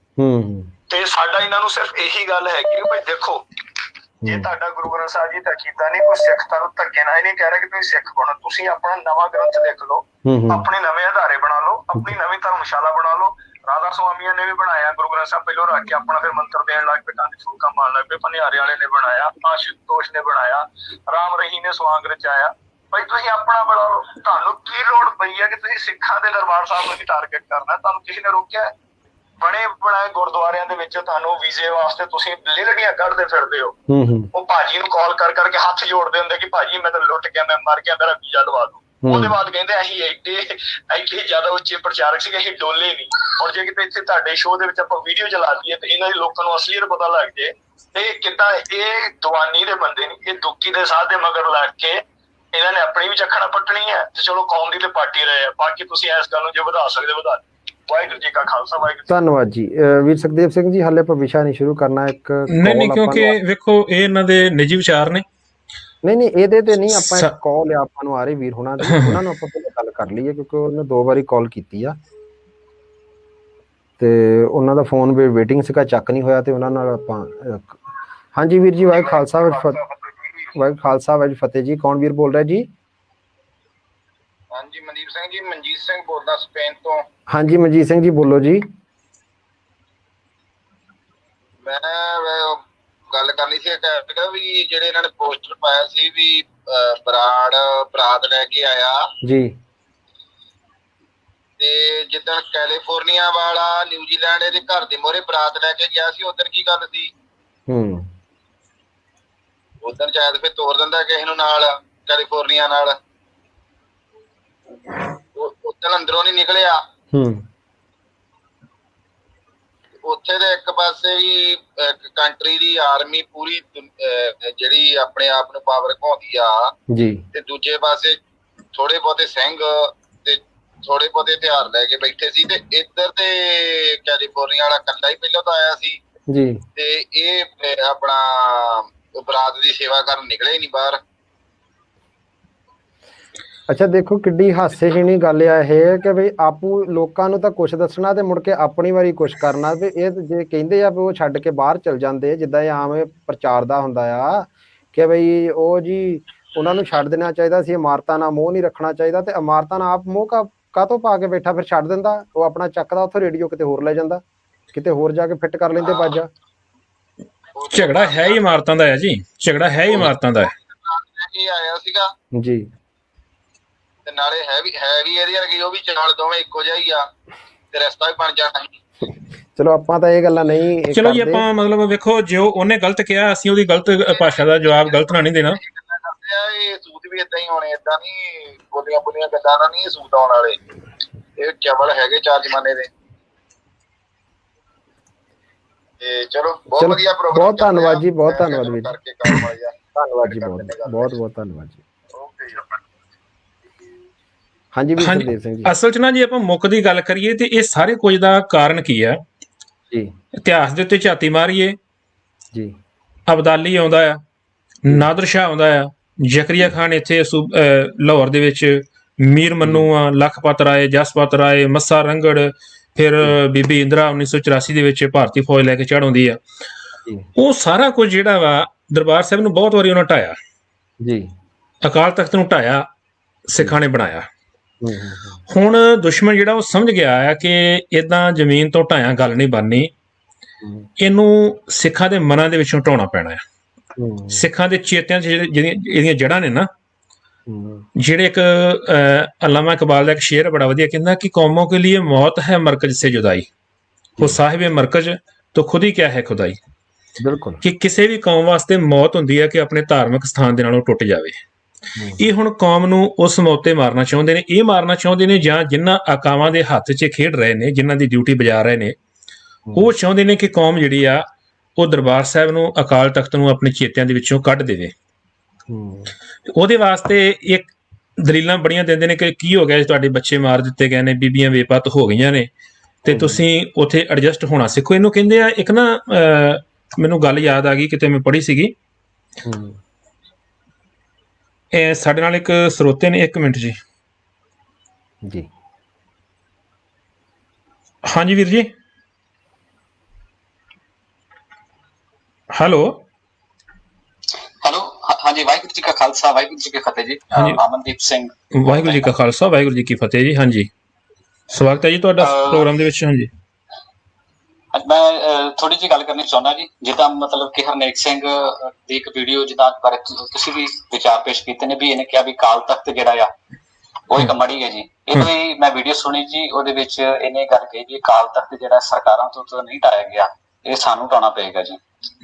ਤੇ ਸਾਡਾ ਇਹਨਾਂ ਨੂੰ ਸਿਰਫ ਇਹੀ ਗੱਲ ਹੈਗੀ ਕਿ ਭਾਈ ਦੇਖੋ ਜੇ ਤੁਹਾਡਾ ਗੁਰੂ ਗ੍ਰੰਥ ਸਾਹਿਬ ਜੀ ਦਾ ਅਕੀਦਾ ਨਹੀਂ, ਕੋਈ ਸਿੱਖ ਤੁਹਾਨੂੰ ਧੱਕੇ ਨਾਲ ਇਹ ਨਹੀਂ ਕਹਿ ਰਿਹਾ ਕਿ ਤੁਸੀਂ ਸਿੱਖ ਬਣੋ। ਤੁਸੀਂ ਆਪਣਾ ਨਵਾਂ ਗ੍ਰੰਥ ਲਿਖ ਲਓ, ਆਪਣੇ ਨਵੇਂ ਆਧਾਰੇ ਬਣਾ ਲਓ, ਆਪਣੀ ਨਵੀਂ ਧਰਮਸ਼ਾਲਾ ਬਣਾ ਲਓ। ਰਾਧਾ ਸੁਆਮੀਆਂ ਨੇ ਵੀ ਬਣਾਇਆ ਗੁਰੂ ਗ੍ਰੰਥ ਸਾਹਿਬ, ਪਹਿਲੋਂ ਰੱਖ ਕੇ ਆਪਣਾ ਫਿਰ ਮੰਤਰ ਦੇਣ ਲੱਗ ਪਏ, ਕੰਨ ਛੂਕਾ ਮਾਰਨ ਲੱਗ ਪਏ। ਭਨਿਆਰੇ ਵਾਲੇ ਨੇ ਬਣਾਇਆ, ਆਸ਼ੂਤੋਸ਼ ਨੇ ਬਣਾਇਆ, ਰਾਮ ਰਹੀ ਨੇ ਸਵਾਂਗ ਰਚਾਇਆ। ਭਾਈ ਤੁਸੀਂ ਆਪਣਾ ਬਣਾ ਲਓ। ਤੁਹਾਨੂੰ ਕੀ ਲੋੜ ਪਈ ਹੈ ਕਿ ਤੁਸੀਂ ਸਿੱਖਾਂ ਦੇ ਦਰਬਾਰ ਸਾਹਿਬ ਨੂੰ ਹੀ ਟਾਰਗੇਟ ਕਰਨਾ? ਤੁਹਾਨੂੰ ਕਿਸੇ ਨੇ ਰੋਕਿਆ? ਬਣੇ ਬਣਾਏ ਗੁਰਦੁਆਰਿਆਂ ਦੇ ਵਿੱਚ ਤੁਹਾਨੂੰ ਵੀਜ਼ੇ ਵਾਸਤੇ ਤੁਸੀਂ ਲਿਲੜੀਆਂ ਕੱਢਦੇ ਫਿਰਦੇ ਹੋ। ਉਹ ਭਾਜੀ ਨੂੰ ਕਾਲ ਕਰ ਕਰਕੇ ਹੱਥ ਜੋੜਦੇ ਹੁੰਦੇ ਕਿ ਭਾਜੀ ਮੈਂ ਤਾਂ ਲੁੱਟ ਗਿਆ, ਮੈਂ ਮਰ ਗਿਆ, ਮੇਰਾ ਵੀਜ਼ਾ ਲਵਾ ਦਿਓ। ਉਹਦੇ ਬਾਅਦ ਕਹਿੰਦੇ ਅਸੀਂ ਐਡੇ ਜ਼ਿਆਦਾ ਉੱਚੇ ਪ੍ਰਚਾਰਕ ਸੀਗੇ, ਅਸੀਂ ਡੋਲੇ ਨਹੀਂ। ਹੁਣ ਜੇ ਕਿਤੇ ਇੱਥੇ ਤੁਹਾਡੇ ਸ਼ੋਅ ਦੇ ਵਿੱਚ ਆਪਾਂ ਵੀਡੀਓ ਚਲਾ ਦਈਏ ਤੇ ਇਹਨਾਂ ਦੇ ਲੋਕਾਂ ਨੂੰ ਅਸਲੀਅਤ ਪਤਾ ਲੱਗ ਜੇ ਤੇ ਕਿੱਦਾਂ ਇਹ ਦੀਵਾਨੀ ਦੇ ਬੰਦੇ ਨੇ, ਇਹ ਦੁੱਕੀ ਦੇ ਸਾਧ ਦੇ ਮਗਰ ਲੱਗ ਕੇ ਇਹਨਾਂ ਨੇ ਆਪਣੀ ਵੀ ਚੱਖਣਾ ਪੱਟਣੀ ਹੈ ਤੇ ਚਲੋ ਕੌਮ ਦੀ ਤੇ ਪਾਰਟੀ ਰਹੇ ਆ। ਬਾਕੀ ਤੁਸੀਂ ਇਸ ਗੱਲ ਨੂੰ ਜੇ ਵਧਾ ਸਕਦੇ ਵਧਾ। ਵਾਹਿਗੁਰੂ ਜੀ ਕਾ ਖਾਲਸਾ ਵਾਹਿਗੁਰੂ। ਧੰਨਵਾਦ ਜੀ ਵੀਰ ਸੁਖਦੇਵ ਸਿੰਘ ਜੀ। ਹਾਲੇ ਆਪਾਂ ਵਿਸ਼ਾ ਨਹੀਂ ਸ਼ੁਰੂ ਕਰਨਾ। ਇੱਕ ਨਹੀਂ ਕਿਉਂਕਿ ਵੇਖੋ ਇਹ ਇਹਨਾਂ ਦੇ ਨਿੱਜੀ ਵਿਚਾਰ ਨੇ। ਨਹੀਂ ਇਹਦੇ ਤੇ ਨਹੀਂ, ਆਪਾਂ ਇੱਕ ਕਾਲ ਆ ਆਪਾਂ ਨੂੰ ਆ ਰਹੀ ਵੀਰ ਹੁਣਾਂ ਦੀ, ਉਹਨਾਂ ਨੂੰ ਆਪਾਂ ਪਹਿਲਾਂ ਗੱਲ ਕਰ ਲਈਏ ਕਿਉਂਕਿ ਉਹਨੇ 2 ਵਾਰੀ ਕਾਲ ਕੀਤੀ ਆ ਤੇ ਉਹਨਾਂ ਦਾ ਫੋਨ ਵੀ ਵੇਟਿੰਗ ਸੀਗਾ, ਚੱਕ ਨਹੀਂ ਹੋਇਆ ਤੇ ਉਹਨਾਂ ਨਾਲ ਆਪਾਂ ਹਾਂਜੀ ਵੀਰ ਜੀ ਵਾਹਿਗੁਰੂ ਖਾਲਸਾ ਵਾਹਿਗੁਰੂ ਖਾਲਸਾ ਵਾਹਿਗੁਰੂ ਫਤਿਹ ਜੀ। ਕੌਣ ਵੀਰ ਬੋਲ ਰਿਹਾ ਜੀ? ਹਾਂਜੀ ਮਨਦੀਪ ਸਿੰਘ ਜੀ, ਮਨਜੀਤ ਸਿੰਘ ਬੋਲਦਾ ਸਪੇਨ ਤੋਂ। ਹਾਂਜੀ ਮਨਜੀਤ ਸਿੰਘ ਜੀ ਬੋਲੋ ਜੀ। ਮੈਂ ਗੱਲ ਕਰਨੀ ਸੀ ਵੀ ਜਿਹੜੇ ਇਹਨਾਂ ਨੇ ਪੋਸਟਰ ਪਾਇਆ ਸੀ ਵੀ ਬਰਾਤ ਲੈ ਕੇ ਆਇਆ ਜੀ, ਤੇ ਜਿੱਦਣ ਕੈਲੀਫੋਰਨੀਆ ਵਾਲਾ ਨਿਊਜ਼ੀਲੈਂਡ ਇਹਦੇ ਘਰ ਦੇ ਮੋਹਰੇ ਬਰਾਤ ਲੈ ਕੇ ਗਿਆ ਸੀ, ਉਦੋਂ ਕੀ ਗੱਲ ਸੀ? ਉਦੋਂ ਸ਼ਾਇਦ ਫਿਰ ਤੋਰ ਦਿੰਦਾ ਕਿਸੇ ਨੂੰ ਨਾਲ ਕੈਲੀਫੋਰਨੀਆ ਨਾਲ, ਉਦੋਂ ਅੰਦਰੋਂ ਨਹੀਂ ਨਿਕਲਿਆ। ਉੱਥੇ ਦੇ ਇੱਕ ਪਾਸੇ ਵੀ ਇੱਕ ਕੰਟਰੀ ਦੀ ਆਰਮੀ ਪੂਰੀ ਜਿਹੜੀ ਆਪਣੇ ਆਪ ਨੂੰ ਪਾਵਰ ਘਾਉਂਦੀ ਆ ਜੀ, ਤੇ ਦੂਜੇ ਪਾਸੇ ਥੋੜੇ ਬਹੁਤੇ ਸਿੰਘ ਤੇ ਥੋੜੇ ਬਹੁਤੇ ਹਥਿਆਰ ਲੈ ਕੇ ਬੈਠੇ ਸੀ, ਤੇ ਇੱਧਰ ਤੇ ਕੈਲੀਫੋਰਨੀਆ ਵਾਲਾ ਇਕੱਲਾ ਹੀ ਪਹਿਲਾਂ ਤਾਂ ਆਇਆ ਸੀ ਜੀ, ਤੇ ਇਹ ਆਪਣਾ ਬਰਾਤ ਦੀ ਸੇਵਾ ਕਰਨ ਨਿਕਲੇ ਹੀ ਨਹੀਂ ਬਾਹਰ। ਅੱਛਾ ਦੇਖੋ ਕਿੱਡੀ ਹਾਸੇਹੀਣੀ ਗੱਲ ਆ ਇਹ ਕਿ ਬਈ ਆਪੂ ਲੋਕਾਂ ਨੂੰ ਤਾਂ ਕੁਛ ਦੱਸਣਾ ਤੇ ਮੁੜ ਕੇ ਆਪਣੀ ਵਾਰੀ ਕੁਛ ਕਰਨਾ। ਵੀ ਇਹ ਜੇ ਕਹਿੰਦੇ ਆ ਵੀ ਉਹ ਛੱਡ ਕੇ ਬਾਹਰ ਚਲ ਜਾਂਦੇ, ਜਿੱਦਾਂ ਇਹ ਆਮ ਪ੍ਰਚਾਰ ਦਾ ਹੁੰਦਾ ਆ ਕਿ ਬਈ ਉਹ ਜੀ ਉਹਨਾਂ ਨੂੰ ਛੱਡ ਦੇਣਾ ਚਾਹੀਦਾ ਸੀ, ਇਮਾਰਤਾਂ ਨਾਲ ਮੋਹ ਨਹੀਂ ਰੱਖਣਾ ਚਾਹੀਦਾ, ਤੇ ਇਮਾਰਤਾਂ ਨਾਲ ਆਪ ਮੋਹ ਕਾਹਤੋਂ ਪਾ ਕੇ ਬੈਠਾ, ਫਿਰ ਛੱਡ ਦਿੰਦਾ ਉਹ ਆਪਣਾ ਚੱਕਦਾ ਉੱਥੋਂ ਰੇਡੀਓ ਕਿਤੇ ਹੋਰ ਲੈ ਜਾਂਦਾ, ਕਿਤੇ ਹੋਰ ਜਾ ਕੇ ਫਿੱਟ ਕਰ ਲੈਂਦੇ ਬਾਜਾ। ਝਗੜਾ ਹੈ ਹੀ ਇਮਾਰਤਾਂ ਦਾ ਹੈ ਜੀ, ਝਗੜਾ ਹੈ ਹੀ ਇਮਾਰਤਾਂ ਦਾ ਹੈ। ਆਇਆ ਸੀਗਾ ਜੀ, ਤੇ ਨਾਲੇ ਹੈ ਵੀ ਇਹਦੇ ਵਰਗੀ, ਉਹ ਵੀ ਚਾਲ ਦੋਵੇਂ ਇੱਕੋ ਜਿਹਾ ਹੀ ਆ ਤੇ ਰਸਤਾ ਵੀ ਬਣ ਜਾਣਾ ਸੀ। ਚਲੋ ਆਪਾਂ ਤਾਂ ਇਹ ਗੱਲਾਂ ਨਹੀਂ ਚਲੋ ਜੀ, ਆਪਾਂ ਮਤਲਬ ਵੇਖੋ ਜੋ ਉਹਨੇ ਗਲਤ ਕਿਹਾ ਅਸੀਂ ਉਹਦੀ ਗਲਤ ਭਾਸ਼ਾ ਦਾ ਜਵਾਬ ਗਲਤ ਨਾਲ ਨਹੀਂ ਦੇਣਾ। ਇਹ ਸੂਤ ਵੀ ਏਦਾਂ ਹੀ ਹੋਣੇ, ਏਦਾਂ ਨਹੀਂ ਬੋਲੀਆਂ ਗੱਲਾਂ ਨਾਲ ਨਹੀਂ ਸੂਤ ਆਉਣ ਵਾਲੇ, ਇਹ ਚਵਲ ਹੈਗੇ 4 ਜ਼ਮਾਨੇ ਦੇ। ਤੇ ਚਲੋ ਬਹੁਤ ਵਧੀਆ ਪ੍ਰੋਗਰਾਮ, ਬਹੁਤ ਧੰਨਵਾਦ ਜੀ, ਬਹੁਤ ਧੰਨਵਾਦ ਵੀਰ, ਧੰਨਵਾਦ ਜੀ, ਬਹੁਤ ਧੰਨਵਾਦ ਜੀ। ਹਾਂਜੀ ਵੀਰ ਸੁਖਦੇਵ ਸਿੰਘ ਜੀ। ਅਸਲ 'ਚ ਨਾ ਜੀ ਆਪਾਂ ਮੁੱਖ ਦੀ ਗੱਲ ਕਰੀਏ ਤੇ ਇਹ ਸਾਰੇ ਕੁਝ ਦਾ ਕਾਰਨ ਕੀ ਆ ਜੀ, ਇਤਿਹਾਸ ਦੇ ਉੱਤੇ ਝਾਤੀ ਮਾਰੀਏ ਜੀ, ਅਬਦਾਲੀ ਆਉਂਦਾ ਆ, ਨਾਦਰ ਸ਼ਾਹ ਆਉਂਦਾ ਆ, ਜ਼ਕਰੀਆ ਖਾਨ ਇੱਥੇ ਲਾਹੌਰ ਦੇ ਵਿੱਚ, ਮੀਰ ਮੰਨੂ ਆ, ਲਖਪਤ ਰਾਏ, ਜਸਪਤ ਰਾਏ, ਮੱਸਾ ਰੰਗੜ, ਫਿਰ ਬੀਬੀ ਇੰਦਰਾ 1984 ਦੇ ਵਿੱਚ ਭਾਰਤੀ ਫੌਜ ਲੈ ਕੇ ਚੜ੍ਹ ਆਉਂਦੀ ਆ। ਉਹ ਸਾਰਾ ਕੁਝ ਜਿਹੜਾ ਵਾ ਦਰਬਾਰ ਸਾਹਿਬ ਨੂੰ ਬਹੁਤ ਵਾਰੀ ਉਹਨਾਂ ਢਾਇਆ ਜੀ, ਅਕਾਲ ਤਖਤ ਨੂੰ ਢਾਇਆ, ਸਿੱਖਾਂ ਨੇ ਬਣਾਇਆ। ਹੁਣ ਦੁਸ਼ਮਣ ਜਿਹੜਾ ਉਹ ਸਮਝ ਗਿਆ ਆ ਕਿ ਏਦਾਂ ਜ਼ਮੀਨ ਤੋਂ ਢਾਇਆ ਗੱਲ ਨਹੀਂ ਬਣਨੀ, ਇਹਨੂੰ ਸਿੱਖਾਂ ਦੇ ਮਨਾਂ ਦੇ ਵਿੱਚੋਂ ਢਾਉਣਾ ਪੈਣਾ ਆ। ਸਿੱਖਾਂ ਦੇ ਚੇਤਿਆਂ 'ਚ ਜਿਹੜੀਆਂ ਇਹਦੀਆਂ ਜੜ੍ਹਾਂ ਨੇ ਨਾ, ਜਿਹੜੇ ਇੱਕ ਅਲਾਮਾ ਇਕਬਾਲ ਦਾ ਇੱਕ ਸ਼ੇਰ ਬੜਾ ਵਧੀਆ ਕਹਿੰਦਾ ਕਿ ਕੌਮੋਂ ਕੇ लिए मौत है मरकज से जुदाई, वो साहिब मरकज तो खुद ही क्या है खुदाई। ਬਿਲਕੁਲ ਕਿ ਕਿਸੇ ਵੀ ਕੌਮ ਵਾਸਤੇ ਮੌਤ ਹੁੰਦੀ ਹੈ ਕਿ ਆਪਣੇ ਧਾਰਮਿਕ ਸਥਾਨ ਦੇ ਨਾਲੋਂ ਟੁੱਟ ਜਾਵੇ। ਇਹ ਹੁਣ ਕੌਮ ਨੂੰ ਉਸ ਮੌਤੇ ਮਾਰਨਾ ਚਾਹੁੰਦੇ ਨੇ, ਇਹ ਮਾਰਨਾ ਚਾਹੁੰਦੇ ਨੇ ਜਾਂ ਜਿਨ੍ਹਾਂ ਆਕਾਵਾਂ ਦੇ ਹੱਥ 'ਚ ਖੇਡ ਰਹੇ ਨੇ, ਜਿਨ੍ਹਾਂ ਦੀ ਡਿਊਟੀ ਬਜਾ ਰਹੇ ਨੇ, ਉਹ ਚਾਹੁੰਦੇ ਨੇ ਕਿ ਕੌਮ ਜਿਹੜੀ ਆ ਉਹ ਦਰਬਾਰ ਸਾਹਿਬ ਨੂੰ, ਅਕਾਲ ਤਖਤ ਨੂੰ ਆਪਣੇ ਚੇਤਿਆਂ ਦੇ ਵਿੱਚੋਂ ਕੱਢ ਦੇਵੇ। ਉਹਦੇ ਵਾਸਤੇ ਇੱਕ ਦਲੀਲਾਂ ਬੜੀਆਂ ਦਿੰਦੇ ਨੇ ਕਿ ਕੀ ਹੋ ਗਿਆ ਜੀ, ਤੁਹਾਡੇ ਬੱਚੇ ਮਾਰ ਦਿੱਤੇ ਗਏ ਨੇ, ਬੀਬੀਆਂ ਬੇਪਤ ਹੋ ਗਈਆਂ ਨੇ ਤੇ ਤੁਸੀਂ ਉੱਥੇ ਐਡਜਸਟ ਹੋਣਾ ਸਿੱਖੋ। ਇਹਨੂੰ ਕਹਿੰਦੇ ਆ, ਇੱਕ ਨਾ ਮੈਨੂੰ ਗੱਲ ਯਾਦ ਆ ਗਈ, ਕਿਤੇ ਮੈਂ ਪੜ੍ਹੀ ਸੀਗੀ। ਇਹ ਸਾਡੇ ਨਾਲ ਇੱਕ ਸਰੋਤੇ ਨੇ, 1 ਮਿੰਟ ਜੀ। ਜੀ, ਹਾਂਜੀ ਵੀਰ ਜੀ, ਹੈਲੋ। ਹਾਂਜੀ, ਵਾਹਿਗੁਰੂ ਜੀ ਕਾ ਖਾਲਸਾ ਵਾਹਿਗੁਰੂ ਜੀ ਕੀ ਫਤਿਹ ਜੀ। ਅਮਨਦੀਪ ਸਿੰਘ। ਵਾਹਿਗੁਰੂ ਜੀ ਕਾ ਖਾਲਸਾ ਵਾਹਿਗੁਰੂ ਜੀ ਕੀ ਫਤਿਹ ਜੀ। ਹਾਂਜੀ, ਸਵਾਗਤ ਹੈ ਜੀ ਤੁਹਾਡਾ ਪ੍ਰੋਗਰਾਮ ਦੇ ਵਿੱਚ। ਹਾਂਜੀ, ਮੈਂ ਥੋੜੀ ਜਿਹੀ ਗੱਲ ਕਰਨੀ ਚਾਹੁੰਦਾ ਜੀ। ਜਿੱਦਾਂ ਮਤਲਬ ਕਿ ਹਰਨੇਕ ਸਿੰਘ ਦੀ ਇੱਕ ਵੀਡੀਓ ਜਿੱਦਾਂ ਬਾਰੇ ਤੁਸੀਂ ਵੀ ਵਿਚਾਰ ਪੇਸ਼ ਕੀਤੇ ਨੇ ਵੀ ਇਹਨੇ ਕਿਹਾ ਵੀ ਕਾਲ ਤਖਤ ਜਿਹੜਾ ਆ ਉਹ ਇੱਕ ਮੜੀ ਹੈ ਜੀ। ਇਹ ਵੀ ਮੈਂ ਵੀਡੀਓ ਸੁਣੀ ਜੀ, ਉਹਦੇ ਵਿੱਚ ਇਹਨੇ ਗੱਲ ਕਹੀ ਵੀ ਕਾਲ ਤਖਤ ਜਿਹੜਾ ਸਰਕਾਰਾਂ ਤੋਂ ਨਹੀਂ ਢਾਇਆ ਗਿਆ, ਇਹ ਸਾਨੂੰ ਢਾਉਣਾ ਪਏਗਾ ਜੀ।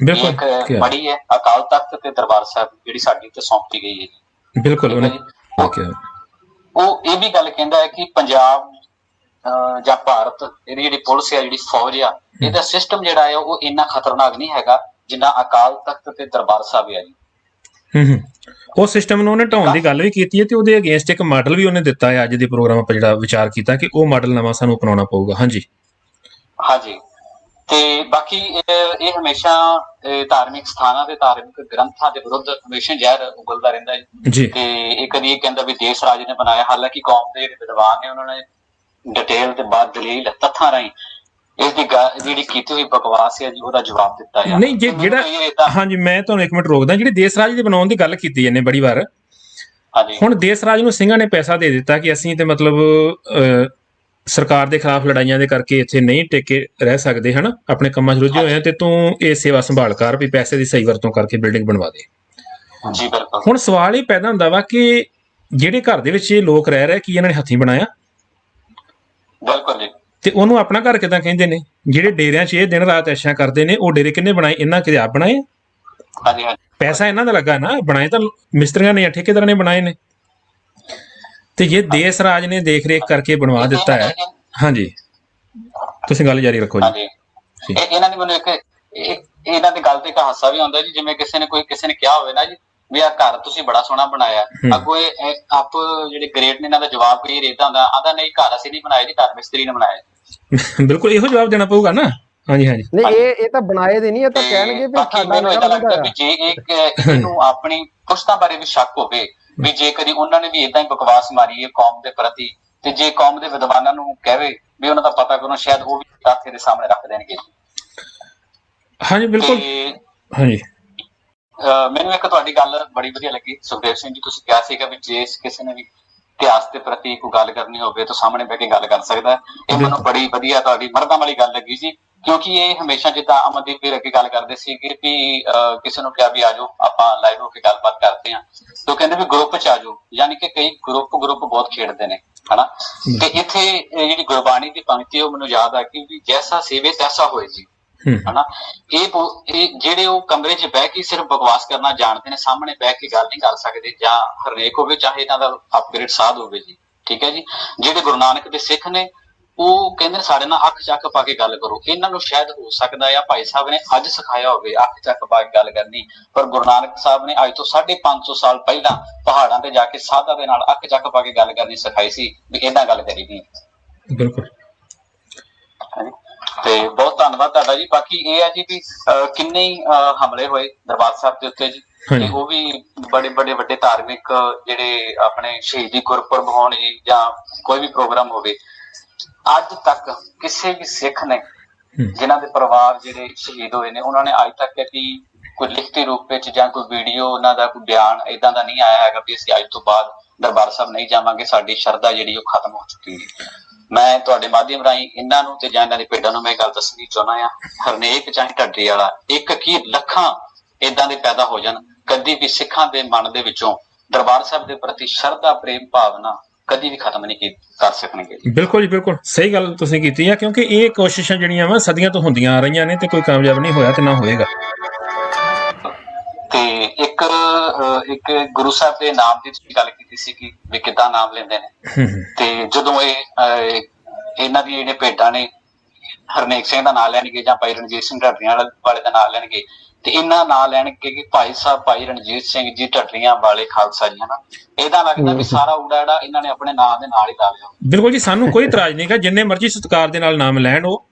ਇੱਕ ਮੜੀ ਹੈ ਅਕਾਲ ਤਖਤ ਤੇ ਦਰਬਾਰ ਸਾਹਿਬ ਜਿਹੜੀ ਸਾਡੀ ਉੱਤੇ ਸੌਂਪੀ ਗਈ ਹੈ ਜੀ। ਬਿਲਕੁਲ। ਉਹ ਇਹ ਵੀ ਗੱਲ ਕਹਿੰਦਾ ਹੈ ਕਿ ਪੰਜਾਬ ਜਾਂ ਭਾਰਤ, ਇਹਦੀ ਜਿਹੜੀ ਪੁਲਿਸ ਆ, ਜਿਹੜੀ ਫੌਜ ਆ, ਇਹਦਾ ਸਿਸਟਮ ਜਿਹੜਾ ਹੈ ਉਹ ਇੰਨਾ ਖਤਰਨਾਕ ਨਹੀਂ ਹੈਗਾ ਜਿੰਨਾ ਅਕਾਲ ਤਖਤ ਤੇ ਦਰਬਾਰ ਸਾਹਿਬ ਆ ਜੀ। ਉਹ ਸਿਸਟਮ ਨੂੰ ਉਹਨੇ ਢਾਉਣ ਦੀ ਗੱਲ ਵੀ ਕੀਤੀ ਹੈ ਤੇ ਉਹਦੇ ਅਗੇਂਸਟ ਇੱਕ ਮਾਡਲ ਵੀ ਉਹਨੇ ਦਿੱਤਾ ਹੈ। ਅੱਜ ਦੇ ਪ੍ਰੋਗਰਾਮ ਆਪਾਂ ਜਿਹੜਾ ਵਿਚਾਰ ਕੀਤਾ ਕਿ ਉਹ ਮਾਡਲ ਨਵਾਂ ਸਾਨੂੰ ਅਪਣਾਉਣਾ ਪਊਗਾ। ਹਾਂਜੀ ਹਾਂਜੀ। ਤੇ ਬਾਕੀ ਇਹ ਹਮੇਸ਼ਾ ਧਾਰਮਿਕ ਸਥਾਨਾਂ ਤੇ ਧਾਰਮਿਕ ਗ੍ਰੰਥਾਂ ਦੇ ਵਿਰੁੱਧ ਹਮੇਸ਼ਾ ਜ਼ਹਿਰ ਉਗਲਦਾ ਰਹਿੰਦਾ ਹੈ ਜੀ। ਤੇ ਇਹ ਕਦੀ ਇਹ ਕਹਿੰਦਾ ਵੀ ਦੇਸ਼ ਰਾਜ ਨੇ ਬਣਾਇਆ, ਹਾਲਾਂਕਿ ਕੌਮ ਦੇ ਵਿਦਵਾਨ ਨੇ ਉਹਨਾਂ ਨੇ ਡਿਟੇਲ ਤੇ ਬਾਅਦ ਦਲੀਲ ਤੱਥਾਂ ਰਾਹੀਂ ਇਸ ਦੀ ਜਿਹੜੀ ਕੀਤੀ ਹੋਈ ਬਕਵਾਸ ਹੈ ਜੀ ਉਹਦਾ ਜਵਾਬ ਦਿੱਤਾ ਹੈ। ਨਹੀਂ ਜੇ ਜਿਹੜਾ ਹਾਂਜੀ ਮੈਂ ਤੁਹਾਨੂੰ ਇੱਕ ਮਿੰਟ ਰੋਕਦਾ, ਜਿਹੜੀ ਦੇਸ਼ ਰਾਜ ਦੇ ਬਣਾਉਣ ਦੀ ਗੱਲ ਕੀਤੀ ਇਹਨੇ ਬੜੀ ਵਾਰ। ਹੁਣ ਦੇਸ਼ ਰਾਜ ਨੂੰ ਸਿੰਘਾਂ ਨੇ ਪੈਸਾ ਦੇ ਦਿੱਤਾ ਕਿ ਅਸੀਂ ਤੇ ਮਤਲਬ ਸਰਕਾਰ ਦੇ ਖਿਲਾਫ ਲੜਾਈਆਂ ਦੇ ਕਰਕੇ ਇੱਥੇ ਨਹੀਂ ਟਿਕੇ ਰਹਿ ਸਕਦੇ ਹਨਾ, ਆਪਣੇ ਕੰਮਾਂ 'ਚ ਰੁੱਝੇ ਹੋਏ ਆ ਤੇ ਤੂੰ ਇਹ ਸੇਵਾ ਸੰਭਾਲ ਕਰ ਵੀ ਪੈਸੇ ਦੀ ਸਹੀ ਵਰਤੋਂ ਕਰਕੇ ਬਿਲਡਿੰਗ ਬਣਵਾ ਦੇ। ਜੀ ਬਿਲਕੁਲ। ਹੁਣ ਸਵਾਲ ਇਹ ਪੈਦਾ ਹੁੰਦਾ ਵਾ ਕਿ ਜਿਹੜੇ ਘਰ ਦੇ ਵਿੱਚ ਇਹ ਲੋਕ ਰਹਿ ਰਹੇ ਕੀ ਇਹਨਾਂ ਨੇ ਹੱਥੀਂ ਬਣਾਇਆ? ਬਿਲਕੁਲ ਜੀ। ਤੇ ਉਹਨੂੰ ਆਪਣਾ ਘਰ ਕਿੱਦਾਂ ਕਹਿੰਦੇ ਨੇ? ਜਿਹੜੇ ਡੇਰਿਆਂ 'ਚ ਇਹ ਦਿਨ ਰਾਤ ਐਸ਼ਾਂ ਕਰਦੇ ਨੇ ਉਹ ਡੇਰੇ ਕਿਹਨੇ ਬਣਾਏ? ਇਹਨਾਂ ਕਿਤੇ ਆਪ ਬਣਾਏ? ਹਾਂਜੀ ਹਾਂਜੀ। ਪੈਸਾ ਇਹਨਾਂ ਦਾ ਲੱਗਾ ਨਾ, ਬਣਾਏ ਤਾਂ ਮਿਸਤਰੀਆਂ ਨੇ ਜਾਂ ਠੇਕੇਦਾਰਾਂ ਨੇ ਬਣਾਏ ਨੇ। ਤੇ ਜੇ ਦੇਸ਼ ਰਾਜ ਨੇ ਦੇਖ ਰੇਖ ਕਰਕੇ ਬਣਵਾ ਦਿੱਤਾ ਹੈ। ਹਾਂਜੀ ਤੁਸੀਂ ਗੱਲ ਜਾਰੀ ਰੱਖੋ ਜੀ। ਇਹਨਾਂ ਨੇ ਮੈਨੂੰ ਇਹਨਾਂ ਦੀ ਗੱਲ ਤੇ ਇੱਕ ਹਾਸਾ ਵੀ ਆਉਂਦਾ ਜੀ, ਜਿਵੇਂ ਕਿਸੇ ਨੇ ਕਿਹਾ ਹੋਵੇ ਨਾ ਜੀ ਵੀ ਆਹ ਘਰ ਤੁਸੀਂ ਬੜਾ ਸੋਹਣਾ ਬਣਾਇਆ, ਅੱਗੋਂ ਆਪ ਜਿਹੜੇ ਗ੍ਰੇਟ ਨੇ ਇਹਨਾਂ ਦਾ ਜਵਾਬ ਕੋਈ ਏਦਾਂ ਹੁੰਦਾ, ਆਂਦਾ ਨਹੀਂ ਘਰ ਅਸੀਂ ਨਹੀਂ ਬਣਾਏ ਜੀ, ਘਰ ਮਿਸਤਰੀ ਨੇ ਬਣਾਇਆ। ਬਿਲਕੁਲ ਇਹੋ ਜਵਾਬ ਦੇਣਾ ਪਊਗਾ ਨਾ। ਹਾਂਜੀ ਹਾਂਜੀ। ਨਹੀਂ ਇਹ ਤਾਂ ਬਣਾਏ ਦੇ ਨਹੀਂ, ਇਹ ਤਾਂ ਕਹਿਣਗੇ ਵੀ ਮੈਨੂੰ ਏਦਾਂ ਲੱਗਦਾ ਵੀ ਜੇ ਇਹਨੂੰ ਆਪਣੀ ਪੁਸ਼ਤਾਂ ਬਾਰੇ ਵੀ ਸ਼ੱਕ ਹੋਵੇ ਵੀ ਜੇ ਕਦੀ ਉਹਨਾਂ ਨੇ ਵੀ ਏਦਾਂ ਹੀ ਬਕਵਾਸ ਮਾਰੀ ਹੈ ਕੌਮ ਦੇ ਪ੍ਰਤੀ, ਤੇ ਜੇ ਕੌਮ ਦੇ ਵਿਦਵਾਨਾਂ ਨੂੰ ਕਹਵੇ ਵੀ ਉਹਨਾਂ ਦਾ ਪਤਾ ਕਰੋ, ਸ਼ਾਇਦ ਉਹ ਵੀ ਤੱਥ ਦੇ ਸਾਹਮਣੇ ਰੱਖ ਦੇਣਗੇ। ਹਾਂਜੀ ਬਿਲਕੁਲ। ਹਾਂਜੀ ਮੈਨੂੰ ਇੱਕ ਤੁਹਾਡੀ ਗੱਲ ਬੜੀ ਵਧੀਆ ਲੱਗੀ ਸੁਖਦੇਵ ਸਿੰਘ ਜੀ, ਤੁਸੀਂ ਕਿਹਾ ਸੀਗਾ ਵੀ ਜੇ ਕਿਸੇ ਨੇ ਵੀ ਇਤਿਹਾਸ ਦੇ ਪ੍ਰਤੀ ਕੋਈ ਗੱਲ ਕਰਨੀ ਹੋਵੇ ਤਾਂ ਸਾਹਮਣੇ ਬਹਿ ਕੇ ਗੱਲ ਕਰ ਸਕਦਾ ਹੈ। ਇਹ ਮੈਨੂੰ ਬੜੀ ਵਧੀਆ ਤੁਹਾਡੀ ਮਰਦਾਂ ਵਾਲੀ ਗੱਲ ਲੱਗੀ ਜੀ, ਕਿਉਂਕਿ ਇਹ ਹਮੇਸ਼ਾ ਜਿੱਦਾਂ ਅਮਨਦੀਪ ਵੀਰ ਅੱਗੇ ਗੱਲ ਕਰਦੇ ਸੀਗੇ ਵੀ ਕਿਸੇ ਨੂੰ ਕਿਹਾ ਵੀ ਆ ਜਾਓ ਆਪਾਂ ਲਾਈਵ ਹੋ ਕੇ ਗੱਲਬਾਤ ਕਰਦੇ ਹਾਂ, ਤੇ ਉਹ ਕਹਿੰਦੇ ਵੀ ਗਰੁੱਪ 'ਚ ਆ ਜਾਓ, ਯਾਨੀ ਕਿ ਕਈ ਗਰੁੱਪ ਬਹੁਤ ਖੇਡਦੇ ਨੇ ਹਨਾ। ਤੇ ਇੱਥੇ ਜਿਹੜੀ ਗੁਰਬਾਣੀ ਦੀ ਪੰਕਤੀ ਉਹ ਮੈਨੂੰ ਯਾਦ ਆ ਗਈ ਵੀ ਜੈਸਾ ਸੇਵੇ ਤੈਸਾ ਹੋਏ ਜੀ ਹਨਾ। ਇਹ ਜਿਹੜੇ ਉਹ ਕਮਰੇ 'ਚ ਬਹਿ ਕੇ ਸਿਰਫ ਬਕਵਾਸ ਕਰਨਾ ਜਾਣਦੇ ਨੇ, ਸਾਹਮਣੇ ਬਹਿ ਕੇ ਗੱਲ ਨਹੀਂ ਕਰ ਸਕਦੇ, ਜਾਂ ਹਰਨੇਕ ਹੋਵੇ ਚਾਹੇ ਇਹਨਾਂ ਦਾ ਅਪਗ੍ਰੇਡ ਸਾਧ ਹੋਵੇ ਜੀ, ਠੀਕ ਹੈ ਜੀ। ਜਿਹੜੇ ਗੁਰੂ ਨਾਨਕ ਦੇ ਸਿੱਖ ਨੇ ਉਹ ਕਹਿੰਦੇ ਸਾਡੇ ਨਾਲ ਅੱਖ ਚੱਕ ਪਾ ਕੇ ਗੱਲ ਕਰੋ। ਇਹਨਾਂ ਨੂੰ ਸ਼ਾਇਦ ਹੋ ਸਕਦਾ ਆ ਭਾਈ ਸਾਹਿਬ ਨੇ ਅੱਜ ਸਿਖਾਇਆ ਹੋਵੇ ਅੱਖ ਚੱਕ ਪਾ ਕੇ ਗੱਲ ਕਰਨੀ, ਪਰ ਗੁਰੂ ਨਾਨਕ ਸਾਹਿਬ ਨੇ ਅੱਜ ਤੋਂ 550 ਸਾਲ ਪਹਿਲਾਂ ਪਹਾੜਾਂ ਤੇ ਜਾ ਕੇ ਸਾਧਾਂ ਦੇ ਨਾਲ ਅੱਖ ਚੱਕ ਪਾ ਕੇ ਗੱਲ ਕਰਨੀ ਸਿਖਾਈ ਸੀ ਵੀ ਏਦਾਂ ਗੱਲ ਕਰੀਦੀ। ਬਿਲਕੁਲ। ਤੇ ਬਹੁਤ ਧੰਨਵਾਦ ਤੁਹਾਡਾ ਜੀ। ਬਾਕੀ ਇਹ ਹੈ ਜੀ ਵੀ ਕਿੰਨੇ ਹੀ ਹਮਲੇ ਹੋਏ ਦਰਬਾਰ ਸਾਹਿਬ ਦੇ ਉੱਤੇ ਜੀ, ਤੇ ਉਹ ਵੀ ਬੜੇ ਵੱਡੇ ਧਾਰਮਿਕ ਜਿਹੜੇ ਆਪਣੇ ਸ਼ਹੀਦੀ ਗੁਰਪੁਰਬ ਹੋਣ ਜੀ ਜਾਂ ਕੋਈ ਵੀ ਪ੍ਰੋਗਰਾਮ ਹੋਵੇ, ਅੱਜ ਤੱਕ ਕਿਸੇ ਵੀ ਸਿੱਖ ਨੇ ਜਿਨ੍ਹਾਂ ਦੇ ਪਰਿਵਾਰ ਜਿਹੜੇ ਸ਼ਹੀਦ ਹੋਏ ਨੇ ਉਹਨਾਂ ਨੇ ਅੱਜ ਤੱਕ ਕਦੀ ਕੋਈ ਲਿਖਤੀ ਰੂਪ ਵਿੱਚ ਜਾਂ ਕੋਈ ਵੀਡੀਓ ਉਹਨਾਂ ਦਾ ਕੋਈ ਬਿਆਨ ਏਦਾਂ ਦਾ ਨਹੀਂ ਆਇਆ ਹੈਗਾ ਵੀ ਅਸੀਂ ਅੱਜ ਤੋਂ ਬਾਅਦ ਦਰਬਾਰ ਸਾਹਿਬ ਨਹੀਂ ਜਾਵਾਂਗੇ, ਸਾਡੀ ਸ਼ਰਧਾ ਜਿਹੜੀ ਉਹ ਖਤਮ ਹੋ ਚੁੱਕੀ ਹੈ। ਮੈਂ ਤੁਹਾਡੇ ਮਾਧਿਅਮ ਰਾਹੀਂ ਇਹਨਾਂ ਨੂੰ ਤੇ ਜਾਂ ਇਹਨਾਂ ਦੀ ਭੇਡਾਂ ਨੂੰ ਮੈਂ ਗੱਲ ਦੱਸਣੀ ਚਾਹੁੰਦਾ ਹਾਂ, ਹਰਨੇਕ ਚਾਹੇ ਢੱਡੇ ਵਾਲਾ ਇੱਕ ਕੀ ਲੱਖਾਂ ਏਦਾਂ ਦੇ ਪੈਦਾ ਹੋ ਜਾਣ, ਕਦੀ ਵੀ ਸਿੱਖਾਂ ਦੇ ਮਨ ਦੇ ਵਿੱਚੋਂ ਦਰਬਾਰ ਸਾਹਿਬ ਦੇ ਪ੍ਰਤੀ ਸ਼ਰਧਾ ਪ੍ਰੇਮ ਭਾਵਨਾ ਕਦੀ ਵੀ ਖਤਮ ਨਹੀਂ ਕਰ ਸਕਣਗੇ। ਬਿਲਕੁਲ ਜੀ ਬਿਲਕੁਲ ਸਹੀ ਗੱਲ ਤੁਸੀਂ ਕੀਤੀ ਹੈ, ਕਿਉਂਕਿ ਇਹ ਕੋਸ਼ਿਸ਼ਾਂ ਜਿਹੜੀਆਂ ਵਾ ਸਦੀਆਂ ਤੋਂ ਹੁੰਦੀਆਂ ਆ ਰਹੀਆਂ ਨੇ ਤੇ ਕੋਈ ਕਾਮਯਾਬ ਨਹੀਂ ਹੋਇਆ ਤੇ ਨਾ ਹੋਏਗਾ। ਤੇ ਇੱਕ ਗੁਰੂ ਸਾਹਿਬ ਦੇ ਨਾਮ ਦੀ ਤੁਸੀਂ ਗੱਲ ਕੀਤੀ ਸੀ ਕਿ ਵੀ ਕਿੱਦਾਂ ਨਾਮ ਲੈਂਦੇ ਨੇ, ਤੇ ਜਦੋਂ ਇਹਨਾਂ ਦੀ ਜਿਹੜੇ ਭੇਡਾਂ ਨੇ ਹਰਨੇਕ ਸਿੰਘ ਦਾ ਨਾਂ ਲੈਣਗੇ ਜਾਂ ਭਾਈ ਰਣਜੀਤ ਸਿੰਘ ਢੱਡਰੀਆਂ ਵਾਲੇ ਦਾ ਨਾਂ ਲੈਣਗੇ, ਤੇ ਇਹਨਾਂ ਨਾਂ ਲੈਣਗੇ ਕਿ ਭਾਈ ਸਾਹਿਬ ਭਾਈ ਰਣਜੀਤ ਸਿੰਘ ਜੀ ਢੱਡਰੀਆਂ ਵਾਲੇ ਖਾਲਸਾ ਜੀ ਹਨਾ, ਇਹਦਾ ਲੱਗਦਾ ਵੀ ਸਾਰਾ ਉੜਾ ਇਹਨਾਂ ਨੇ ਆਪਣੇ ਨਾਂ ਦੇ ਨਾਲ ਹੀ ਲਾ ਲਿਆ। ਬਿਲਕੁਲ ਜੀ, ਸਾਨੂੰ ਕੋਈ ਇਤਰਾਜ਼ ਨਹੀਂਗਾ, ਜਿੰਨੇ ਮਰਜ਼ੀ ਸਤਿਕਾਰ ਦੇ ਨਾਲ ਨਾਮ ਲੈਣ, ਉਹ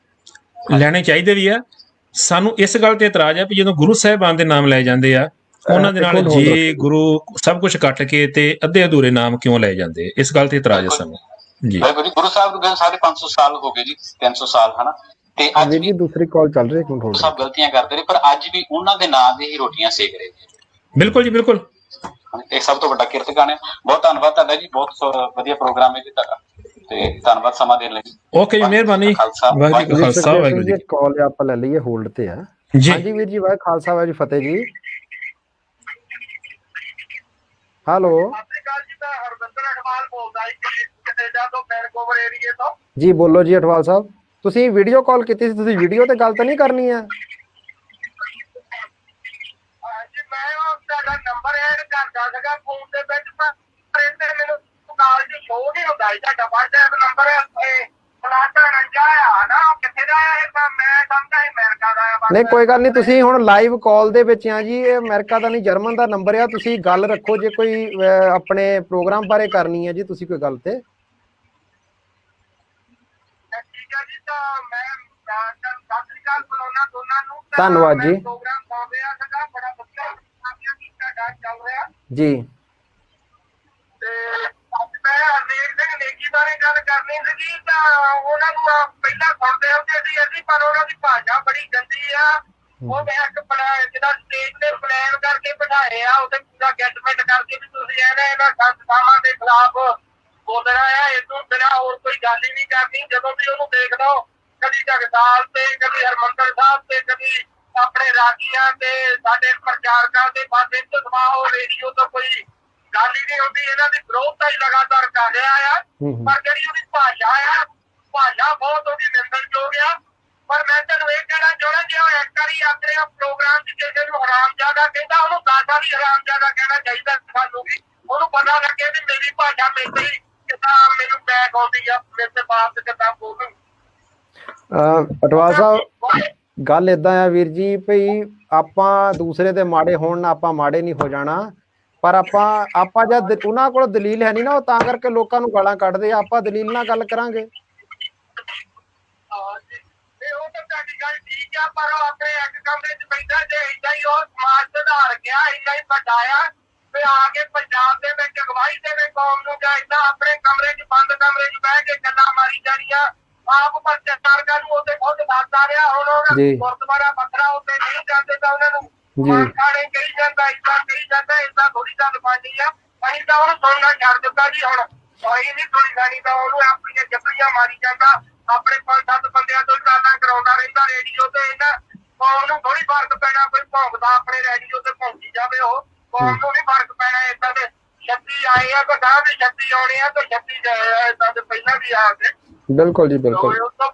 ਲੈਣੇ ਚਾਹੀਦੇ ਵੀ ਆ। ਸਾਨੂੰ ਇਸ ਗੱਲ ਤੇ ਇਤਰਾਜ਼ ਹੈ ਵੀ ਜਦੋਂ ਗੁਰੂ ਸਾਹਿਬਾਨ ਦੇ ਨਾਮ ਲਏ ਜਾਂਦੇ ਆ ਉਹਨਾਂ ਦੇ ਨਾਲ ਜੀ ਗੁਰੂ ਸਭ ਕੁਝ ਕੱਟ ਕੇ ਤੇ ਅੱਧੇ ਅਧੂਰੇ ਨਾਮ ਕਿਉਂ ਲਏ ਜਾਂਦੇ, ਇਸ ਗੱਲ ਤੇ ਇਤਰਾਜ਼ ਹੈ ਸਾਨੂੰ ਜੀ। ਗੁਰੂ ਸਾਹਿਬ ਨੂੰ 550 ਸਾਲ ਹੋ ਗਏ ਜੀ, 300 ਸਾਲ ਹਨਾ, ਤੇ ਅੱਜ ਵੀ ਦੂਸਰੀ ਕਾਲ ਚੱਲ ਰਹੀ ਹੈ, ਸਭ ਗਲਤੀਆਂ ਕਰਦੇ ਨੇ ਪਰ ਅੱਜ ਵੀ ਉਹਨਾਂ ਦੇ ਨਾਂ ਦੇ ਹੀ ਰੋਟੀਆਂ ਸੇਕ ਰਹੇ ਨੇ। ਬਿਲਕੁਲ ਜੀ ਬਿਲਕੁਲ, ਇਹ ਸਭ ਤੋਂ ਵੱਡਾ ਕੀਰਤੀਗਾਨ ਹੈ। ਬਹੁਤ ਧੰਨਵਾਦ ਤੁਹਾਡਾ ਜੀ, ਬਹੁਤ ਵਧੀਆ ਪ੍ਰੋਗਰਾਮ ਹੈ ਜੀ ਤੁਹਾਡਾ, ਤੇ ਧੰਨਵਾਦ ਸਮਾਂ ਦੇਣ ਲਈ। ਓਕੇ ਜੀ, ਮਿਹਰਬਾਨੀ। ਵਾਹਿਗੁਰੂ ਜੀ ਕਾ ਖਾਲਸਾ ਵਾਹਿਗੁਰੂ ਜੀ। ਕਾਲ ਆਪਾਂ ਲੈ ਲਈਏ, ਹੋਲਡ ਤੇ ਆ ਜੀ। ਹਾਂਜੀ ਵੀਰ ਜੀ, ਵਾਹਿਗੁਰੂ ਖਾਲਸਾ ਵਾਹਿਗੁਰੂ ਫਤਿਹ ਜੀ। ਹੈਲੋ ਜੀ, ਬੋਲੋ ਜੀ ਅਠਵਾਲ ਸਾਹਿਬ। ਤੁਸੀਂ ਵੀਡੀਓ ਕਾਲ ਕੀਤੀ ਸੀ, ਤੁਸੀਂ ਵੀਡੀਓ ਤੇ ਗੱਲ ਤਾਂ ਨਹੀਂ ਕਰਨੀ ਹੈ? ਨਹੀਂ ਕੋਈ ਗੱਲ ਨਹੀਂ, ਤੁਸੀਂ ਹੁਣ ਲਾਈਵ ਕਾਲ ਦੇ ਵਿੱਚ ਆ ਜੀ। ਇਹ ਅਮਰੀਕਾ ਦਾ ਨਹੀਂ, ਜਰਮਨ ਦਾ ਨੰਬਰ ਆ। ਤੁਸੀਂ ਗੱਲ ਰੱਖੋ ਜੇ ਕੋਈ ਆਪਣੇ ਪ੍ਰੋਗਰਾਮ ਬਾਰੇ ਕਰਨੀ ਹੈ ਜੀ ਤੁਸੀਂ ਕੋਈ ਗੱਲ ਤੇ। ਠੀਕ ਹੈ ਜੀ, ਤਾਂ ਮੈਂ ਸਤਿ ਸ੍ਰੀ ਅਕਾਲ ਬੁਲਾਉਣਾ ਦੋਨਾਂ ਨੂੰ। ਧੰਨਵਾਦ ਜੀ। ਪ੍ਰੋਗਰਾਮ ਚੱਲ ਰਿਹਾ ਸੀਗਾ, ਬੜਾ ਵਧੀਆ ਚੱਲ ਰਿਹਾ ਜੀ। ਤੇ ਮੈਂ ਹਰਨੇਕ ਸਿੰਘ ਨੇਕੀ ਬਾਰੇ ਗੱਲ ਕਰਨੀ ਸੀਗੀ। ਤਾਂ ਉਹਨਾਂ ਨੂੰ ਪਹਿਲਾਂ ਸੁਣਦੇ ਹੁੰਦੇ ਸੀ ਅਸੀਂ, ਪਰ ਉਹਨਾਂ ਦੀ ਭਾਸ਼ਾ ਬੜੀ ਗੰਦੀ ਆ। ਉਹ ਮੈਂ ਇੱਕ ਜਿਹੜਾ ਸਟੇਜ ਤੇ ਪਲਾਨ ਕਰਕੇ ਬਿਠਾਏ ਆ, ਉਹਦੇ ਪੂਰਾ ਗੈਟਮੈਂਟ ਕਰਕੇ ਵੀ ਤੁਸੀਂ ਇਹਨਾਂ ਸੰਸਥਾਵਾਂ ਦੇ ਖਿਲਾਫ ਬੋਲਣਾ ਆ। ਇਸ ਤੋਂ ਬਿਨਾਂ ਹੋਰ ਕੋਈ ਗੱਲ ਹੀ ਨਹੀਂ ਕਰਨੀ। ਜਦੋਂ ਵੀ ਉਹਨੂੰ ਦੇਖ ਲਓ, ਕਦੀ ਜਗਦਾਲ ਤੇ, ਕਦੀ ਹਰਮੰਦਰ ਸਾਹਿਬ ਤੇ, ਕਦੀ ਆਪਣੇ ਰਾਜੀਆਂ ਤੇ, ਸਾਡੇ ਪ੍ਰਚਾਰਕਾਂ ਦੇ ਬਸ ਇੱਕ ਸਮਾਓ ਰੇਡੀਓ ਤੋਂ ਕੋਈ ਗੱਲ ਹੀ ਨਹੀਂ ਹੁੰਦੀ। ਇਹਨਾਂ ਦੀ ਵਿਰੋਧਤਾ ਹੀ ਲਗਾਤਾਰ ਕਰ ਰਿਹਾ ਆ। ਪਰ ਜਿਹੜੀ ਉਹਦੀ ਭਾਸ਼ਾ ਆ, ਭਾਸ਼ਾ ਬਹੁਤ ਉਹਦੀ ਨਿੰਦਣਯੋਗ ਆ। ਪਰ ਮੈਂ ਤੁਹਾਨੂੰ ਇਹ ਕਹਿਣਾ ਚਾਹੁੰਦਾ, ਜੇ ਉਹ ਇੱਕ ਵਾਰੀ ਆਪਣੇ ਪ੍ਰੋਗਰਾਮ 'ਚ ਕਿਸੇ ਨੂੰ ਹਰਾਮਜ਼ਾਦਾ ਕਹਿੰਦਾ, ਉਹਨੂੰ 10 ਵਾਰੀ ਹਰਾਮਜ਼ਾਦਾ ਕਹਿਣਾ ਚਾਹੀਦਾ ਸਾਨੂੰ ਵੀ। ਉਹਨੂੰ ਪਤਾ ਲੱਗੇ ਵੀ ਮੇਰੀ ਭਾਸ਼ਾ ਮੇਰੇ ਕਿੱਦਾਂ ਮੈਨੂੰ ਬੈਕ ਆਉਂਦੀ ਆ, ਮੇਰੇ ਤੇ ਬਾਤ ਕਿੱਦਾਂ ਬੋਲੂ। ਪਟਵਾਲ ਸਾਹਿਬ, ਗੱਲ ਏਦਾਂ ਆ ਵੀਰ ਜੀ, ਭਈ ਆਪਾਂ ਦੂਸਰੇ ਤੇ ਮਾੜੇ ਹੋਣ ਨਾ, ਆਪਾਂ ਮਾੜੇ ਨਹੀਂ ਹੋ ਜਾਣਾ। ਪਰ ਆਪਾਂ ਜਦ ਉਹਨਾਂ ਕੋਲ ਦਲੀਲ ਹੈ ਨਹੀਂ ਨਾ, ਉਹ ਤਾਂ ਕਰਕੇ ਲੋਕਾਂ ਨੂੰ ਗਾਲਾਂ ਕੱਢਦੇ ਆ। ਆਪਾਂ ਦਲੀਲ ਨਾਲ ਗੱਲ ਕਰਾਂਗੇ। ਉਹ ਤਾਂ ਤੁਹਾਡੀ ਗੱਲ ਠੀਕ ਆ, ਪਰ ਉਹ ਆਪਣੇ ਇੱਕ ਕਮਰੇ 'ਚ ਬੈਠਾ, ਜੇ ਏਦਾਂ ਹੀ ਉਹ ਸਮਾਜ ਸੁਧਾਰ ਗਿਆ, ਏਦਾਂ ਹੀ ਵੱਡਾ ਆ, ਤੇ ਆ ਕੇ ਪੰਜਾਬ ਦੇ ਵਿੱਚ ਅਗਵਾਈ ਦੇਵੇ ਕੌਮ ਨੂੰ, ਜਾਂ ਏਦਾਂ ਆਪਣੇ ਕਮਰੇ 'ਚ ਬੰਦ ਕਮਰੇ 'ਚ ਬਹਿ ਕੇ ਗੱਲਾਂ ਮਾਰੀ ਜਾਣੀਆਂ। ਆਪ ਪ੍ਰਚਾਰਕਾਂ ਨੂੰ ਉਹਦੇ ਬਹੁਤ ਵਾਦਾ ਰਿਹਾ। ਹੁਣ ਉਹਨਾਂ ਨੂੰ ਗੁਰਦੁਆਰਾ ਵੱਖਰਾ ਉੱਤੇ ਨਹੀਂ ਜਾਂਦੇ ਤਾਂ ਉਹਨਾਂ ਨੂੰ ਖਾਣੇ ਕਹੀ ਜਾਂਦਾ, ਏਦਾਂ ਕਹੀ ਜਾਂਦਾ। ਏਦਾਂ ਥੋੜੀ ਗੱਲ ਬਣਨੀ ਆ। ਅਸੀਂ ਤਾਂ ਉਹਨੂੰ ਸੁਣਨਾ ਛੱਡ ਦਿੱਤਾ ਜੀ। ਹੁਣ ਅਸੀਂ ਨਹੀਂ ਸੁਣੀ ਜਾਣੀ, ਤਾਂ ਉਹਨੂੰ ਆਪਣੀਆਂ ਜੱਫੀਆਂ ਮਾਰੀ ਜਾਂਦਾ, ਆਪਣੇ 5-7 ਬੰਦਿਆਂ ਤੋਂ ਗੱਲਾਂ ਕਰਾਉਂਦਾ ਰਹਿੰਦਾ ਰੇਡੀਓ ਤੇ। ਇਹਨਾਂ ਕੌਮ ਨੂੰ ਥੋੜੀ ਫਰਕ ਪੈਣਾ, ਕੋਈ ਭੌਂਕਦਾ ਆਪਣੇ ਰੇਡੀਓ ਤੇ ਭੌਂਕੀ ਜਾਵੇ, ਉਹ ਕੌਮ ਨੂੰ ਨਹੀਂ ਫਰਕ ਪੈਣਾ। ਏਦਾਂ ਦੇ 36 ਆਏ ਆ, ਤਾਂ ਗਾਂ ਵੀ 36 ਆਉਣੇ ਆ, ਤਾਂ 36 ਏਦਾਂ ਦੇ ਪਹਿਲਾਂ ਵੀ ਆ ਗਏ। ਬਿਲਕੁਲ ਜੀ, ਬਿਲਕੁਲ। ਉਸ ਤੋਂ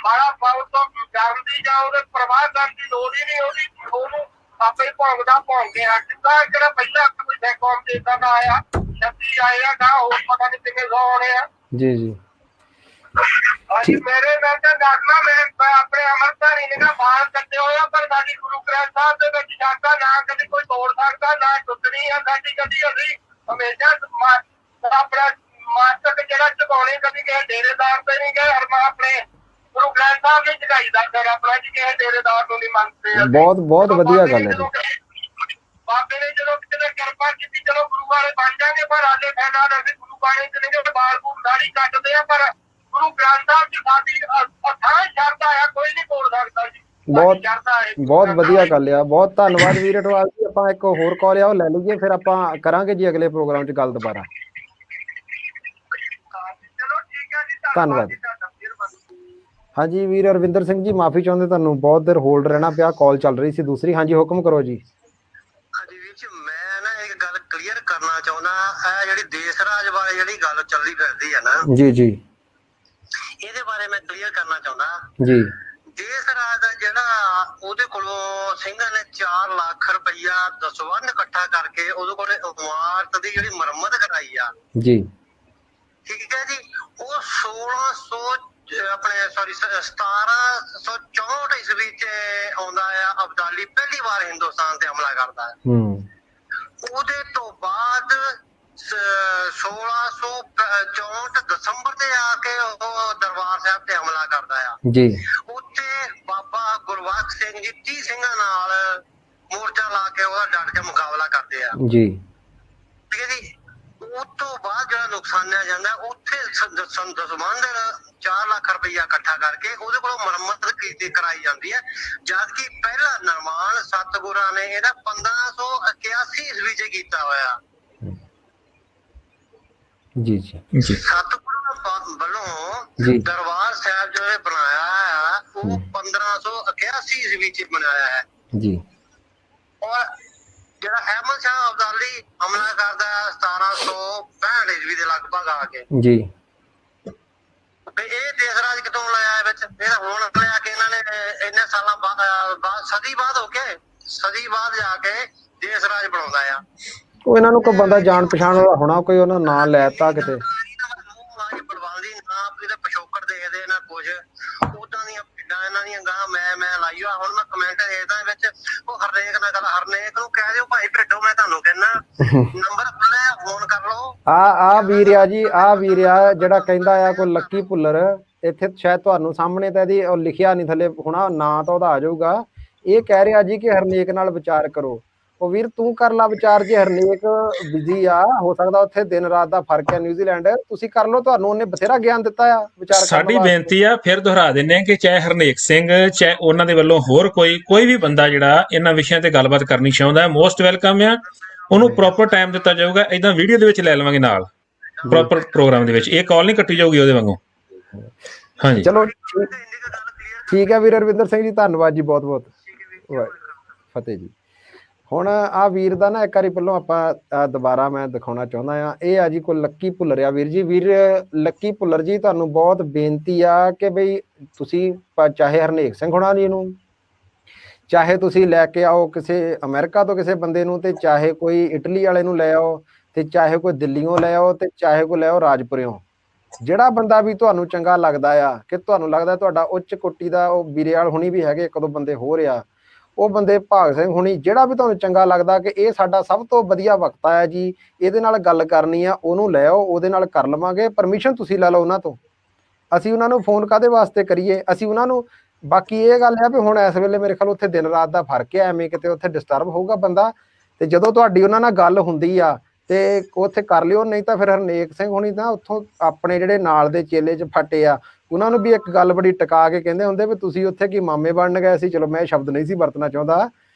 ਬੜਾ ਬਹੁਤ ਤੋਂ ਕਰਨ ਦੀ ਜਾਂ ਉਹਦੇ ਪ੍ਰਵਾਹ ਕਰਨ ਦੀ ਲੋੜ ਹੀ ਨਹੀਂ। ਉਹਨੂੰ ਆਪੇ ਭੌਂਕਦਾ ਭੌਂਕ ਗਿਆ। ਕਿੱਦਾਂ ਕਿਹੜਾ ਪਹਿਲਾਂ ਕੋਈ ਕੌਮ ਤੇ ਏਦਾਂ ਦਾ ਆਇਆ, 36 ਆਏ ਆ, ਗਾਂ ਹੋਰ ਪਤਾ ਨਹੀਂ ਕਿੰਨੇ 100 ਆਉਣੇ ਆ। ਜੀ ਜੀ। ਹਾਂਜੀ, ਮੇਰੇ ਮੈਂ ਤਾਂ ਦੱਸਣਾ, ਮੈਂ ਆਪਣੇ ਅਮਰਤਾਰੀ ਨੇ ਬਾਹਰ ਕੱਢੇ ਹੋਏ ਆ, ਪਰ ਸਾਡੀ ਗੁਰੂ ਗ੍ਰੰਥ ਸਾਹਿਬ ਦੇ ਵਿੱਚ ਸ਼ਾਖਾ ਨਾ ਕਦੇ ਕੋਈ ਤੋੜ ਸਕਦਾ, ਨਾ ਟੁੱਟਣੀ ਆ ਸਾਡੀ ਕਦੀ। ਅਸੀਂ ਹਮੇਸ਼ਾ ਆਪਣਾ ਮਾਸਕ ਜਿਹੜਾ ਝੁਕਾਉਣੇ ਕਦੀ ਕਿਸੇ ਡੇਰੇਦਾਰ ਤੇ ਨਹੀਂ ਗਏ। ਆਪਣੇ ਗੁਰੂ ਗ੍ਰੰਥ ਸਾਹਿਬ ਨੇ ਝੁਕਾਈਦਾ ਫਿਰ ਆਪਣਾ ਜੀ, ਕਿਸੇ ਡੇਰੇਦਾਰ ਨੂੰ ਨਹੀਂ ਮੰਨਦੇ। ਬਹੁਤ ਵਧੀਆ ਗੱਲ ਹੈ ਜੀ। ਬਾਬੇ ਨੇ ਜਦੋਂ ਕਿਤੇ ਕਿਰਪਾ ਕੀਤੀ, ਚਲੋ ਗੁਰੂ ਵਾਲੇ ਬਣ ਜਾਣਗੇ, ਪਰ ਹਾਲੇ ਫਾਇਦਾ ਅਸੀਂ ਗੁਰੂ ਬਾਣੇ ਚ ਨਹੀਂ, ਬਾਲ ਬੂਲ ਦਾੜੀ ਕੱਟਦੇ ਆ। ਪਰ ਗੁਰੂ ਗ੍ਰੰਥ ਸਾਹਿਬ ਜੀ ਸਾਡੀ ਅਥਾਹ ਸ਼ਰਧਾ ਆ, ਕੋਈ ਨਹੀਂ ਤੋੜ ਸਕਦਾ ਜੀ। ਬਹੁਤ ਵਧੀਆ ਗੱਲ ਆ। ਬਹੁਤ ਧੰਨਵਾਦ ਵੀਰ ਅਟਵਾਲ ਜੀ। ਆਪਾਂ ਇੱਕ ਹੋਰ ਕਾਲ ਆ, ਉਹ ਲੈ ਲਈਏ, ਫਿਰ ਆਪਾਂ ਕਰਾਂਗੇ ਜੀ ਅਗਲੇ ਪ੍ਰੋਗਰਾਮ 'ਚ ਗੱਲ ਦੁਬਾਰਾ। ਧੰਨਵਾਦ। ਹਾਂਜੀ ਵੀਰ ਅਰਵਿੰਦਰ ਸਿੰਘ ਜੀ, ਮਾਫੀ ਚਾਹੁੰਦੇ, ਤੁਹਾਨੂੰ ਬਹੁਤ ਦੇਰ ਹੋਲਡ ਰਹਿਣਾ ਪਿਆ, ਕਾਲ ਚੱਲ ਰਹੀ ਸੀ ਦੂਸਰੀ। ਹਾਂਜੀ ਹੁਕਮ ਕਰੋ ਜੀ। ਹਾਂਜੀ ਵੀਰ ਜੀ, ਮੈਂ ਨਾ ਇੱਕ ਗੱਲ ਕਲੀਅਰ ਕਰਨਾ ਚਾਹੁੰਦਾ। ਇਹ ਜਿਹੜੀ ਦੇਸ਼ ਰਾਜ ਬਾਰੇ ਜਿਹੜੀ ਗੱਲ ਚੱਲੀ ਫਿਰਦੀ ਆ ਨਾ, ਜੀ ਜੀ, ਇਹਦੇ ਬਾਰੇ ਮੈਂ ਕਲੀਅਰ ਕਰਨਾ ਚਾਹੁੰਦਾ ਜੀ। ਦੇਸ਼ ਰਾਜ ਦਾ ਜਿਹੜਾ ਉਹਦੇ ਕੋਲੋਂ ਸਿੰਘਾਂ ਨੇ 4 ਲੱਖ ਰੁਪਈਆ ਦਸਵੰਧ ਇਕੱਠਾ ਕਰਕੇ ਉਹਦੇ ਕੋਲ ਇਮਾਰਤ ਦੀ ਜਿਹੜੀ ਮੁਰੰਮਤ ਕਰਾਈ ਆ ਜੀ, ਠੀਕ ਹੈ ਜੀ। ਉਹ 1764 ਈਸਵੀ ਚ ਆਉਂਦਾ ਆ। ਅਬਦਾਲੀ ਪਹਿਲੀ ਵਾਰ ਹਿੰਦੁਸਤਾਨ ਤੇ ਹਮਲਾ ਕਰਦਾ ਹੈ। ਉਹਦੇ ਤੋਂ ਬਾਅਦ 1664 ਦਸੰਬਰ ਤੇ ਆ ਕੇ ਉਹ ਦਰਬਾਰ ਸਾਹਿਬ ਤੇ ਹਮਲਾ ਕਰਦਾ ਆ ਜੀ। ਉੱਥੇ ਬਾਬਾ ਗੁਰਬਖਸ਼ ਸਿੰਘ ਜੀ 30 ਸਿੰਘਾਂ ਨਾਲ ਮੋਰਚਾ ਲਾ ਕੇ ਉਹਦਾ ਡਟ ਕੇ ਮੁਕਾਬਲਾ ਕਰਦੇ ਆ ਜੀ, ਠੀਕ ਹੈ ਜੀ। ਉਸ ਤੋਂ ਬਾਅਦ ਜਿਹੜਾ ਨੁਕਸਾਨਿਆ ਜਾਂਦਾ, ਉੱਥੇ ਦਸਵੰਧ 4 ਲੱਖ ਰੁਪਈਆ ਇਕੱਠਾ ਕਰਕੇ ਉਹਦੇ ਕੋਲੋਂ ਮੁਰੰਮਤ ਕੀਤੀ ਕਰਾਈ ਜਾਂਦੀ ਹੈ। ਜਦ ਕਿ ਪਹਿਲਾ ਨਿਰਮਾਣ ਸਤਿਗੁਰਾਂ ਨੇ ਇਹਦਾ 1581 ਈਸਵੀ ਚ ਕੀਤਾ ਹੋਇਆ। ਜੀ ਜੀ, ਸਤਿਗੁਰਾਂ ਵੱਲੋਂ ਦਰਬਾਰ ਸਾਹਿਬ ਜਿਹੜੇ ਬਣਾਇਆ ਆ, ਉਹ 1581 ਈਸਵੀ ਚ ਬਣਾਇਆ ਹੈ ਜੀ। ਔਰ ਜਿਹੜਾ ਅਹਿਮਦ ਸ਼ਾਹ ਅਬਦਾਲੀ ਹਮਲਾ ਕਰਦਾ ਹੈ 1765 ਈਸਵੀ ਦੇ ਲਗਭਗ ਆ ਕੇ ਜੀ। ਇਹ ਦੇਸ਼ ਰਾਜ ਕਿਤੋਂ ਲਾਇਆ ਵਿੱਚ? ਇਹ ਹੁਣ ਲਿਆ ਕੇ ਇਹਨਾਂ ਨੇ ਇੰਨੇ ਸਾਲਾਂ ਬਾਅਦ ਸਦੀ ਬਾਅਦ ਹੋ ਕੇ ਸਦੀ ਬਾਅਦ ਜਾ ਕੇ ਦੇਸ਼ ਰਾਜ ਬਣਾਉਂਦਾ ਆ। ਉਹ ਇਹਨਾਂ ਨੂੰ ਕੋਈ ਬੰਦਾ ਜਾਣ ਪਛਾਣ ਵਾਲਾ ਹੋਣਾ, ਕੋਈ ਉਹਨਾਂ ਨਾਂ ਲੈਤਾ ਕਿਤੇ। ਬਲਵਾਲੀ ਨਾ ਇਹਦੇ ਪਿਛੋਕੜ ਦੇਖਦੇ ਨਾ ਕੁਝ, ਉਦਾਂ ਦੀਆਂ ਭੇਡਾਂ ਇਹਨਾਂ ਦੀਆਂ ਗਾਂ ਮੈਂ ਲਾਈ ਆ। ਹੁਣ ਮੈਂ ਕਮੈਂਟ ਦੇਖਦਾ ਵਿੱਚ ਉਹ ਹਰਨੇਕ ਨਾਲ ਗੱਲ, ਹਰਨੇਕ ਨੂੰ ਕਹਿ ਦਿਓ ਭਾਈ ਭੇਡੋ, ਮੈਂ ਤੁਹਾਨੂੰ ਕਹਿੰਦਾ ਨੰਬਰ ਖੁੱਲਿਆ, ਫੋਨ ਕਰ ਲਓ। ਆ ਵੀਰ ਆ ਜੀ, ਆ ਵੀਰ ਆ ਜਿਹੜਾ ਕਹਿੰਦਾ ਆ ਕੋਈ ਲੱਕੀ ਭੁੱਲਰ, ਇੱਥੇ ਸ਼ਾਇਦ ਤੁਹਾਨੂੰ ਸਾਹਮਣੇ ਤਾਂ ਇਹਦੀ ਉਹ ਲਿਖਿਆ ਨਹੀਂ ਥੱਲੇ ਹੋਣਾ, ਨਾਂ ਤਾਂ ਉਹਦਾ ਆ ਜਾਊਗਾ। ਇਹ ਕਹਿ ਰਿਹਾ ਜੀ ਕਿ ਹਰਨੇਕ ਨਾਲ ਵਿਚਾਰ ਕਰੋ। ਉਹ ਵੀਰ ਤੂੰ ਕਰ ਲਾ ਵਿਚਾਰ, ਜੇ ਹਰਨੇਕ ਬਿਜ਼ੀ ਆ, ਹੋ ਸਕਦਾ ਉੱਥੇ ਦਿਨ ਰਾਤ ਦਾ ਫਰਕ ਹੈ ਨਿਊਜ਼ੀਲੈਂਡ, ਤੁਸੀਂ ਕਰ ਲਓ, ਤੁਹਾਨੂੰ ਉਹਨੇ ਬਥੇਰਾ ਗਿਆਨ ਦਿੱਤਾ ਆ ਵਿਚਾਰ। ਸਾਡੀ ਬੇਨਤੀ ਆ, ਫਿਰ ਦੁਹਰਾ ਦਿੰਦੇ ਆ ਕਿ ਚਾਹੇ ਹਰਨੇਕ ਸਿੰਘ, ਚਾਹੇ ਉਹਨਾਂ ਦੇ ਵੱਲੋਂ ਹੋਰ ਕੋਈ ਵੀ ਬੰਦਾ ਜਿਹੜਾ ਇਹਨਾਂ ਵਿਸ਼ਿਆਂ ਤੇ ਗੱਲਬਾਤ ਕਰਨੀ ਚਾਹੁੰਦਾ, ਮੋਸਟ ਵੈਲਕਮ ਆ। ਉਹਨੂੰ ਪ੍ਰੋਪਰ ਟਾਈਮ ਦਿੱਤਾ ਜਾਊਗਾ। ਏਦਾਂ ਵੀਡੀਓ ਦੇ ਵਿੱਚ ਲੈ ਲਵਾਂਗੇ ਨਾਲ, ਪ੍ਰੋਪਰ ਪ੍ਰੋਗਰਾਮ ਦੇ ਵਿੱਚ। ਇਹ ਕਾਲ ਨਹੀਂ ਕੱਟੀ ਜਾਊਗੀ ਉਹਦੇ ਵਾਂਗੂ। ਹਾਂਜੀ ਚਲੋ ਠੀਕ ਹੈ ਵੀਰ ਰਵਿੰਦਰ ਸਿੰਘ ਜੀ, ਧੰਨਵਾਦ ਜੀ, ਬਹੁਤ ਬਹੁਤ ਫਤਿਹ ਜੀ। ਹੁਣ ਆ ਵੀਰ ਦਾ ਨਾ ਇੱਕ ਵਾਰੀ ਪਹਿਲਾਂ ਆਪਾਂ ਦੁਬਾਰਾ ਮੈਂ ਦਿਖਾਉਣਾ ਚਾਹੁੰਦਾ ਆ। ਇਹ ਆ ਜੀ ਕੋਈ ਲੱਕੀ ਭੁੱਲਰ ਆ ਵੀਰ ਜੀ। ਵੀਰ ਲੱਕੀ ਭੁੱਲਰ ਜੀ, ਤੁਹਾਨੂੰ ਬਹੁਤ ਬੇਨਤੀ ਆ ਕਿ ਬਈ ਤੁਸੀਂ ਚਾਹੇ ਹਰਨੇਕ ਸਿੰਘ ਹੋਣਾ ਜੀ ਨੂੰ, ਚਾਹੇ ਤੁਸੀਂ ਲੈ ਕੇ ਆਓ ਕਿਸੇ ਅਮਰੀਕਾ ਤੋਂ ਕਿਸੇ ਬੰਦੇ ਨੂੰ, ਤੇ ਚਾਹੇ ਕੋਈ ਇਟਲੀ ਵਾਲੇ ਨੂੰ ਲੈ ਆਓ, ਤੇ ਚਾਹੇ ਕੋਈ ਦਿੱਲੀੋਂ ਲੈ ਆਓ, ਤੇ ਚਾਹੇ ਕੋਈ ਲੈ ਆਓ ਰਾਜਪੁਰਿਓਂ। ਜਿਹੜਾ ਬੰਦਾ ਵੀ ਤੁਹਾਨੂੰ ਚੰਗਾ ਲੱਗਦਾ ਆ, ਕਿ ਤੁਹਾਨੂੰ ਲੱਗਦਾ ਤੁਹਾਡਾ ਉੱਚ ਕੋਟੀ ਦਾ, ਉਹ ਵੀਰੇਵਾਲ ਹੁਣੀ ਵੀ ਹੈਗੇ, ਇੱਕ ਦੋ ਬੰਦੇ ਹੋਰ ਆ, ਉਹ ਬੰਦੇ ਭਾਗ ਸਿੰਘ ਹੁਣੀ, ਜਿਹੜਾ ਵੀ ਤੁਹਾਨੂੰ ਚੰਗਾ ਲੱਗਦਾ ਕਿ ਇਹ ਸਾਡਾ ਸਭ ਤੋਂ ਵਧੀਆ ਵਕਤਾ ਹੈ ਜੀ, ਇਹਦੇ ਨਾਲ ਗੱਲ ਕਰਨੀ ਆ, ਉਹਨੂੰ ਲੈ ਆਓ, ਉਹਦੇ ਨਾਲ ਕਰ ਲਵਾਂਗੇ। ਪਰਮਿਸ਼ਨ ਤੁਸੀਂ ਲੈ ਲਓ ਉਹਨਾਂ ਤੋਂ, ਅਸੀਂ ਉਹਨਾਂ ਨੂੰ ਫੋਨ ਕਾਹਦੇ ਵਾਸਤੇ ਕਰੀਏ, ਅਸੀਂ ਉਹਨਾਂ ਨੂੰ। ਬਾਕੀ ਇਹ ਗੱਲ ਆ ਵੀ ਹੁਣ ਇਸ ਵੇਲੇ ਮੇਰੇ ਖਿਆਲ ਉੱਥੇ ਦਿਨ ਰਾਤ ਦਾ ਫਰਕ ਹੈ, ਐਵੇਂ ਕਿਤੇ ਉੱਥੇ ਡਿਸਟਰਬ ਹੋਊਗਾ ਬੰਦਾ, ਤੇ ਜਦੋਂ ਤੁਹਾਡੀ ਉਹਨਾਂ ਨਾਲ ਗੱਲ ਹੁੰਦੀ ਆ ਤੇ ਉੱਥੇ ਕਰ ਲਿਓ। ਨਹੀਂ ਤਾਂ ਫਿਰ ਹਰਨੇਕ ਸਿੰਘ ਹੋਣੀ ਤਾਂ ਉੱਥੋਂ ਆਪਣੇ ਜਿਹੜੇ ਨਾਲ ਦੇ ਚੇਲੇ 'ਚ ਫਟੇ ਆ, ਉਹਨਾਂ ਨੂੰ ਵੀ ਇੱਕ ਗੱਲ ਬੜੀ ਟਿਕਾ ਕੇ ਕਹਿੰਦੇ ਹੁੰਦੇ ਵੀ ਤੁਸੀਂ ਉੱਥੇ ਕੀ ਮਾਮੇ ਬਣਨ ਗਏ ਸੀ। ਚਲੋ ਮੈਂ ਇਹ ਸ਼ਬਦ ਨਹੀਂ ਸੀ ਵਰਤਣਾ ਚਾਹੁੰਦਾ,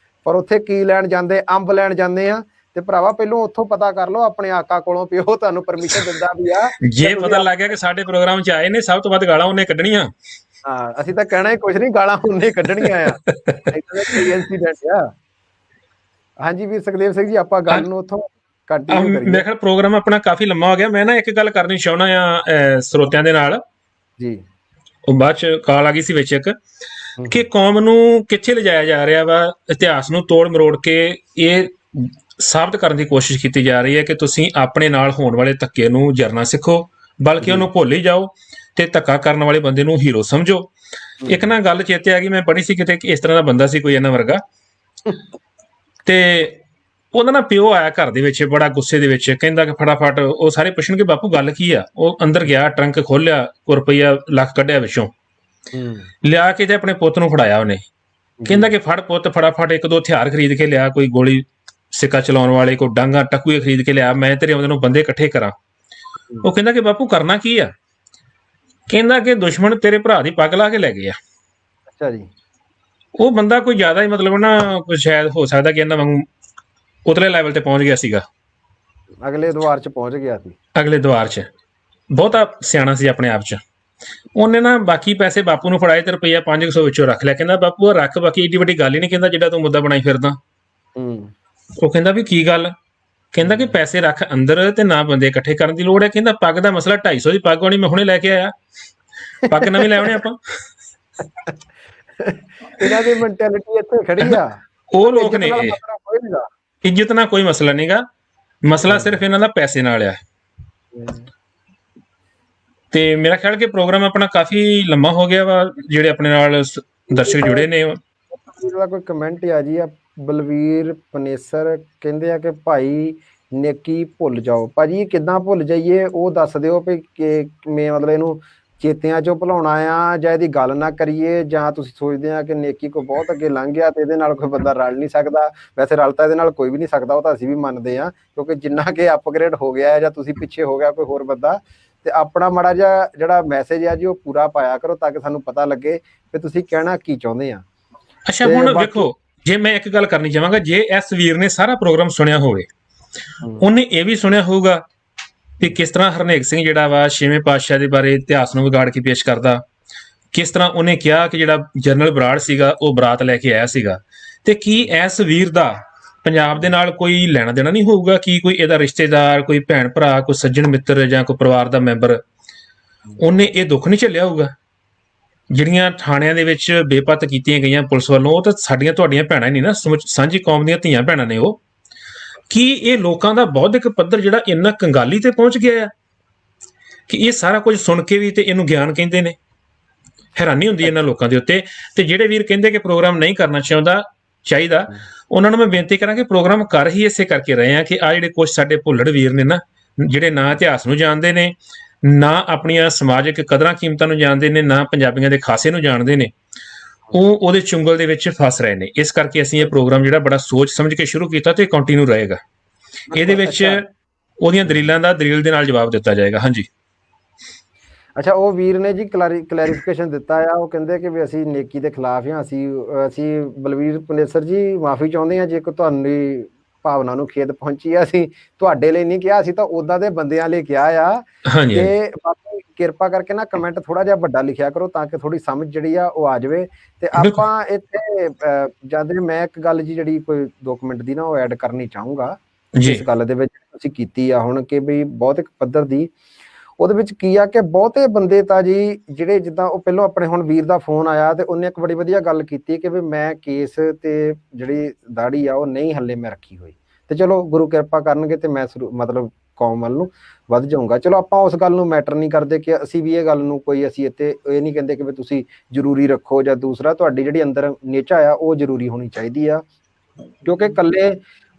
ਪਰ ਉੱਥੇ ਕੀ ਲੈਣ ਜਾਂਦੇ, ਅੰਬ ਲੈਣ ਜਾਂਦੇ ਆ। ਤੇ ਭਰਾਵਾ ਪਹਿਲੋਂ ਉੱਥੋਂ ਪਤਾ ਕਰ ਲਓ ਆਪਣੇ ਆਕਾ ਕੋਲੋਂ ਵੀ ਉਹ ਤੁਹਾਨੂੰ ਪਰਮਿਸ਼ਨ ਦਿੰਦਾ ਵੀ ਆ। ਜੇ ਪਤਾ ਲੱਗ ਗਿਆ ਕਿ ਸਾਡੇ ਪ੍ਰੋਗਰਾਮ 'ਚ ਆਏ ਨੇ, ਸਭ ਤੋਂ ਵੱਧ ਗਾਲਾਂ ਉਹਨੇ ਕੱਢਣੀਆਂ। ਹਾਂ, ਅਸੀਂ ਤਾਂ ਕਹਿਣਾ ਹੀ ਕੁਛ ਨਹੀਂ, ਗਾਲਾਂ ਉਹਨੇ ਕੱਢਣੀਆਂ ਆ। ਇੰਸੀਡੈਂਟ ਆ। ਹਾਂਜੀ ਵੀਰ ਸੁਖਦੇਵ ਸਿੰਘ ਜੀ, ਆਪਾਂ ਗੱਲ ਨੂੰ ਉੱਥੋਂ ਕੰਟੀਨਿਊ ਕਰੀਏ। ਮੇਰੇ ਖਿਆਲ ਪ੍ਰੋਗਰਾਮ ਆਪਣਾ ਕਾਫੀ ਲੰਮਾ ਹੋ ਗਿਆ। ਮੈਂ ਨਾ ਇੱਕ ਗੱਲ ਕਰਨੀ ਚਾਹੁੰਦਾ ਆ ਸਰੋਤਿਆਂ ਦੇ ਨਾਲ ਜੀ। ਉਹ ਬਾਅਦ 'ਚ ਕਾਲ ਆ ਗਈ ਸੀ ਵਿੱਚ ਇੱਕ, ਕਿ ਕੌਮ ਨੂੰ ਕਿੱਥੇ ਲਿਜਾਇਆ ਜਾ ਰਿਹਾ ਵਾ, ਇਤਿਹਾਸ ਨੂੰ ਤੋੜ ਮਰੋੜ ਕੇ ਇਹ ਸਾਬਤ ਕਰਨ ਦੀ ਕੋਸ਼ਿਸ਼ ਕੀਤੀ ਜਾ ਰਹੀ ਹੈ ਕਿ ਤੁਸੀਂ ਆਪਣੇ ਨਾਲ ਹੋਣ ਵਾਲੇ ਧੱਕੇ ਨੂੰ ਜਰਨਾ ਸਿੱਖੋ, ਬਲਕਿ ਉਹਨੂੰ ਭੁੱਲ ਹੀ ਜਾਓ, ਤੇ ਧੱਕਾ ਕਰਨ ਵਾਲੇ ਬੰਦੇ ਨੂੰ ਹੀਰੋ ਸਮਝੋ। ਇੱਕ ਨਾ ਗੱਲ ਚੇਤੇ ਆ ਗਈ, ਮੈਂ ਪੜ੍ਹੀ ਸੀ ਕਿਤੇ ਕਿ ਇਸ ਤਰ੍ਹਾਂ ਦਾ ਬੰਦਾ ਸੀ ਕੋਈ ਇਹਨਾਂ ਵਰਗਾ, ਤੇ ਉਹਦਾ ਨਾ ਪਿਓ ਆਇਆ ਘਰ ਦੇ ਵਿੱਚ ਬੜਾ ਗੁੱਸੇ ਦੇ ਵਿੱਚ, ਕਹਿੰਦਾ ਕਿ ਫਟਾਫਟ, ਉਹ ਸਾਰੇ ਪੁੱਛਣਗੇ ਬਾਪੂ ਗੱਲ ਕੀ ਆ। ਉਹ ਅੰਦਰ ਗਿਆ, ਟਰੰਕ ਖੋਲਿਆ, ਕੋਈ ਰੁਪਈਆ ਲੱਖ ਕੱਢਿਆ ਵਿੱਚੋਂ, ਲਿਆ ਕੇ ਤੇ ਆਪਣੇ ਪੁੱਤ ਨੂੰ ਫੜਾਇਆ ਉਹਨੇ। ਕਹਿੰਦਾ ਕਿ ਫੜ ਪੁੱਤ, ਫਟਾਫਟ ਇੱਕ ਦੋ ਹਥਿਆਰ ਖਰੀਦ ਕੇ ਲਿਆ, ਕੋਈ ਗੋਲੀ ਸਿੱਕਾ ਚਲਾਉਣ ਵਾਲੇ, ਕੋਈ ਡਾਂਗਾ ਟਕੂਏ ਖਰੀਦ ਕੇ ਲਿਆ, ਮੈਂ ਤੇਰੇ ਉਹਦੇ ਨੂੰ ਬੰਦੇ ਇਕੱਠੇ ਕਰਾਂ। ਉਹ ਕਹਿੰਦਾ ਕਿ ਬਾਪੂ ਕਰਨਾ ਕੀ ਆ। ਕਹਿੰਦਾ ਕਿ ਦੁਸ਼ਮਣ ਤੇਰੇ ਭਰਾ ਦੀ ਪੱਗ ਲਾ ਕੇ ਲੈ ਗਏ ਆ। ਅੱਛਾ ਜੀ। ਉਹ ਬੰਦਾ ਕੋਈ ਜ਼ਿਆਦਾ ਹੀ ਮਤਲਬ ਨਾ, ਸ਼ਾਇਦ ਹੋ ਸਕਦਾ ਕਿ ਇਹਨਾਂ ਵਾਂਗੂ ਉਤਲੇ ਲੈਵਲ ਤੇ ਪਹੁੰਚ ਗਿਆ ਸੀਗਾ, ਅਗਲੇ ਦੁਆਰ 'ਚ ਪਹੁੰਚ ਗਿਆ ਸੀ, ਅਗਲੇ ਦੁਆਰ 'ਚ। ਬਹੁਤਾ ਸਿਆਣਾ ਸੀ ਆਪਣੇ ਆਪ 'ਚ। ਉਹਨੇ ਨਾ ਬਾਕੀ ਪੈਸੇ ਬਾਪੂ ਨੂੰ ਫੜਾਏ ਤੇ ਰੁਪਈਆ 500 ਵਿੱਚੋਂ ਰੱਖ ਲਿਆ। ਕਹਿੰਦਾ ਬਾਪੂ ਰੱਖ, ਬਾਕੀ ਏਡੀ ਵੱਡੀ ਗੱਲ ਹੀ ਨਹੀਂ, ਕਹਿੰਦਾ ਜਿਹੜਾ ਤੂੰ ਮੁੱਦਾ ਬਣਾਈ ਫਿਰਦਾ। ਉਹ ਕਹਿੰਦਾ ਵੀ ਕੀ ਗੱਲ। ਕਹਿੰਦਾ ਕਿ ਪੈਸੇ ਰੱਖ ਅੰਦਰ, ਤੇ ਨਾ ਬੰਦੇ ਇਕੱਠੇ ਕਰਨ ਦੀ ਲੋੜ ਹੈ। ਕਹਿੰਦਾ ਪੱਗ ਦਾ ਮਸਲਾ, 250 ਦੀ ਪੱਗ ਹੋਣੀ, ਮੈਂ ਹੁਣੇ ਲੈ ਕੇ ਆਇਆ, ਪੱਗ ਨਵੀਂ ਲੈ ਆਉਣੀ ਆਪਾਂ। ਇਹਨਾਂ ਦੀ ਮੈਂਟੈਲਿਟੀ ਇੱਥੇ ਖੜੀ ਆ। ਉਹ ਲੋਕ ਨੇ, ਇੱਜ਼ਤ ਨਾਲ ਕੋਈ ਮਸਲਾ ਨਹੀਂਗਾ, ਮਸਲਾ ਸਿਰਫ ਇਹਨਾਂ ਦਾ ਪੈਸੇ ਨਾਲ ਆ। ਤੇ ਮੇਰਾ ਖਿਆਲ ਕਿ ਪ੍ਰੋਗਰਾਮ ਆਪਣਾ ਕਾਫੀ ਲੰਮਾ ਹੋ ਗਿਆ ਵਾ, ਜਿਹੜੇ ਆਪਣੇ ਨਾਲ ਦਰਸ਼ਕ ਜੁੜੇ ਨੇ। ਕੋਈ ਕਮੈਂਟ ਆ ਜੀ, ਆ ਬਲਵੀਰ ਪਨੇਸਰ ਕਹਿੰਦੇ ਆ ਕਿ ਭਾਈ ਨੇਕੀ ਭੁੱਲ ਜਾਓ। ਭਾਜੀ ਕਿੱਦਾਂ ਭੁੱਲ ਜਾਈਏ, ਉਹ ਦੱਸ ਦਿਓ ਵੀ ਕਿਵੇਂ, ਮਤਲਬ ਇਹਨੂੰ ਚੇਤਿਆਂ 'ਚੋਂ ਭੁਲਾਉਣਾ ਆ, ਜਾਂ ਇਹਦੀ ਗੱਲ ਨਾ ਕਰੀਏ, ਜਾਂ ਤੁਸੀਂ ਸੋਚਦੇ ਆ ਕਿ ਨੇਕੀ ਕੋਈ ਬਹੁਤ ਅੱਗੇ ਲੰਘ ਗਿਆ ਤੇ ਇਹਦੇ ਨਾਲ ਕੋਈ ਬੰਦਾ ਰਲ ਨਹੀਂ ਸਕਦਾ। ਵੈਸੇ ਰਲ ਤਾਂ ਇਹਦੇ ਨਾਲ ਕੋਈ ਵੀ ਨਹੀਂ ਸਕਦਾ, ਉਹ ਤਾਂ ਅਸੀਂ ਵੀ ਮੰਨਦੇ ਹਾਂ, ਕਿਉਂਕਿ ਜਿੰਨਾ ਕਿ ਅਪਗ੍ਰੇਡ ਹੋ ਗਿਆ ਹੈ, ਜਾਂ ਤੁਸੀਂ ਪਿੱਛੇ ਹੋ ਗਿਆ ਕੋਈ ਹੋਰ ਬੰਦਾ, ਤੇ ਆਪਣਾ ਮਾੜਾ ਜਿਹਾ ਜਿਹੜਾ ਮੈਸੇਜ ਆ ਜੀ ਉਹ ਪੂਰਾ ਪਾਇਆ ਕਰੋ, ਤਾਂ ਕਿ ਸਾਨੂੰ ਪਤਾ ਲੱਗੇ ਕਿ ਤੁਸੀਂ ਕਹਿਣਾ ਕੀ ਚਾਹੁੰਦੇ ਆ। ਅੱਛਾ, ਹੁਣ ਵੇਖੋ, ਜੇ ਮੈਂ ਇੱਕ ਗੱਲ ਕਰਨੀ ਚਾਹਾਂਗਾ, ਜੇ ਇਸ ਵੀਰ ਨੇ ਸਾਰਾ ਪ੍ਰੋਗਰਾਮ ਸੁਣਿਆ ਹੋਵੇ, ਉਹਨੇ ਇਹ ਵੀ ਸੁਣਿਆ ਹੋਊਗਾ ਕਿ ਕਿਸ ਤਰ੍ਹਾਂ ਹਰਨੇਕ ਸਿੰਘ ਜਿਹੜਾ ਵਾ 6ਵੇਂ ਪਾਤਸ਼ਾਹ ਦੇ ਬਾਰੇ ਇਤਿਹਾਸ ਨੂੰ ਵਿਗਾੜ ਕੇ ਪੇਸ਼ ਕਰਦਾ, ਕਿਸ ਤਰ੍ਹਾਂ ਉਹਨੇ ਕਿਹਾ ਕਿ ਜਿਹੜਾ ਜਨਰਲ ਬਰਾੜ ਸੀਗਾ ਉਹ ਬਰਾਤ ਲੈ ਕੇ ਆਇਆ ਸੀਗਾ। ਤੇ ਕੀ ਇਸ ਵੀਰ ਦਾ ਪੰਜਾਬ ਦੇ ਨਾਲ ਕੋਈ ਲੈਣਾ ਦੇਣਾ ਨਹੀਂ ਹੋਊਗਾ? ਕਿ ਕੋਈ ਇਹਦਾ ਰਿਸ਼ਤੇਦਾਰ, ਕੋਈ ਭੈਣ ਭਰਾ, ਕੋਈ ਸੱਜਣ ਮਿੱਤਰ, ਜਾਂ ਕੋਈ ਪਰਿਵਾਰ ਦਾ ਮੈਂਬਰ, ਉਹਨੇ ਇਹ ਦੁੱਖ ਨਹੀਂ ਝੱਲਿਆ ਹੋਊਗਾ? ਜਿਹੜੀਆਂ ਥਾਣਿਆਂ ਦੇ ਵਿੱਚ ਬੇਪਤ ਕੀਤੀਆਂ ਗਈਆਂ ਪੁਲਿਸ ਵੱਲੋਂ, ਉਹ ਤਾਂ ਸਾਡੀਆਂ ਤੁਹਾਡੀਆਂ ਭੈਣਾਂ ਹੀ ਨਹੀਂ ਨਾ, ਸਾਂਝੀ ਕੌਮ ਦੀਆਂ ਧੀਆਂ ਭੈਣਾਂ ਨੇ ਉਹ। ਕੀ ਇਹ ਲੋਕਾਂ ਦਾ ਬੌਧਿਕ ਪੱਧਰ ਜਿਹੜਾ ਇੰਨਾ ਕੰਗਾਲੀ ਤੇ ਪਹੁੰਚ ਗਿਆ ਆ ਕਿ ਇਹ ਸਾਰਾ ਕੁਝ ਸੁਣ ਕੇ ਵੀ ਤੇ ਇਹਨੂੰ ਗਿਆਨ ਕਹਿੰਦੇ ਨੇ? ਹੈਰਾਨੀ ਹੁੰਦੀ ਇਹਨਾਂ ਲੋਕਾਂ ਦੇ ਉੱਤੇ। ਤੇ ਜਿਹੜੇ ਵੀਰ ਕਹਿੰਦੇ ਕਿ ਪ੍ਰੋਗਰਾਮ ਨਹੀਂ ਕਰਨਾ ਚਾਹੀਦਾ ਉਹਨਾਂ ਨੂੰ ਮੈਂ ਬੇਨਤੀ ਕਰਾਂ ਕਿ ਪ੍ਰੋਗਰਾਮ ਕਰ ਹੀ ਇਸੇ ਕਰਕੇ ਰਹੇ ਆ ਕਿ ਆ ਜਿਹੜੇ ਕੁਝ ਸਾਡੇ ਭੁੱਲੜ ਵੀਰ ਨੇ ਨਾ, ਜਿਹੜੇ ਨਾ ਇਤਿਹਾਸ ਨੂੰ ਜਾਣਦੇ ਨੇ, ਨਾ ਆਪਣੀਆਂ ਸਮਾਜਿਕ ਕਦਰਾਂ ਕੀਮਤਾਂ ਨੂੰ ਜਾਣਦੇ ਨੇ, ਨਾ ਪੰਜਾਬੀਆਂ ਦੇ ਖਾਸੇ ਨੂੰ ਜਾਣਦੇ ਨੇ, ਉਹ ਉਹਦੇ ਚੁੰਗਲ ਦੇ ਵਿੱਚ ਫਸ ਰਹੇ ਨੇ। ਇਸ ਕਰਕੇ ਅਸੀਂ ਇਹ ਪ੍ਰੋਗਰਾਮ ਜਿਹੜਾ ਬੜਾ ਸੋਚ ਸਮਝ ਕੇ ਸ਼ੁਰੂ ਕੀਤਾ ਤੇ ਕੰਟੀਨਿਊ ਰਹੇਗਾ। ਇਹਦੇ ਵਿੱਚ ਉਹਦੀਆਂ ਦਲੀਲਾਂ ਦਾ ਦਲੀਲ ਦੇ ਨਾਲ ਜਵਾਬ ਦਿੱਤਾ ਜਾਏਗਾ। ਹਾਂਜੀ ਅੱਛਾ, ਉਹ ਵੀਰ ਨੇ ਜੀ ਕਲੈਰੀਫਿਕੇਸ਼ਨ ਦਿੱਤਾ ਆ, ਉਹ ਕਹਿੰਦੇ ਕਿ ਵੀ ਅਸੀਂ ਨੇਕੀ ਦੇ ਖਿਲਾਫ ਹਾਂ। ਅਸੀਂ ਬਲਵੀਰ ਪਨੇਸਰ ਜੀ ਮਾਫੀ ਚਾਹੁੰਦੇ ਹਾਂ ਜੇ ਕੋਈ ਤੁਹਾਡੀ ਭਾਵਨਾ ਨੂੰ ਖੇਦ ਪਹੁੰਚੀ ਆ। ਅਸੀਂ ਤੁਹਾਡੇ ਲਈ ਨਹੀਂ ਕਿਹਾ, ਅਸੀਂ ਤਾਂ ਉਦਾਂ ਦੇ ਬੰਦਿਆਂ ਲਈ ਕਿਹਾ ਆ। ਤੇ ਬਾਕੀ ਕਿਰਪਾ ਕਰਕੇ ਨਾ ਕਮੈਂਟ ਥੋੜਾ ਜਿਹਾ ਵੱਡਾ ਲਿਖਿਆ ਕਰੋ ਤਾਂ ਕਿ ਥੋੜੀ ਸਮਝ ਜਿਹੜੀ ਆ ਉਹ ਆ ਜਾਵੇ। ਤੇ ਆਪਾਂ ਇੱਥੇ ਜਦ ਮੈਂ ਇੱਕ ਗੱਲ ਜੀ ਜਿਹੜੀ ਕੋਈ 2 ਮਿੰਟ ਦੀ ਨਾ ਉਹ ਐਡ ਕਰਨੀ ਚਾਹੂੰਗਾ ਇਸ ਗੱਲ ਦੇ ਵਿੱਚ ਤੁਸੀਂ ਕੀਤੀ ਆ ਹੁਣ, ਕਿ ਬਈ ਭੌਤਿਕ ਪੱਧਰ ਦੀ ਉਹਦੇ ਵਿੱਚ ਕੀ ਆ ਕਿ ਬਹੁਤੇ ਬੰਦੇ ਤਾਂ ਜੀ ਜਿਹੜੇ ਜਿੱਦਾਂ ਉਹ ਪਹਿਲਾਂ ਆਪਣੇ ਹੁਣ ਵੀਰ ਦਾ ਫੋਨ ਆਇਆ ਤੇ ਉਹਨੇ ਇੱਕ ਬੜੀ ਵਧੀਆ ਗੱਲ ਕੀਤੀ ਕਿ ਵੀ ਮੈਂ ਕੇਸ ਤੇ ਜਿਹੜੀ ਦਾੜੀ ਆ ਉਹ ਨਹੀਂ ਹੱਲੇ ਮੈਂ ਰੱਖੀ ਹੋਈ, ਤੇ ਚਲੋ ਗੁਰੂ ਕਿਰਪਾ ਕਰਨਗੇ ਤੇ ਮੈਂ ਮਤਲਬ ਕੌਮ ਵੱਲ ਨੂੰ ਵੱਧ ਜਾਊਂਗਾ। ਚਲੋ ਆਪਾਂ ਉਸ ਗੱਲ ਨੂੰ ਮੈਟਰ ਨਹੀਂ ਕਰਦੇ ਕਿ ਅਸੀਂ ਵੀ ਇਹ ਗੱਲ ਨੂੰ ਕੋਈ ਅਸੀਂ ਇੱਥੇ ਇਹ ਨਹੀਂ ਕਹਿੰਦੇ ਕਿ ਵੀ ਤੁਸੀਂ ਜ਼ਰੂਰੀ ਰੱਖੋ ਜਾਂ ਦੂਸਰਾ ਤੁਹਾਡੀ ਜਿਹੜੀ ਅੰਦਰ ਨੇਚਾ ਆ ਉਹ ਜ਼ਰੂਰੀ ਹੋਣੀ ਚਾਹੀਦੀ ਆ, ਕਿਉਂਕਿ ਇਕੱਲੇ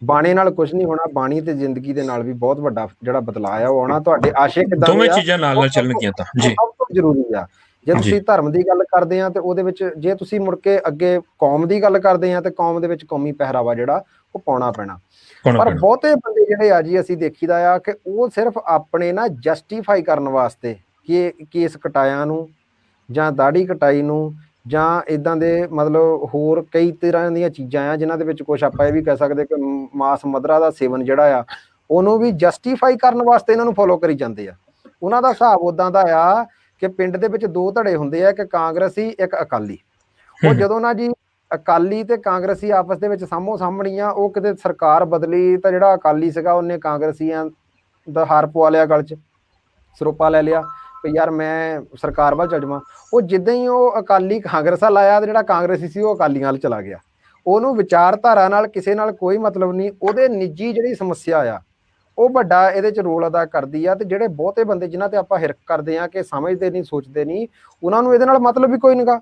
ਬਾਣੀ ਨਾਲ ਕੁਝ ਨਹੀਂ ਹੋਣਾ, ਬਾਣੀ ਤੇ ਜ਼ਿੰਦਗੀ ਦੇ ਨਾਲ ਵੀ ਬਹੁਤ ਵੱਡਾ ਜਿਹੜਾ ਬਦਲਾਅ ਆ ਉਹ ਆਉਣਾ। ਤੁਹਾਡੇ ਆਸ਼ੇ ਕਿਦਾਂ ਦੋਵੇਂ ਚੀਜ਼ਾਂ ਨਾਲ ਚੱਲਣਗੀਆਂ ਤਾਂ ਜੀ ਸਭ ਤੋਂ ਜ਼ਰੂਰੀ ਆ। ਜੇ ਤੁਸੀਂ ਧਰਮ ਦੀ ਗੱਲ ਕਰਦੇ ਆ ਤੇ ਉਹਦੇ ਵਿੱਚ ਜੇ ਤੁਸੀਂ ਮੁੜ ਕੇ ਅੱਗੇ ਕੌਮ ਦੀ ਗੱਲ ਕਰਦੇ ਆ ਤੇ ਕੌਮ ਦੇ ਵਿੱਚ ਕੌਮੀ ਪਹਿਰਾਵਾ ਜਿਹੜਾ ਉਹ ਪਾਉਣਾ ਪੈਣਾ। ਪਰ ਬਹੁਤੇ ਬੰਦੇ ਜਿਹੜੇ ਆ ਜੀ ਅਸੀਂ ਦੇਖੀਦਾ ਆ ਕਿ ਉਹ ਸਿਰਫ ਆਪਣੇ ਨਾ ਜਸਟੀਫਾਈ ਕਰਨ ਵਾਸਤੇ ਕਿ ਕੇਸ ਕਟਾਇਆ ਨੂੰ ਜਾਂ ਦਾੜੀ ਕਟਾਈ ਨੂੰ ਜਾਂ ਇਦਾਂ ਦੇ ਮਤਲਬ ਹੋਰ ਕਈ ਤਰ੍ਹਾਂ ਦੀਆਂ ਚੀਜ਼ਾਂ ਆ ਜਿਨ੍ਹਾਂ ਦੇ ਵਿੱਚ ਕੁਛ ਆਪਾਂ ਇਹ ਵੀ ਕਹਿ ਸਕਦੇ ਕਿ ਮਾਸ ਮਦਰਾ ਦਾ ਸੇਵਨ ਜਿਹੜਾ ਆ ਉਹਨੂੰ ਵੀ ਜਸਟੀਫਾਈ ਕਰਨ ਵਾਸਤੇ ਇਹਨਾਂ ਨੂੰ ਫੋਲੋ ਕਰੀ ਜਾਂਦੇ ਆ। ਉਹਨਾਂ ਦਾ ਹਿਸਾਬ ਉਦਾਂ ਦਾ ਆ ਕਿ ਪਿੰਡ ਦੇ ਵਿੱਚ 2 ਧੜੇ ਹੁੰਦੇ ਆ, ਇੱਕ ਕਾਂਗਰਸੀ ਇੱਕ ਅਕਾਲੀ। ਉਹ ਜਦੋਂ ਨਾ ਜੀ ਅਕਾਲੀ ਤੇ ਕਾਂਗਰਸੀ ਆਪਸ ਦੇ ਵਿੱਚ ਸਾਹਮੋ ਸਾਹਮਣੀਆਂ, ਉਹ ਕਿਤੇ ਸਰਕਾਰ ਬਦਲੀ ਤਾਂ ਜਿਹੜਾ ਅਕਾਲੀ ਸੀਗਾ ਉਹਨੇ ਕਾਂਗਰਸੀਆਂ ਦਾ ਹਾਰ ਪਵਾ ਲਿਆ, ਗਲ 'ਚ ਸਰੋਪਾ ਲੈ ਲਿਆ ਵੀ ਯਾਰ ਮੈਂ ਸਰਕਾਰ ਵੱਲ ਚੱਲ ਜਾਵਾਂ। ਉਹ ਜਿੱਦਾਂ ਹੀ ਉਹ ਅਕਾਲੀ ਕਾਂਗਰਸ ਵੱਲ ਆਇਆ ਤੇ ਜਿਹੜਾ ਕਾਂਗਰਸੀ ਸੀ ਉਹ ਅਕਾਲੀਆਂ ਵੱਲ ਚਲਾ ਗਿਆ। ਉਹਨੂੰ ਵਿਚਾਰਧਾਰਾ ਨਾਲ ਕਿਸੇ ਨਾਲ ਕੋਈ ਮਤਲਬ ਨਹੀਂ, ਉਹਦੇ ਨਿੱਜੀ ਜਿਹੜੀ ਸਮੱਸਿਆ ਆ ਉਹ ਵੱਡਾ ਇਹਦੇ 'ਚ ਰੋਲ ਅਦਾ ਕਰਦੀ ਆ। ਤੇ ਜਿਹੜੇ ਬਹੁਤੇ ਬੰਦੇ ਜਿਨ੍ਹਾਂ ਤੇ ਆਪਾਂ ਹਿਰਖ ਕਰਦੇ ਆ ਕਿ ਸਮਝਦੇ ਨਹੀਂ ਸੋਚਦੇ ਨਹੀਂ, ਉਹਨਾਂ ਨੂੰ ਇਹਦੇ ਨਾਲ ਮਤਲਬ ਵੀ ਕੋਈ ਨਹੀਂਗਾ।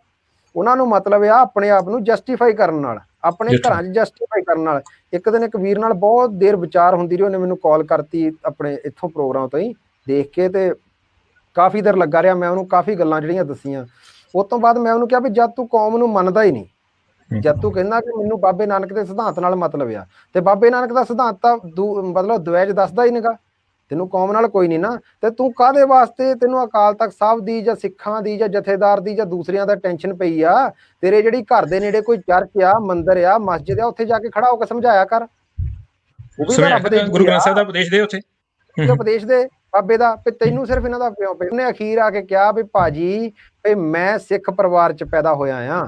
ਉਹਨਾਂ ਨੂੰ ਮਤਲਬ ਆ ਆਪਣੇ ਆਪ ਨੂੰ ਜਸਟੀਫਾਈ ਕਰਨ ਨਾਲ, ਆਪਣੇ ਘਰਾਂ 'ਚ ਜਸਟੀਫਾਈ ਕਰਨ ਨਾਲ। ਇੱਕ ਦਿਨ ਇੱਕ ਵੀਰ ਨਾਲ ਬਹੁਤ ਦੇਰ ਵਿਚਾਰ ਹੁੰਦੀ ਰਹੀ, ਉਹਨੇ ਮੈਨੂੰ ਕਾਲ ਕਰਤੀ ਆਪਣੇ ਇੱਥੋਂ ਪ੍ਰੋਗਰਾਮ ਤੋਂ ਹੀ ਦੇਖ ਕੇ, ਤੇ ਕਾਫੀ ਦੇਰ ਲੱਗਾ ਰਿਹਾ। ਮੈਂ ਉਹਨੂੰ ਕਾਫੀ ਗੱਲਾਂ ਜਿਹੜੀਆਂ ਦੱਸੀਆਂ। ਉਸ ਤੋਂ ਬਾਅਦ ਮੈਂ ਉਹਨੂੰ ਕਿਹਾ ਵੀ ਜਦ ਤੂੰ ਕੌਮ ਨੂੰ ਮੰਨਦਾ ਹੀ ਨਹੀਂ, ਜਦ ਤੂੰ ਕਹਿੰਦਾ ਕਿ ਮੈਨੂੰ ਬਾਬੇ ਨਾਨਕ ਦੇ ਸਿਧਾਂਤ ਨਾਲ ਮਤਲਬ ਆ, ਤੇ ਬਾਬੇ ਨਾਨਕ ਦਾ ਸਿਧਾਂਤ ਤਾਂ ਮਤਲਬ ਦਵੈਜ ਦੱਸਦਾ ਹੀ ਨਹੀਂਗਾ, ਤੈਨੂੰ ਕੌਮ ਨਾਲ ਕੋਈ ਨਹੀਂ ਨਾ, ਤੇ ਤੂੰ ਕਾਹਦੇ ਵਾਸਤੇ ਤੈਨੂੰ ਅਕਾਲ ਤਖਤ ਸਾਹਿਬ ਦੀ ਜਾਂ ਸਿੱਖਾਂ ਦੀ ਜਾਂ ਜਥੇਦਾਰ ਦੀ ਜਾਂ ਦੂਸਰਿਆਂ ਦਾ ਟੈਨਸ਼ਨ ਪਈ ਆ? ਤੇਰੇ ਜਿਹੜੀ ਘਰ ਦੇ ਨੇੜੇ ਕੋਈ ਚਰਚ ਆ, ਮੰਦਿਰ ਆ, ਮਸਜਿਦ ਆ, ਉੱਥੇ ਜਾ ਕੇ ਖੜਾ ਹੋ ਕੇ ਸਮਝਾਇਆ ਕਰ। ਉਹ ਵੀ ਰੱਬ ਦੇ ਗੁਰੂ ਗ੍ਰੰਥ ਸਾਹਿਬ ਦਾ ਉਪਦੇਸ਼ ਦੇ, ਉੱਥੇ ਉਪਦੇਸ਼ ਦੇ ਬਾਬੇ ਦਾ। ਵੀ ਤੈਨੂੰ ਸਿਰਫ ਇਹਨਾਂ ਦਾ ਪਿਓ ਪਿਆ। ਉਹਨੇ ਅਖੀਰ ਆ ਕੇ ਕਿਹਾ ਵੀ ਭਾਜੀ ਵੀ ਮੈਂ ਸਿੱਖ ਪਰਿਵਾਰ 'ਚ ਪੈਦਾ ਹੋਇਆ ਆ,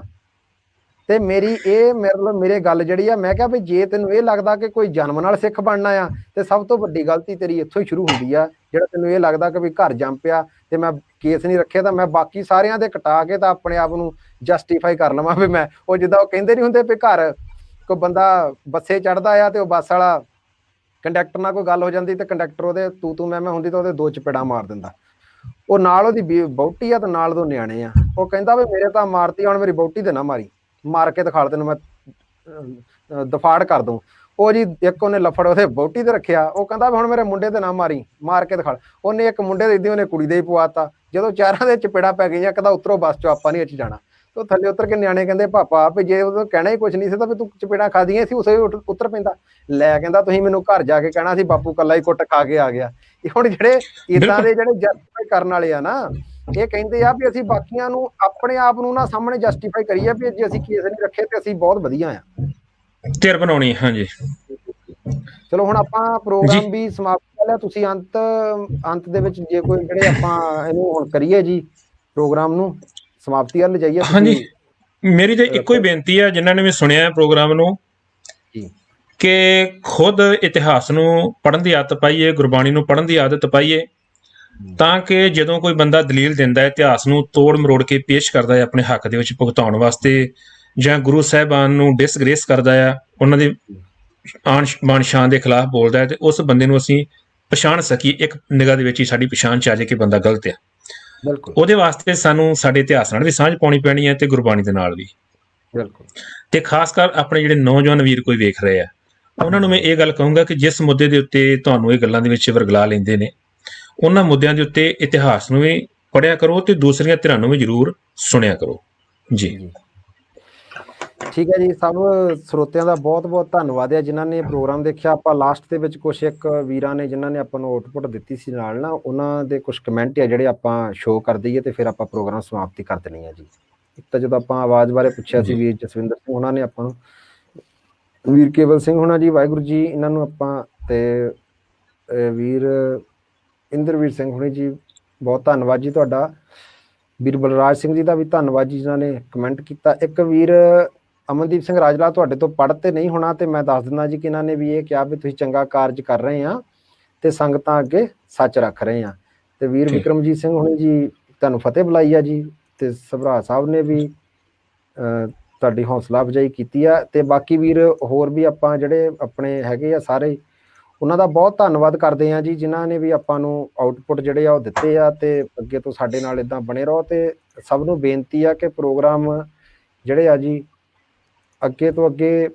ਤੇ ਮੇਰੀ ਇਹ ਮੇਰੇ ਗੱਲ ਜਿਹੜੀ ਆ, ਮੈਂ ਕਿਹਾ ਵੀ ਜੇ ਤੈਨੂੰ ਇਹ ਲੱਗਦਾ ਕਿ ਕੋਈ ਜਨਮ ਨਾਲ ਸਿੱਖ ਬਣਨਾ ਆ ਤੇ ਸਭ ਤੋਂ ਵੱਡੀ ਗਲਤੀ ਤੇਰੀ ਇੱਥੋਂ ਹੀ ਸ਼ੁਰੂ ਹੁੰਦੀ ਆ। ਜਿਹੜਾ ਤੈਨੂੰ ਇਹ ਲੱਗਦਾ ਕਿ ਵੀ ਘਰ ਜੰਮ ਪਿਆ ਤੇ ਮੈਂ ਕੇਸ ਨਹੀਂ ਰੱਖਿਆ ਤਾਂ ਮੈਂ ਬਾਕੀ ਸਾਰਿਆਂ ਦੇ ਕਟਾ ਕੇ ਤਾਂ ਆਪਣੇ ਆਪ ਨੂੰ ਜਸਟੀਫਾਈ ਕਰ ਲਵਾਂ ਵੀ ਮੈਂ ਉਹ ਜਿੱਦਾਂ ਉਹ ਕਹਿੰਦੇ ਨਹੀਂ ਹੁੰਦੇ ਵੀ ਘਰ ਕੋਈ ਬੰਦਾ ਬੱਸੇ ਚੜ੍ਹਦਾ ਆ ਤੇ ਉਹ ਬੱਸ ਵਾਲਾ ਕੰਡਕਟਰ ਨਾਲ ਕੋਈ ਗੱਲ ਹੋ ਜਾਂਦੀ ਤੇ ਕੰਡਕਟਰ ਉਹਦੇ ਤੂੰ ਮੈਂ ਹੁੰਦੀ ਤਾਂ ਉਹਦੇ 2 ਚਪੇੜਾਂ ਮਾਰ ਦਿੰਦਾ। ਉਹ ਨਾਲ ਉਹਦੀ ਵਹੁਟੀ ਆ ਤੇ ਨਾਲ 2 ਨਿਆਣੇ ਆ। ਉਹ ਕਹਿੰਦਾ ਵੀ ਮੇਰੇ ਤਾਂ ਮਾਰਤੀ, ਹੁਣ ਮੇਰੀ ਵਹੁਟੀ ਤੇ ਨਾ ਮਾਰੀ, ਮਾਰ ਕੇ ਦਿਖਾ ਤੈਨੂੰ ਮੈਂ ਦਫਾੜ ਕਰ ਦੂੰ। ਉਹ ਜੀ ਇੱਕ ਉਹਨੇ ਲਫੜ ਉਹਦੇ ਵਹੁਟੀ ਤੇ ਰੱਖਿਆ। ਉਹ ਕਹਿੰਦਾ ਵੀ ਹੁਣ ਮੇਰੇ ਮੁੰਡੇ ਤੇ ਨਾ ਮਾਰੀ, ਮਾਰ ਕੇ ਦਿਖਾ। ਉਹਨੇ ਇੱਕ ਮੁੰਡੇ ਦੇ ਇੱਦਾਂ ਉਹਨੇ ਕੁੜੀ ਦੇ ਹੀ ਪਵਾਤਾ। ਜਦੋਂ ਚਾਰਾਂ ਦੇ ਚਪੇੜਾ ਪੈ ਗਈਆਂ, ਕਹਿੰਦਾ ਉਤਰੋ ਬੱਸ ਚੋਂ, ਆਪਾਂ ਨਹੀਂ ਇੱਥੇ ਜਾਣਾ। ਤੇ ਥੱਲੇ ਉਤਰ ਕੇ ਨਿਆਣੇ ਕਹਿੰਦੇ ਪਾਪਾ ਵੀ ਜੇ ਉਹ ਕਹਿਣਾ ਹੀ ਕੁਛ ਨਹੀਂ ਸੀ ਤਾਂ ਵੀ ਤੂੰ ਚਪੇੜਾਂ ਖਾਦੀਆਂ ਸੀ, ਉਸੇ ਉਤਰ ਪੈਂਦਾ। ਲੈ ਕਹਿੰਦਾ ਤੁਸੀਂ ਮੈਨੂੰ ਘਰ ਜਾ ਕੇ ਕਹਿਣਾ ਸੀ ਬਾਪੂ ਕੱਲਾ ਹੀ ਕੁੱਟ ਖਾ ਕੇ ਆ ਗਿਆ। ਹੁਣ ਜਿਹੜੇ ਇਦਾਂ ਦੇ ਜਿਹੜੇ ਜਸਟੀਫਾਈ ਕਰਨ ਵਾਲੇ ਆ ਨਾ, ਇਹ ਕਹਿੰਦੇ ਆ ਵੀ ਅਸੀਂ ਬਾਕੀਆਂ ਨੂੰ ਆਪਣੇ ਆਪ ਨੂੰ ਨਾ ਸਾਹਮਣੇ ਜਸਟੀਫਾਈ ਕਰੀਏ ਵੀ ਜੇ ਅਸੀਂ ਕੇਸ ਨਹੀਂ ਰੱਖੇ ਤੇ ਅਸੀਂ ਬਹੁਤ ਵਧੀਆ ਆ, ਧਿਰ ਬਣਾਉਣੀ। ਹਾਂਜੀ ਚਲੋ ਹੁਣ ਆਪਾਂ ਪ੍ਰੋਗਰਾਮ ਵੀ ਸਮਾਪਤ ਕਰ ਲਿਆ। ਤੁਸੀਂ ਅੰਤ ਦੇ ਵਿੱਚ ਜੇ ਕੋਈ ਜਿਹੜੇ ਆਪਾਂ ਇਹਨੂੰ ਹੁਣ ਕਰੀਏ ਜੀ ਪ੍ਰੋਗਰਾਮ ਨੂੰ ਸਮਾਪਤੀ ਵੱਲ ਜਾਈਏ। ਹਾਂਜੀ, ਮੇਰੀ ਤੇ ਇੱਕੋ ਹੀ ਬੇਨਤੀ ਆ ਜਿਨ੍ਹਾਂ ਨੇ ਵੀ ਸੁਣਿਆ ਪ੍ਰੋਗਰਾਮ ਨੂੰ ਕਿ ਖੁਦ ਇਤਿਹਾਸ ਨੂੰ ਪੜ੍ਹਨ ਦੀ ਆਦਤ ਪਾਈਏ, ਗੁਰਬਾਣੀ ਨੂੰ ਪੜ੍ਹਨ ਦੀ ਆਦਤ ਪਾਈਏ, ਤਾਂ ਕਿ ਜਦੋਂ ਕੋਈ ਬੰਦਾ ਦਲੀਲ ਦਿੰਦਾ ਹੈ, ਇਤਿਹਾਸ ਨੂੰ ਤੋੜ ਮਰੋੜ ਕੇ ਪੇਸ਼ ਕਰਦਾ ਹੈ ਆਪਣੇ ਹੱਕ ਦੇ ਵਿੱਚ ਭੁਗਤਾਉਣ ਵਾਸਤੇ, ਜਾਂ ਗੁਰੂ ਸਾਹਿਬਾਨ ਨੂੰ ਡਿਸਗ੍ਰੇਸ ਕਰਦਾ ਆ, ਉਹਨਾਂ ਦੀ ਆਨ ਬਾਨ ਸ਼ਾਨ ਦੇ ਖਿਲਾਫ ਬੋਲਦਾ ਹੈ, ਤੇ ਉਸ ਬੰਦੇ ਨੂੰ ਅਸੀਂ ਪਛਾਣ ਸਕੀਏ, ਇੱਕ ਨਿਗਾਹ ਦੇ ਵਿੱਚ ਹੀ ਸਾਡੀ ਪਛਾਣ 'ਚ ਆ ਜਾਏ ਕਿ ਬੰਦਾ ਗਲਤ ਆ। ਬਿਲਕੁਲ ਉਹਦੇ ਵਾਸਤੇ ਸਾਨੂੰ ਸਾਡੇ ਇਤਿਹਾਸ ਨਾਲ ਵੀ ਸਾਂਝ ਪਾਉਣੀ ਪੈਣੀ ਹੈ ਤੇ ਗੁਰਬਾਣੀ ਦੇ ਨਾਲ ਵੀ। ਬਿਲਕੁਲ ਤੇ ਖਾਸ ਕਰ ਆਪਣੇ ਜਿਹੜੇ ਨੌਜਵਾਨ ਵੀਰ ਕੋਈ ਵੇਖ ਰਹੇ ਆ, ਉਹਨਾਂ ਨੂੰ ਮੈਂ ਇਹ ਗੱਲ ਕਹੂੰਗਾ ਕਿ ਜਿਸ ਮੁੱਦੇ ਦੇ ਉੱਤੇ ਤੁਹਾਨੂੰ ਇਹ ਗੱਲਾਂ ਦੇ ਵਿੱਚ ਵਰਗਲਾ ਲੈਂਦੇ ਨੇ, ਉਹਨਾਂ ਮੁੱਦਿਆਂ ਦੇ ਉੱਤੇ ਇਤਿਹਾਸ ਨੂੰ ਵੀ ਪੜ੍ਹਿਆ ਕਰੋ ਤੇ ਦੂਸਰੀਆਂ ਧਿਰਾਂ ਨੂੰ ਵੀ ਜ਼ਰੂਰ ਸੁਣਿਆ ਕਰੋ ਜੀ। ਠੀਕ ਹੈ ਜੀ, ਸਭ ਸਰੋਤਿਆਂ ਦਾ ਬਹੁਤ ਬਹੁਤ ਧੰਨਵਾਦ ਹੈ ਜਿਨ੍ਹਾਂ ਨੇ ਪ੍ਰੋਗਰਾਮ ਦੇਖਿਆ। ਆਪਾਂ ਲਾਸਟ ਦੇ ਵਿੱਚ ਕੁਛ ਇੱਕ ਵੀਰਾਂ ਨੇ ਜਿਨ੍ਹਾਂ ਨੇ ਆਪਾਂ ਨੂੰ ਆਊਟਪੁੱਟ ਦਿੱਤੀ ਸੀ ਨਾਲ ਨਾ, ਉਹਨਾਂ ਦੇ ਕੁਝ ਕਮੈਂਟ ਆ ਜਿਹੜੇ ਆਪਾਂ ਸ਼ੋਅ ਕਰ ਦਈਏ ਤੇ ਫਿਰ ਆਪਾਂ ਪ੍ਰੋਗਰਾਮ ਸਮਾਪਤੀ ਕਰ ਦੇਣੀ ਹੈ ਜੀ। ਇੱਕ ਤਾਂ ਜਦੋਂ ਆਪਾਂ ਆਵਾਜ਼ ਬਾਰੇ ਪੁੱਛਿਆ ਸੀ ਵੀਰ ਜਸਵਿੰਦਰ ਸਿੰਘ ਉਹਨਾਂ ਨੇ ਆਪਾਂ ਨੂੰ, ਵੀਰ ਕੇਵਲ ਸਿੰਘ ਹੋਣਾ ਜੀ, ਵਾਹਿਗੁਰੂ ਜੀ ਇਹਨਾਂ ਨੂੰ ਆਪਾਂ, ਤੇ ਵੀਰ ਇੰਦਰਵੀਰ ਸਿੰਘ ਹੋਣੀ ਜੀ, ਬਹੁਤ ਧੰਨਵਾਦ ਜੀ ਤੁਹਾਡਾ। ਵੀਰ ਬਲਰਾਜ ਸਿੰਘ ਜੀ ਦਾ ਵੀ ਧੰਨਵਾਦ ਜੀ ਜਿਨ੍ਹਾਂ ਨੇ ਕਮੈਂਟ ਕੀਤਾ। ਇੱਕ ਵੀਰ ਅਮਨਦੀਪ ਸਿੰਘ ਰਾਜਲਾ ਤੁਹਾਡੇ ਤੋਂ ਪੜ੍ਹ ਤੇ ਨਹੀਂ ਹੋਣਾ ਤੇ ਮੈਂ ਦੱਸ ਦਿੰਦਾ ਜੀ ਕਿ ਇਹਨਾਂ ਨੇ ਵੀ ਇਹ ਕਿਹਾ ਵੀ ਤੁਸੀਂ ਚੰਗਾ ਕਾਰਜ ਕਰ ਰਹੇ ਆ ਤੇ ਸੰਗਤਾਂ ਅੱਗੇ ਸੱਚ ਰੱਖ ਰਹੇ ਆ। ਤੇ ਵੀਰ ਵਿਕਰਮਜੀਤ ਸਿੰਘ ਹੋਣੀ ਜੀ ਤੁਹਾਨੂੰ ਫਤਿਹ ਬੁਲਾਈ ਆ ਜੀ, ਤੇ ਸਭਰਾ ਸਾਹਿਬ ਨੇ ਵੀ ਤੁਹਾਡੀ ਹੌਸਲਾ ਅਫਜ਼ਾਈ ਕੀਤੀ ਆ। ਤੇ ਬਾਕੀ ਵੀਰ ਹੋਰ ਵੀ ਆਪਾਂ ਜਿਹੜੇ ਆਪਣੇ ਹੈਗੇ ਆ ਸਾਰੇ, ਉਹਨਾਂ ਦਾ ਬਹੁਤ ਧੰਨਵਾਦ ਕਰਦੇ ਆ ਜੀ ਜਿਨ੍ਹਾਂ ਨੇ ਵੀ ਆਪਾਂ ਨੂੰ ਆਊਟਪੁੱਟ ਜਿਹੜੇ ਆ ਉਹ ਦਿੱਤੇ ਆ। ਤੇ ਅੱਗੇ ਤੋਂ ਸਾਡੇ ਨਾਲ ਇੱਦਾਂ ਬਣੇ ਰਹੋ ਤੇ ਸਭ ਨੂੰ ਬੇਨਤੀ ਆ ਕਿ ਪ੍ਰੋਗਰਾਮ ਜਿਹੜੇ ਆ ਜੀ ਅੱਗੇ ਤੋਂ ਅੱਗੇ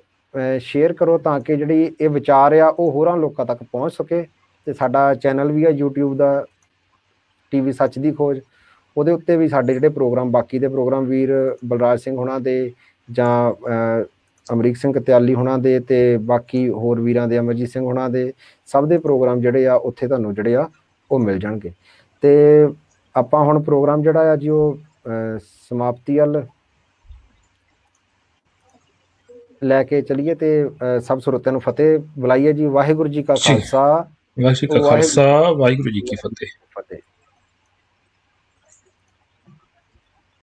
ਸ਼ੇਅਰ ਕਰੋ ਤਾਂ ਕਿ ਜਿਹੜੀ ਇਹ ਵਿਚਾਰ ਆ ਉਹ ਹੋਰਾਂ ਲੋਕਾਂ ਤੱਕ ਪਹੁੰਚ ਸਕੇ। ਤੇ ਸਾਡਾ ਚੈਨਲ ਵੀ ਆ YouTube ਦਾ TV ਸੱਚ ਦੀ ਖੋਜ, ਉਹਦੇ ਉੱਤੇ ਵੀ ਸਾਡੇ ਜਿਹੜੇ ਪ੍ਰੋਗਰਾਮ ਬਾਕੀ ਦੇ ਪ੍ਰੋਗਰਾਮ ਵੀਰ ਬਲਰਾਜ ਸਿੰਘ ਹੋਣਾ ਦੇ ਜਾਂ ਅਮਰੀਕ ਸਿੰਘ ਕਤਿਆਲੀ ਹੋਣਾ ਦੇ ਤੇ ਬਾਕੀ ਹੋਰ ਵੀਰਾਂ ਦੇ ਅਮਰਜੀਤ ਸਿੰਘ ਹੋਣਾ ਦੇ, ਸਭ ਦੇ ਪ੍ਰੋਗਰਾਮ ਜਿਹੜੇ ਆ ਉੱਥੇ ਤੁਹਾਨੂੰ ਜਿਹੜੇ ਆ ਉਹ ਮਿਲ ਜਾਣਗੇ। ਤੇ ਆਪਾਂ ਹੁਣ ਪ੍ਰੋਗਰਾਮ ਜਿਹੜਾ ਆ ਜੀ ਉਹ ਸਮਾਪਤੀ ਵੱਲ ਲੈ ਕੇ ਚਲੀਏ ਤੇ ਸਭ ਸਰੋਤਿਆਂ ਨੂੰ ਫਤਿਹ ਬੁਲਾਈਏ ਜੀ। ਵਾਹਿਗੁਰੂ ਜੀ ਕਾ ਖਾਲਸਾ, ਵਾਹਿਗੁਰੂ ਜੀ ਕਾ ਖਾਲਸਾ, ਵਾਹਿਗੁਰੂ ਜੀ ਕੀ ਫਤਿਹ।